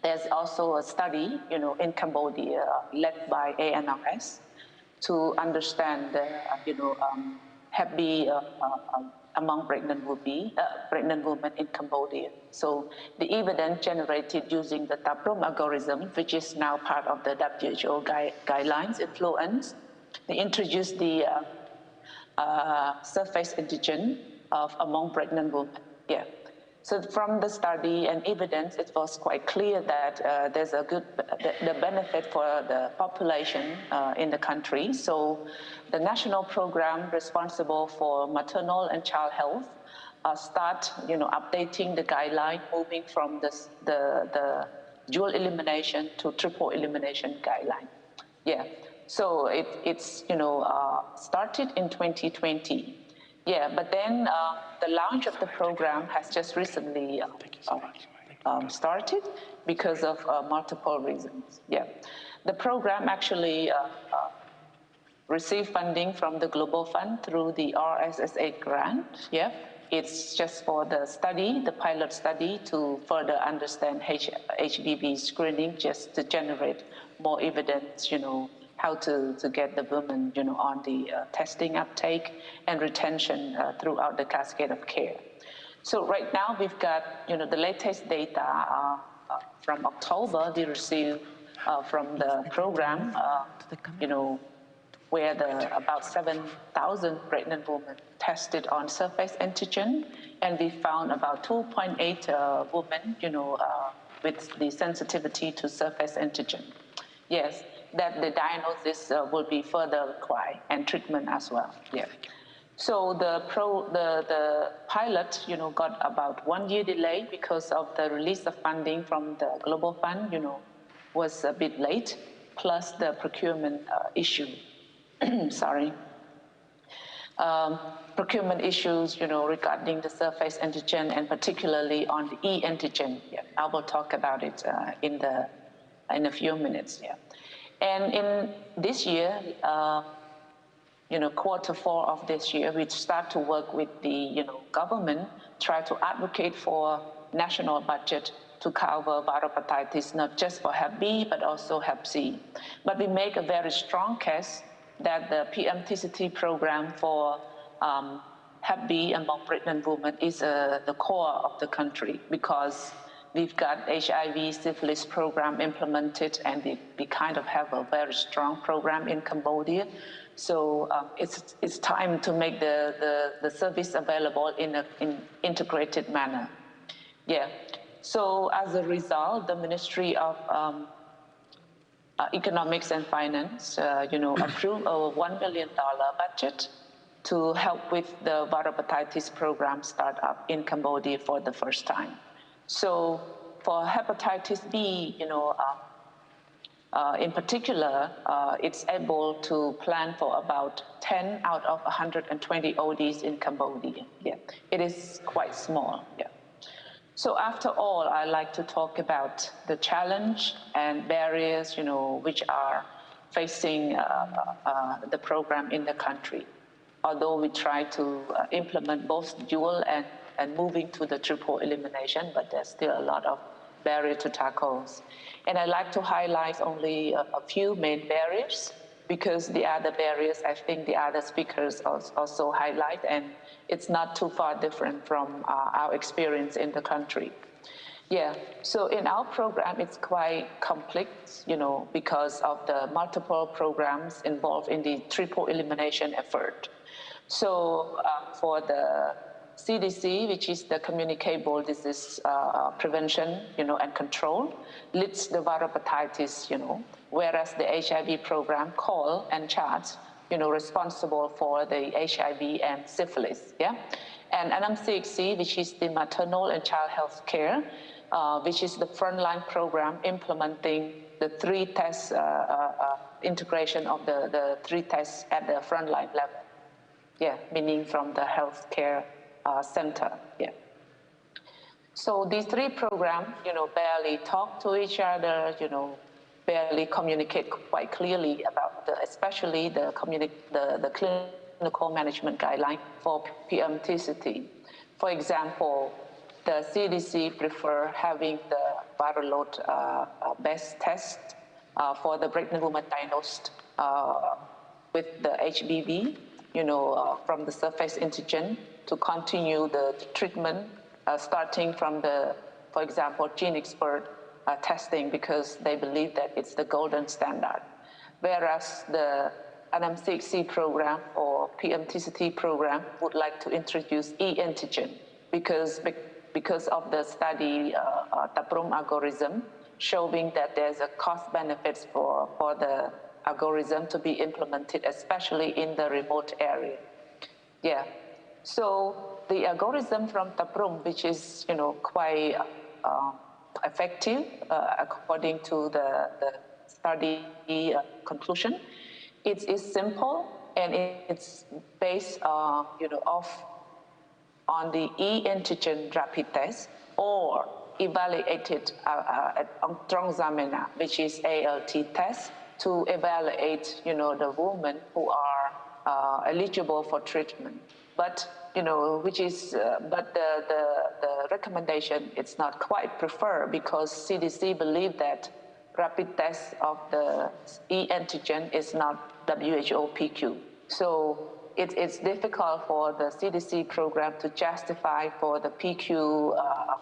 There's also a study, in Cambodia led by ANRS to understand the, Hep B among pregnant women in Cambodia. So the evidence generated using the TAPROM algorithm, which is now part of the WHO guidelines influence, they introduced the surface antigen among pregnant women. Yeah. So from the study and evidence, it was quite clear that there's a good the benefit for the population in the country. So the national program responsible for maternal and child health start, updating the guideline, moving from the dual elimination to triple elimination guideline. Yeah. So it's started in 2020. Yeah, but then the launch of the program has just recently started because of multiple reasons. Yeah, the program actually received funding from the Global Fund through the RSSA grant. Yeah, it's just for the study, the pilot study, to further understand HBV screening, just to generate more evidence, how to get the women, on the testing uptake and retention throughout the cascade of care. So right now we've got, the latest data from October we received from the program, where about 7,000 pregnant women tested on surface antigen, and we found about 2.8 women, with the sensitivity to surface antigen. Yes. That the diagnosis will be further required and treatment as well. Yeah. So the pilot, got about 1 year delay because of the release of funding from the Global Fund, was a bit late, plus the procurement issue. Sorry. Procurement issues, regarding the surface antigen and particularly on the E antigen. Yeah. I will talk about it in a few minutes. Yeah. And in this year, Q4 of this year, we start to work with the, government, try to advocate for national budget to cover viral hepatitis, not just for Hep B, but also Hep C. But we make a very strong case that the PMTCT program for Hep B among pregnant women is the core of the country, because we've got HIV syphilis program implemented, and we kind of have a very strong program in Cambodia. So it's time to make the service available in an integrated manner. Yeah. So as a result, the Ministry of Economics and Finance, approved a $1 million budget to help with the viral hepatitis program startup in Cambodia for the first time. So for hepatitis B, in particular, it's able to plan for about 10 out of 120 ODs in Cambodia. Yeah, it is quite small. Yeah. So after all, I like to talk about the challenge and barriers, which are facing the program in the country. Although we try to implement both dual and moving to the triple elimination, but there's still a lot of barrier to tackle. And I like to highlight only a few main barriers, because the other barriers, I think the other speakers also highlight, and it's not too far different from our experience in the country. Yeah, so in our program, it's quite complex, because of the multiple programs involved in the triple elimination effort. So for the CDC, which is the Communicable Disease Prevention, and Control, leads the viral hepatitis, whereas the HIV program, CALL and CHART, responsible for the HIV and syphilis, yeah? And NMCHC, which is the maternal and child health care, which is the frontline program implementing the 3 tests, integration of the 3 tests at the frontline level. Yeah, meaning from the healthcare center. Yeah. So these 3 programs, barely talk to each other, barely communicate quite clearly about especially the clinical management guideline for PMTCT. For example, the CDC prefer having the viral load based test for the pregnant woman diagnosed with the HBV, from the surface antigen to continue the treatment starting from the, for example, GeneXpert testing, because they believe that it's the golden standard. Whereas the NMCHC program or PMTCT program would like to introduce e-antigen because of the study TAPRUM algorithm showing that there's a cost benefits for the algorithm to be implemented, especially in the remote area. Yeah. So the algorithm from TAPRUM, which is quite effective according to the study conclusion, it is simple and it's based on the e-antigen rapid test or evaluated Tranexaminase, which is ALT test, to evaluate the women who are eligible for treatment. But but the recommendation is not quite preferred because CDC believe that rapid test of the e-antigen is not WHO PQ. So it's difficult for the CDC program to justify for the PQ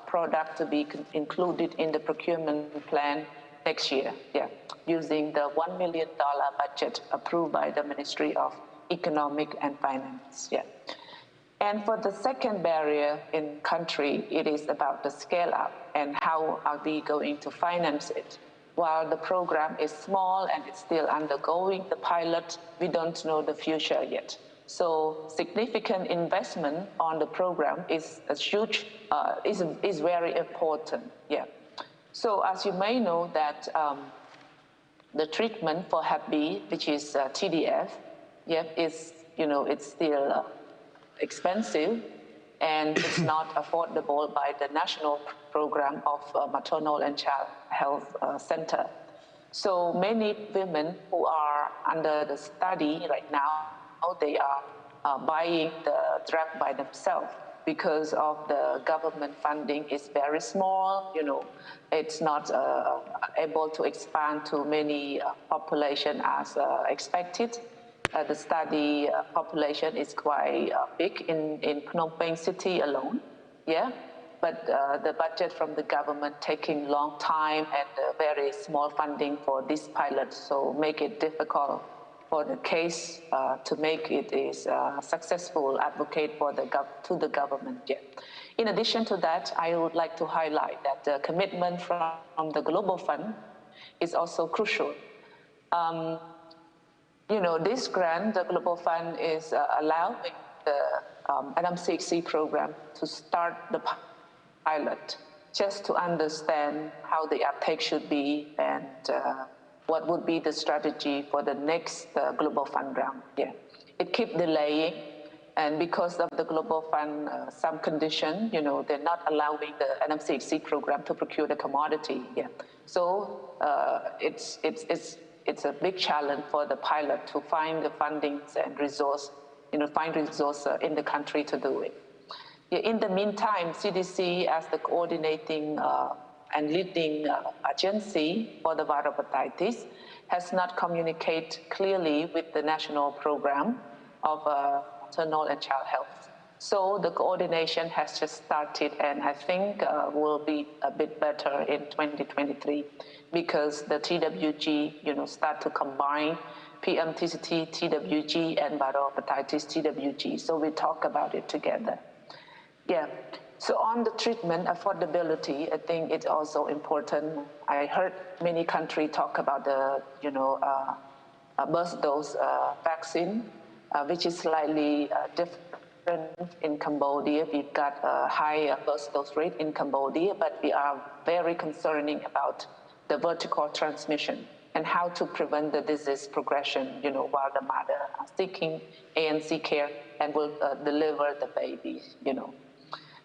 product to be included in the procurement plan next year, using the $1 million budget approved by the Ministry of Economic and Finance. And for the second barrier in country, it is about the scale up and how are we going to finance it. While the program is small and it's still undergoing the pilot, we don't know the future yet. So significant investment on the program is a huge, is very important. So as you may know that the treatment for Hep B, which is TDF, is it's still expensive and it's not affordable by the national program of maternal and child health center. So many women who are under the study right now, they are buying the drug by themselves because of the government funding is very small. It's not able to expand to many population as expected. The study population is quite big in Phnom Penh city alone, but the budget from the government taking long time and very small funding for this pilot, so make it difficult for the case to make it is successful advocate for to the government. In addition to that, I would like to highlight that the commitment from the Global Fund is also crucial. This grant, the Global Fund is allowing the NMCHC program to start the pilot just to understand how the uptake should be and what would be the strategy for the next Global Fund round. It keeps delaying, and because of the Global Fund, some condition, they're not allowing the NMCHC program to procure the commodity. So it's a big challenge for the pilot to find the fundings and resource, find resources in the country to do it. In the meantime, CDC as the coordinating and leading agency for the viral hepatitis has not communicated clearly with the national program of maternal and child health. So the coordination has just started, and I think will be a bit better in 2023 because the TWG, start to combine PMTCT, TWG, and viral hepatitis TWG. So we talk about it together. So on the treatment affordability, I think it's also important. I heard many countries talk about the, burst dose vaccine, which is slightly different in Cambodia. We've got a high burst dose rate in Cambodia, but we are very concerning about the vertical transmission and how to prevent the disease progression, while the mother is seeking ANC care and will deliver the baby,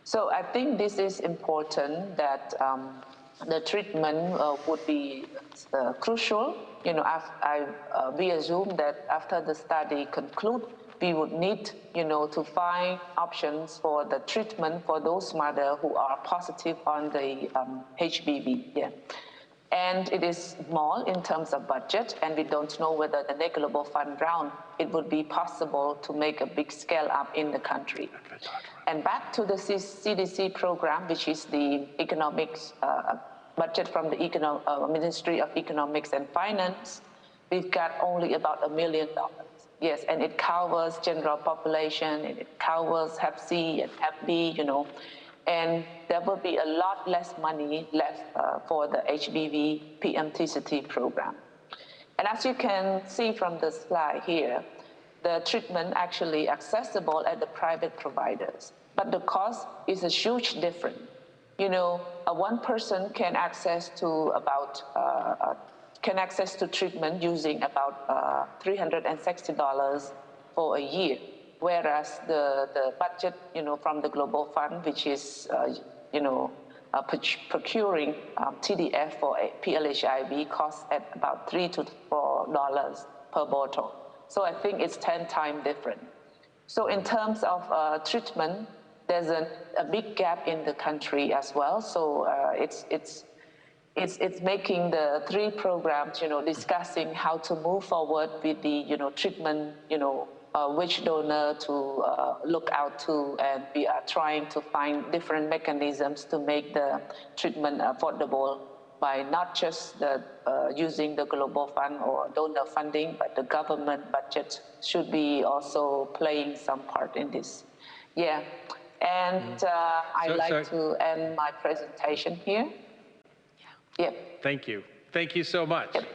So I think this is important that the treatment would be crucial. We assume that after the study conclude, we would need, to find options for the treatment for those mothers who are positive on the HBV. Yeah. And it is small in terms of budget, and we don't know whether the next Global Fund round, it would be possible to make a big scale up in the country. And back to the CDC program, which is the economics budget from the Ministry of Economics and Finance, we've got only about $1 million. Yes, and it covers general population, and it covers Hep C and Hep B, and there will be a lot less money left for the HBV PMTCT program. And as you can see from the slide here, the treatment actually accessible at the private providers, but the cost is a huge difference. One person can access to treatment using about $360 for a year. Whereas the budget, from the Global Fund, which is, procuring TDF for PLHIV costs at about $3 to $4 per bottle. So I think it's 10 times different. So in terms of treatment, there's a big gap in the country as well. So it's making the 3 programs, discussing how to move forward with the, treatment, which donor to look out to, and we are trying to find different mechanisms to make the treatment affordable by not just using the Global Fund or donor funding, but the government budget should be also playing some part in this. Yeah, and I'd like to end my presentation here. Yeah. Thank you. Thank you so much. Yep.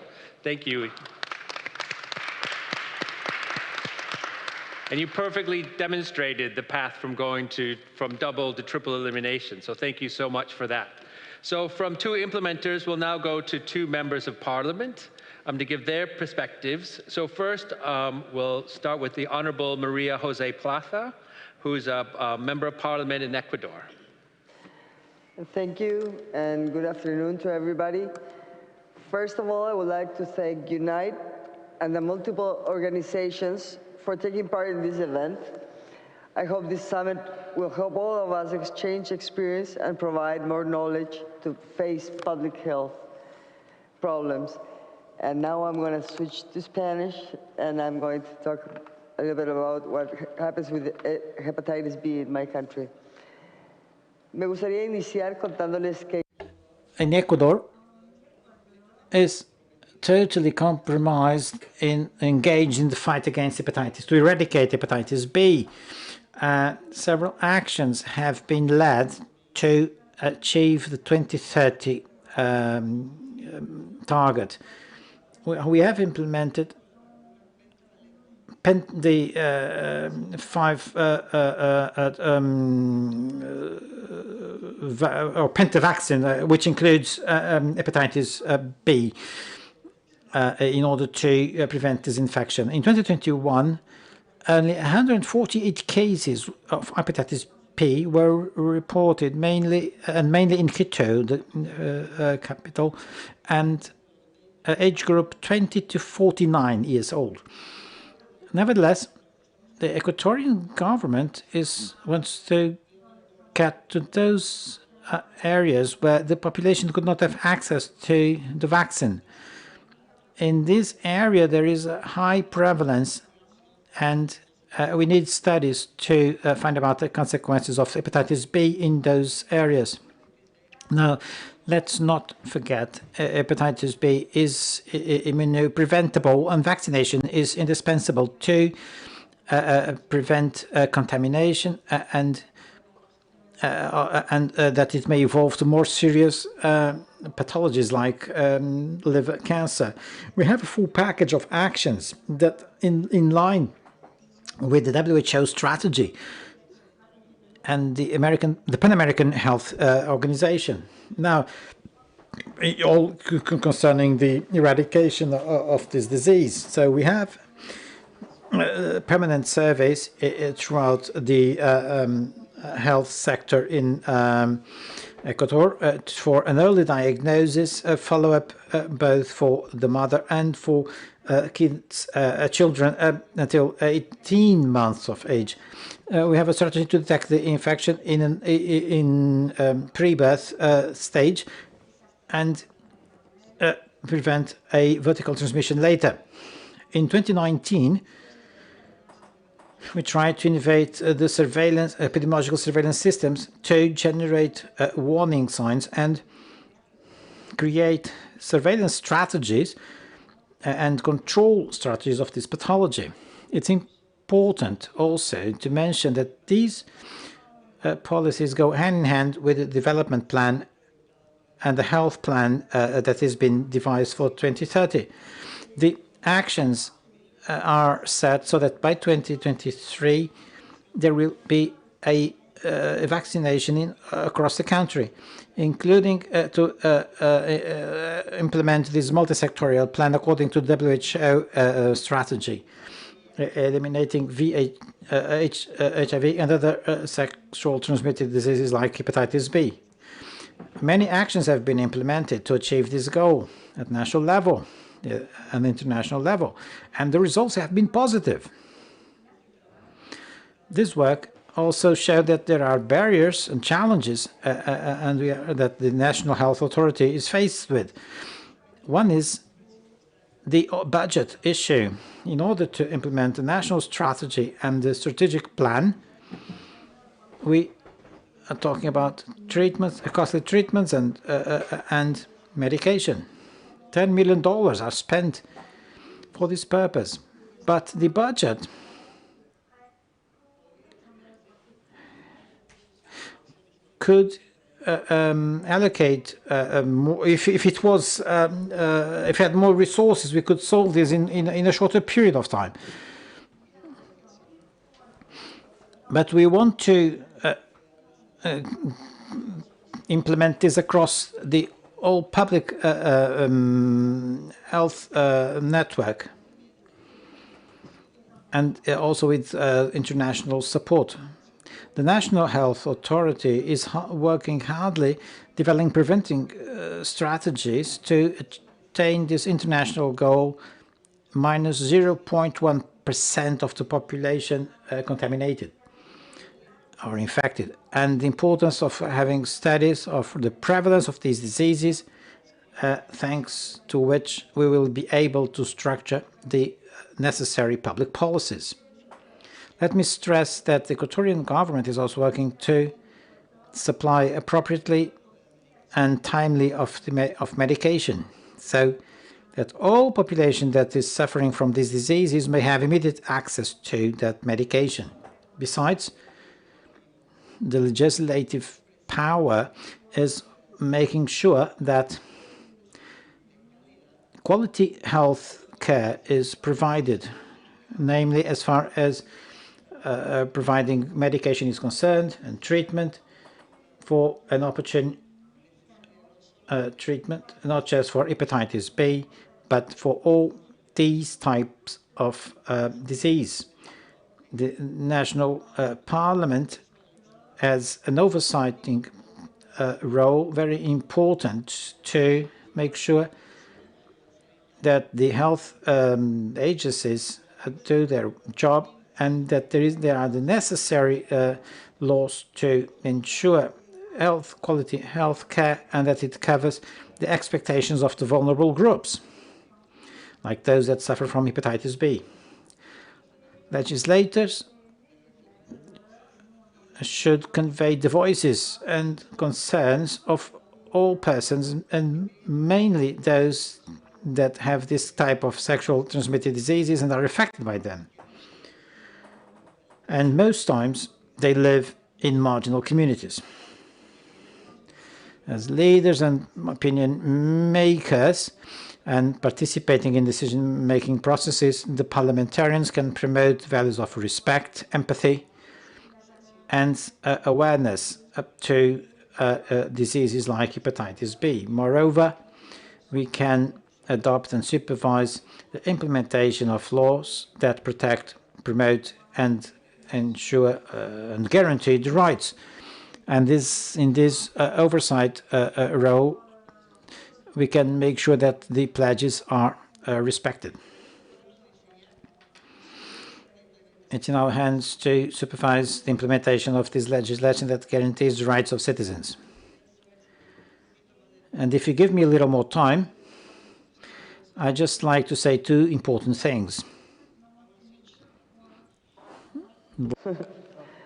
Thank you. And you perfectly demonstrated the path from double to triple elimination. So thank you so much for that. So from 2 implementers, we'll now go to 2 members of parliament to give their perspectives. So first, we'll start with the Honorable Maria Jose Plaza, who's a member of parliament in Ecuador. Thank you, and good afternoon to everybody. First of all, I would like to thank UNITE and the multiple organizations for taking part in this event. I hope this summit will help all of us exchange experience and provide more knowledge to face public health problems. And now I'm going to switch to Spanish, and I'm going to talk a little bit about what happens with hepatitis B in my country. Me gustaría iniciar contándoles que in Ecuador is totally compromised engaged in the fight against hepatitis, to eradicate hepatitis B. Several actions have been led to achieve the 2030 target. We have implemented pentavaccine, which includes hepatitis B, in order to prevent this infection. In 2021, only 148 cases of hepatitis B were reported, mainly in Quito, the capital, and age group 20 to 49 years old. Nevertheless, the Ecuadorian government wants to get to those areas where the population could not have access to the vaccine. In this area, there is a high prevalence, and we need studies to find out the consequences of hepatitis B in those areas. Now, let's not forget hepatitis B is immunopreventable, and vaccination is indispensable to prevent contamination and that it may evolve to more serious pathologies like liver cancer. We have a full package of actions that in line with the WHO strategy and the Pan-American Health Organization. Now, all concerning the eradication of this disease. So we have permanent surveys throughout the health sector in Ecuador for an early diagnosis, follow-up both for the mother and for children until 18 months of age. We have a strategy to detect the infection in pre-birth stage and prevent a vertical transmission later. In 2019, we tried to innovate the epidemiological surveillance systems to generate warning signs and create surveillance strategies and control strategies of this pathology. It's important also to mention that these policies go hand in hand with the development plan and the health plan that has been devised for 2030. The actions are set so that by 2023 there will be a vaccination across the country, including to implement this multi-sectorial plan according to the WHO strategy, eliminating HIV and other sexual transmitted diseases like hepatitis B. Many actions have been implemented to achieve this goal at national level and international level, and the results have been positive. This work also showed that there are barriers and challenges that the National Health Authority is faced with. One is the budget issue. In order to implement the national strategy and the strategic plan, we are talking about treatments, costly treatments and medication. $10 million are spent for this purpose, but the budget could allocate more. If it had more resources, we could solve this in a shorter period of time. But we want to implement this across the whole public health network, and also with international support. The National Health Authority is working hardly developing preventing strategies to attain this international goal, minus 0.1% of the population contaminated or infected, and the importance of having studies of the prevalence of these diseases, thanks to which we will be able to structure the necessary public policies. Let me stress that the Ecuadorian government is also working to supply appropriately and timely of medication, so that all population that is suffering from these diseases may have immediate access to that medication. Besides, the legislative power is making sure that quality health care is provided, namely as far as providing medication is concerned and treatment for an opportune treatment, not just for hepatitis B, but for all these types of disease. The National Parliament has an oversighting role, very important, to make sure that the health agencies do their job and that there are the necessary laws to ensure quality health care, and that it covers the expectations of the vulnerable groups, like those that suffer from hepatitis B. Legislators should convey the voices and concerns of all persons, and mainly those that have this type of sexual transmitted diseases and are affected by them. And most times they live in marginal communities. As leaders and opinion makers and participating in decision-making processes, the parliamentarians can promote values of respect, empathy, and awareness up to diseases like hepatitis B. Moreover, we can adopt and supervise the implementation of laws that protect, promote, and ensure and guarantee the rights. And in this oversight role, we can make sure that the pledges are respected. it's in our hands to supervise the implementation of this legislation that guarantees the rights of citizens. And if you give me a little more time, I'd just like to say two important things.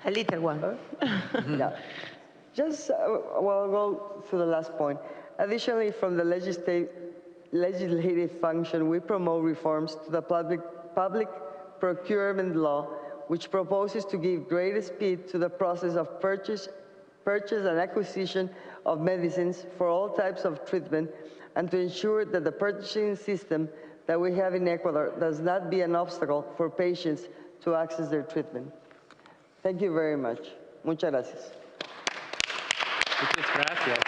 A little one. Yeah. Just, well, I'll go to the last point. Additionally, from the legislative function, we promote reforms to the public procurement law, which proposes to give greater speed to the process of purchase and acquisition of medicines for all types of treatment, and to ensure that the purchasing system that we have in Ecuador does not be an obstacle for patients to access their treatment. Thank you very much. Muchas gracias. Muchas gracias.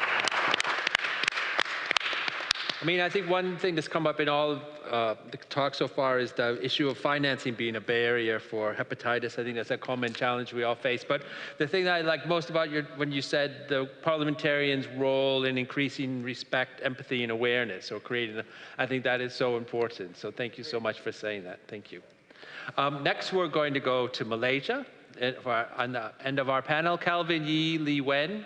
I mean, I think one thing that's come up in all the talk so far is the issue of financing being a barrier for hepatitis. I think that's a common challenge we all face. But the thing that I like most about when you said the parliamentarians' role in increasing respect, empathy, and awareness, or creating, I think that is so important. So thank you so much for saying that. Thank you. Next, we're going to go to Malaysia. On the end of our panel, Calvin Yee Lee Wen,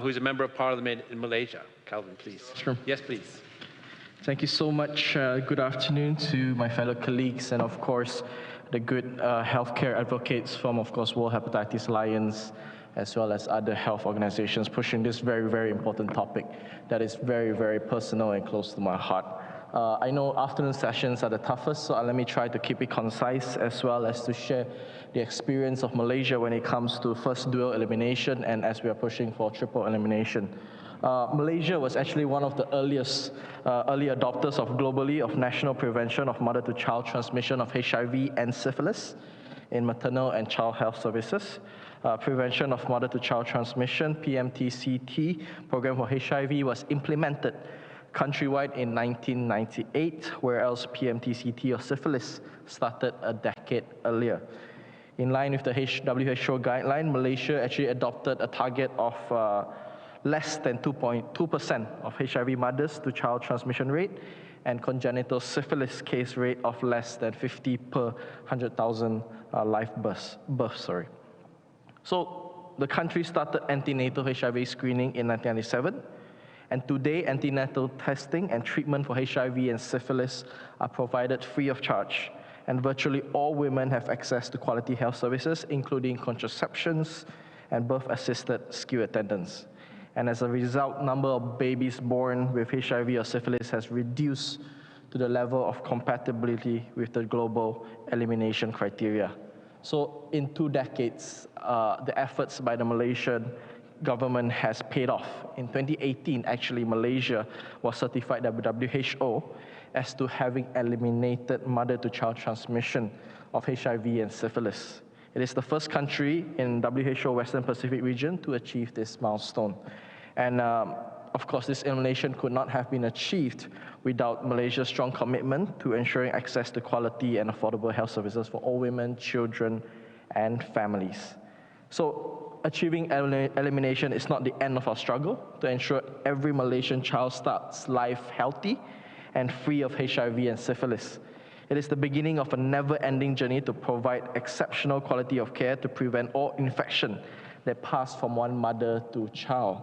who's a member of parliament in Malaysia. Calvin, please. Sure. Yes, please. Thank you so much. Good afternoon to my fellow colleagues and, of course, the good healthcare advocates from, of course, World Hepatitis Alliance, as well as other health organizations pushing this very, very important topic that is very, very personal and close to my heart. I know afternoon sessions are the toughest, so let me try to keep it concise, as well as to share the experience of Malaysia when it comes to first dual elimination and as we are pushing for triple elimination. Malaysia was actually one of the early adopters globally of national prevention of mother-to-child transmission of HIV and syphilis in maternal and child health services. Prevention of mother-to-child transmission, PMTCT, program for HIV was implemented countrywide in 1998, whereas PMTCT or syphilis started a decade earlier. In line with the WHO guideline, Malaysia actually adopted a target of less than 2.2% of HIV mothers to child transmission rate and congenital syphilis case rate of less than 50 per 100,000 live births. So the country started antenatal HIV screening in 1997, and today antenatal testing and treatment for HIV and syphilis are provided free of charge, and virtually all women have access to quality health services, including contraceptions and birth-assisted SCIU attendance. And as a result, number of babies born with HIV or syphilis has reduced to the level of compatibility with the global elimination criteria. So in 2 decades, the efforts by the Malaysian government has paid off. In 2018, actually, Malaysia was certified by WHO as to having eliminated mother-to-child transmission of HIV and syphilis. It is the first country in WHO Western Pacific region to achieve this milestone. And of course, this elimination could not have been achieved without Malaysia's strong commitment to ensuring access to quality and affordable health services for all women, children, and families. So achieving elimination is not the end of our struggle to ensure every Malaysian child starts life healthy and free of HIV and syphilis. It is the beginning of a never-ending journey to provide exceptional quality of care to prevent all infection that pass from one mother to child.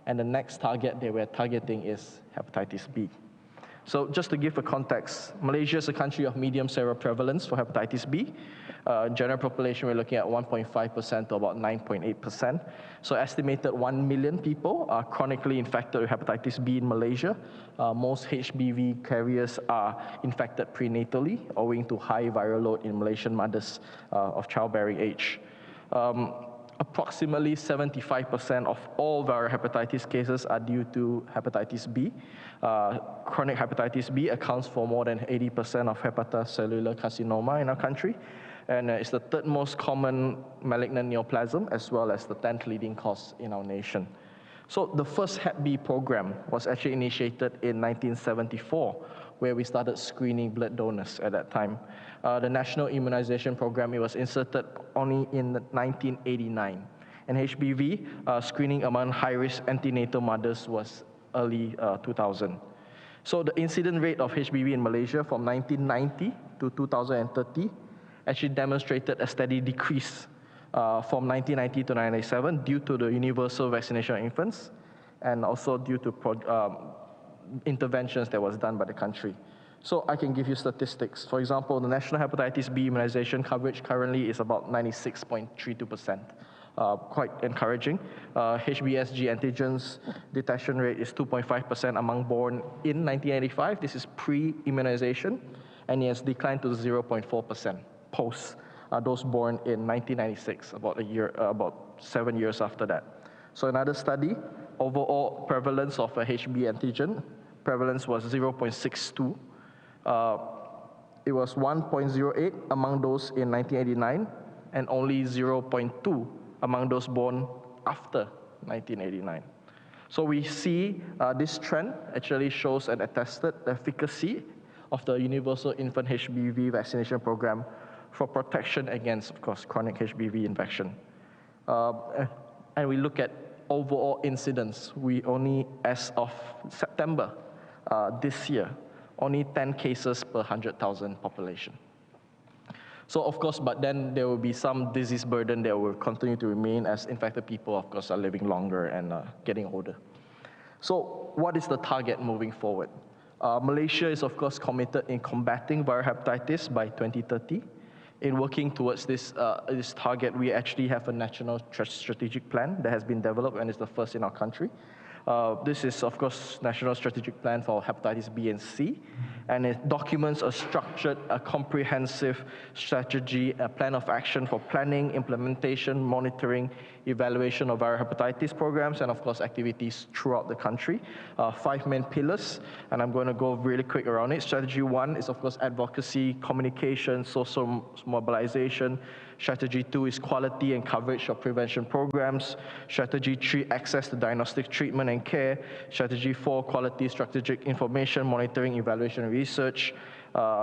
And the next target that we're targeting is hepatitis B. So just to give a context, Malaysia is a country of medium seroprevalence for hepatitis B. General population, we're looking at 1.5% to about 9.8%. So estimated 1 million people are chronically infected with hepatitis B in Malaysia. Most HBV carriers are infected prenatally, owing to high viral load in Malaysian mothers of childbearing age. Approximately 75% of all viral hepatitis cases are due to hepatitis B. Chronic hepatitis B accounts for more than 80% of hepatocellular carcinoma in our country, and it's the 3rd most common malignant neoplasm, as well as the 10th leading cause in our nation. So the first Hep B program was actually initiated in 1974, where we started screening blood donors at that time. The National Immunization Program, it was inserted only in 1989. And HBV screening among high-risk antenatal mothers was early 2000. So the incident rate of HBV in Malaysia from 1990 to 2030 actually demonstrated a steady decrease from 1990 to 1997 due to the universal vaccination of infants and also due to interventions that was done by the country. So I can give you statistics. For example, the national hepatitis B immunization coverage currently is about 96.32%. Quite encouraging. HBsG antigens detection rate is 2.5% among born in 1985. This is pre-immunization, and it has declined to 0.4% post those born in 1996, about 7 years after that. So another study, overall prevalence of a HB antigen, prevalence was 0.62. It was 1.08 among those in 1989, and only 0.2 among those born after 1989. So we see this trend actually shows an attested efficacy of the Universal Infant HBV vaccination program for protection against, of course, chronic HBV infection. And we look at overall incidence. We only, as of September this year, only 10 cases per 100,000 population. So of course, but then there will be some disease burden that will continue to remain as infected people, of course, are living longer and getting older. So what is the target moving forward? Malaysia is, of course, committed in combating viral hepatitis by 2030. In working towards this target, we actually have a national strategic plan that has been developed and is the first in our country. This is, of course, National Strategic Plan for Hepatitis B and C, and it documents a structured, a comprehensive strategy, a plan of action for planning, implementation, monitoring, evaluation of viral hepatitis programs, and of course, activities throughout the country. 5 main pillars, and I'm going to go really quick around it. Strategy 1 is, of course, advocacy, communication, social mobilization. Strategy 2 is quality and coverage of prevention programs. Strategy 3, access to diagnostic treatment and care. Strategy 4, quality, strategic information, monitoring, evaluation, and research.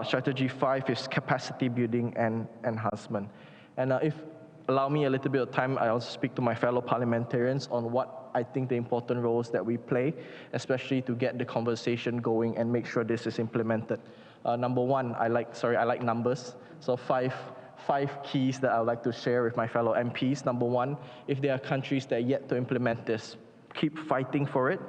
Strategy 5 is capacity building and enhancement. And if allow me a little bit of time, I also speak to my fellow parliamentarians on what I think the important roles that we play, especially to get the conversation going and make sure this is implemented. Number one, I like numbers. So five keys that I would like to share with my fellow MPs. Number one, if there are countries that are yet to implement this, keep fighting for it,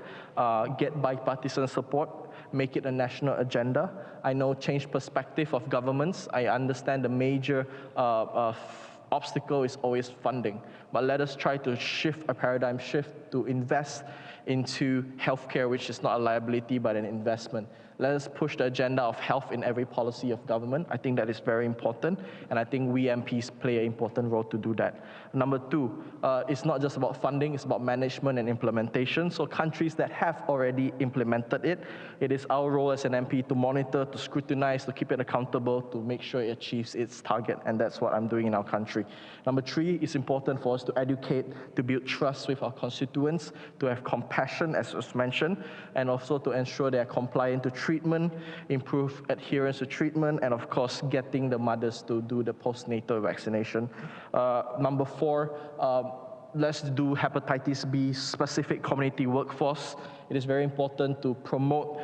get bipartisan support, make it a national agenda. I know change perspective of governments. I understand the major obstacle is always funding, but let us try to shift a paradigm shift to invest into healthcare, which is not a liability but an investment. Let us push the agenda of health in every policy of government. I think that is very important, and I think we MPs play an important role to do that. Number two, it's not just about funding, it's about management and implementation. So countries that have already implemented it, it is our role as an MP to monitor, to scrutinize, to keep it accountable, to make sure it achieves its target, and that's what I'm doing in our country. Number three, it's important for us to educate, to build trust with our constituents, to have compassion, as was mentioned, and also to ensure they are compliant to treatment, improve adherence to treatment, and of course, getting the mothers to do the postnatal vaccination. Number four, let's do hepatitis B specific community workforce. It is very important to promote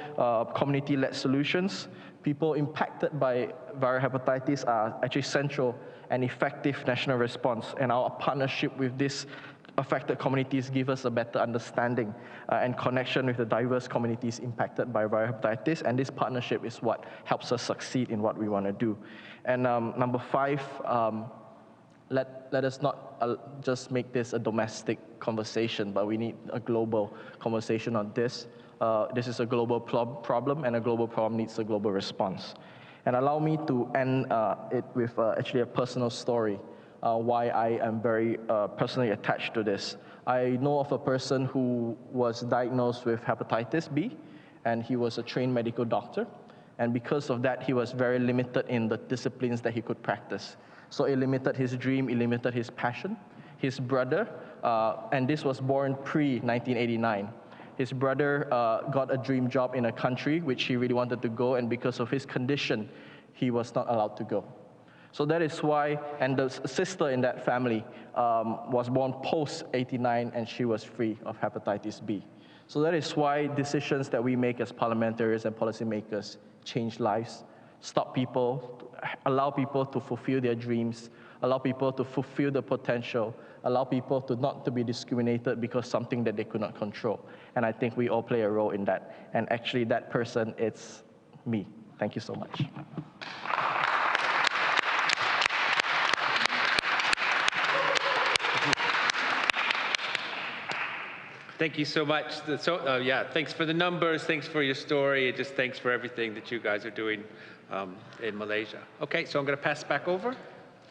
community-led solutions. People impacted by viral hepatitis are actually central and effective national response, and our partnership with this affected communities give us a better understanding and connection with the diverse communities impacted by viral hepatitis, and this partnership is what helps us succeed in what we want to do. And number five, let us not just make this a domestic conversation, but we need a global conversation on this. This is a global problem, and a global problem needs a global response. And allow me to end it with actually a personal story. Why I am very personally attached to this. I know of a person who was diagnosed with hepatitis B, and he was a trained medical doctor. And because of that, he was very limited in the disciplines that he could practice. So it limited his dream, it limited his passion. His brother, and this was born pre-1989, his brother got a dream job in a country which he really wanted to go, and because of his condition, he was not allowed to go. So that is why, and the sister in that family was born post-89, and she was free of hepatitis B. So that is why decisions that we make as parliamentarians and policymakers change lives, stop people, allow people to fulfill their dreams, allow people to fulfill the potential, allow people to not to be discriminated because something that they could not control. And I think we all play a role in that. And actually that person, it's me. Thank you so much. Thank you so much. Yeah, thanks for the numbers, thanks for your story, and just thanks for everything that you guys are doing in Malaysia. Okay, so I'm going to pass it back over.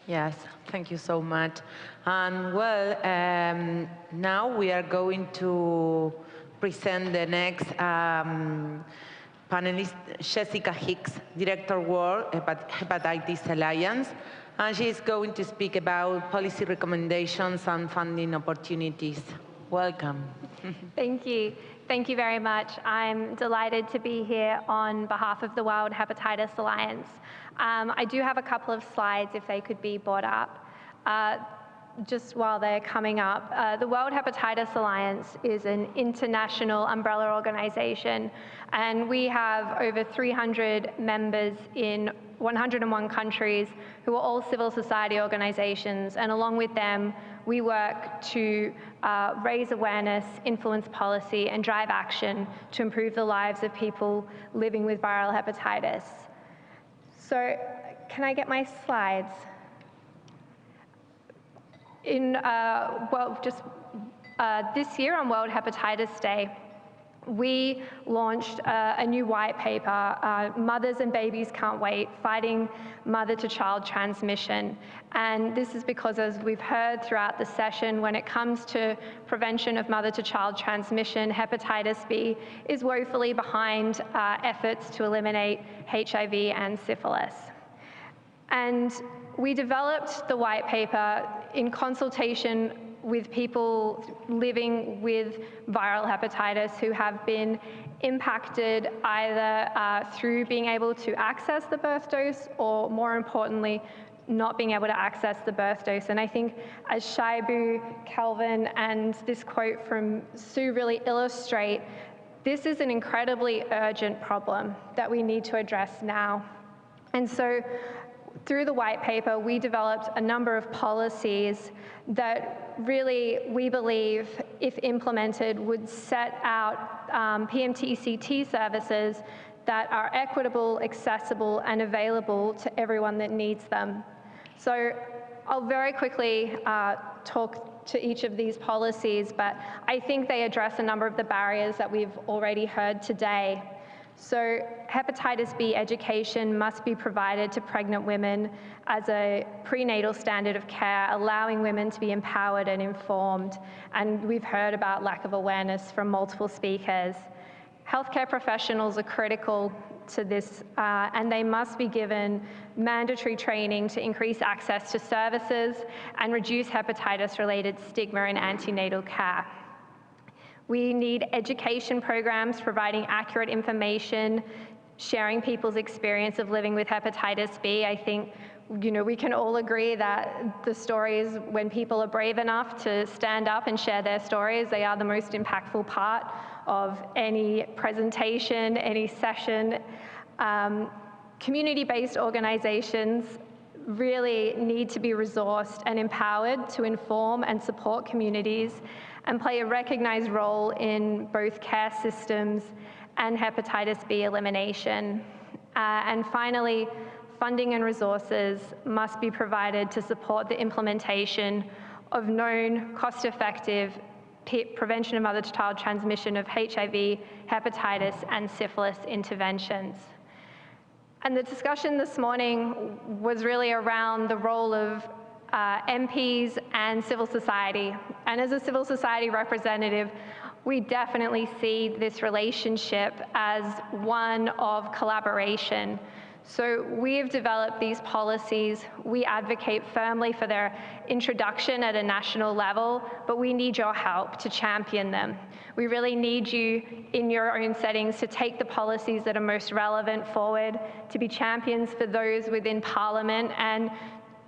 Yes, thank you so much. And well, now we are going to present the next panelist, Jessica Hicks, Director World Hepatitis Alliance. And she is going to speak about policy recommendations and funding opportunities. Welcome. Thank you. Thank you very much. I'm delighted to be here on behalf of the World Hepatitis Alliance. I do have a couple of slides if they could be brought up. Just while they're coming up, the World Hepatitis Alliance is an international umbrella organization, and we have over 300 members in 101 countries who are all civil society organizations, and along with them, we work to raise awareness, influence policy, and drive action to improve the lives of people living with viral hepatitis. So, can I get my slides? This year on World Hepatitis Day, we launched a new white paper, Mothers and Babies Can't Wait, Fighting Mother-to-Child Transmission. And this is because, as we've heard throughout the session, when it comes to prevention of mother-to-child transmission, hepatitis B is woefully behind efforts to eliminate HIV and syphilis. And we developed the white paper in consultation with people living with viral hepatitis who have been impacted either through being able to access the birth dose or, more importantly, not being able to access the birth dose. And I think as Shaibu, Kelvin, and this quote from Sue really illustrate, this is an incredibly urgent problem that we need to address now. And so through the white paper, we developed a number of policies that really, we believe, if implemented, would set out PMTCT services that are equitable, accessible, and available to everyone that needs them. So I'll very quickly talk to each of these policies, but I think they address a number of the barriers that we've already heard today. So hepatitis B education must be provided to pregnant women as a prenatal standard of care, allowing women to be empowered and informed. And we've heard about lack of awareness from multiple speakers. Healthcare professionals are critical to this, and they must be given mandatory training to increase access to services and reduce hepatitis-related stigma in antenatal care. We need education programs providing accurate information, sharing people's experience of living with hepatitis B. I think, we can all agree that the stories, when people are brave enough to stand up and share their stories, they are the most impactful part of any presentation, any session. Community-based organizations really need to be resourced and empowered to inform and support communities and play a recognized role in both care systems and hepatitis B elimination. And finally, funding and resources must be provided to support the implementation of known, cost-effective prevention of mother-to-child transmission of HIV, hepatitis, and syphilis interventions. And the discussion this morning was really around the role of MPs and civil society. And as a civil society representative, we definitely see this relationship as one of collaboration. So we have developed these policies. We advocate firmly for their introduction at a national level, but we need your help to champion them. We really need you in your own settings to take the policies that are most relevant forward, to be champions for those within Parliament, and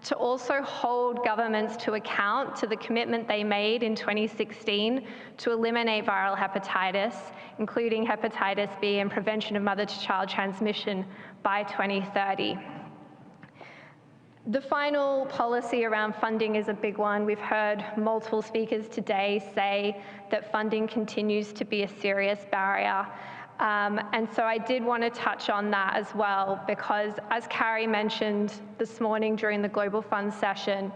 to also hold governments to account to the commitment they made in 2016 to eliminate viral hepatitis, including hepatitis B and prevention of mother-to-child transmission by 2030. The final policy around funding is a big one. We've heard multiple speakers today say that funding continues to be a serious barrier. And so I did want to touch on that as well, because as Carrie mentioned this morning during the Global Fund session,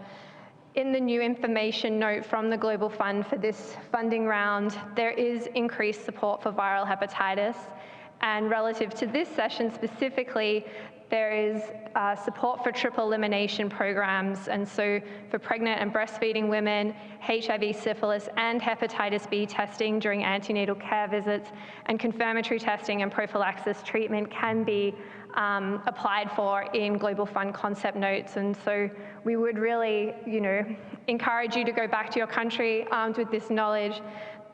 in the new information note from the Global Fund for this funding round, there is increased support for viral hepatitis. And relative to this session specifically, there is support for triple elimination programs. And so for pregnant and breastfeeding women, HIV, syphilis, and hepatitis B testing during antenatal care visits, and confirmatory testing and prophylaxis treatment can be applied for in Global Fund concept notes. And so we would really, encourage you to go back to your country armed with this knowledge.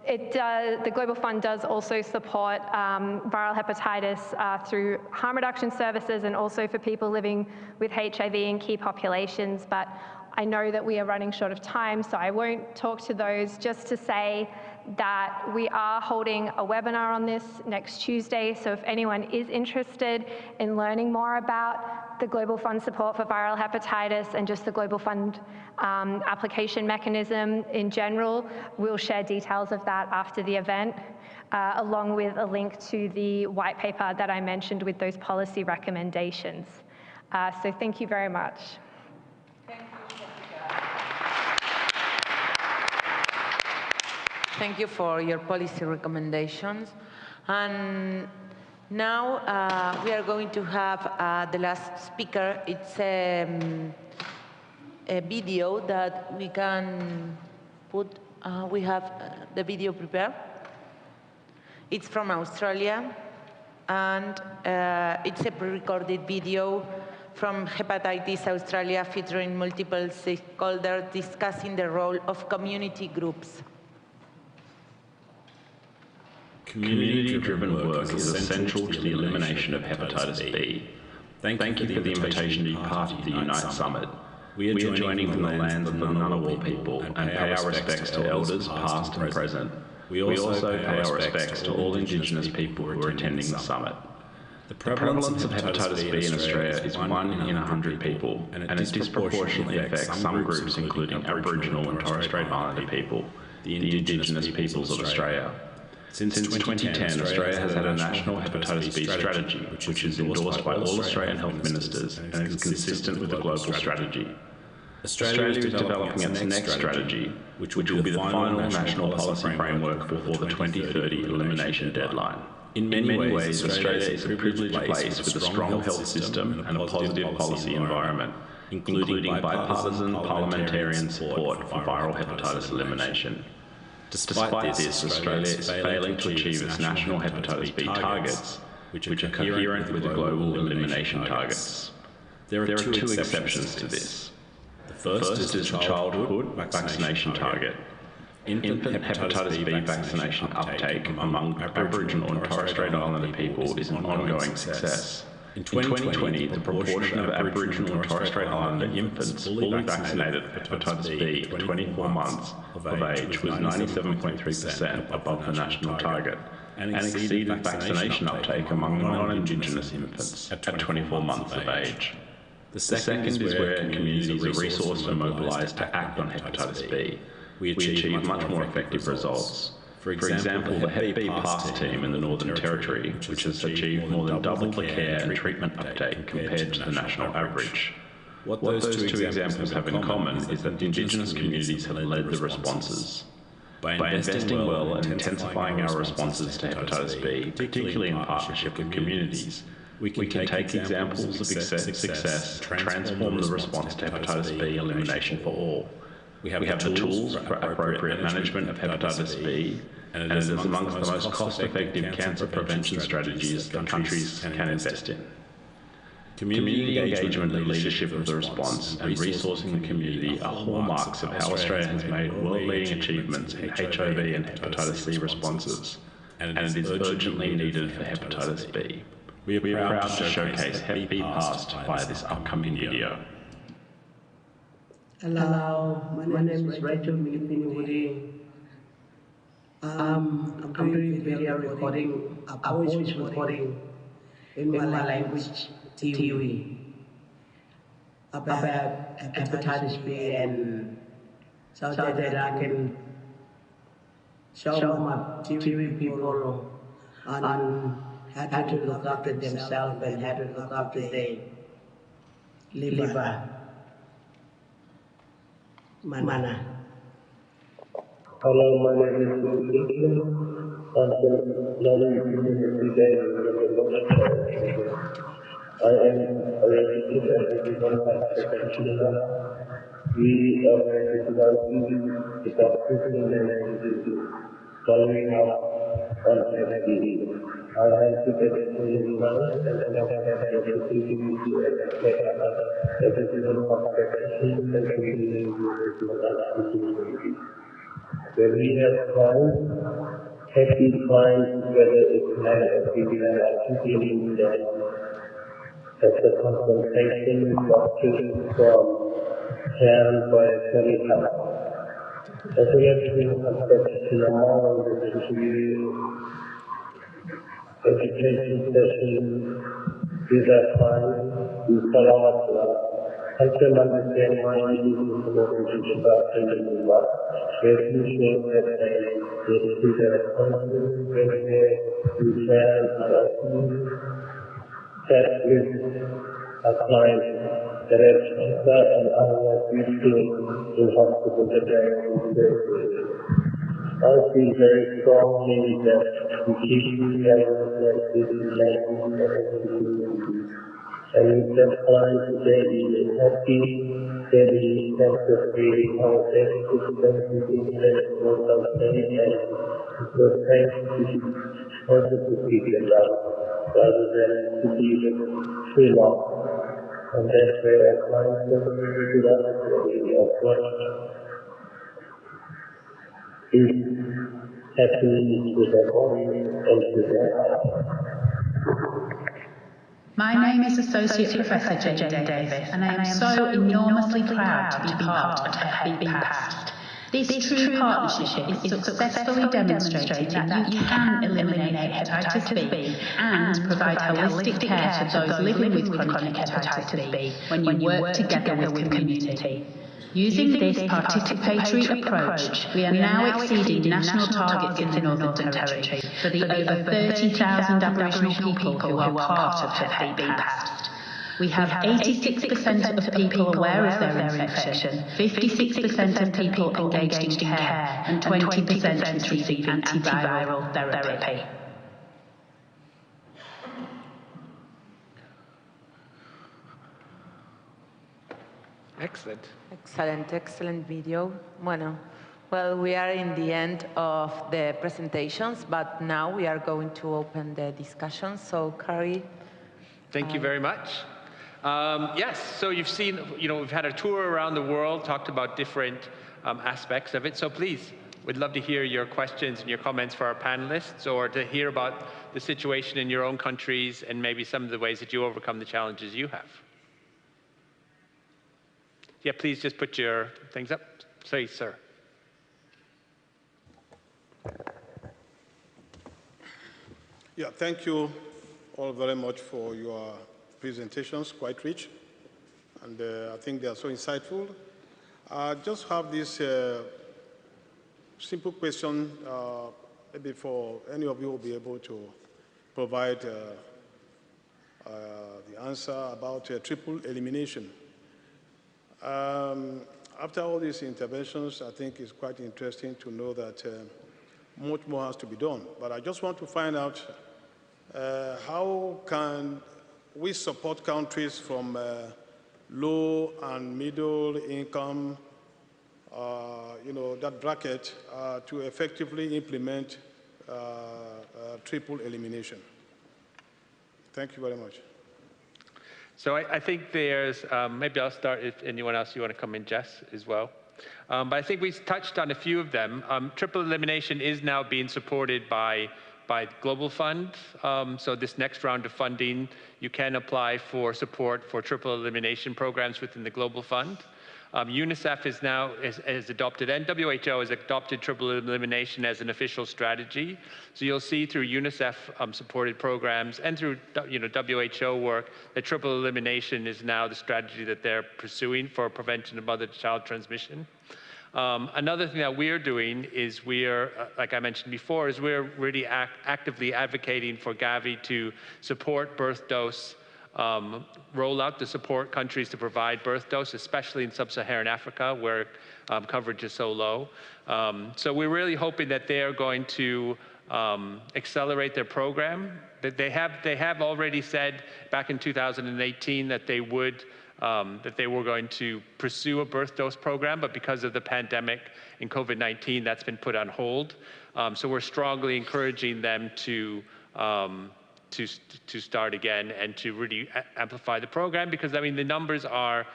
The Global Fund does also support viral hepatitis through harm reduction services and also for people living with HIV in key populations. But I know that we are running short of time, so I won't talk to those. Just to say that we are holding a webinar on this next Tuesday. So if anyone is interested in learning more about the Global Fund support for viral hepatitis and just the Global Fund application mechanism in general, we'll share details of that after the event, along with a link to the white paper that I mentioned with those policy recommendations. So thank you very much. Thank you for your policy recommendations. And now we are going to have the last speaker. It's a video that we can put. We have the video prepared. It's from Australia, and it's a pre-recorded video from Hepatitis Australia featuring multiple stakeholders discussing the role of community groups. Community-driven work is essential to the elimination of hepatitis B. Thank you for the invitation to be part of the Unite Summit. We are joining from the lands of the Ngunnawal people and pay our respects to elders past and present. We also pay our respects to all Indigenous people who are attending the summit. The prevalence of hepatitis B in Australia is 1 in 100 people, and it disproportionately affects some groups including Aboriginal and Torres Strait Islander people, the Indigenous peoples of Australia. Since 2010, Australia has had a national hepatitis B strategy, which is endorsed by all Australian health ministers and is consistent with the global strategy. Australia is developing its next strategy, which will be the final national policy framework before the 2030 elimination deadline. In many ways, Australia is a privileged place with a strong health system and a positive policy environment, including bipartisan parliamentarian support for viral hepatitis elimination. Despite this, Australia is failing to achieve its national hepatitis B targets, which are coherent with the global elimination targets. There are two exceptions to this. The first is the childhood vaccination target. Infant hepatitis B vaccination uptake among Aboriginal and Torres Strait Islander people is an ongoing success. In 2020, the proportion of Aboriginal and Torres Strait Islander infants fully vaccinated for hepatitis B at 24 months of age was 97.3% above the national target, and exceeded vaccination uptake among non-Indigenous infants at 24 months of age. The second is where communities are resourced and mobilised to act on hepatitis B. We achieve much more effective results. For example, the Hep B PASS team in the Northern Territory, which has achieved more than double the care and treatment uptake compared to the national average. What those two examples have in common is that Indigenous communities have led the responses. By investing well and intensifying our responses to hepatitis B, particularly in partnership with communities, we can take examples of success, transform the response to hepatitis B elimination for all. We have the tools for appropriate management of hepatitis B, and it is amongst the most cost-effective cancer prevention strategies that countries can invest in. Community engagement and leadership of the response and resourcing the community are hallmarks of how Australia has made world-leading achievements in HIV and hepatitis C responses, and it is urgently needed for hepatitis B. We are proud to showcase Hep B PASS via this upcoming video. Hello, my name is Rachel Milipini. I'm doing video recording, a voice recording in my language, Tiwi, about hepatitis B, and so that I can show my Tiwi people on how to look after themselves and how to look after their liver. Mana. Hello, my name is Luke. I've been learning every day. I am a registered as a qualified practitioner. We are recognizing the doctors and following up on FDD. I have to get it in mind and I have the opportunity to expect everything of practitioners and continuing with the when we have clients, happy clients, whether it's an activity that as a compensation doctrine from hand by Sarita. As we have been compensation among the education sessions with our clients, we follow up help them understand why we do this relationship and the work. Making sure that they do their appointments when we can that with a client that has cheaper and otherwise useful in hospital today. I feel very strongly that we keep together that this is and that client today is happy, that he has to really how that system is implemented on day and the thanks to positive people rather than to be free law. And that's where our clients are very good understanding of what is happening to their body and to their heart. My name is Associate Professor Jane Davis, and I am so enormously proud to be part of Hep B Past. This true partnership is successfully demonstrating that you can eliminate hepatitis B and provide holistic care to those living with chronic hepatitis B when you work together with community. Using this participatory approach, we are now exceeding national targets in the Northern Territory for the over 30,000 Aboriginal people who are part of Hep B Past. We have 86% of people aware of their infection, 56% of people engaged in care, and 20% receiving antiviral therapy. Excellent. Excellent video. Well, we are in the end of the presentations, but now we are going to open the discussion. So, Carrie. Thank you very much. Yes, so you've seen, we've had a tour around the world, talked about different aspects of it. So please, we'd love to hear your questions and your comments for our panelists, or to hear about the situation in your own countries and maybe some of the ways that you overcome the challenges you have. Yeah, please just put your things up. Sorry, sir. Yeah, thank you all very much for your presentations, quite rich, and I think they are so insightful. I just have this simple question, maybe for any of you will be able to provide the answer about triple elimination. After all these interventions, I think it's quite interesting to know that much more has to be done. But I just want to find out how can we support countries from low and middle income, that bracket, to effectively implement triple elimination. Thank you very much. So I think there's, maybe I'll start if anyone else you want to come in, Jess, as well. But I think we've touched on a few of them. Triple elimination is now being supported by Global Fund. So this next round of funding, you can apply for support for triple elimination programs within the Global Fund. UNICEF is now has adopted, and WHO has adopted triple elimination as an official strategy. So you'll see through UNICEF supported programs and through WHO work that triple elimination is now the strategy that they're pursuing for prevention of mother-to-child transmission. Another thing that we're doing is like I mentioned before, is we're really actively advocating for Gavi to support birth dose rollout, to support countries to provide birth dose, especially in sub-Saharan Africa where coverage is so low. So we're really hoping that they are going to accelerate their program. They have already said back in 2018 that they would that they were going to pursue a birth dose program, but because of the pandemic and COVID-19, that's been put on hold. So we're strongly encouraging them to start again and to really amplify the program, because I mean the numbers are,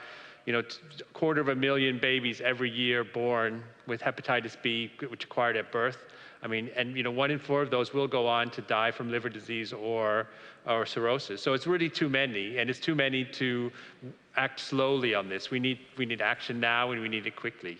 250,000 babies every year born with hepatitis B, which acquired at birth. I mean, and 1 in 4 of those will go on to die from liver disease or cirrhosis. So it's really too many, and it's too many to act slowly on this. We need action now, and we need it quickly.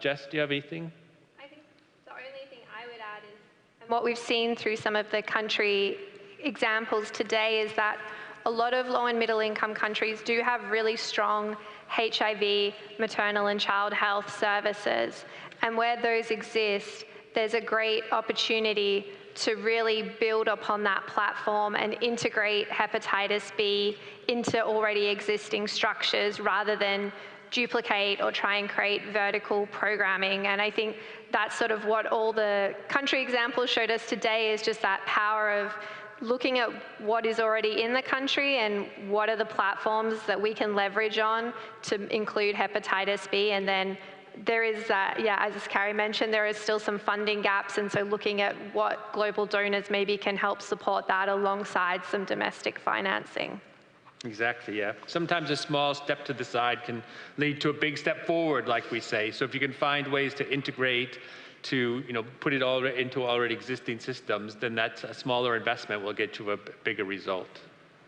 Jess, do you have anything? I think the only thing I would add is, and what we've seen through some of the country examples today, is that a lot of low and middle income countries do have really strong HIV, maternal and child health services. And where those exist, there's a great opportunity to really build upon that platform and integrate hepatitis B into already existing structures rather than duplicate or try and create vertical programming. And I think that's sort of what all the country examples showed us today, is just that power of looking at what is already in the country and what are the platforms that we can leverage on to include hepatitis B. And then there is, as Carrie mentioned, there is still some funding gaps, and so looking at what global donors maybe can help support that alongside some domestic financing. Exactly, yeah. Sometimes a small step to the side can lead to a big step forward, like we say. So if you can find ways to integrate, to put it all into already existing systems, then that's a smaller investment will get you a bigger result.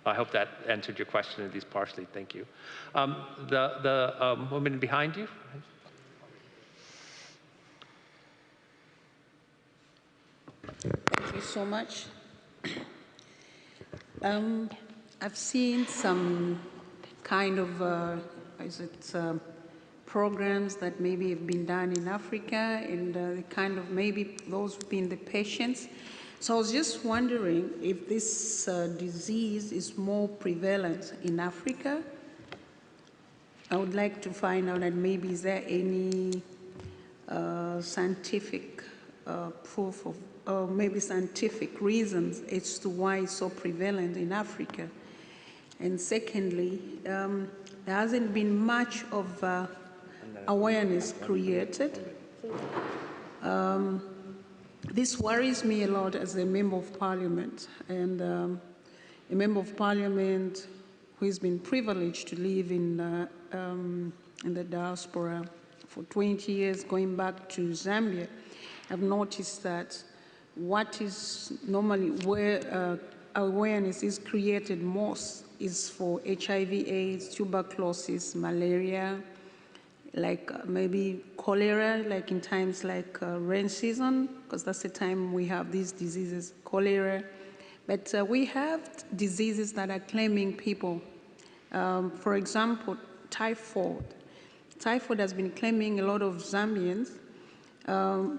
I hope that answered your question at least partially. Thank you. The woman behind you. Thank you so much. I've seen some kind of, programs that maybe have been done in Africa, and kind of maybe those have been the patients. So I was just wondering if this disease is more prevalent in Africa. I would like to find out, and maybe is there any scientific proof of, or maybe scientific reasons as to why it's so prevalent in Africa. And secondly, there hasn't been much of awareness created. This worries me a lot as a member of parliament, and a member of parliament who has been privileged to live in the diaspora for 20 years, going back to Zambia. I've noticed that what is normally where awareness is created most is for HIV/AIDS, tuberculosis, malaria, like maybe cholera, like in times like rain season, because that's the time we have these diseases, cholera. But we have diseases that are claiming people. For example, typhoid. Typhoid has been claiming a lot of Zambians,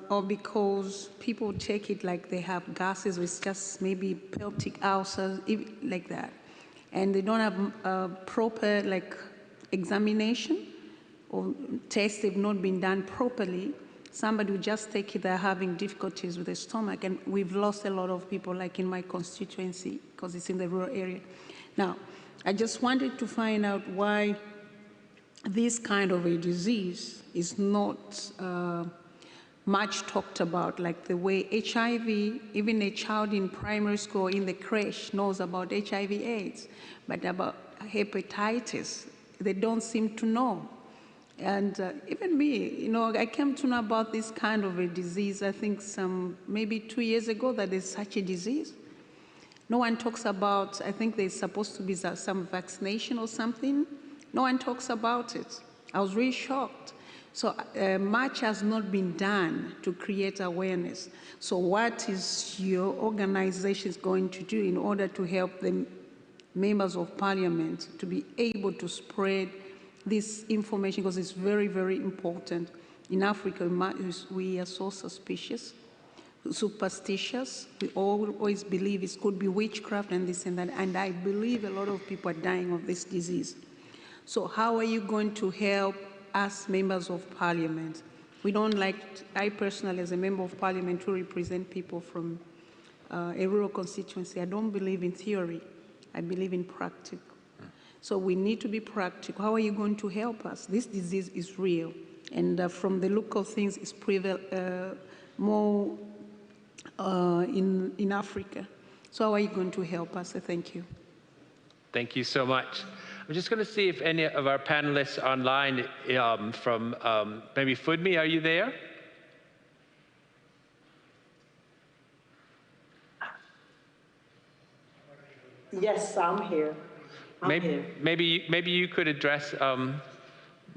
or because people take it like they have gases with just maybe peptic ulcers, like that. And they don't have proper examination or tests have not been done properly. Somebody would just take it, they're having difficulties with the stomach, and we've lost a lot of people, like in my constituency, because it's in the rural area. Now, I just wanted to find out why this kind of a disease is not much talked about, like the way HIV, even a child in primary school in the creche knows about HIV/AIDS, but about hepatitis, they don't seem to know. And even me, I came to know about this kind of a disease, I think maybe 2 years ago, that there's such a disease. No one talks about, I think there's supposed to be some vaccination or something. No one talks about it. I was really shocked. So much has not been done to create awareness. So what is your organization going to do in order to help the members of parliament to be able to spread this information, because it's very, very important. In Africa, we are so suspicious, superstitious. We always believe it could be witchcraft and this and that, and I believe a lot of people are dying of this disease. So how are you going to help us members of parliament? We don't like, I personally as a member of parliament who represent people from a rural constituency, I don't believe in theory, I believe in practical. So we need to be practical. How are you going to help us? This disease is real, and from the look of things, it's more in Africa. So how are you going to help us? Thank you. Thank you so much. I'm just going to see if any of our panelists online from maybe Fudmi, are you there? Yes, I'm here. Maybe you could address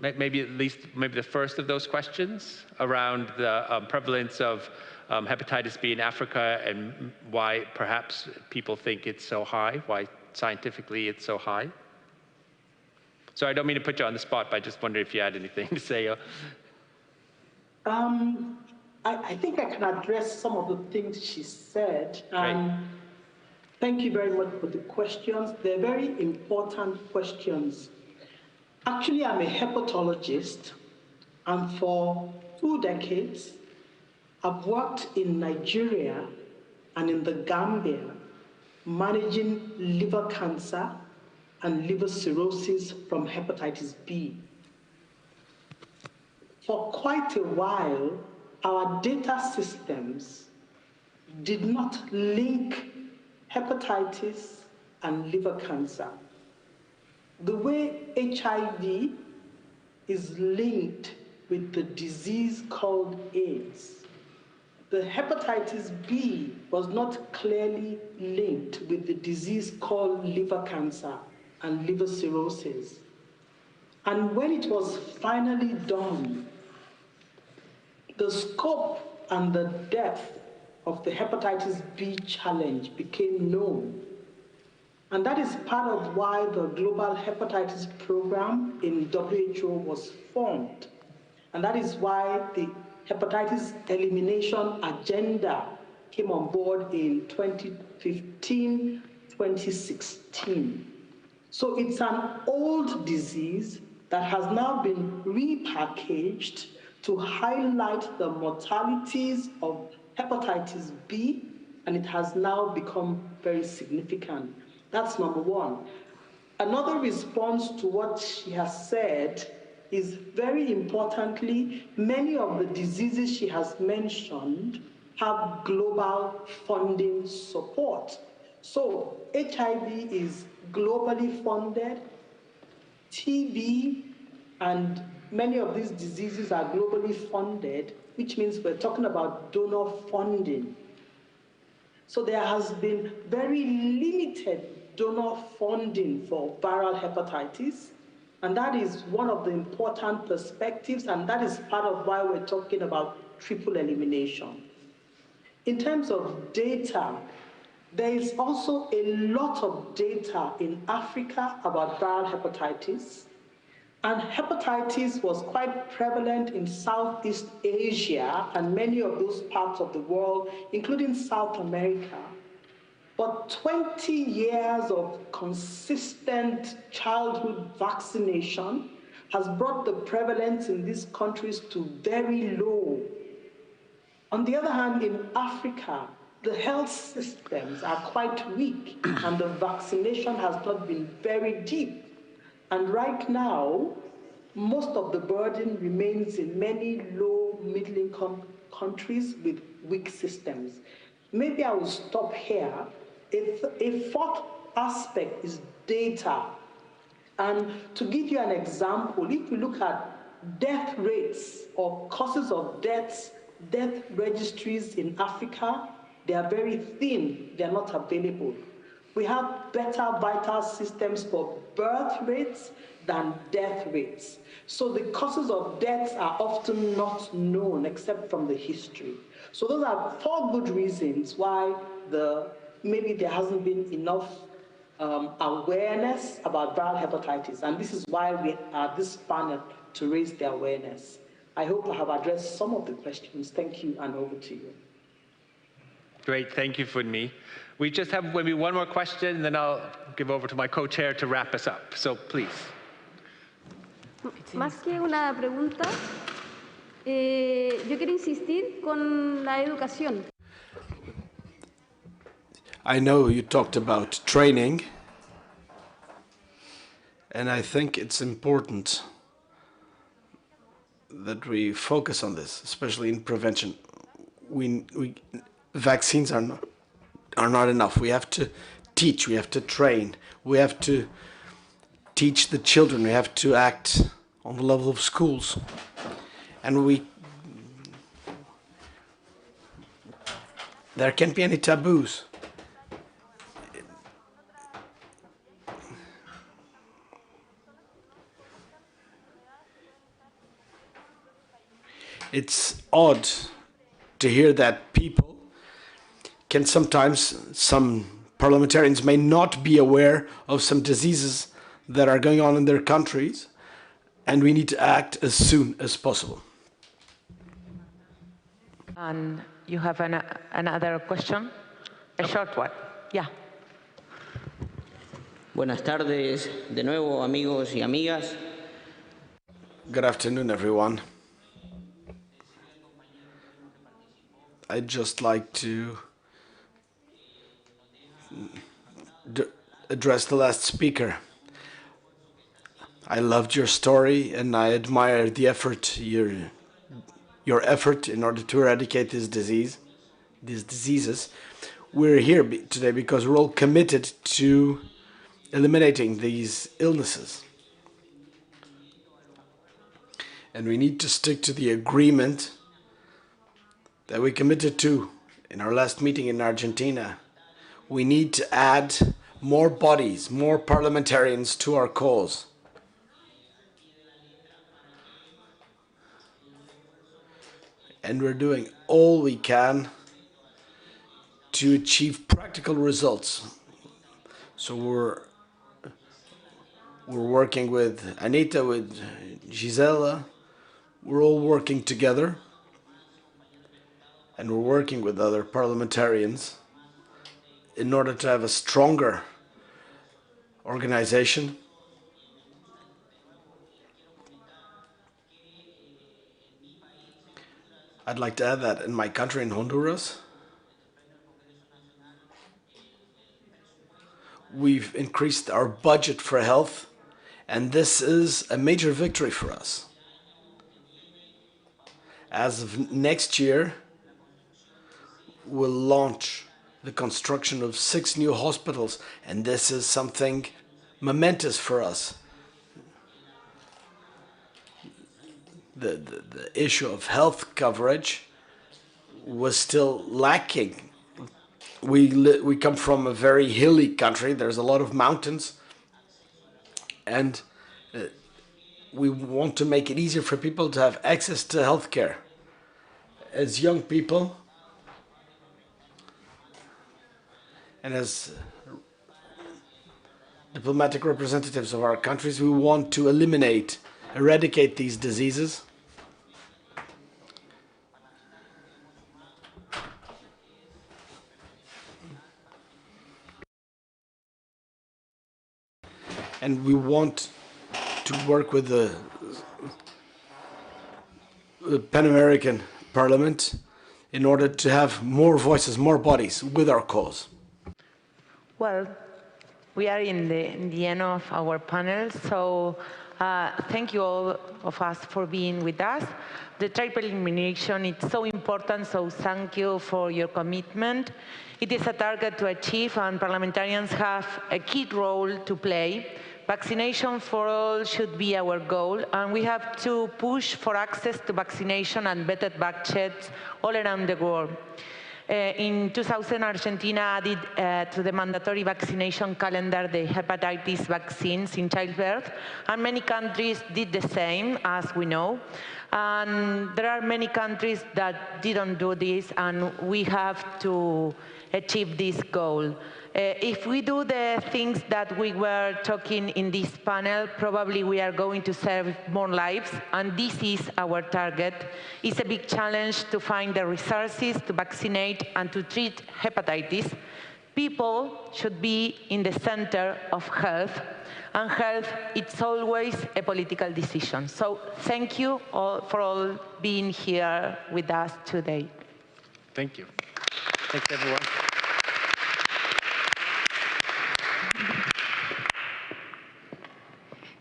maybe the first of those questions around the prevalence of hepatitis B in Africa and why perhaps people think it's so high, why scientifically it's so high. So I don't mean to put you on the spot, but I just wonder if you had anything to say. I think I can address some of the things she said. Thank you very much for the questions. They're very important questions. Actually, I'm a hepatologist, and for 2 decades, I've worked in Nigeria and in the Gambia, managing liver cancer and liver cirrhosis from hepatitis B. For quite a while, our data systems did not link hepatitis and liver cancer. The way HIV is linked with the disease called AIDS, the hepatitis B was not clearly linked with the disease called liver cancer and liver cirrhosis. And when it was finally done, the scope and the depth of the hepatitis B challenge became known. And that is part of why the Global Hepatitis Program in WHO was formed. And that is why the hepatitis elimination agenda came on board in 2015, 2016. So it's an old disease that has now been repackaged to highlight the mortalities of hepatitis B, and it has now become very significant. That's number one. Another response to what she has said is, very importantly, many of the diseases she has mentioned have global funding support. So HIV is globally funded, TB and many of these diseases are globally funded, which means we're talking about donor funding. So there has been very limited donor funding for viral hepatitis, and that is one of the important perspectives, and that is part of why we're talking about triple elimination. In terms of data, there is also a lot of data in Africa about viral hepatitis, and hepatitis was quite prevalent in Southeast Asia and many of those parts of the world, including South America. But 20 years of consistent childhood vaccination has brought the prevalence in these countries to very low. On the other hand, in Africa, the health systems are quite weak and the vaccination has not been very deep. And right now, most of the burden remains in many low, middle-income countries with weak systems. Maybe I will stop here. A fourth aspect is data. And to give you an example, if you look at death rates or causes of deaths, death registries in Africa, they are very thin, they are not available. We have better vital systems for birth rates than death rates. So the causes of deaths are often not known except from the history. So those are 4 good reasons why maybe there hasn't been enough awareness about viral hepatitis. And this is why we are this panel, to raise the awareness. I hope I have addressed some of the questions. Thank you, and over to you. Great, thank you, Funmi. We just have maybe one more question, and then I'll give over to my co-chair to wrap us up. So please. Más que una pregunta, yo quiero insistir con la educación. I know you talked about training, and I think it's important that we focus on this, especially in prevention. Vaccines are not enough. We have to teach, we have to train, we have to teach the children, we have to act on the level of schools. And there can't be any taboos. It's odd to hear that people can sometimes, some parliamentarians may not be aware of some diseases that are going on in their countries, and we need to act as soon as possible. And you have another question? A short one. Yeah. Buenas tardes de nuevo, amigos y amigas. Good afternoon, everyone. I'd just like to address the last speaker. I loved your story, and I admire the effort, your effort in order to eradicate these diseases. We're here today because we're all committed to eliminating these illnesses. And we need to stick to the agreement that we committed to in our last meeting in Argentina. We need to add more bodies, more parliamentarians to our cause. And we're doing all we can to achieve practical results. So we're working with Anita, with Gisela. We're all working together. And we're working with other parliamentarians in order to have a stronger organization. I'd like to add that in my country, in Honduras, we've increased our budget for health, and this is a major victory for us. As of next year, we'll launch the construction of 6 new hospitals, and this is something momentous for us. The issue of health coverage was still lacking. We come from a very hilly country. There's a lot of mountains, and we want to make it easier for people to have access to health care. As young people and as diplomatic representatives of our countries, we want to eradicate these diseases. And we want to work with the Pan-American Parliament in order to have more voices, more bodies with our cause. Well, we are in the end of our panel, so thank you all of us for being with us. The triple elimination is so important, so thank you for your commitment. It is a target to achieve, and parliamentarians have a key role to play. Vaccination for all should be our goal, and we have to push for access to vaccination and better budgets all around the world. In 2000, Argentina added to the mandatory vaccination calendar the hepatitis vaccines in childbirth, and many countries did the same, as we know. And there are many countries that didn't do this, and we have to achieve this goal. If we do the things that we were talking in this panel, probably we are going to save more lives, and this is our target. It's a big challenge to find the resources to vaccinate and to treat hepatitis. People should be in the center of health, and health, it's always a political decision. So thank you all for all being here with us today. Thank you. Thanks, everyone.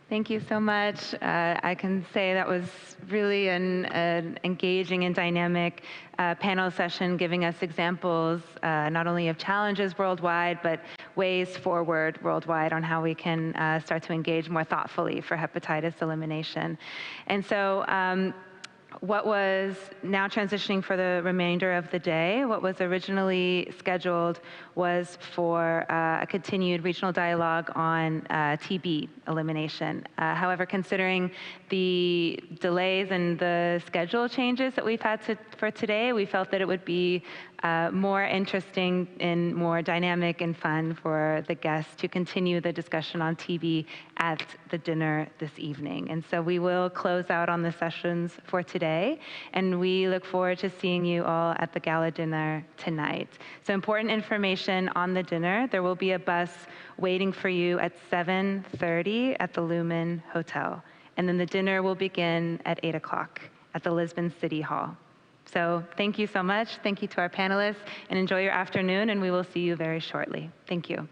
Thank you so much. I can say that was really an engaging and dynamic panel session, giving us examples not only of challenges worldwide, but ways forward worldwide on how we can start to engage more thoughtfully for hepatitis elimination. And so what was now transitioning for the remainder of the day, what was originally scheduled was for a continued regional dialogue on TB elimination. However, considering the delays and the schedule changes that we've had for today, we felt that it would be more interesting and more dynamic and fun for the guests to continue the discussion on TB at the dinner this evening. And so we will close out on the sessions for today, and we look forward to seeing you all at the gala dinner tonight. So important information on the dinner. There will be a bus waiting for you at 7:30 at the Lumen Hotel. And then the dinner will begin at 8 o'clock at the Lisbon City Hall. So thank you so much. Thank you to our panelists, and enjoy your afternoon, and we will see you very shortly. Thank you.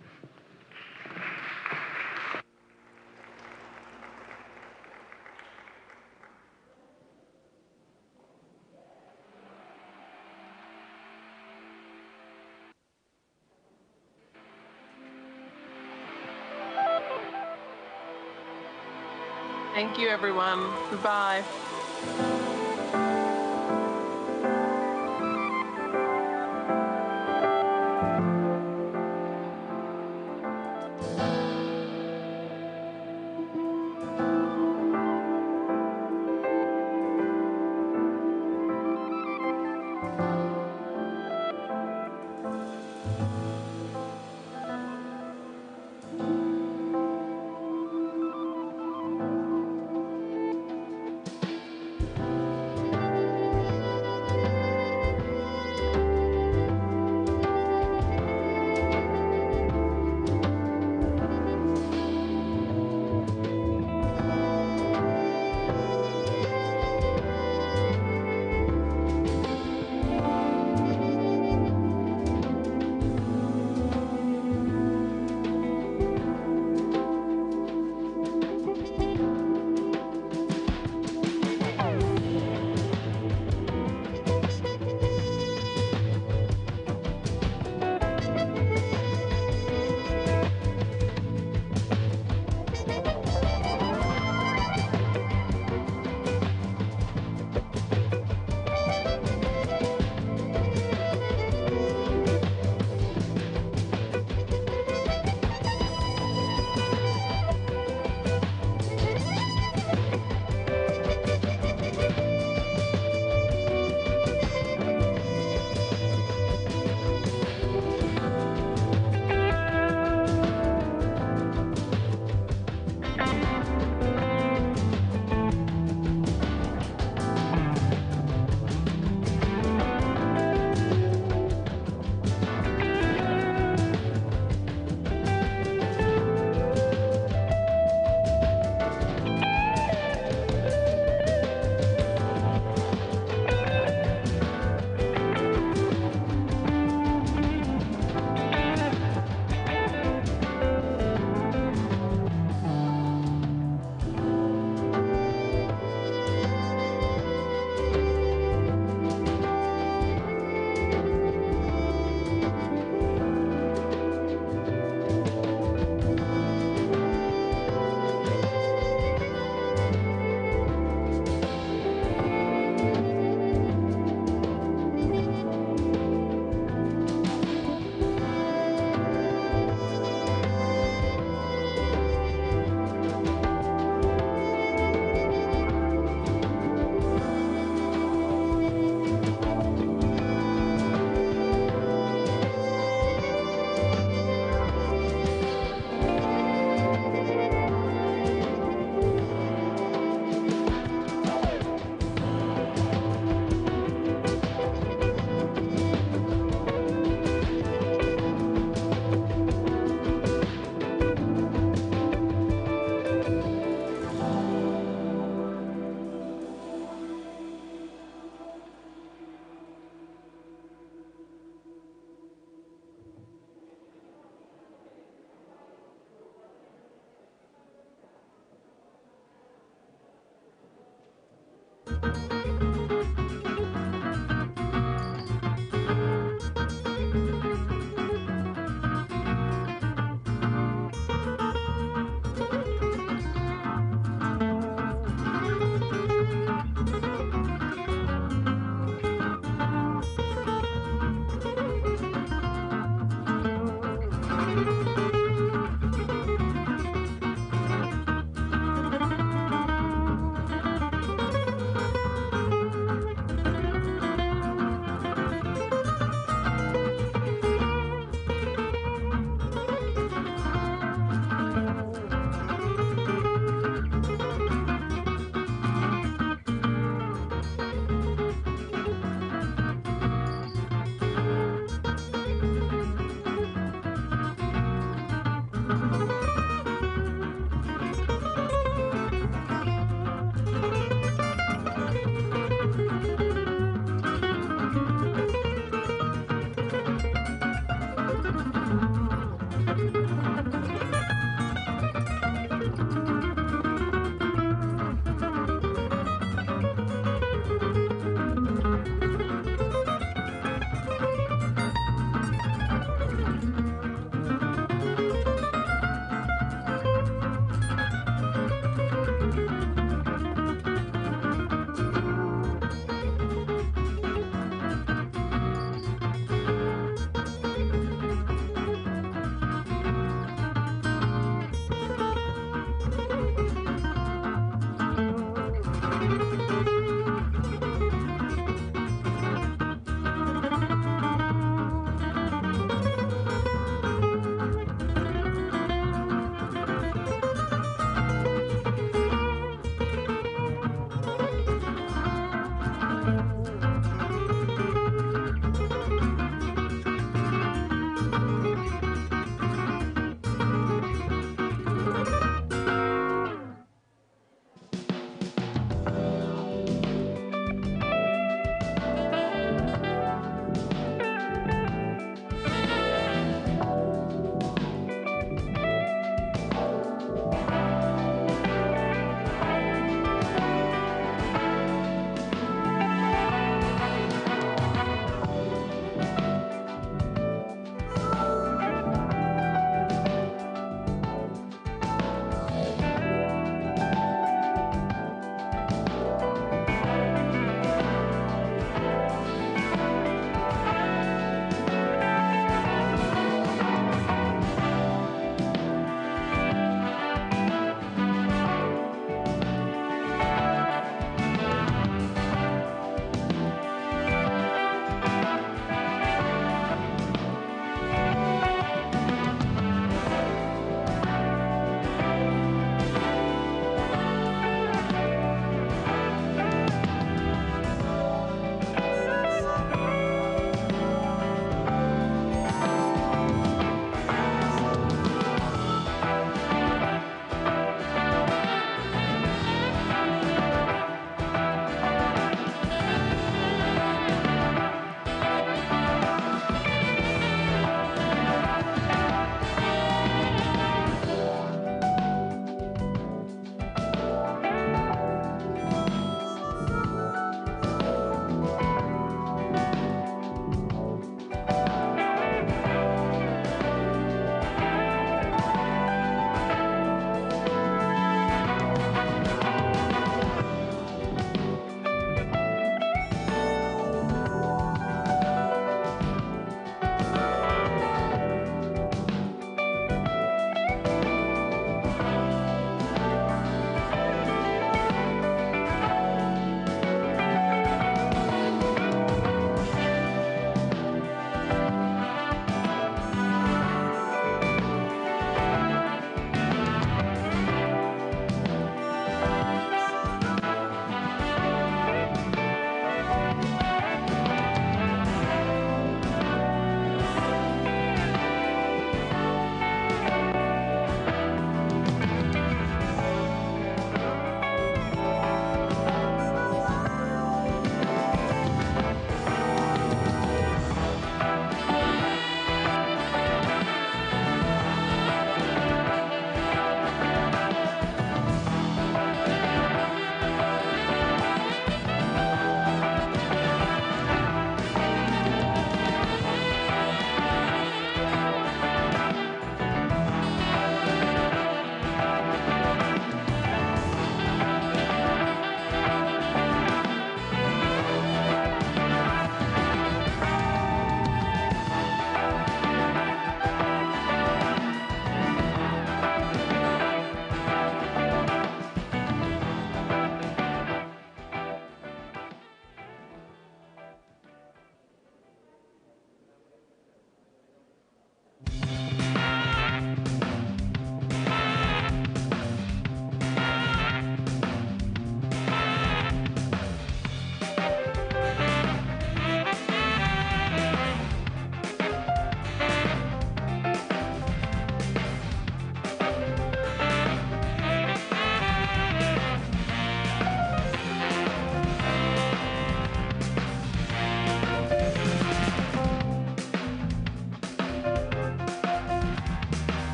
Thank you, everyone. Goodbye.